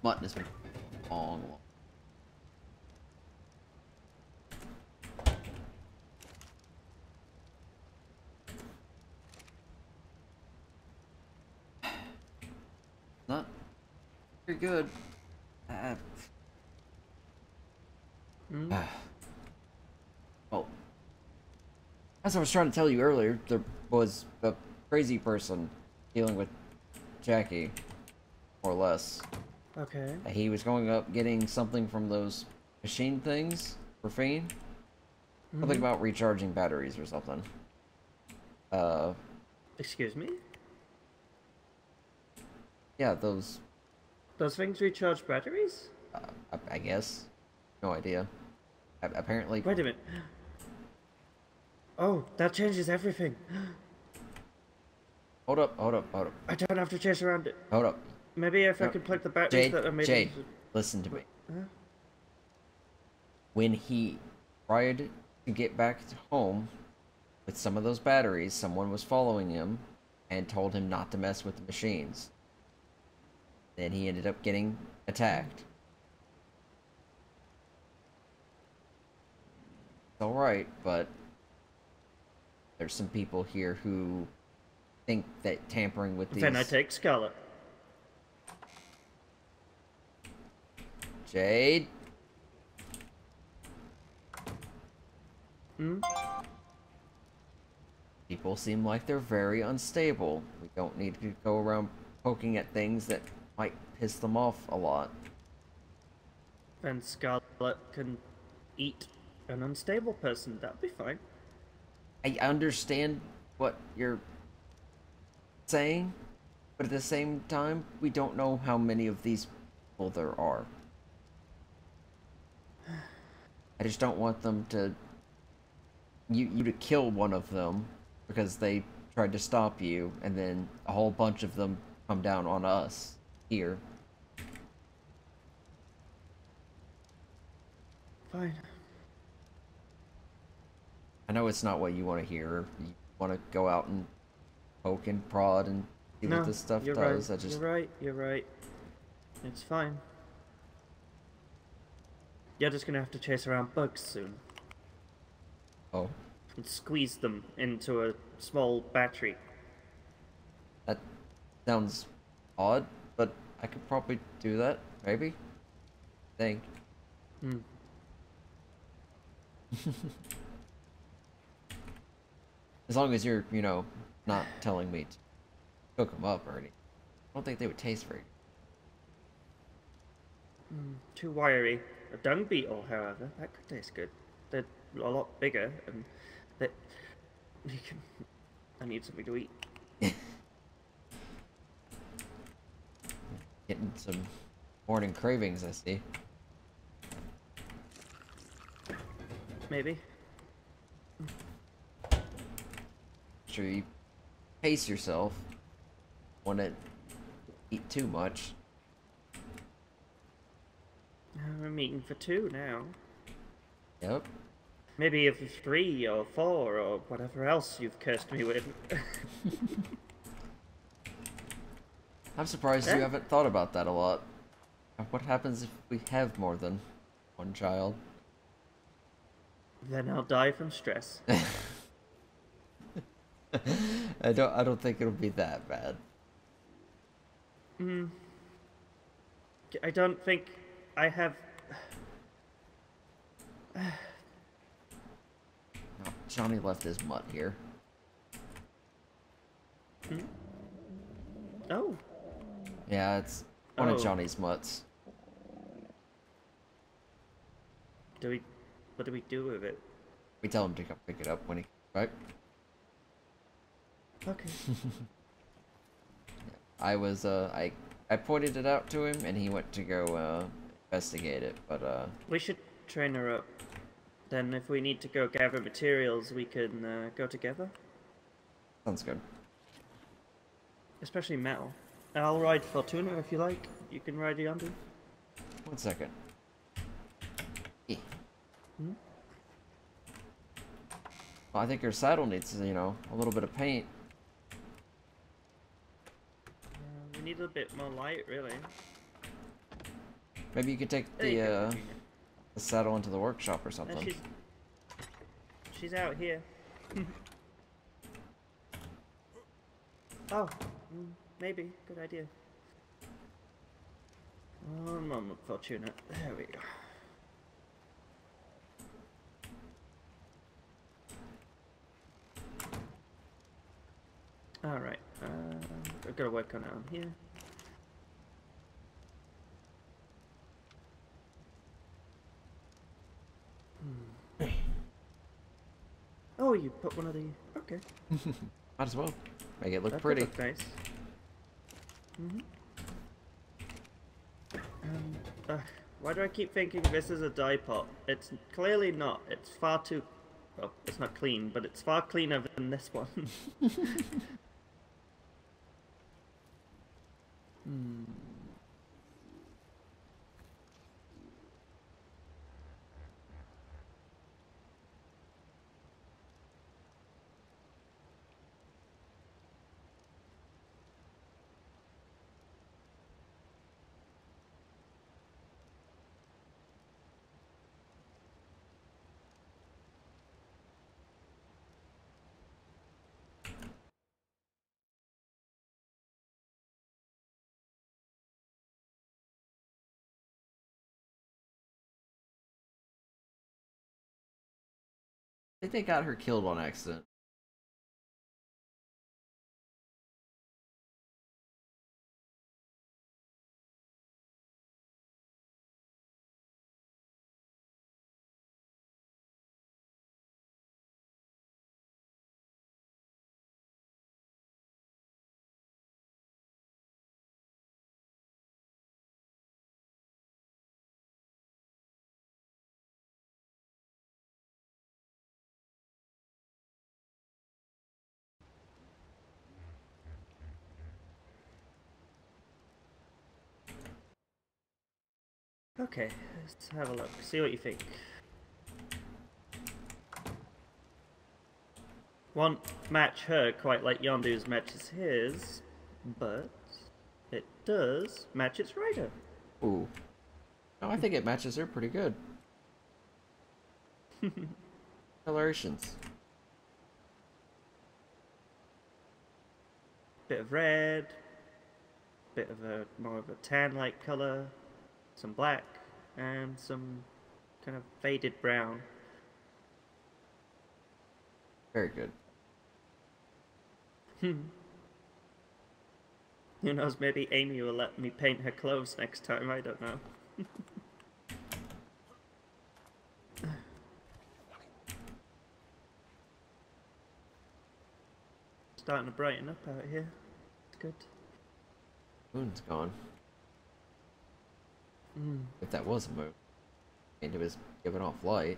Mutton has been long. Not very good. Well, as I was trying to tell you earlier, there was a crazy person dealing with Jackie, more or less. Okay. He was going up getting something from those machine things for Fiend. Something about recharging batteries or something. Excuse me? Yeah, those. Those things recharge batteries? I guess. No idea. Apparently. Wait a minute. Oh, that changes everything. Hold up, hold up, hold up. I don't have to chase around it. Hold up. Maybe if I No, could plug the batteries that are made Jade, into... listen to me. Huh? When he tried to get back to home with some of those batteries, someone was following him and told him not to mess with the machines. Then he ended up getting attacked. It's alright, but there's some people here who think that tampering with these... Then I take Scarlet. Jade? Hmm? People seem like they're very unstable. We don't need to go around poking at things that might piss them off a lot. Then Scarlet can eat an unstable person. That'd be fine. I understand what you're saying, but at the same time, we don't know how many of these people there are. I just don't want them to... You to kill one of them because they tried to stop you, and then a whole bunch of them come down on us here. Fine. I know it's not what you want to hear. You want to go out and poke and prod and see what this stuff you're does. Right. I just... You're right. You're right. It's fine. You're just gonna have to chase around bugs soon. Oh, And squeeze them into a small battery. that sounds odd, but I could probably do that, maybe. I think. Hmm. As long as you're, you know, not telling me to cook them up or anything. I don't think they would taste very good. Too wiry. A dung beetle, however, that could taste good. They're a lot bigger, and that you can. I need something to eat. Getting some morning cravings, I see. Maybe. Sure you pace yourself. Want to eat too much. I'm eating for 2 now. Yep. Maybe if 3 or 4 or whatever else you've cursed me with. I'm surprised you haven't thought about that a lot. What happens if we have more than one child? Then I'll die from stress. I don't think it'll be that bad. I don't think I have. No, Johnny left his mutt here. Oh. Yeah, it's one of Oh. Johnny's mutts. What do we do with it? We tell him to come pick it up when he comes back. Okay. I was I pointed it out to him and he went to go investigate it, but We should train her up. Then if we need to go gather materials, we can go together. sounds good. Especially Mel. I'll ride Fortuna if you like. You can ride Yondu. 1 second. Eh. Well, I think your saddle needs, you know, a little bit of paint. We need a bit more light, really. Maybe you could take There you go. the saddle into the workshop or something. She's out here. Oh, maybe. Good idea. One moment, Fortuna. There we go. Alright, I've got to work on here. Oh, you put one of the... Okay. Might as well. Make it look That pretty. could look nice. Why do I keep thinking this is a dye pot? It's clearly not. It's far too... Well, it's not clean, but it's far cleaner than this one. I think they got her killed on accident. Okay, let's have a look. See what you think. Won't match her quite like Yondu's matches his, but it does match its rider. Ooh. No, I think it matches her pretty good. Colorations. Bit of red, bit of a more of a tan-like color, some black, and some kind of faded brown. Very good. Who knows, maybe Amy will let me paint her clothes next time, I don't know. Starting to brighten up out here. It's good. Moon's gone. If that was a moon. And it was giving off light.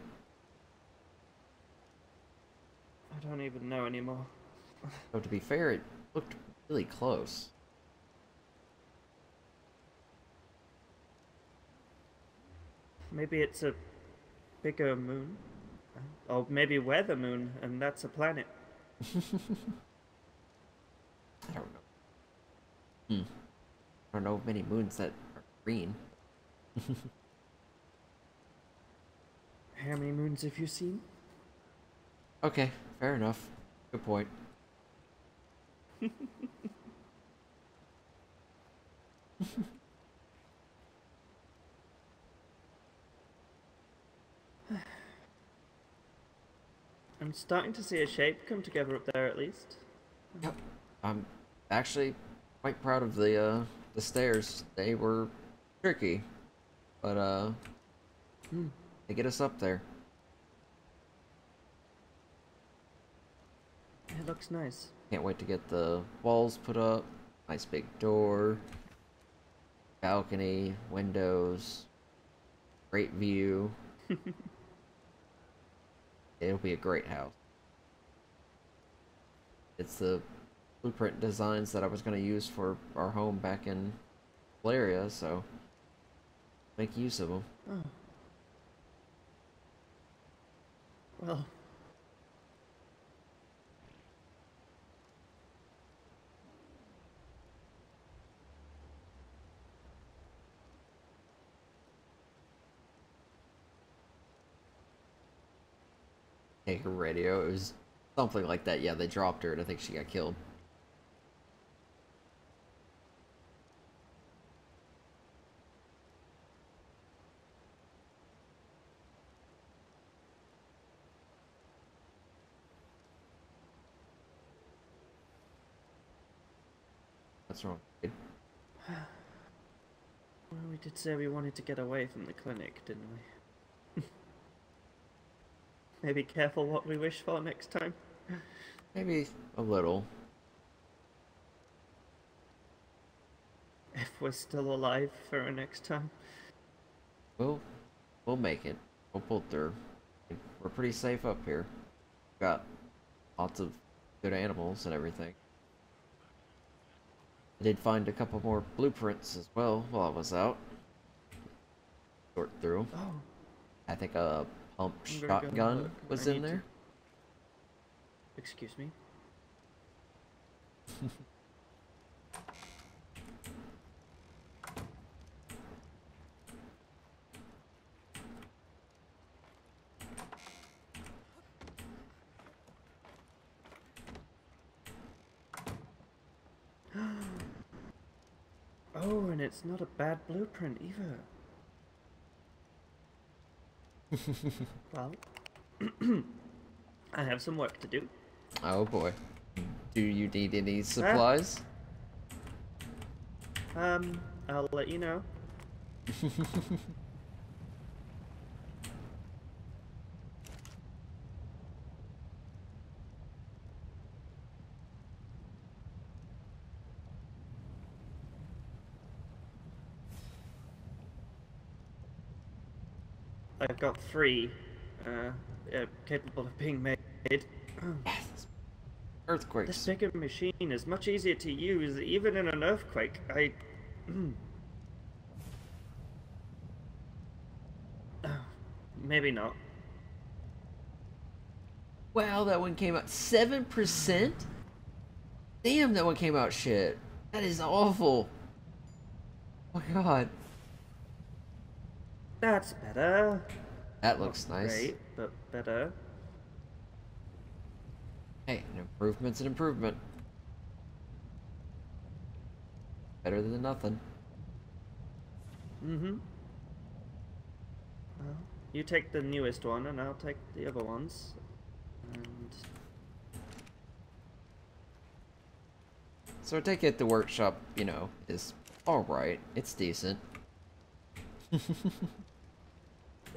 I don't even know anymore. So to be fair, it looked really close. Maybe it's a bigger moon. Or maybe we're the moon, and that's a planet. I don't know. I don't know many moons that are green. How many moons have you seen? Okay, fair enough. Good point. I'm starting to see a shape come together up there at least. Yep. I'm actually quite proud of the stairs. They were tricky, but they get us up there. It looks nice. Can't wait to get the walls put up. Nice big door, balcony, windows, great view. It'll be a great house. It's the blueprint designs that I was going to use for our home back in Valeria, so make use of them. Oh. Well. Take her radio. It was something like that. Yeah, they dropped her and I think she got killed. What's wrong? Well, we did say we wanted to get away from the clinic, didn't we? Maybe careful what we wish for next time. Maybe a little. If we're still alive for our next time. We'll make it. We'll pull through. We're pretty safe up here. Got lots of good animals and everything. I did find a couple more blueprints as well while I was out. Sort through. Oh. I think a pump I'm gonna go shotgun look. was I in need to- there. Excuse me. Oh, and it's not a bad blueprint either. Well, I have some work to do. Oh boy. Do you need any supplies? I'll let you know. I've got 3 capable of being made. Yes. Earthquakes. This bigger machine is much easier to use, even in an earthquake. Maybe not. Wow, that one came out 7%? Damn, that one came out shit. That is awful. Oh my god. That's better. That looks nice. Great, but better. Hey, an improvement's an improvement. Better than nothing. Mm-hmm. Well, you take the newest one, and I'll take the other ones. And So I take it the workshop, you know, is alright. It's decent.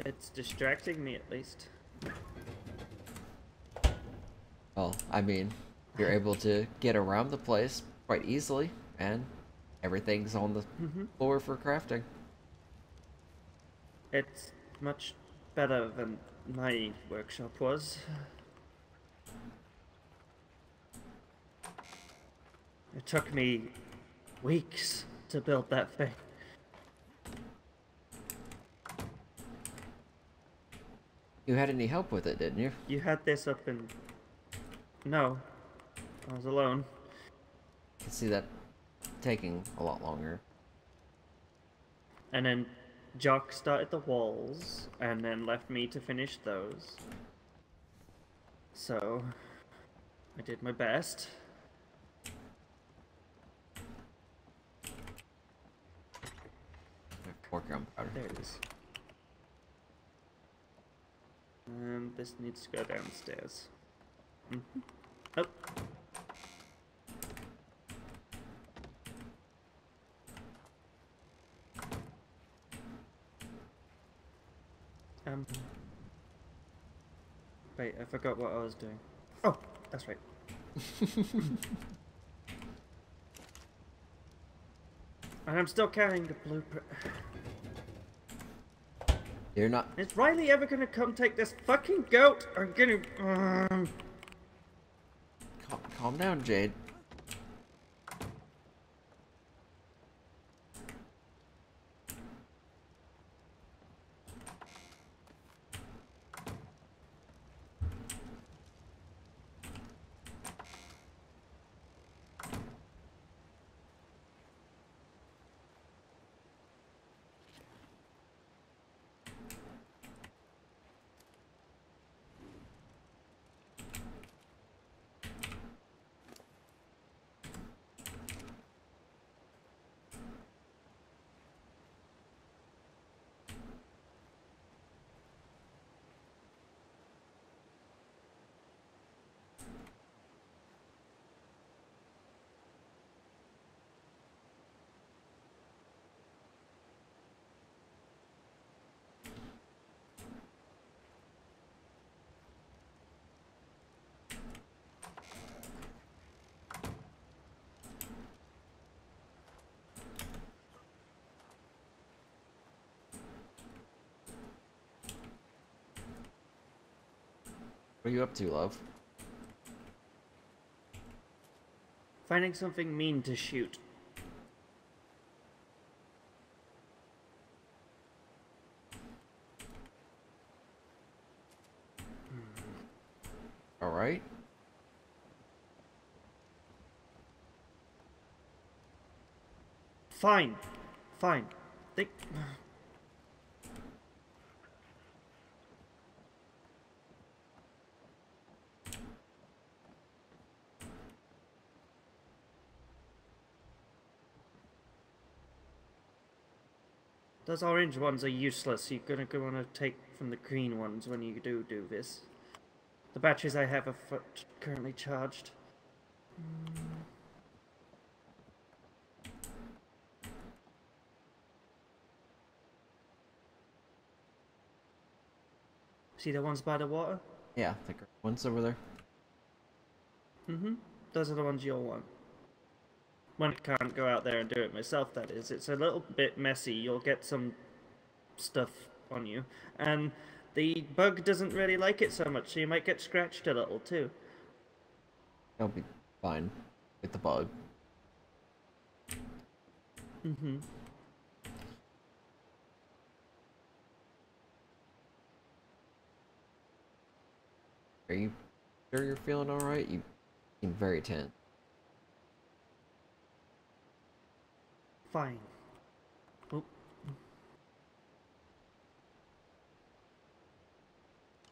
it's distracting me, at least. Well, I mean, you're able to get around the place quite easily, and everything's on the floor for crafting. It's much better than my workshop was. It took me weeks to build that thing. You had any help with it, didn't you? You had this up in... No. I was alone. I can see that taking a lot longer. And then Jock started the walls, and then left me to finish those. So, I did my best. More gunpowder. There it is. And this needs to go downstairs. Oh. Wait, I forgot what I was doing. Oh, that's right. And I'm still carrying the blueprint. You're not. Is Riley ever gonna come take this fucking goat? I'm gonna. Calm down, Jade. What are you up to, love? Finding something mean to shoot. All right. Fine. Fine. Think. Those orange ones are useless. You're gonna want to take from the green ones when you do this. The batteries I have are currently charged. See the ones by the water? Yeah, the green one's over there. Mm-hmm. Those are the ones you'll want. When I can't go out there and do it myself, that is. It's a little bit messy. You'll get some stuff on you. And the bug doesn't really like it so much, so you might get scratched a little too. I'll be fine with the bug. Mm-hmm. Are you sure you're feeling all right? You seem very tense. Fine. Oh.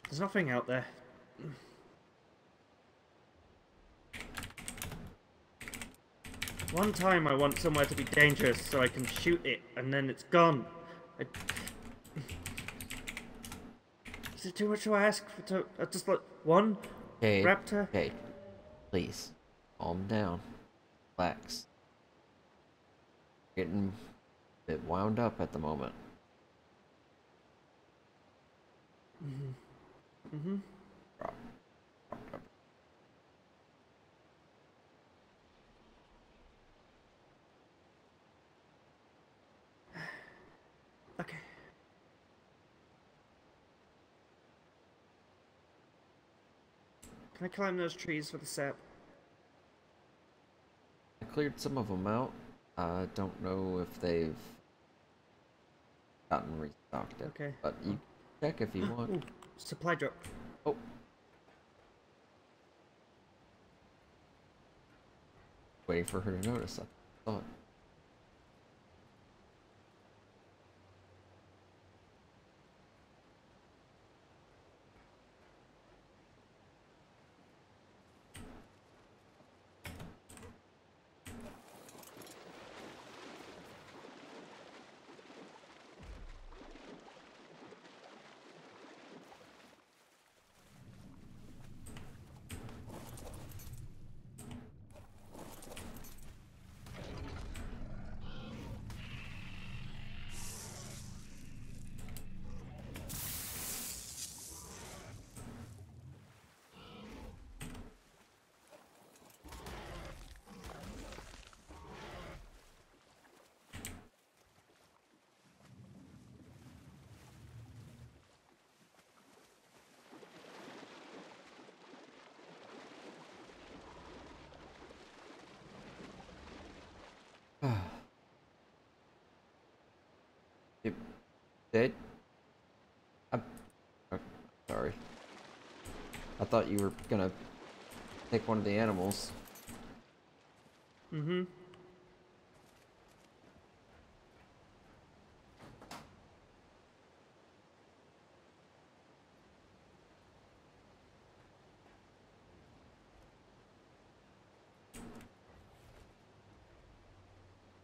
There's nothing out there. One time I want somewhere to be dangerous so I can shoot it, and then it's gone. Is it too much to ask to just like one Okay, raptor? okay. Please, calm down. Relax. Getting a bit wound up at the moment. Mm-hmm. Drop. Okay. Can I climb those trees for the sap? I cleared some of them out. I don't know if they've gotten restocked yet. Okay. But you can check if you want. Ooh, supply drop. Oh. Waiting for her to notice. I thought. You dead? I'm sorry. I thought you were gonna take one of the animals. Mm-hmm.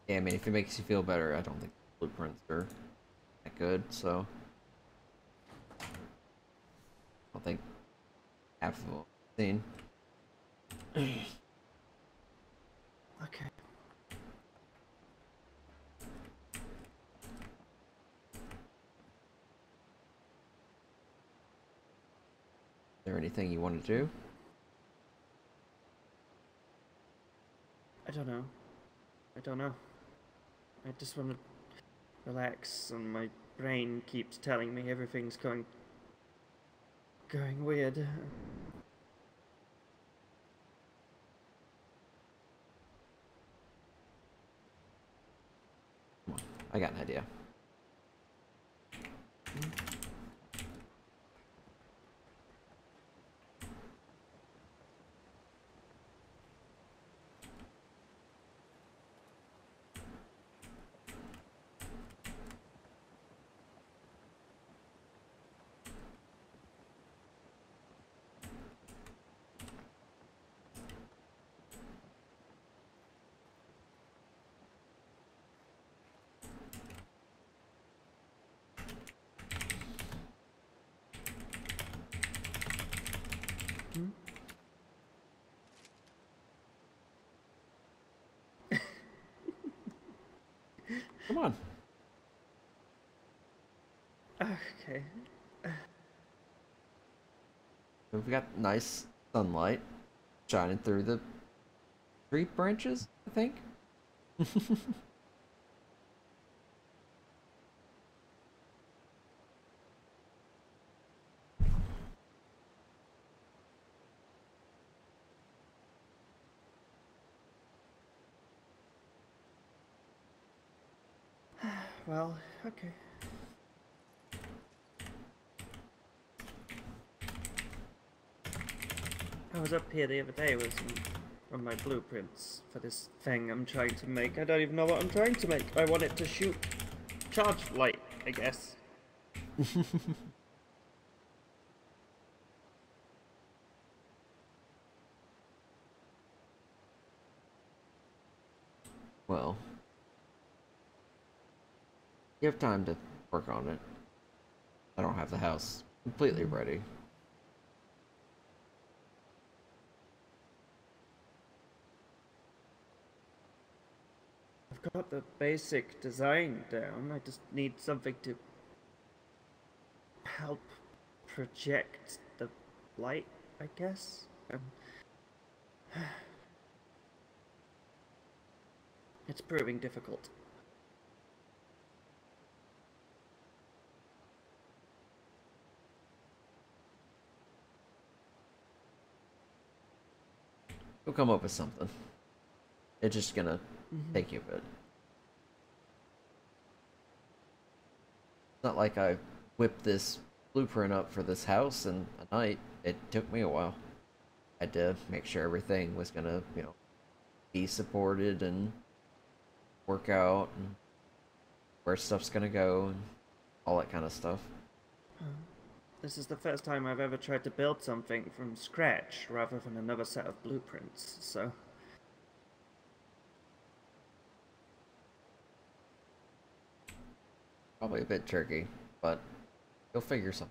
Yeah, I mean, if it makes you feel better, I don't think blueprints are that good, so I don't think half of them seen. Okay. Is there anything you want to do? I don't know. I don't know. I just want to relax, and my brain keeps telling me everything's going going weird. I got an idea. Come on. Okay. We've got nice sunlight shining through the tree branches, I think. Well, okay. I was up here the other day with some of my blueprints for this thing I'm trying to make. I don't even know what I'm trying to make. I want it to shoot charge light, I guess. Well, you have time to work on it. I don't have the house completely ready. I've got the basic design down. I just need something to help project the light, I guess. It's proving difficult. We'll come up with something. It's just gonna take you a bit. It's not like I whipped this blueprint up for this house in a night. It took me a while. I had to make sure everything was gonna, be supported and work out, and where stuff's gonna go, and all that kind of stuff. This is the first time I've ever tried to build something from scratch rather than another set of blueprints, so... Probably a bit tricky, but you'll figure something.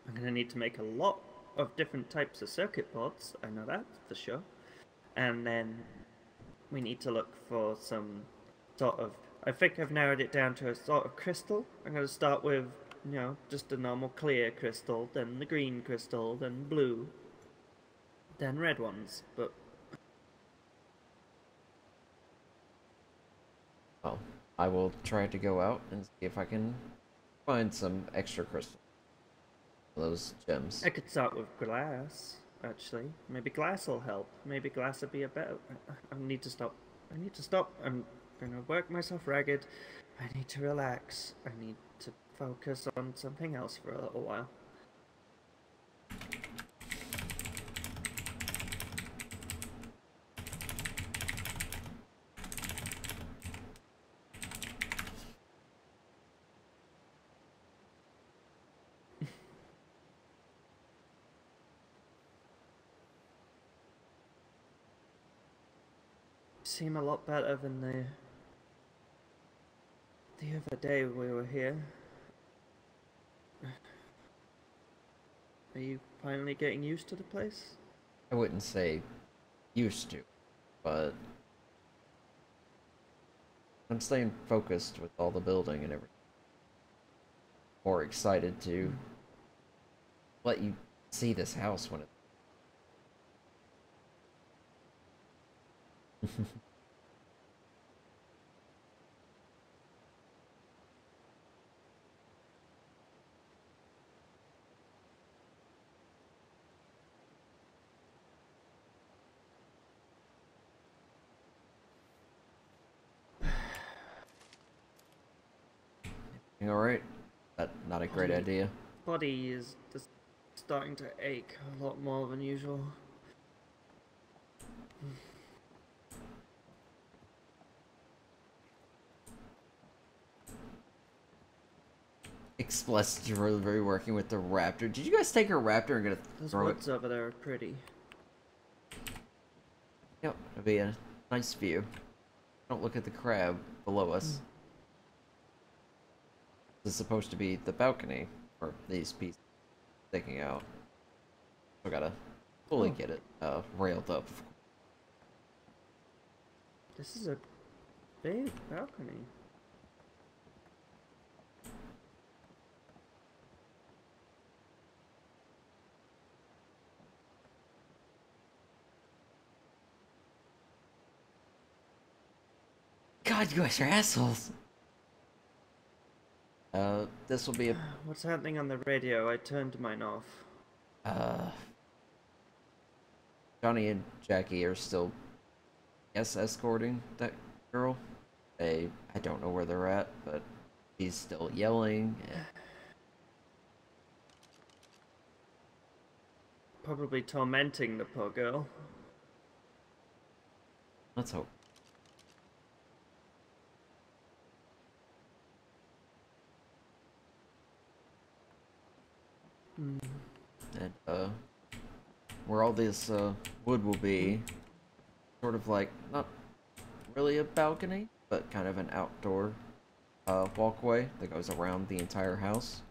I'm gonna need to make a lot of different types of circuit boards, I know that for sure. And then we need to look for some sort of... I think I've narrowed it down to a sort of crystal. I'm gonna start with, just a normal clear crystal, then the green crystal, then blue, then red ones, but... Well, I will try to go out and see if I can find some extra crystals. Those gems. I could start with glass, actually. Maybe glass will help. Maybe glass will be a better... I need to stop. I need to stop. I'm gonna work myself ragged. I need to relax. I need to focus on something else for a little while. Seem a lot better than the other day we were here. Are you finally getting used to the place? I wouldn't say used to, but I'm staying focused with all the building and everything. More excited to let you see this house when it... You alright? That not a great idea. Body is just starting to ache a lot more than usual. Expressed you're really working with the raptor. Did you guys take a raptor and Those throw it? woods over there are pretty. Yep, it'll be a nice view. Don't look at the crab below us. This is supposed to be the balcony for these pieces sticking out. So gotta fully get it railed up. This is a big balcony. God, you guys are assholes. This will be a What's happening on the radio? I turned mine off. Johnny and Jackie are still, yes, escorting that girl. I don't know where they're at, but he's still yelling. And... Probably tormenting the poor girl. Let's hope. And where all this wood will be, sort of like not really a balcony, but kind of an outdoor walkway that goes around the entire house.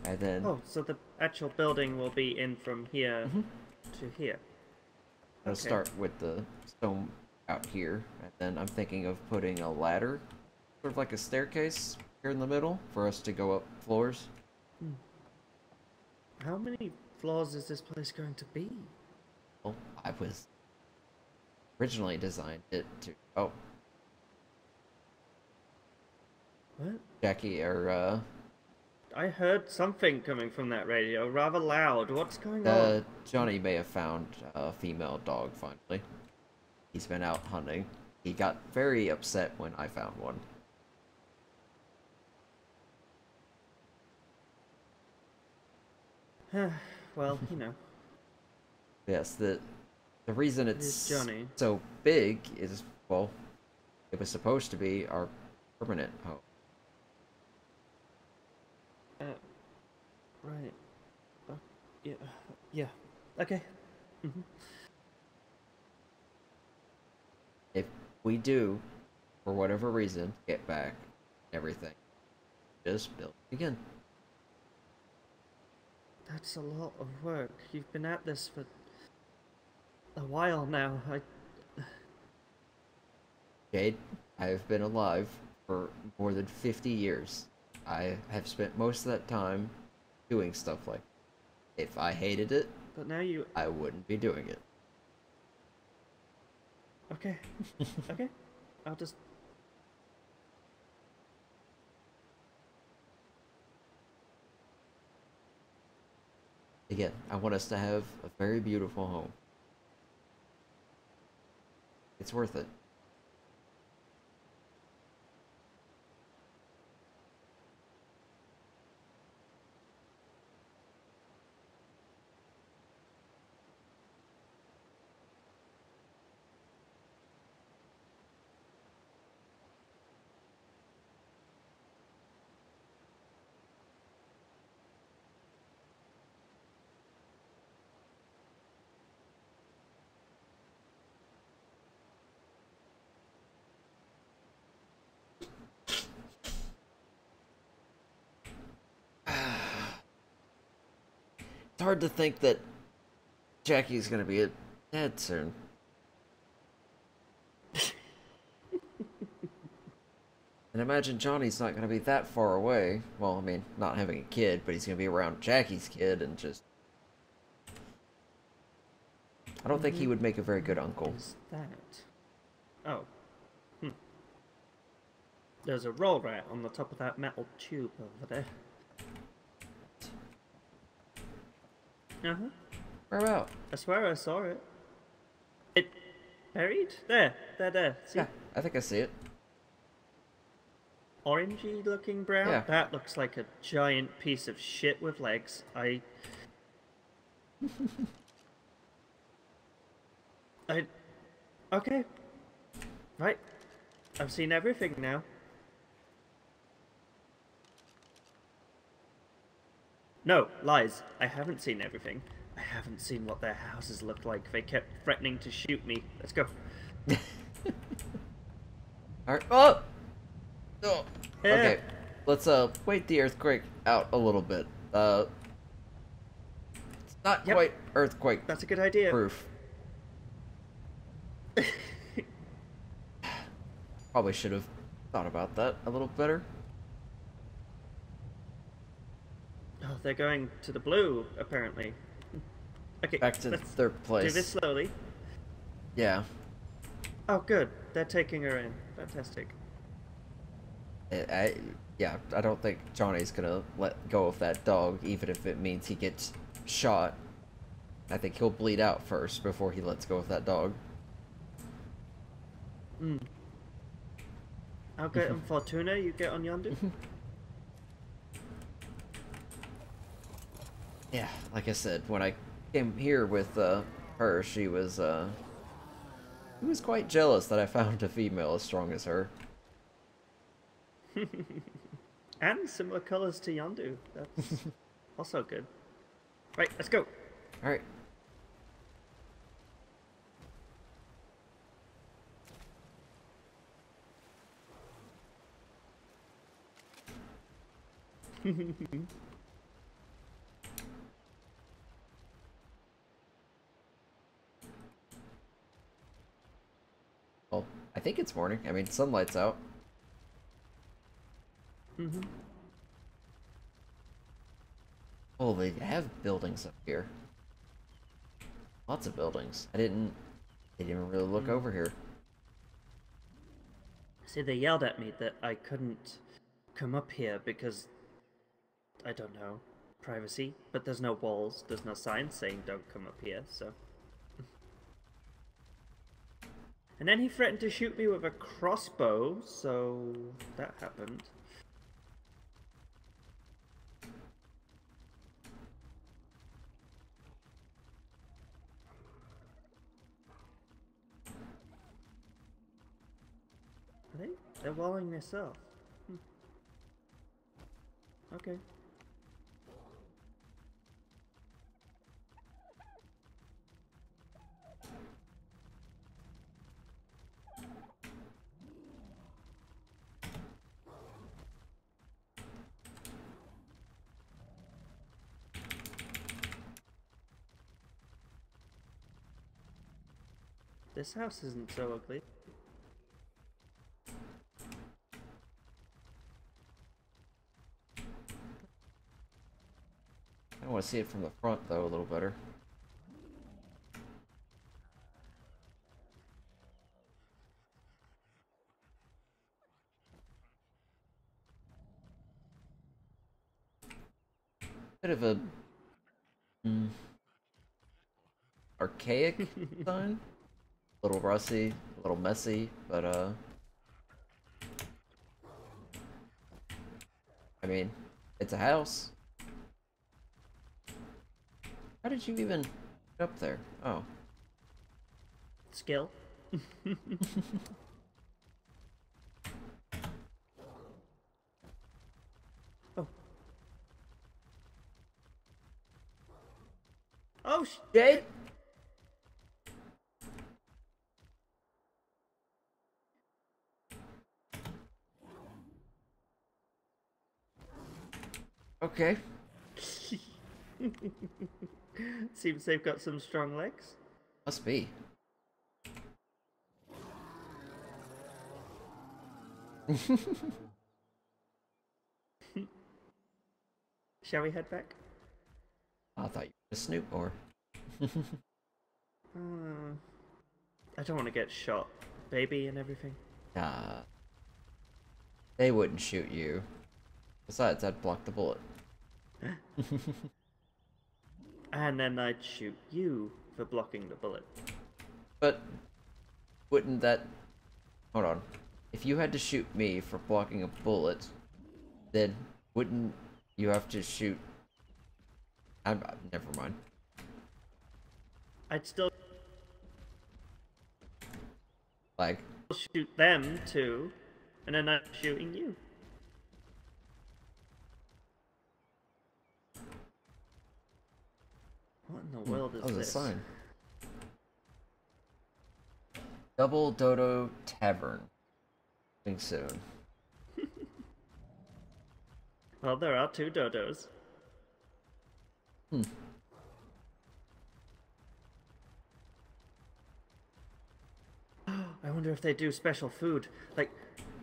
And then Oh, so the actual building will be in from here to here. I'll Okay. start with the stone out here, and then I'm thinking of putting a ladder, sort of like a staircase here in the middle for us to go up floors. How many floors is this place going to be? Well, I was originally designed it to. Oh, What? Jackie, or I heard something coming from that radio, rather loud. What's going on? Johnny may have found a female dog finally. He's been out hunting. He got very upset when I found one. Well, you know. Yes, the reason It it's is Johnny. so big is, well, it was supposed to be our permanent home. Right. Yeah. Yeah. Okay. If we do, for whatever reason, get back everything, just build it again. That's a lot of work. You've been at this for a while now. Jade, I have been alive for more than 50 years. I have spent most of that time doing stuff like that. If I hated it, But now you... I wouldn't be doing it. Okay. Okay. I'll just... Again, I want us to have a very beautiful home. It's worth it. It's hard to think that Jackie's gonna be dead soon. And imagine Johnny's not gonna be that far away. Well, I mean, not having a kid, but he's gonna be around Jackie's kid and just... I don't think he would make a very good uncle. What is that? Oh. There's a roll rat on the top of that metal tube over there. Uh-huh. Where about? I swear I saw it. It... buried? There. There. See? Yeah, I think I see it. orangey looking brown. Yeah. That looks like a giant piece of shit with legs. Okay. Right. I've seen everything now. No, lies. I haven't seen everything. I haven't seen what their houses look like. They kept threatening to shoot me. Let's go. Alright. Oh! Oh! Yeah. Okay. Let's wait the earthquake out a little bit. It's not Yep. quite earthquake That's a good idea. proof. Probably should have thought about that a little better. Oh, they're going to the blue, apparently. Okay, Back to let's their do place. this slowly. Yeah. Oh, good. They're taking her in. Fantastic. Yeah, I don't think Johnny's gonna let go of that dog, even if it means he gets shot. I think he'll bleed out first before he lets go of that dog. I'll get on Fortuna, you get on Yondu. Yeah, like I said, when I came here with her, she was quite jealous that I found a female as strong as her. And similar colors to Yondu. That's also good. Right, let's go. Alright. Well, I think it's morning. I mean, sunlight's out. Oh, they have buildings up here. Lots of buildings. I didn't even really look over here. See, they yelled at me that I couldn't come up here because, I don't know, privacy. But there's no walls, there's no signs saying don't come up here, so. And then he threatened to shoot me with a crossbow, so that happened. They're walling this off. Okay. This house isn't so ugly. I want to see it from the front, though, a little better. Bit of a archaic design. A little rusty, a little messy, but I mean, it's a house. How did you even get up there? Oh. Skill. Oh. Oh, Jade? Okay. Seems they've got some strong legs. Must be. Shall we head back? I thought you were a snoop more. I don't want to get shot, baby, and everything. Nah. They wouldn't shoot you. Besides, I'd block the bullet. And then I'd shoot you for blocking the bullet. But wouldn't that... Hold on. if you had to shoot me for blocking a bullet, then wouldn't you have to shoot... never mind. I'd still Like, shoot them too, and then I'm shooting you. What in the world is that was this? a sign. Double Dodo Tavern. Coming soon. Well, there are 2 dodos. I wonder if they do special food, like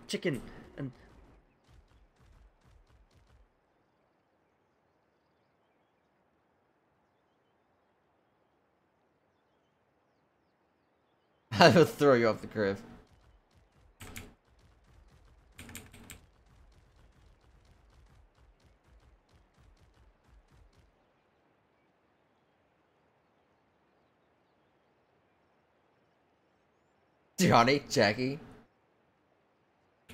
chicken and... I will throw you off the cliff. Johnny, Jackie.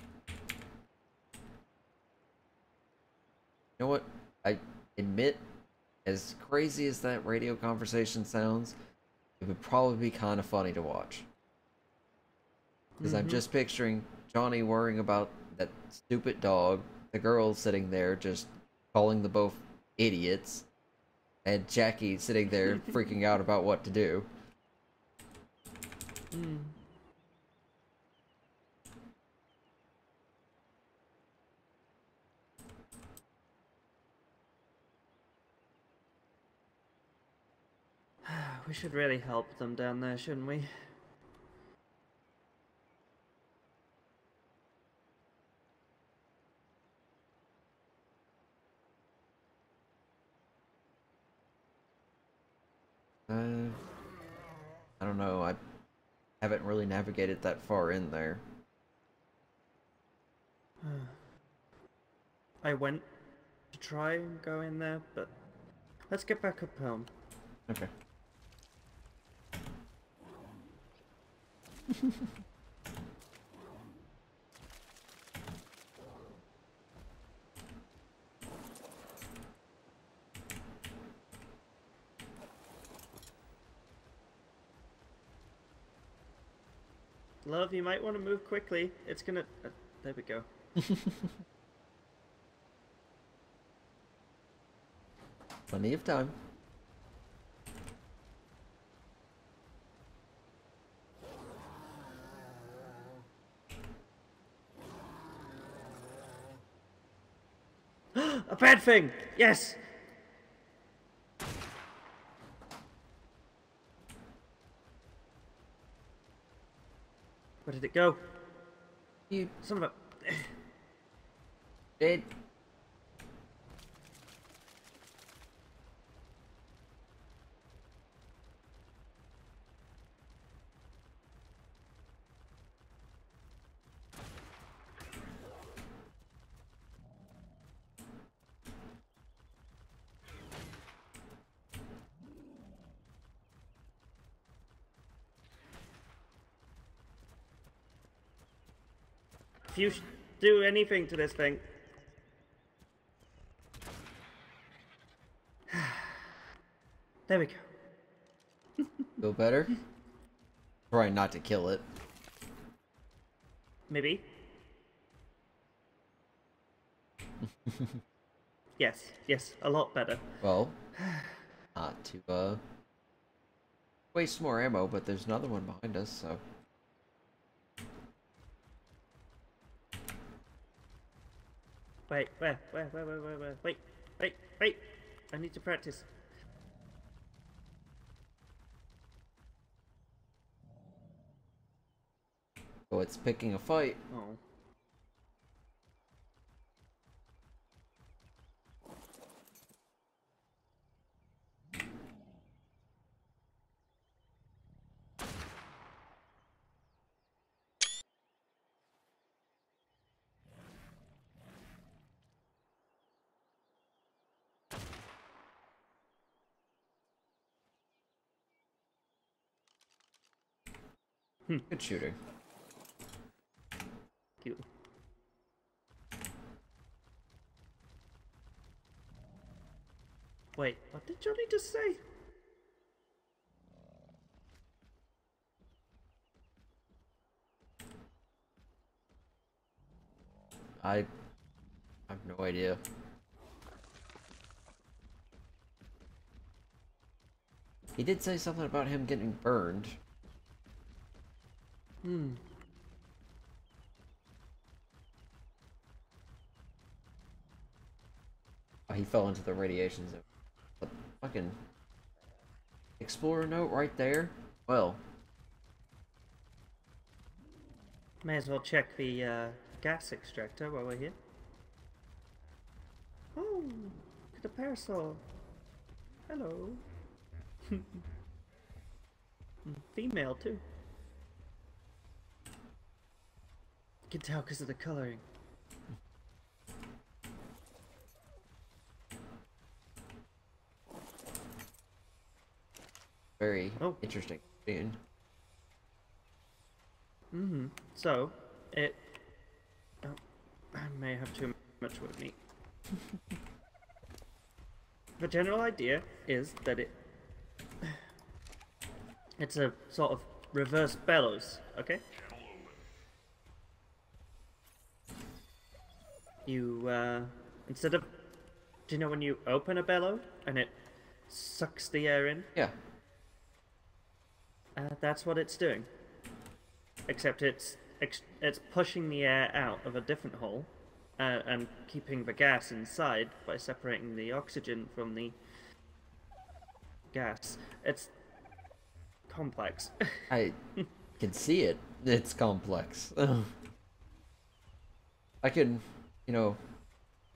You know what? I admit, as crazy as that radio conversation sounds, it would probably be kind of funny to watch. Because I'm just picturing Johnny worrying about that stupid dog, the girl sitting there just calling the both idiots, and Jackie sitting there freaking out about what to do. We should really help them down there, shouldn't we? I don't know, I haven't really navigated that far in there. I went to try and go in there, but let's get back up home. Okay. Love, you might want to move quickly. It's gonna... there we go. Plenty of time. A bad thing! Yes! Where did it go? You Son of a... did. If you do anything to this thing... There we go. Feel better? Try not to kill it. Maybe. Yes, a lot better. Well, not to waste more ammo, but there's another one behind us, so. Wait, where? Wait. I need to practice. Oh, it's picking a fight. Oh. Good shooting. Wait, what did Johnny just say? I have no idea. He did say something about him getting burned. Hmm. Oh, he fell into the radiation zone. But fucking explorer note right there. Well, May as well check the gas extractor while we're here. Oh, look at the parasol. Hello. Female too. You can tell because of the coloring. very interesting scene. Mm-hmm. So, it... Oh, I may have too much with me. The general idea is that it's a sort of reverse bellows, okay? You, instead of... Do you know when you open a bellow and it sucks the air in? Yeah. That's what it's doing. Except it's pushing the air out of a different hole and keeping the gas inside by separating the oxygen from the gas. It's complex. I can see it. It's complex. I could, you know,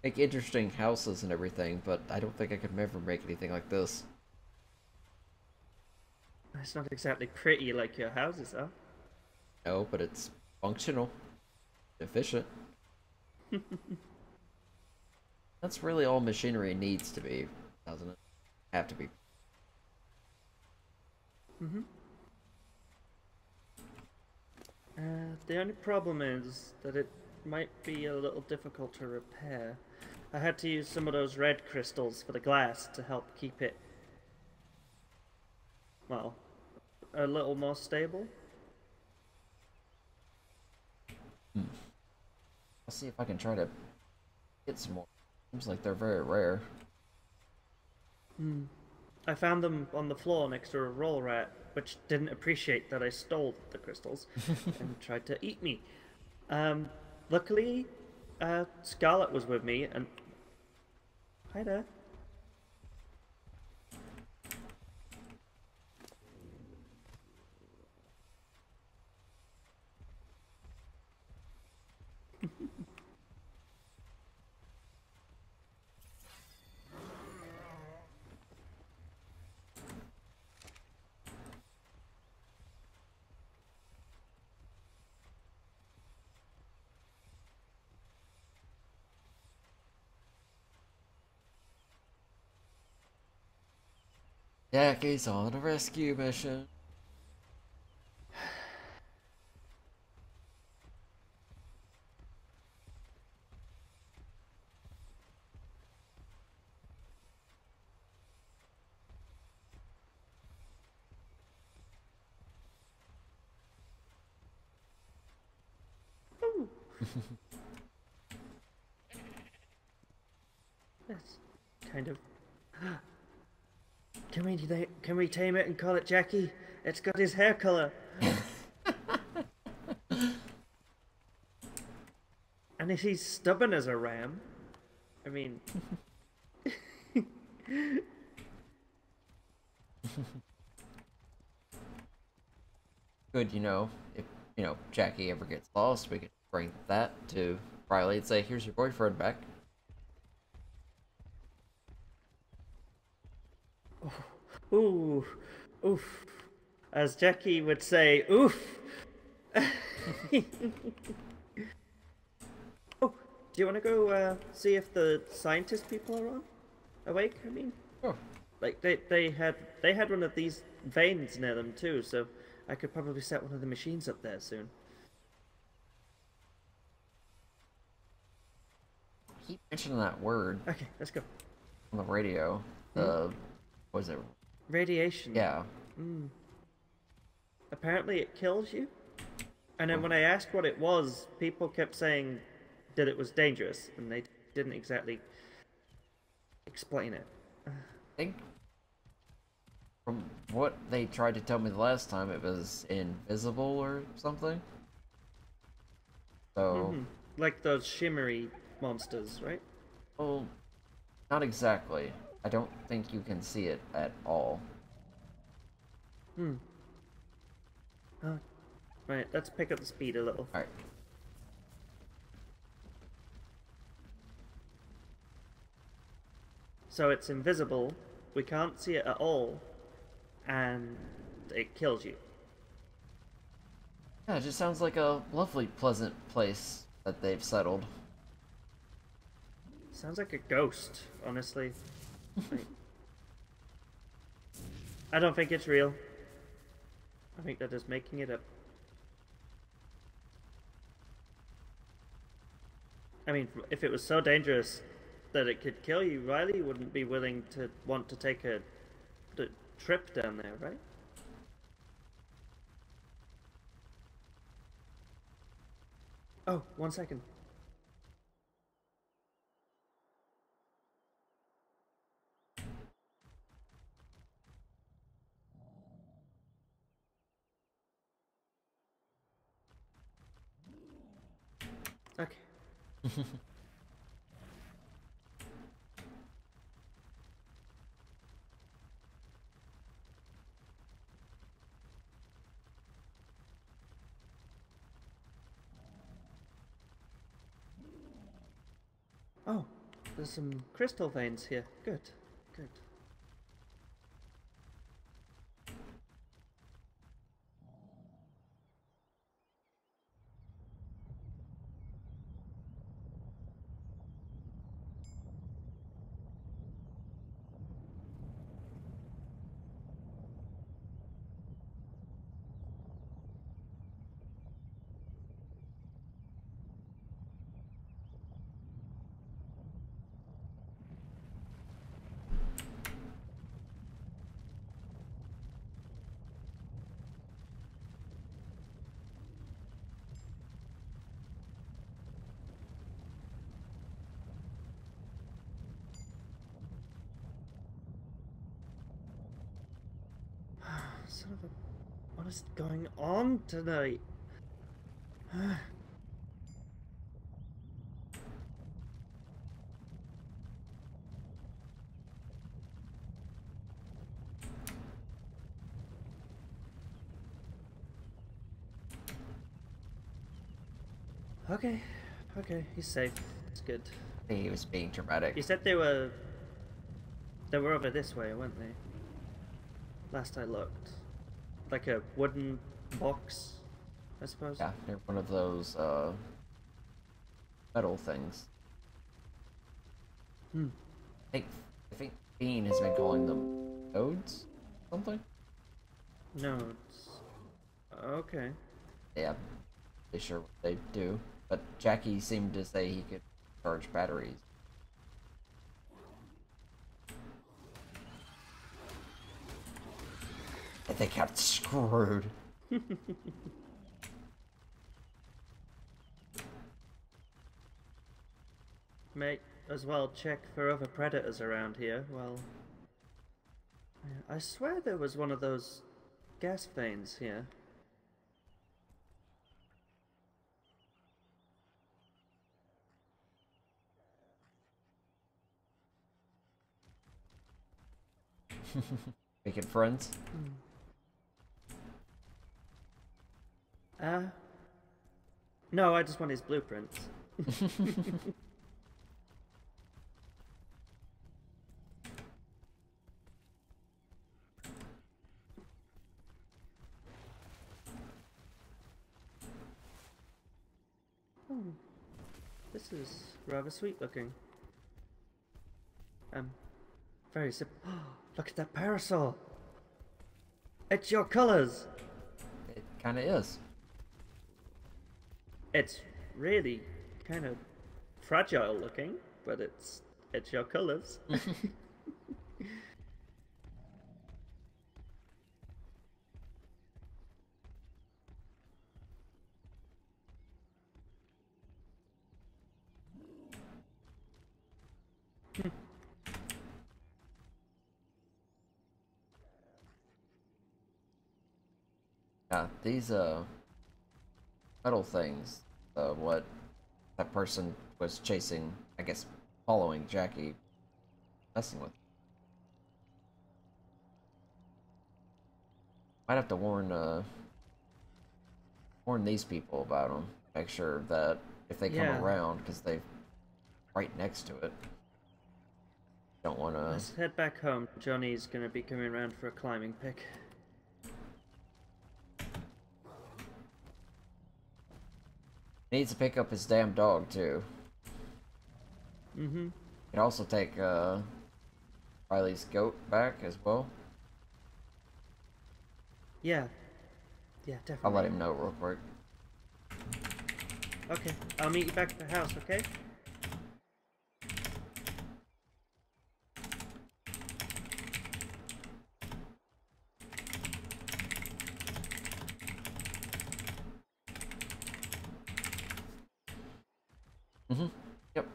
make interesting houses and everything, but I don't think I could ever make anything like this. It's not exactly pretty like your houses are. No, but it's functional, efficient. That's really all machinery needs to be, doesn't it? Have to be. Mm-hmm. The only problem is that it might be a little difficult to repair. I had to use some of those red crystals for the glass to help keep it, well, a little more stable. I'll see if I can try to get some more. Seems like they're very rare. I found them on the floor next to a roll rat, which didn't appreciate that I stole the crystals and tried to eat me. Luckily, Scarlet was with me, and... Hi there. Jackie's on a rescue mission. Ooh. That's kind of... Can we tame it and call it Jackie? It's got his hair color. And if he's stubborn as a ram, I mean... Good, you know, if, you know, Jackie ever gets lost, we could bring that to Riley and say, here's your boyfriend back. Ooh, oof. As Jackie would say, oof. Oh, do you want to go see if the scientist people are on? Awake, I mean? Oh. Like they had one of these veins near them too, so I could probably set one of the machines up there soon. Keep mentioning that word Okay, let's go. on the radio. Was it? Radiation. Yeah. Apparently it kills you. And then when I asked what it was, people kept saying that it was dangerous, and they didn't exactly explain it. I think from what they tried to tell me the last time, it was invisible or something. So, Like those shimmery monsters, right? well, not exactly. I don't think you can see it at all. Oh, right, let's pick up the speed a little. Alright. So it's invisible, we can't see it at all, and it kills you. Yeah, it just sounds like a lovely, pleasant place that they've settled. Sounds like a ghost, honestly. Like, I don't think it's real. I think they're just making it up. I mean, if it was so dangerous that it could kill you, Riley wouldn't be willing to want to take a trip down there, right? Oh, 1 second. Okay. Oh, there's some crystal veins here. Good, good. Son of a... What is going on tonight? Okay, okay, he's safe. It's good. He was being dramatic. You said they were over this way, weren't they? Last I looked. Like a wooden box, I suppose? Yeah, they're one of those, metal things. I think Bean has been calling them nodes? Something? Nodes. Okay. Yeah, they sure what they do. But Jackie seemed to say he could charge batteries. And they got screwed. Might as well check for other predators around here. Well, I swear there was one of those gas veins here. Making friends? No, I just want his blueprints. This is rather sweet looking. Very simple. Look at that parasol! It's your colors! It kinda is. It's really kind of fragile looking, but it's your colors. Yeah, these metal things, what that person was chasing, I guess, following Jackie, messing with. Might have to warn these people about them. Make sure that if they come Yeah. around, because they're right next to it, don't want to. Let's head back home. Johnny's gonna be coming around for a climbing pick. Needs to pick up his damn dog too. Mm-hmm. Can also take Riley's goat back as well. Yeah. Yeah, definitely. I'll let him know real quick. Okay, I'll meet you back at the house, okay? Mm-hmm. Yep.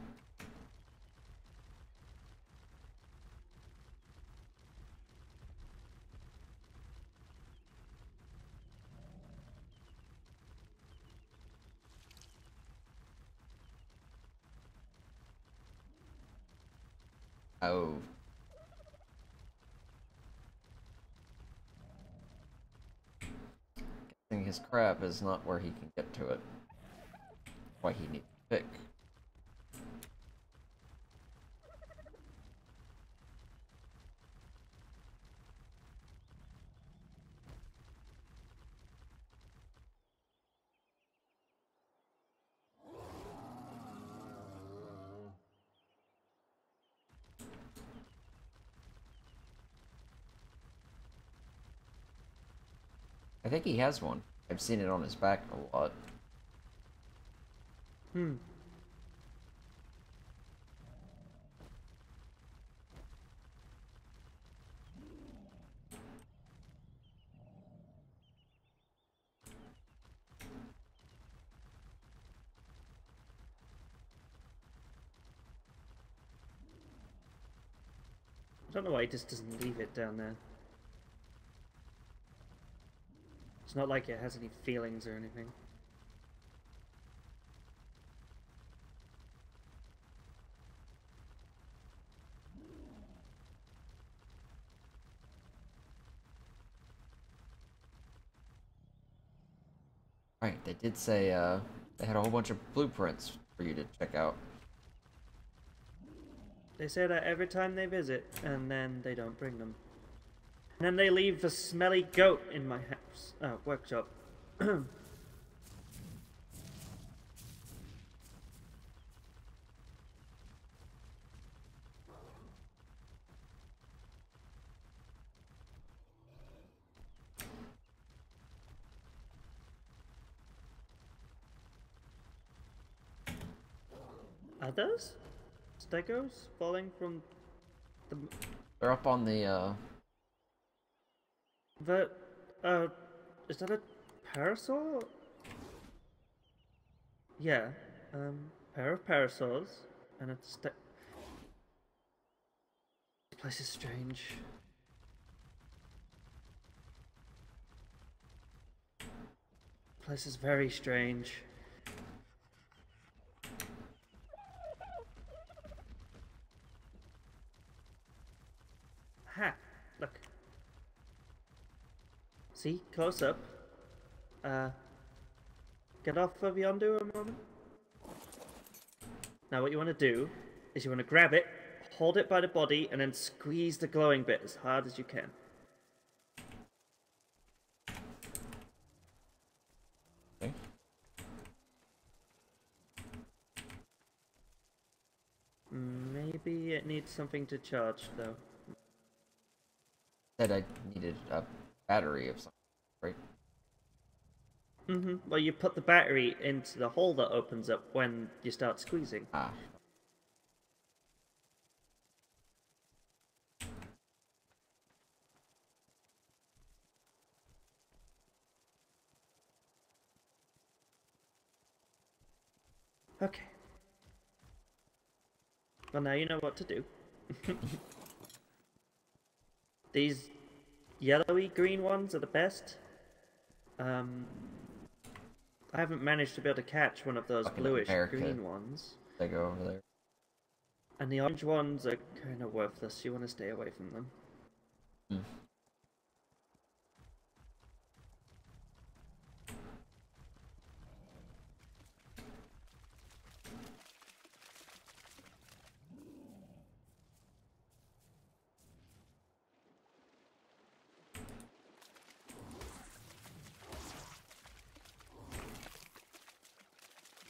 Oh. Guessing his crab is not where he can get to it. Why he needs to pick. I think he has one. I've seen it on his back a lot. Hmm. I don't know why he just doesn't leave it down there. It's not like it has any feelings or anything. Right, they did say they had a whole bunch of blueprints for you to check out. They say that every time they visit, and then they don't bring them. And then they leave the smelly goat in my house. Workshop. Are those stegos falling from the... They're up on the The... Is that a parasol? Yeah. Pair of parasols. And a This place is strange. This place is very strange. Ha! Look. See? Close up. Get off of yonder a moment. Now what you want to do is you want to grab it, hold it by the body, and then squeeze the glowing bit as hard as you can. okay. Maybe it needs something to charge, though. Said I needed a battery of something, right? Well, you put the battery into the hole that opens up when you start squeezing. Ah. Okay. Well, now you know what to do. These yellowy green ones are the best. I haven't managed to be able to catch one of those Fucking bluish America. green ones. They go over there. And the orange ones are kind of worthless. You want to stay away from them. Hmm.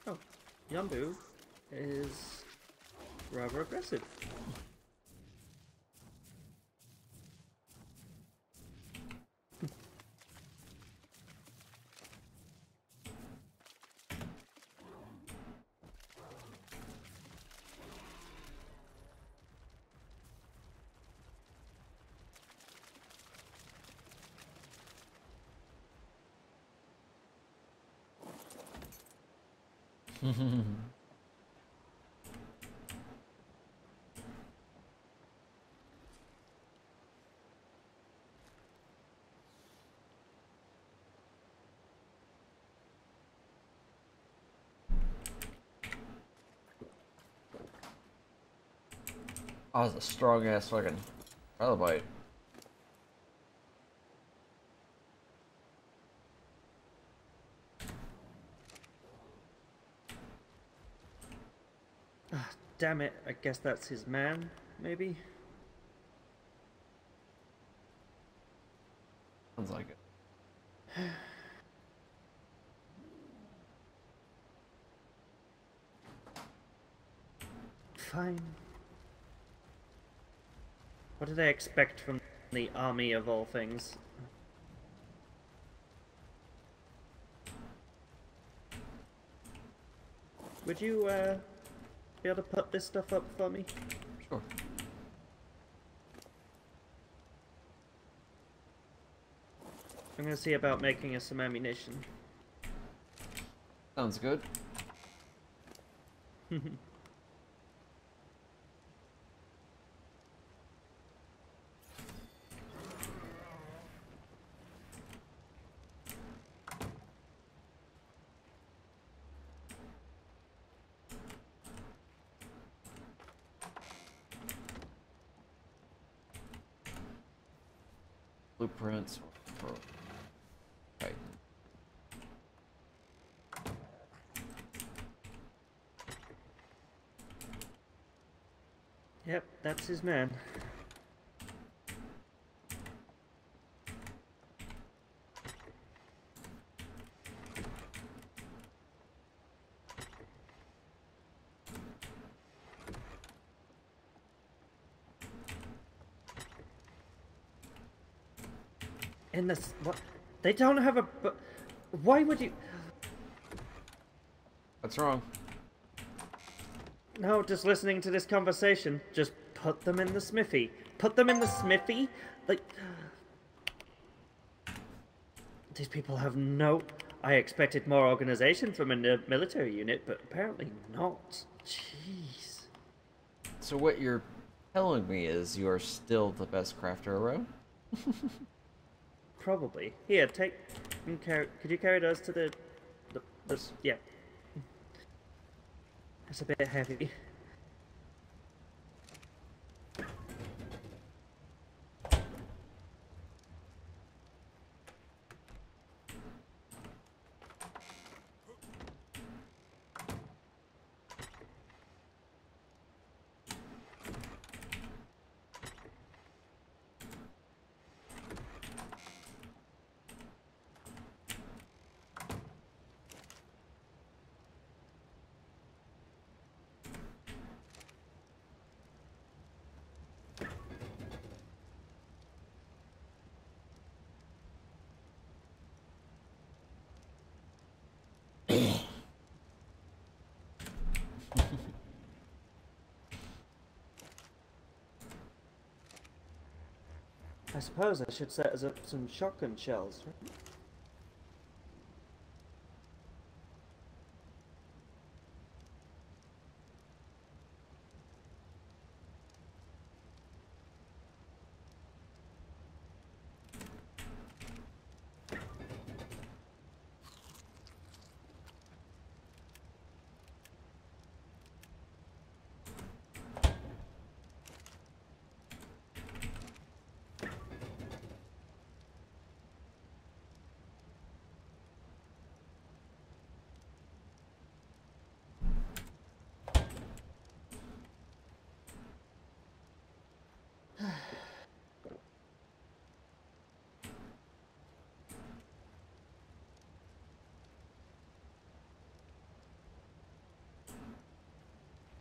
Oh, Yambu is rather aggressive. Oh, it's a strong ass fucking trilobite. Ah, damn it. I guess that's his man, maybe? Sounds like it. Fine. What do they expect from the army of all things? Would you, be able to put this stuff up for me? Sure. I'm gonna see about making us some ammunition. Sounds good. Blueprints for Titan. Yep, that's his man. In this, what? They don't have a. Why would you? What's wrong? No, just listening to this conversation. Just put them in the smithy. Put them in the smithy. Like these people have no. I expected more organization from a military unit, but apparently not. Jeez. So what you're telling me is you are still the best crafter around? Probably. Here, take. Could you carry those to the yeah. It's a bit heavy. I suppose I should set us up some shotgun shells, right?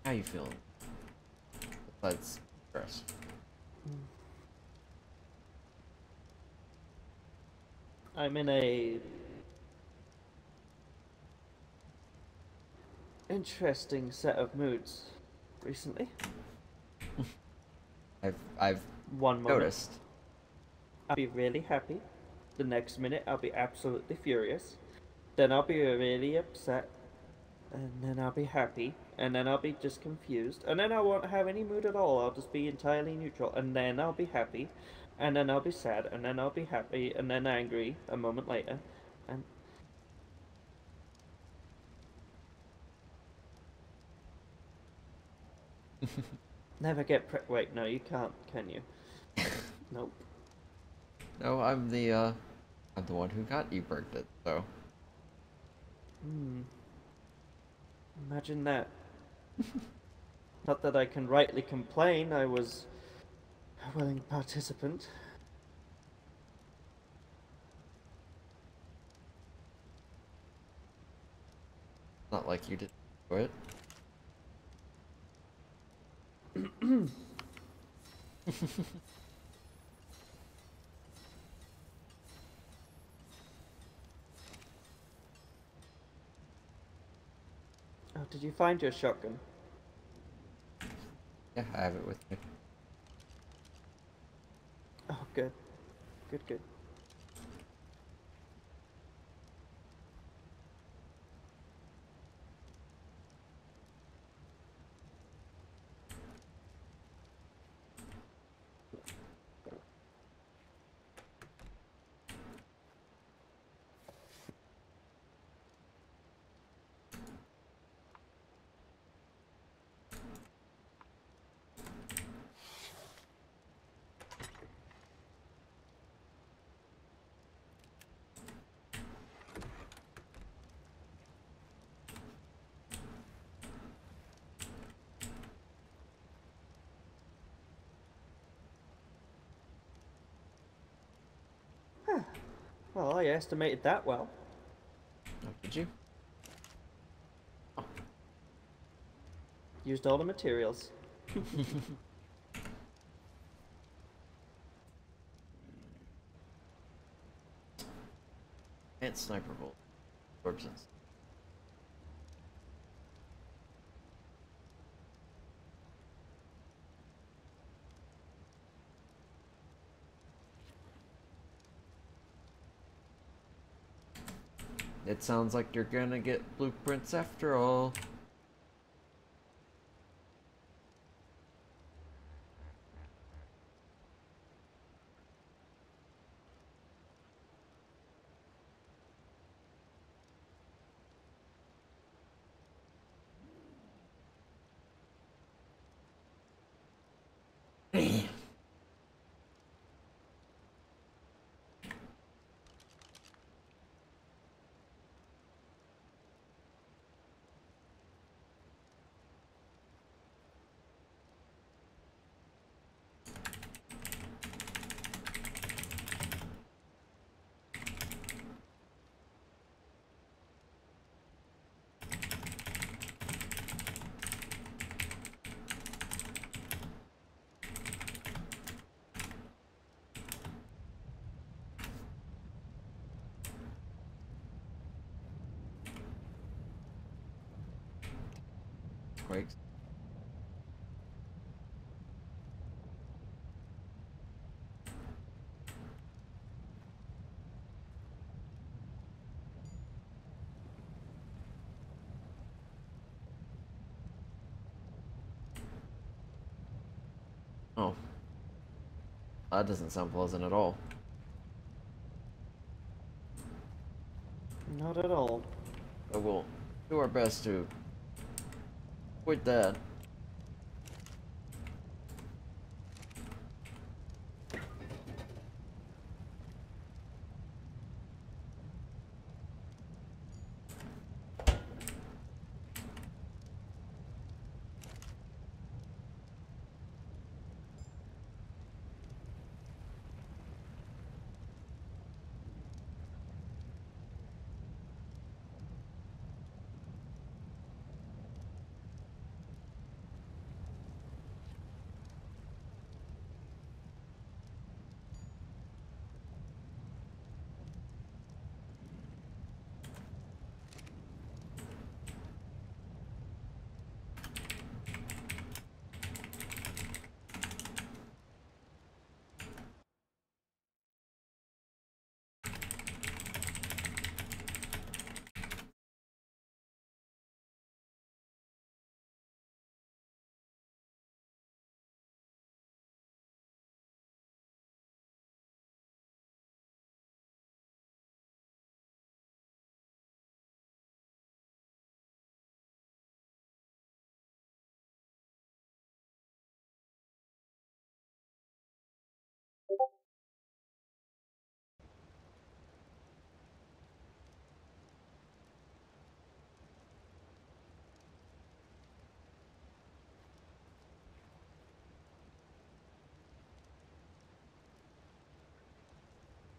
How you feeling? Besides stress. I'm in a interesting set of moods recently. I've One moment, noticed. I'll be really happy. The next minute, I'll be absolutely furious. Then I'll be really upset. And then I'll be happy. And then I'll be just confused. And then I won't have any mood at all. I'll just be entirely neutral. And then I'll be happy. And then I'll be sad. And then I'll be happy. And then angry a moment later. And never get wait, no, you can't, can you? Nope. No, I'm the one who got you birthed, so. Hmm. Imagine that. Not that I can rightly complain, I was a willing participant. Not like you did do it. Oh, did you find your shotgun? Yeah, I have it with me. Oh, good. Good, good. Well, I estimated that well. Oh, did you? Used all the materials. And sniper bolt. Absorptions. It sounds like you're gonna get blueprints after all. Quakes. Oh. That doesn't sound pleasant at all. Not at all. But we'll do our best to avoid that.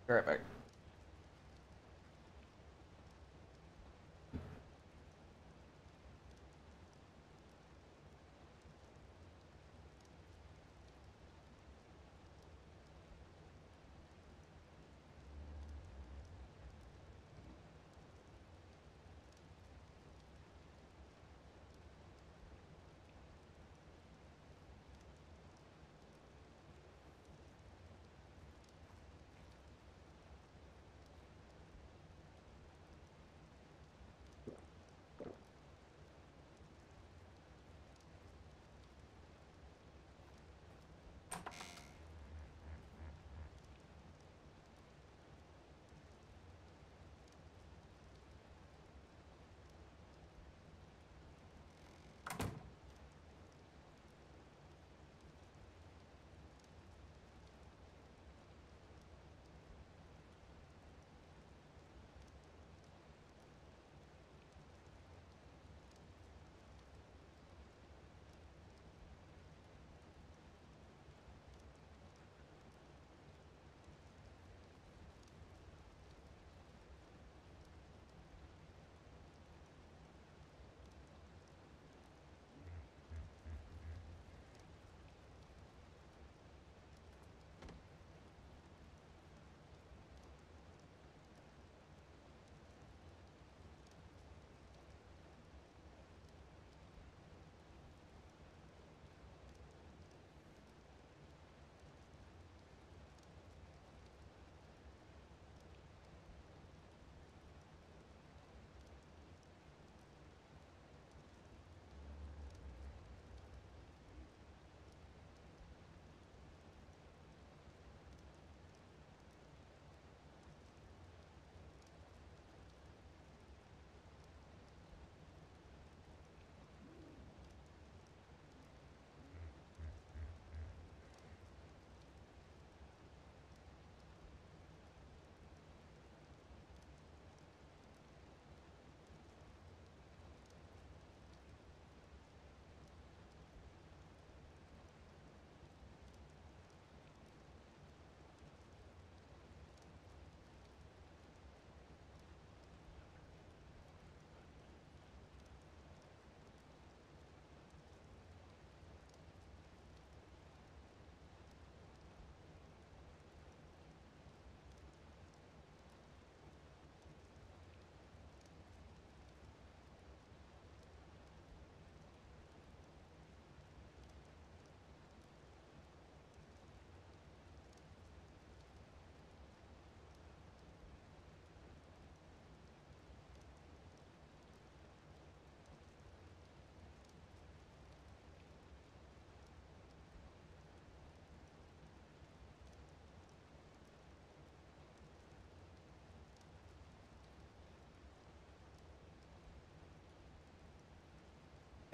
Be right back.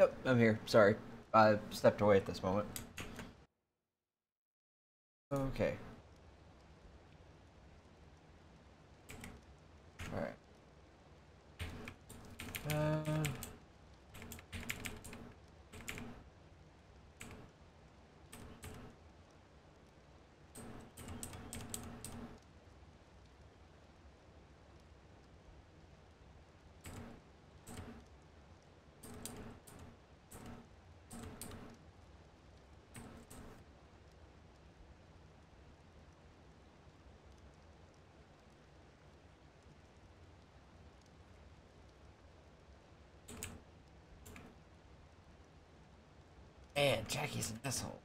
Yep, I'm here. Sorry. I stepped away at this moment. Okay. Alright. Man, Jackie's an asshole.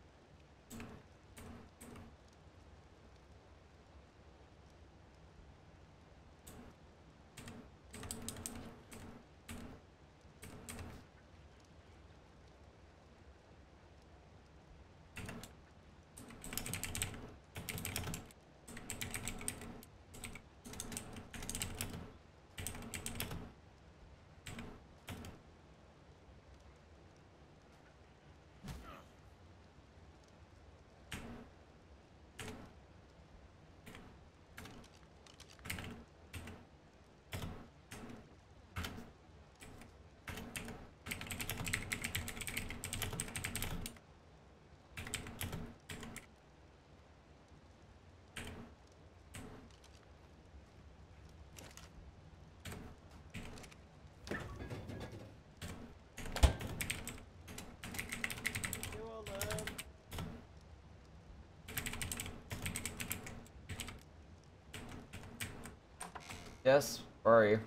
Yes, where are you?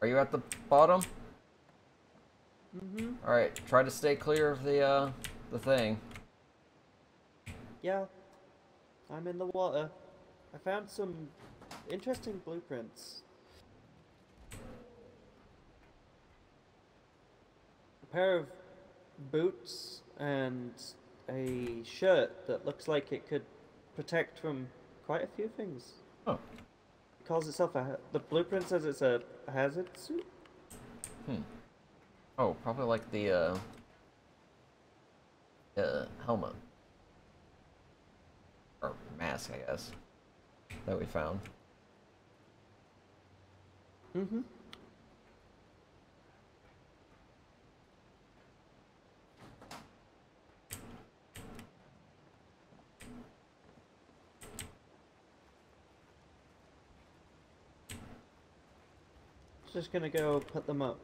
Are you at the bottom? Mm-hmm. Alright, try to stay clear of the thing. Yeah. I'm in the water. I found some interesting blueprints. A pair of boots and a shirt that looks like it could protect from quite a few things. Oh. It calls itself the blueprint says it's a hazard suit. Oh, probably like the helmet. Or mask, I guess. That we found. Mm-hmm. Just gonna go put them up.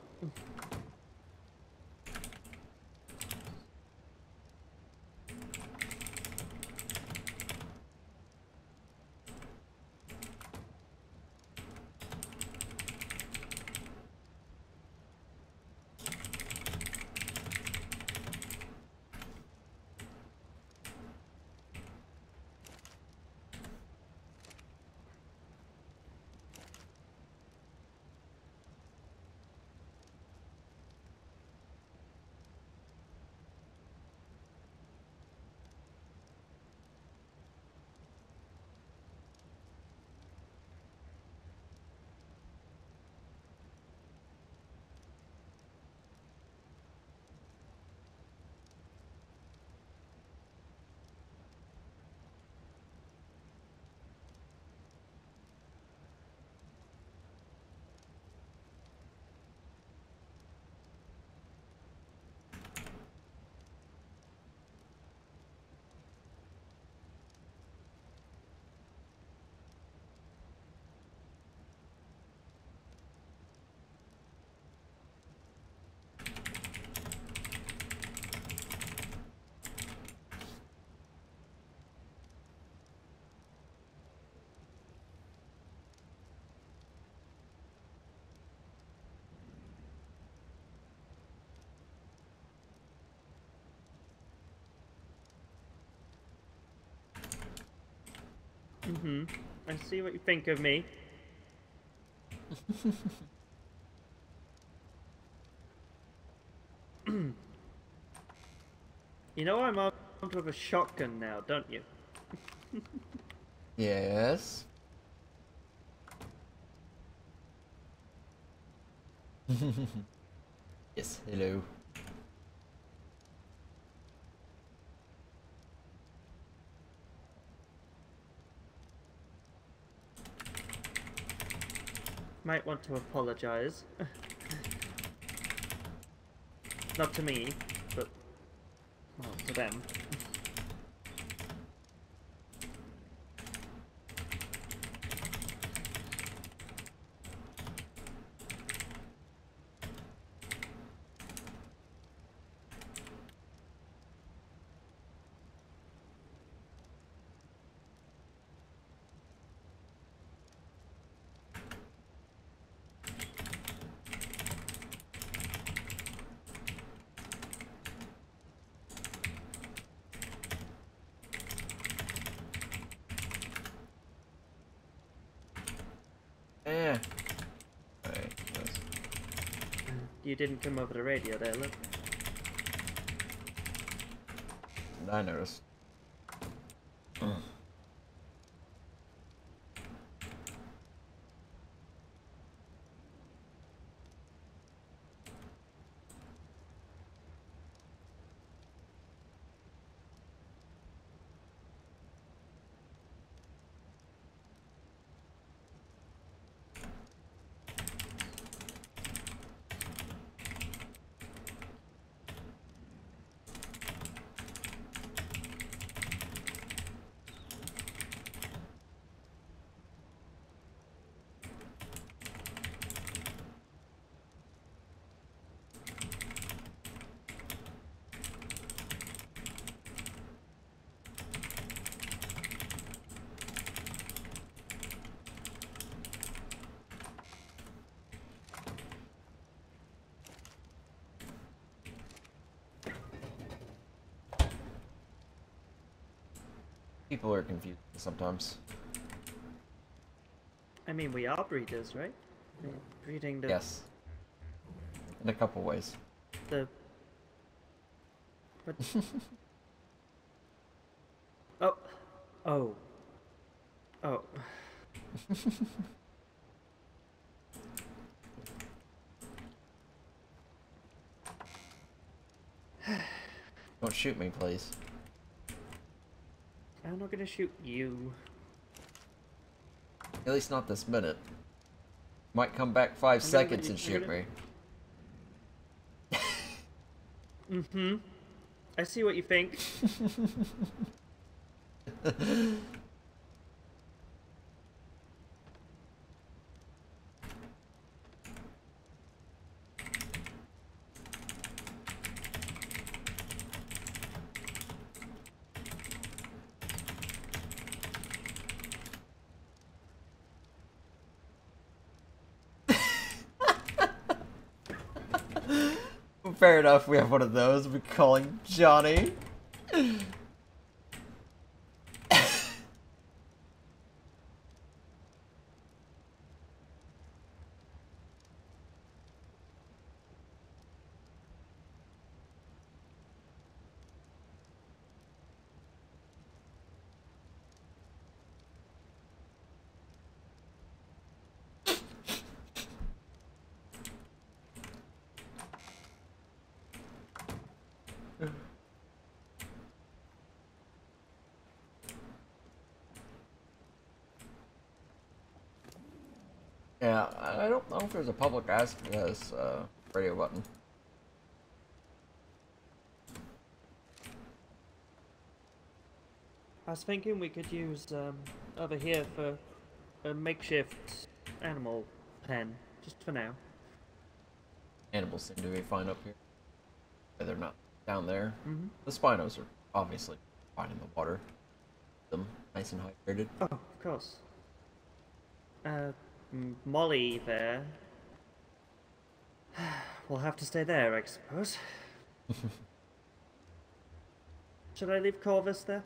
Mm-hmm. I see what you think of me. You know I'm armed with a shotgun now, don't you? Yes. Yes, hello. Might want to apologize. Not to me, but well, to them. Eh. Alright, yes. You didn't come over the radio there, look. I noticed. People are confused sometimes. I mean, we are breeders, right? We're breeding the Yes. In a couple ways. the. But oh, oh, oh. Don't shoot me, please. I'm not gonna shoot you. At least not this minute. Might come back 5 seconds and shoot me. Mm-hmm. I see what you think. Fair enough, we have one of those. We call him Johnny. Yeah, I don't know if there's a public access radio button. I was thinking we could use over here for a makeshift animal pen, just for now. Animals seem to be fine up here. They're not down there. Mm-hmm. The Spinos are obviously fine in the water. Them nice and hydrated. Oh, of course. Molly there. We'll have to stay there, I suppose. Should I leave Corvus there?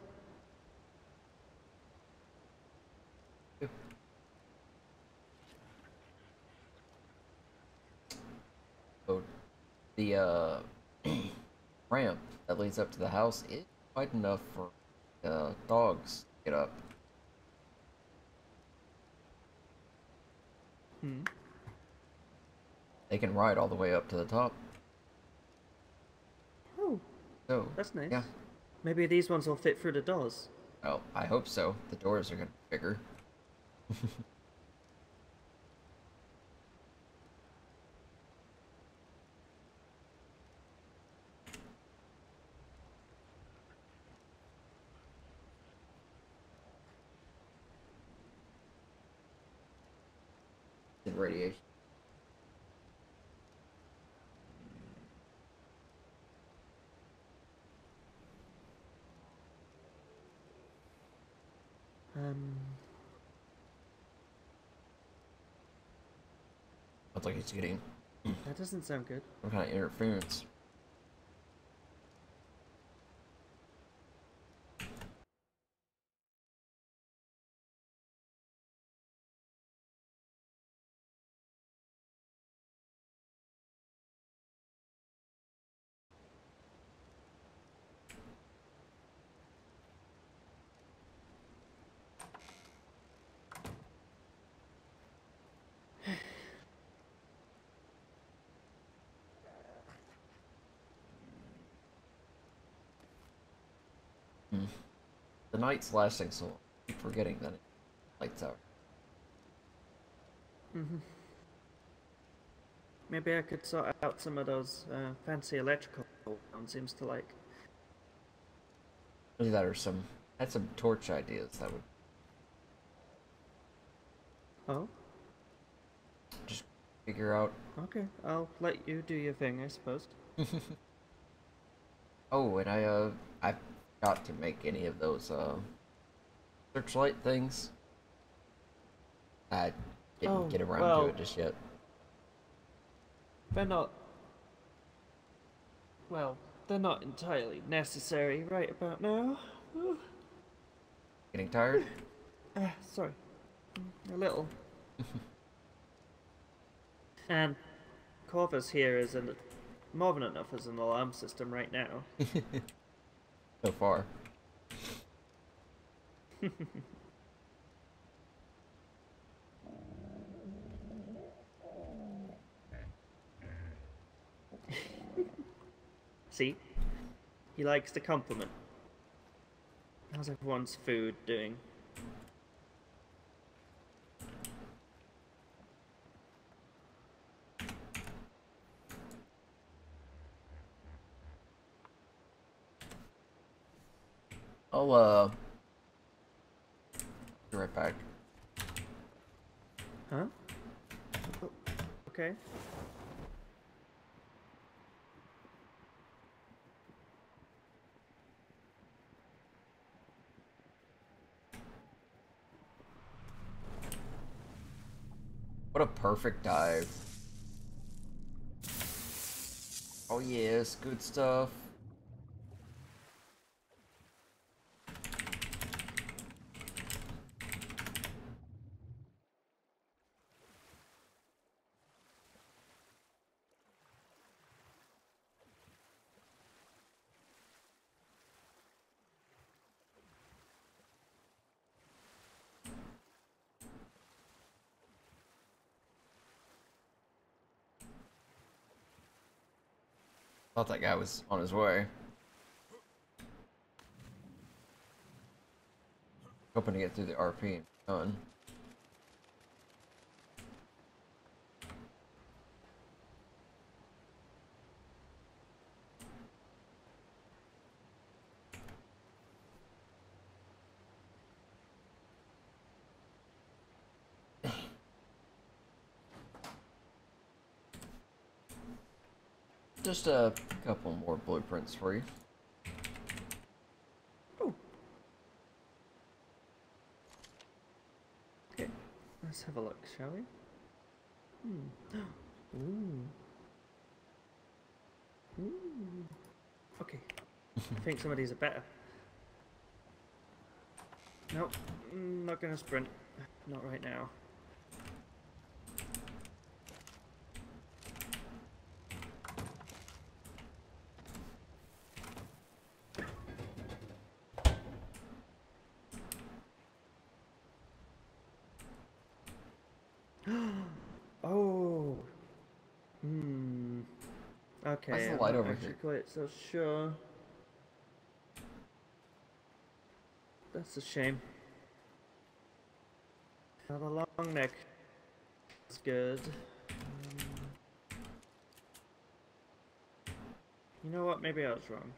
So the ramp that leads up to the house is wide enough for dogs to get up. Hmm. They can ride all the way up to the top. Oh, So that's nice. yeah. Maybe these ones will fit through the doors. Oh, I hope so. The doors are gonna be bigger. In radiation. Sounds like it's getting That doesn't sound good. some kind of interference. The night's lasting so long. I keep forgetting that it lights out. Mm-hmm. Maybe I could sort out some of those fancy electrical one seems to like. Maybe that or some. I had some torch ideas that would Oh, just figure out. okay. I'll let you do your thing, I suppose. Oh, and I forgot to make any of those searchlight things. I didn't get around to it just yet. They're not. Well, they're not entirely necessary right about now. Getting tired? Sorry. A little. And Corvus here is more than enough as an alarm system right now. So far. See? He likes to compliment. How's everyone's food doing? I'll be right back. Huh? Oh, okay. What a perfect dive. Oh yes, good stuff. Thought that guy was on his way. Hoping to get through the RP and done. Just a couple more blueprints for you. Oh. Okay, let's have a look, shall we? Ooh. Ooh. Okay. I think some of these are better. Nope, not gonna sprint. Not right now. Oh. Okay, Why's the I'm light not over actually here? quite so sure. That's a shame. Now the long neck is good. You know what? Maybe I was wrong.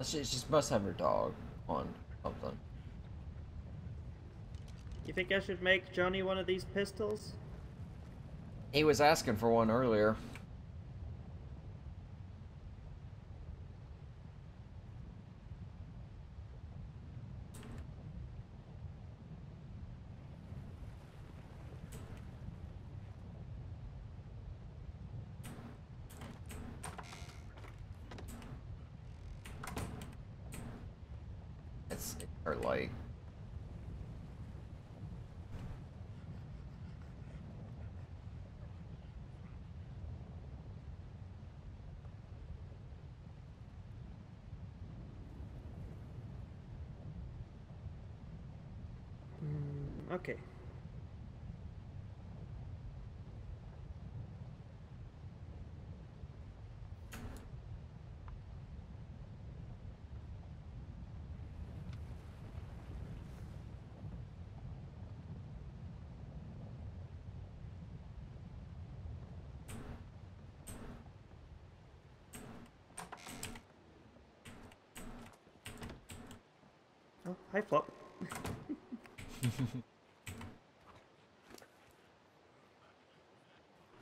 She just must have her dog on something. You think I should make Johnny one of these pistols? He was asking for one earlier. It's her light. Okay. Oh, hi, Flop.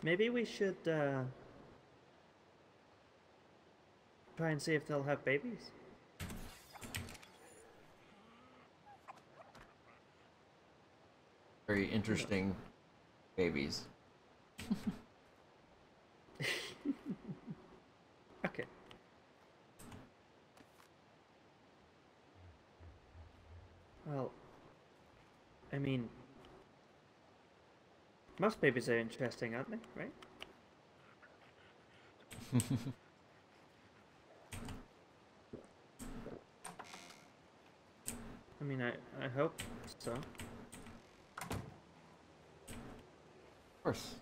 Maybe we should try and see if they'll have babies. Very interesting babies. Okay. Well, I mean, most babies are interesting, aren't they? Right? I mean, I hope so. Of course.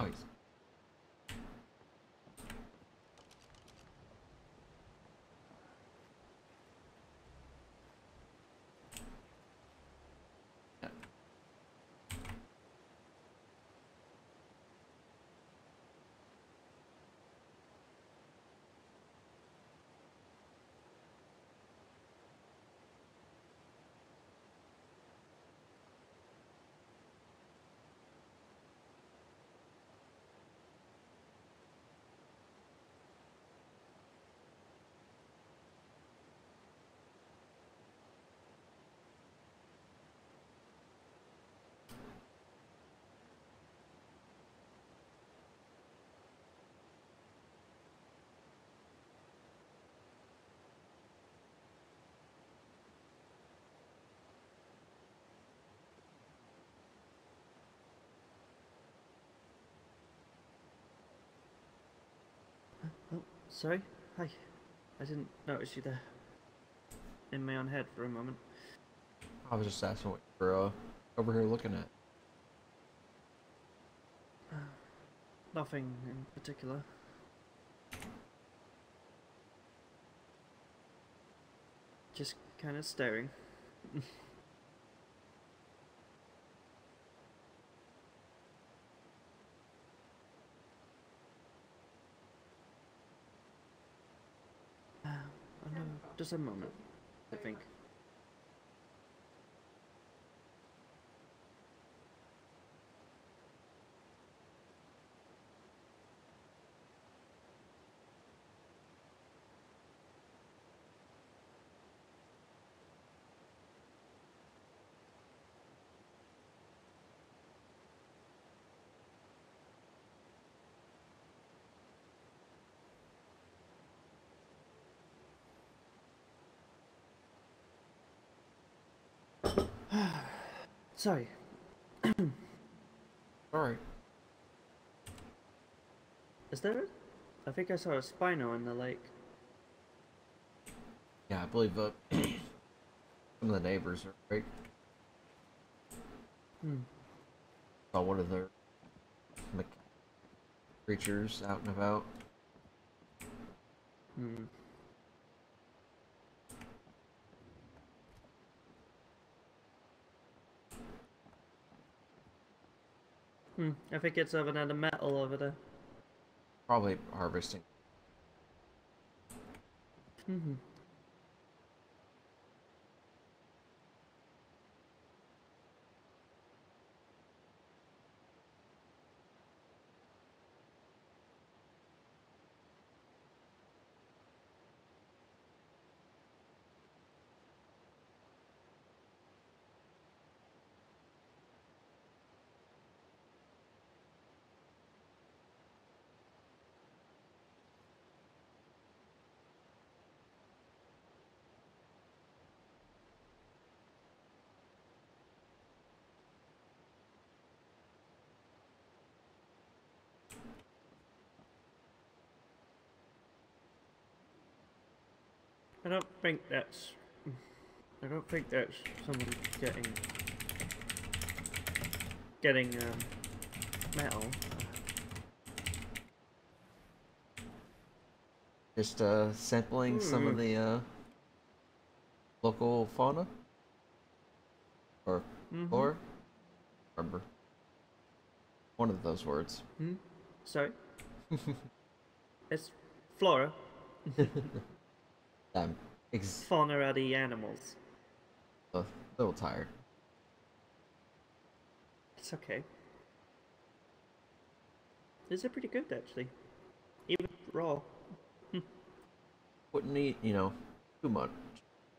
Oh, he's... Yeah. Oh, sorry. Hi. I didn't notice you there. In my own head for a moment. I was just asking what you were over here looking at. Nothing in particular. Just kind of staring. Oh no, just a moment, I think. Sorry. Alright. Is there? I think I saw a Spino in the lake. Yeah, I believe some of the neighbors are right. Hmm. Saw one of their creatures out and about. Hmm. I think it's over the metal over there. Probably harvesting. Mm-hmm. I don't think that's. I don't think that's someone getting metal. Just sampling some of the local fauna or flora. Remember one of those words. Sorry. It's flora. I'm Fauna are the animals. a little tired. It's okay. These are pretty good, actually. Even raw. Wouldn't eat, too much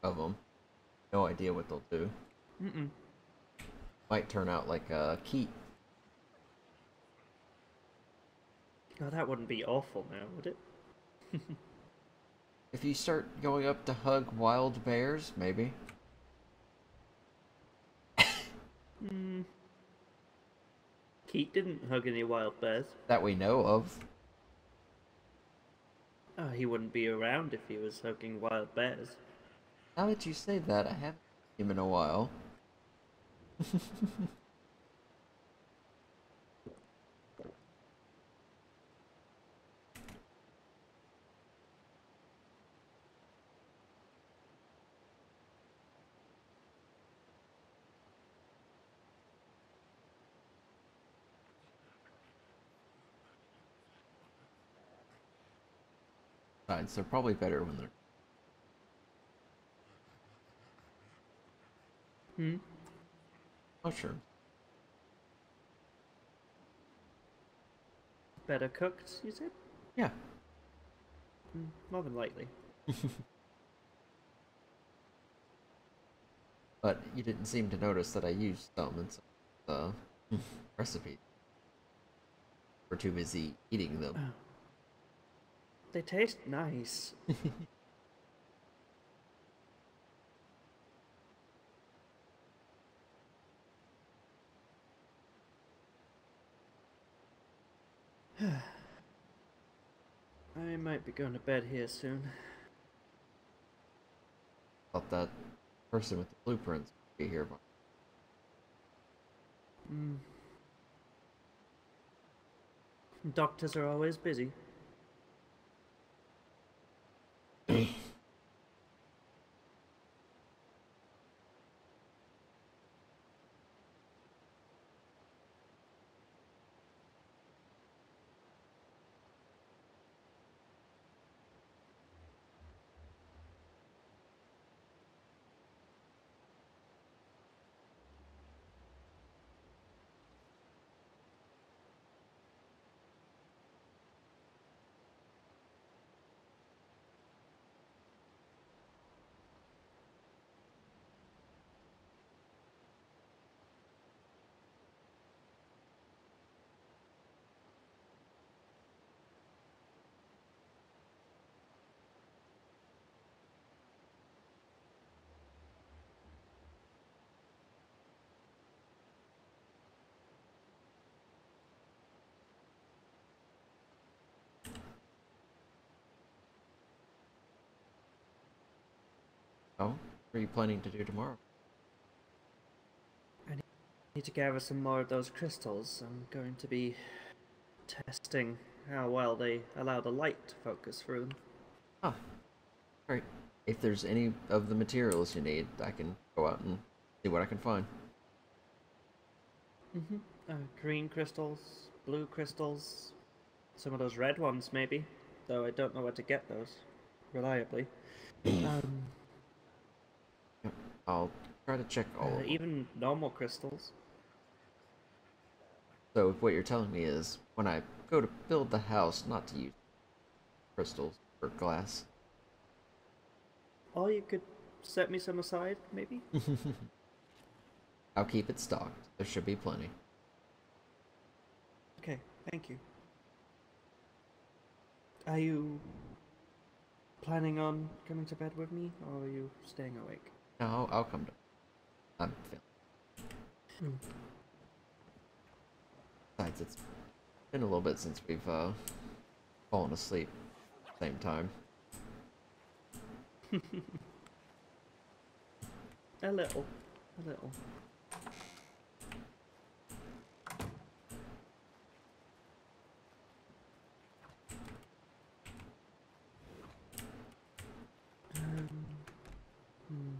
of them. No idea what they'll do. Might turn out like a keat. Oh, that wouldn't be awful now, would it? If you start going up to hug wild bears, maybe. Keith didn't hug any wild bears. That we know of. Oh, he wouldn't be around if he was hugging wild bears. Now that you say that, I haven't seen him in a while. Besides, they're probably better when they're... Oh, sure. Better cooked, you said? Yeah. More than likely. But you didn't seem to notice that I used some in some of the recipes. We're too busy eating them. Oh. They taste nice. I might be going to bed here soon. Thought that person with the blueprints would be here. Doctors are always busy. Oh, what are you planning to do tomorrow? I need to gather some more of those crystals. I'm going to be testing how well they allow the light to focus through them. Ah, great. If there's any of the materials you need, I can go out and see what I can find. Green crystals, blue crystals, some of those red ones maybe, though I don't know where to get those reliably. Um, I'll try to check all of them. even normal crystals. So what you're telling me is, when I go to build the house, not to use crystals or glass. Or you could set me some aside, maybe? I'll keep it stocked. There should be plenty. Okay, thank you. Are you planning on coming to bed with me, or are you staying awake? No, I'll come down. I'm feeling. Besides, it's been a little bit since we've fallen asleep at the same time. A little. A little. Hmm.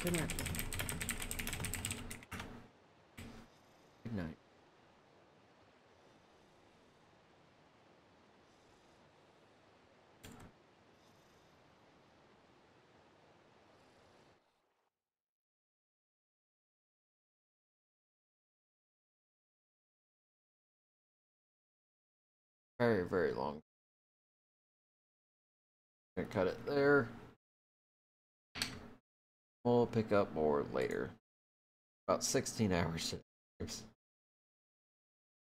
Good night. Good night. Very, very long. Gonna cut it there. We'll pick up more later. About 16 hours.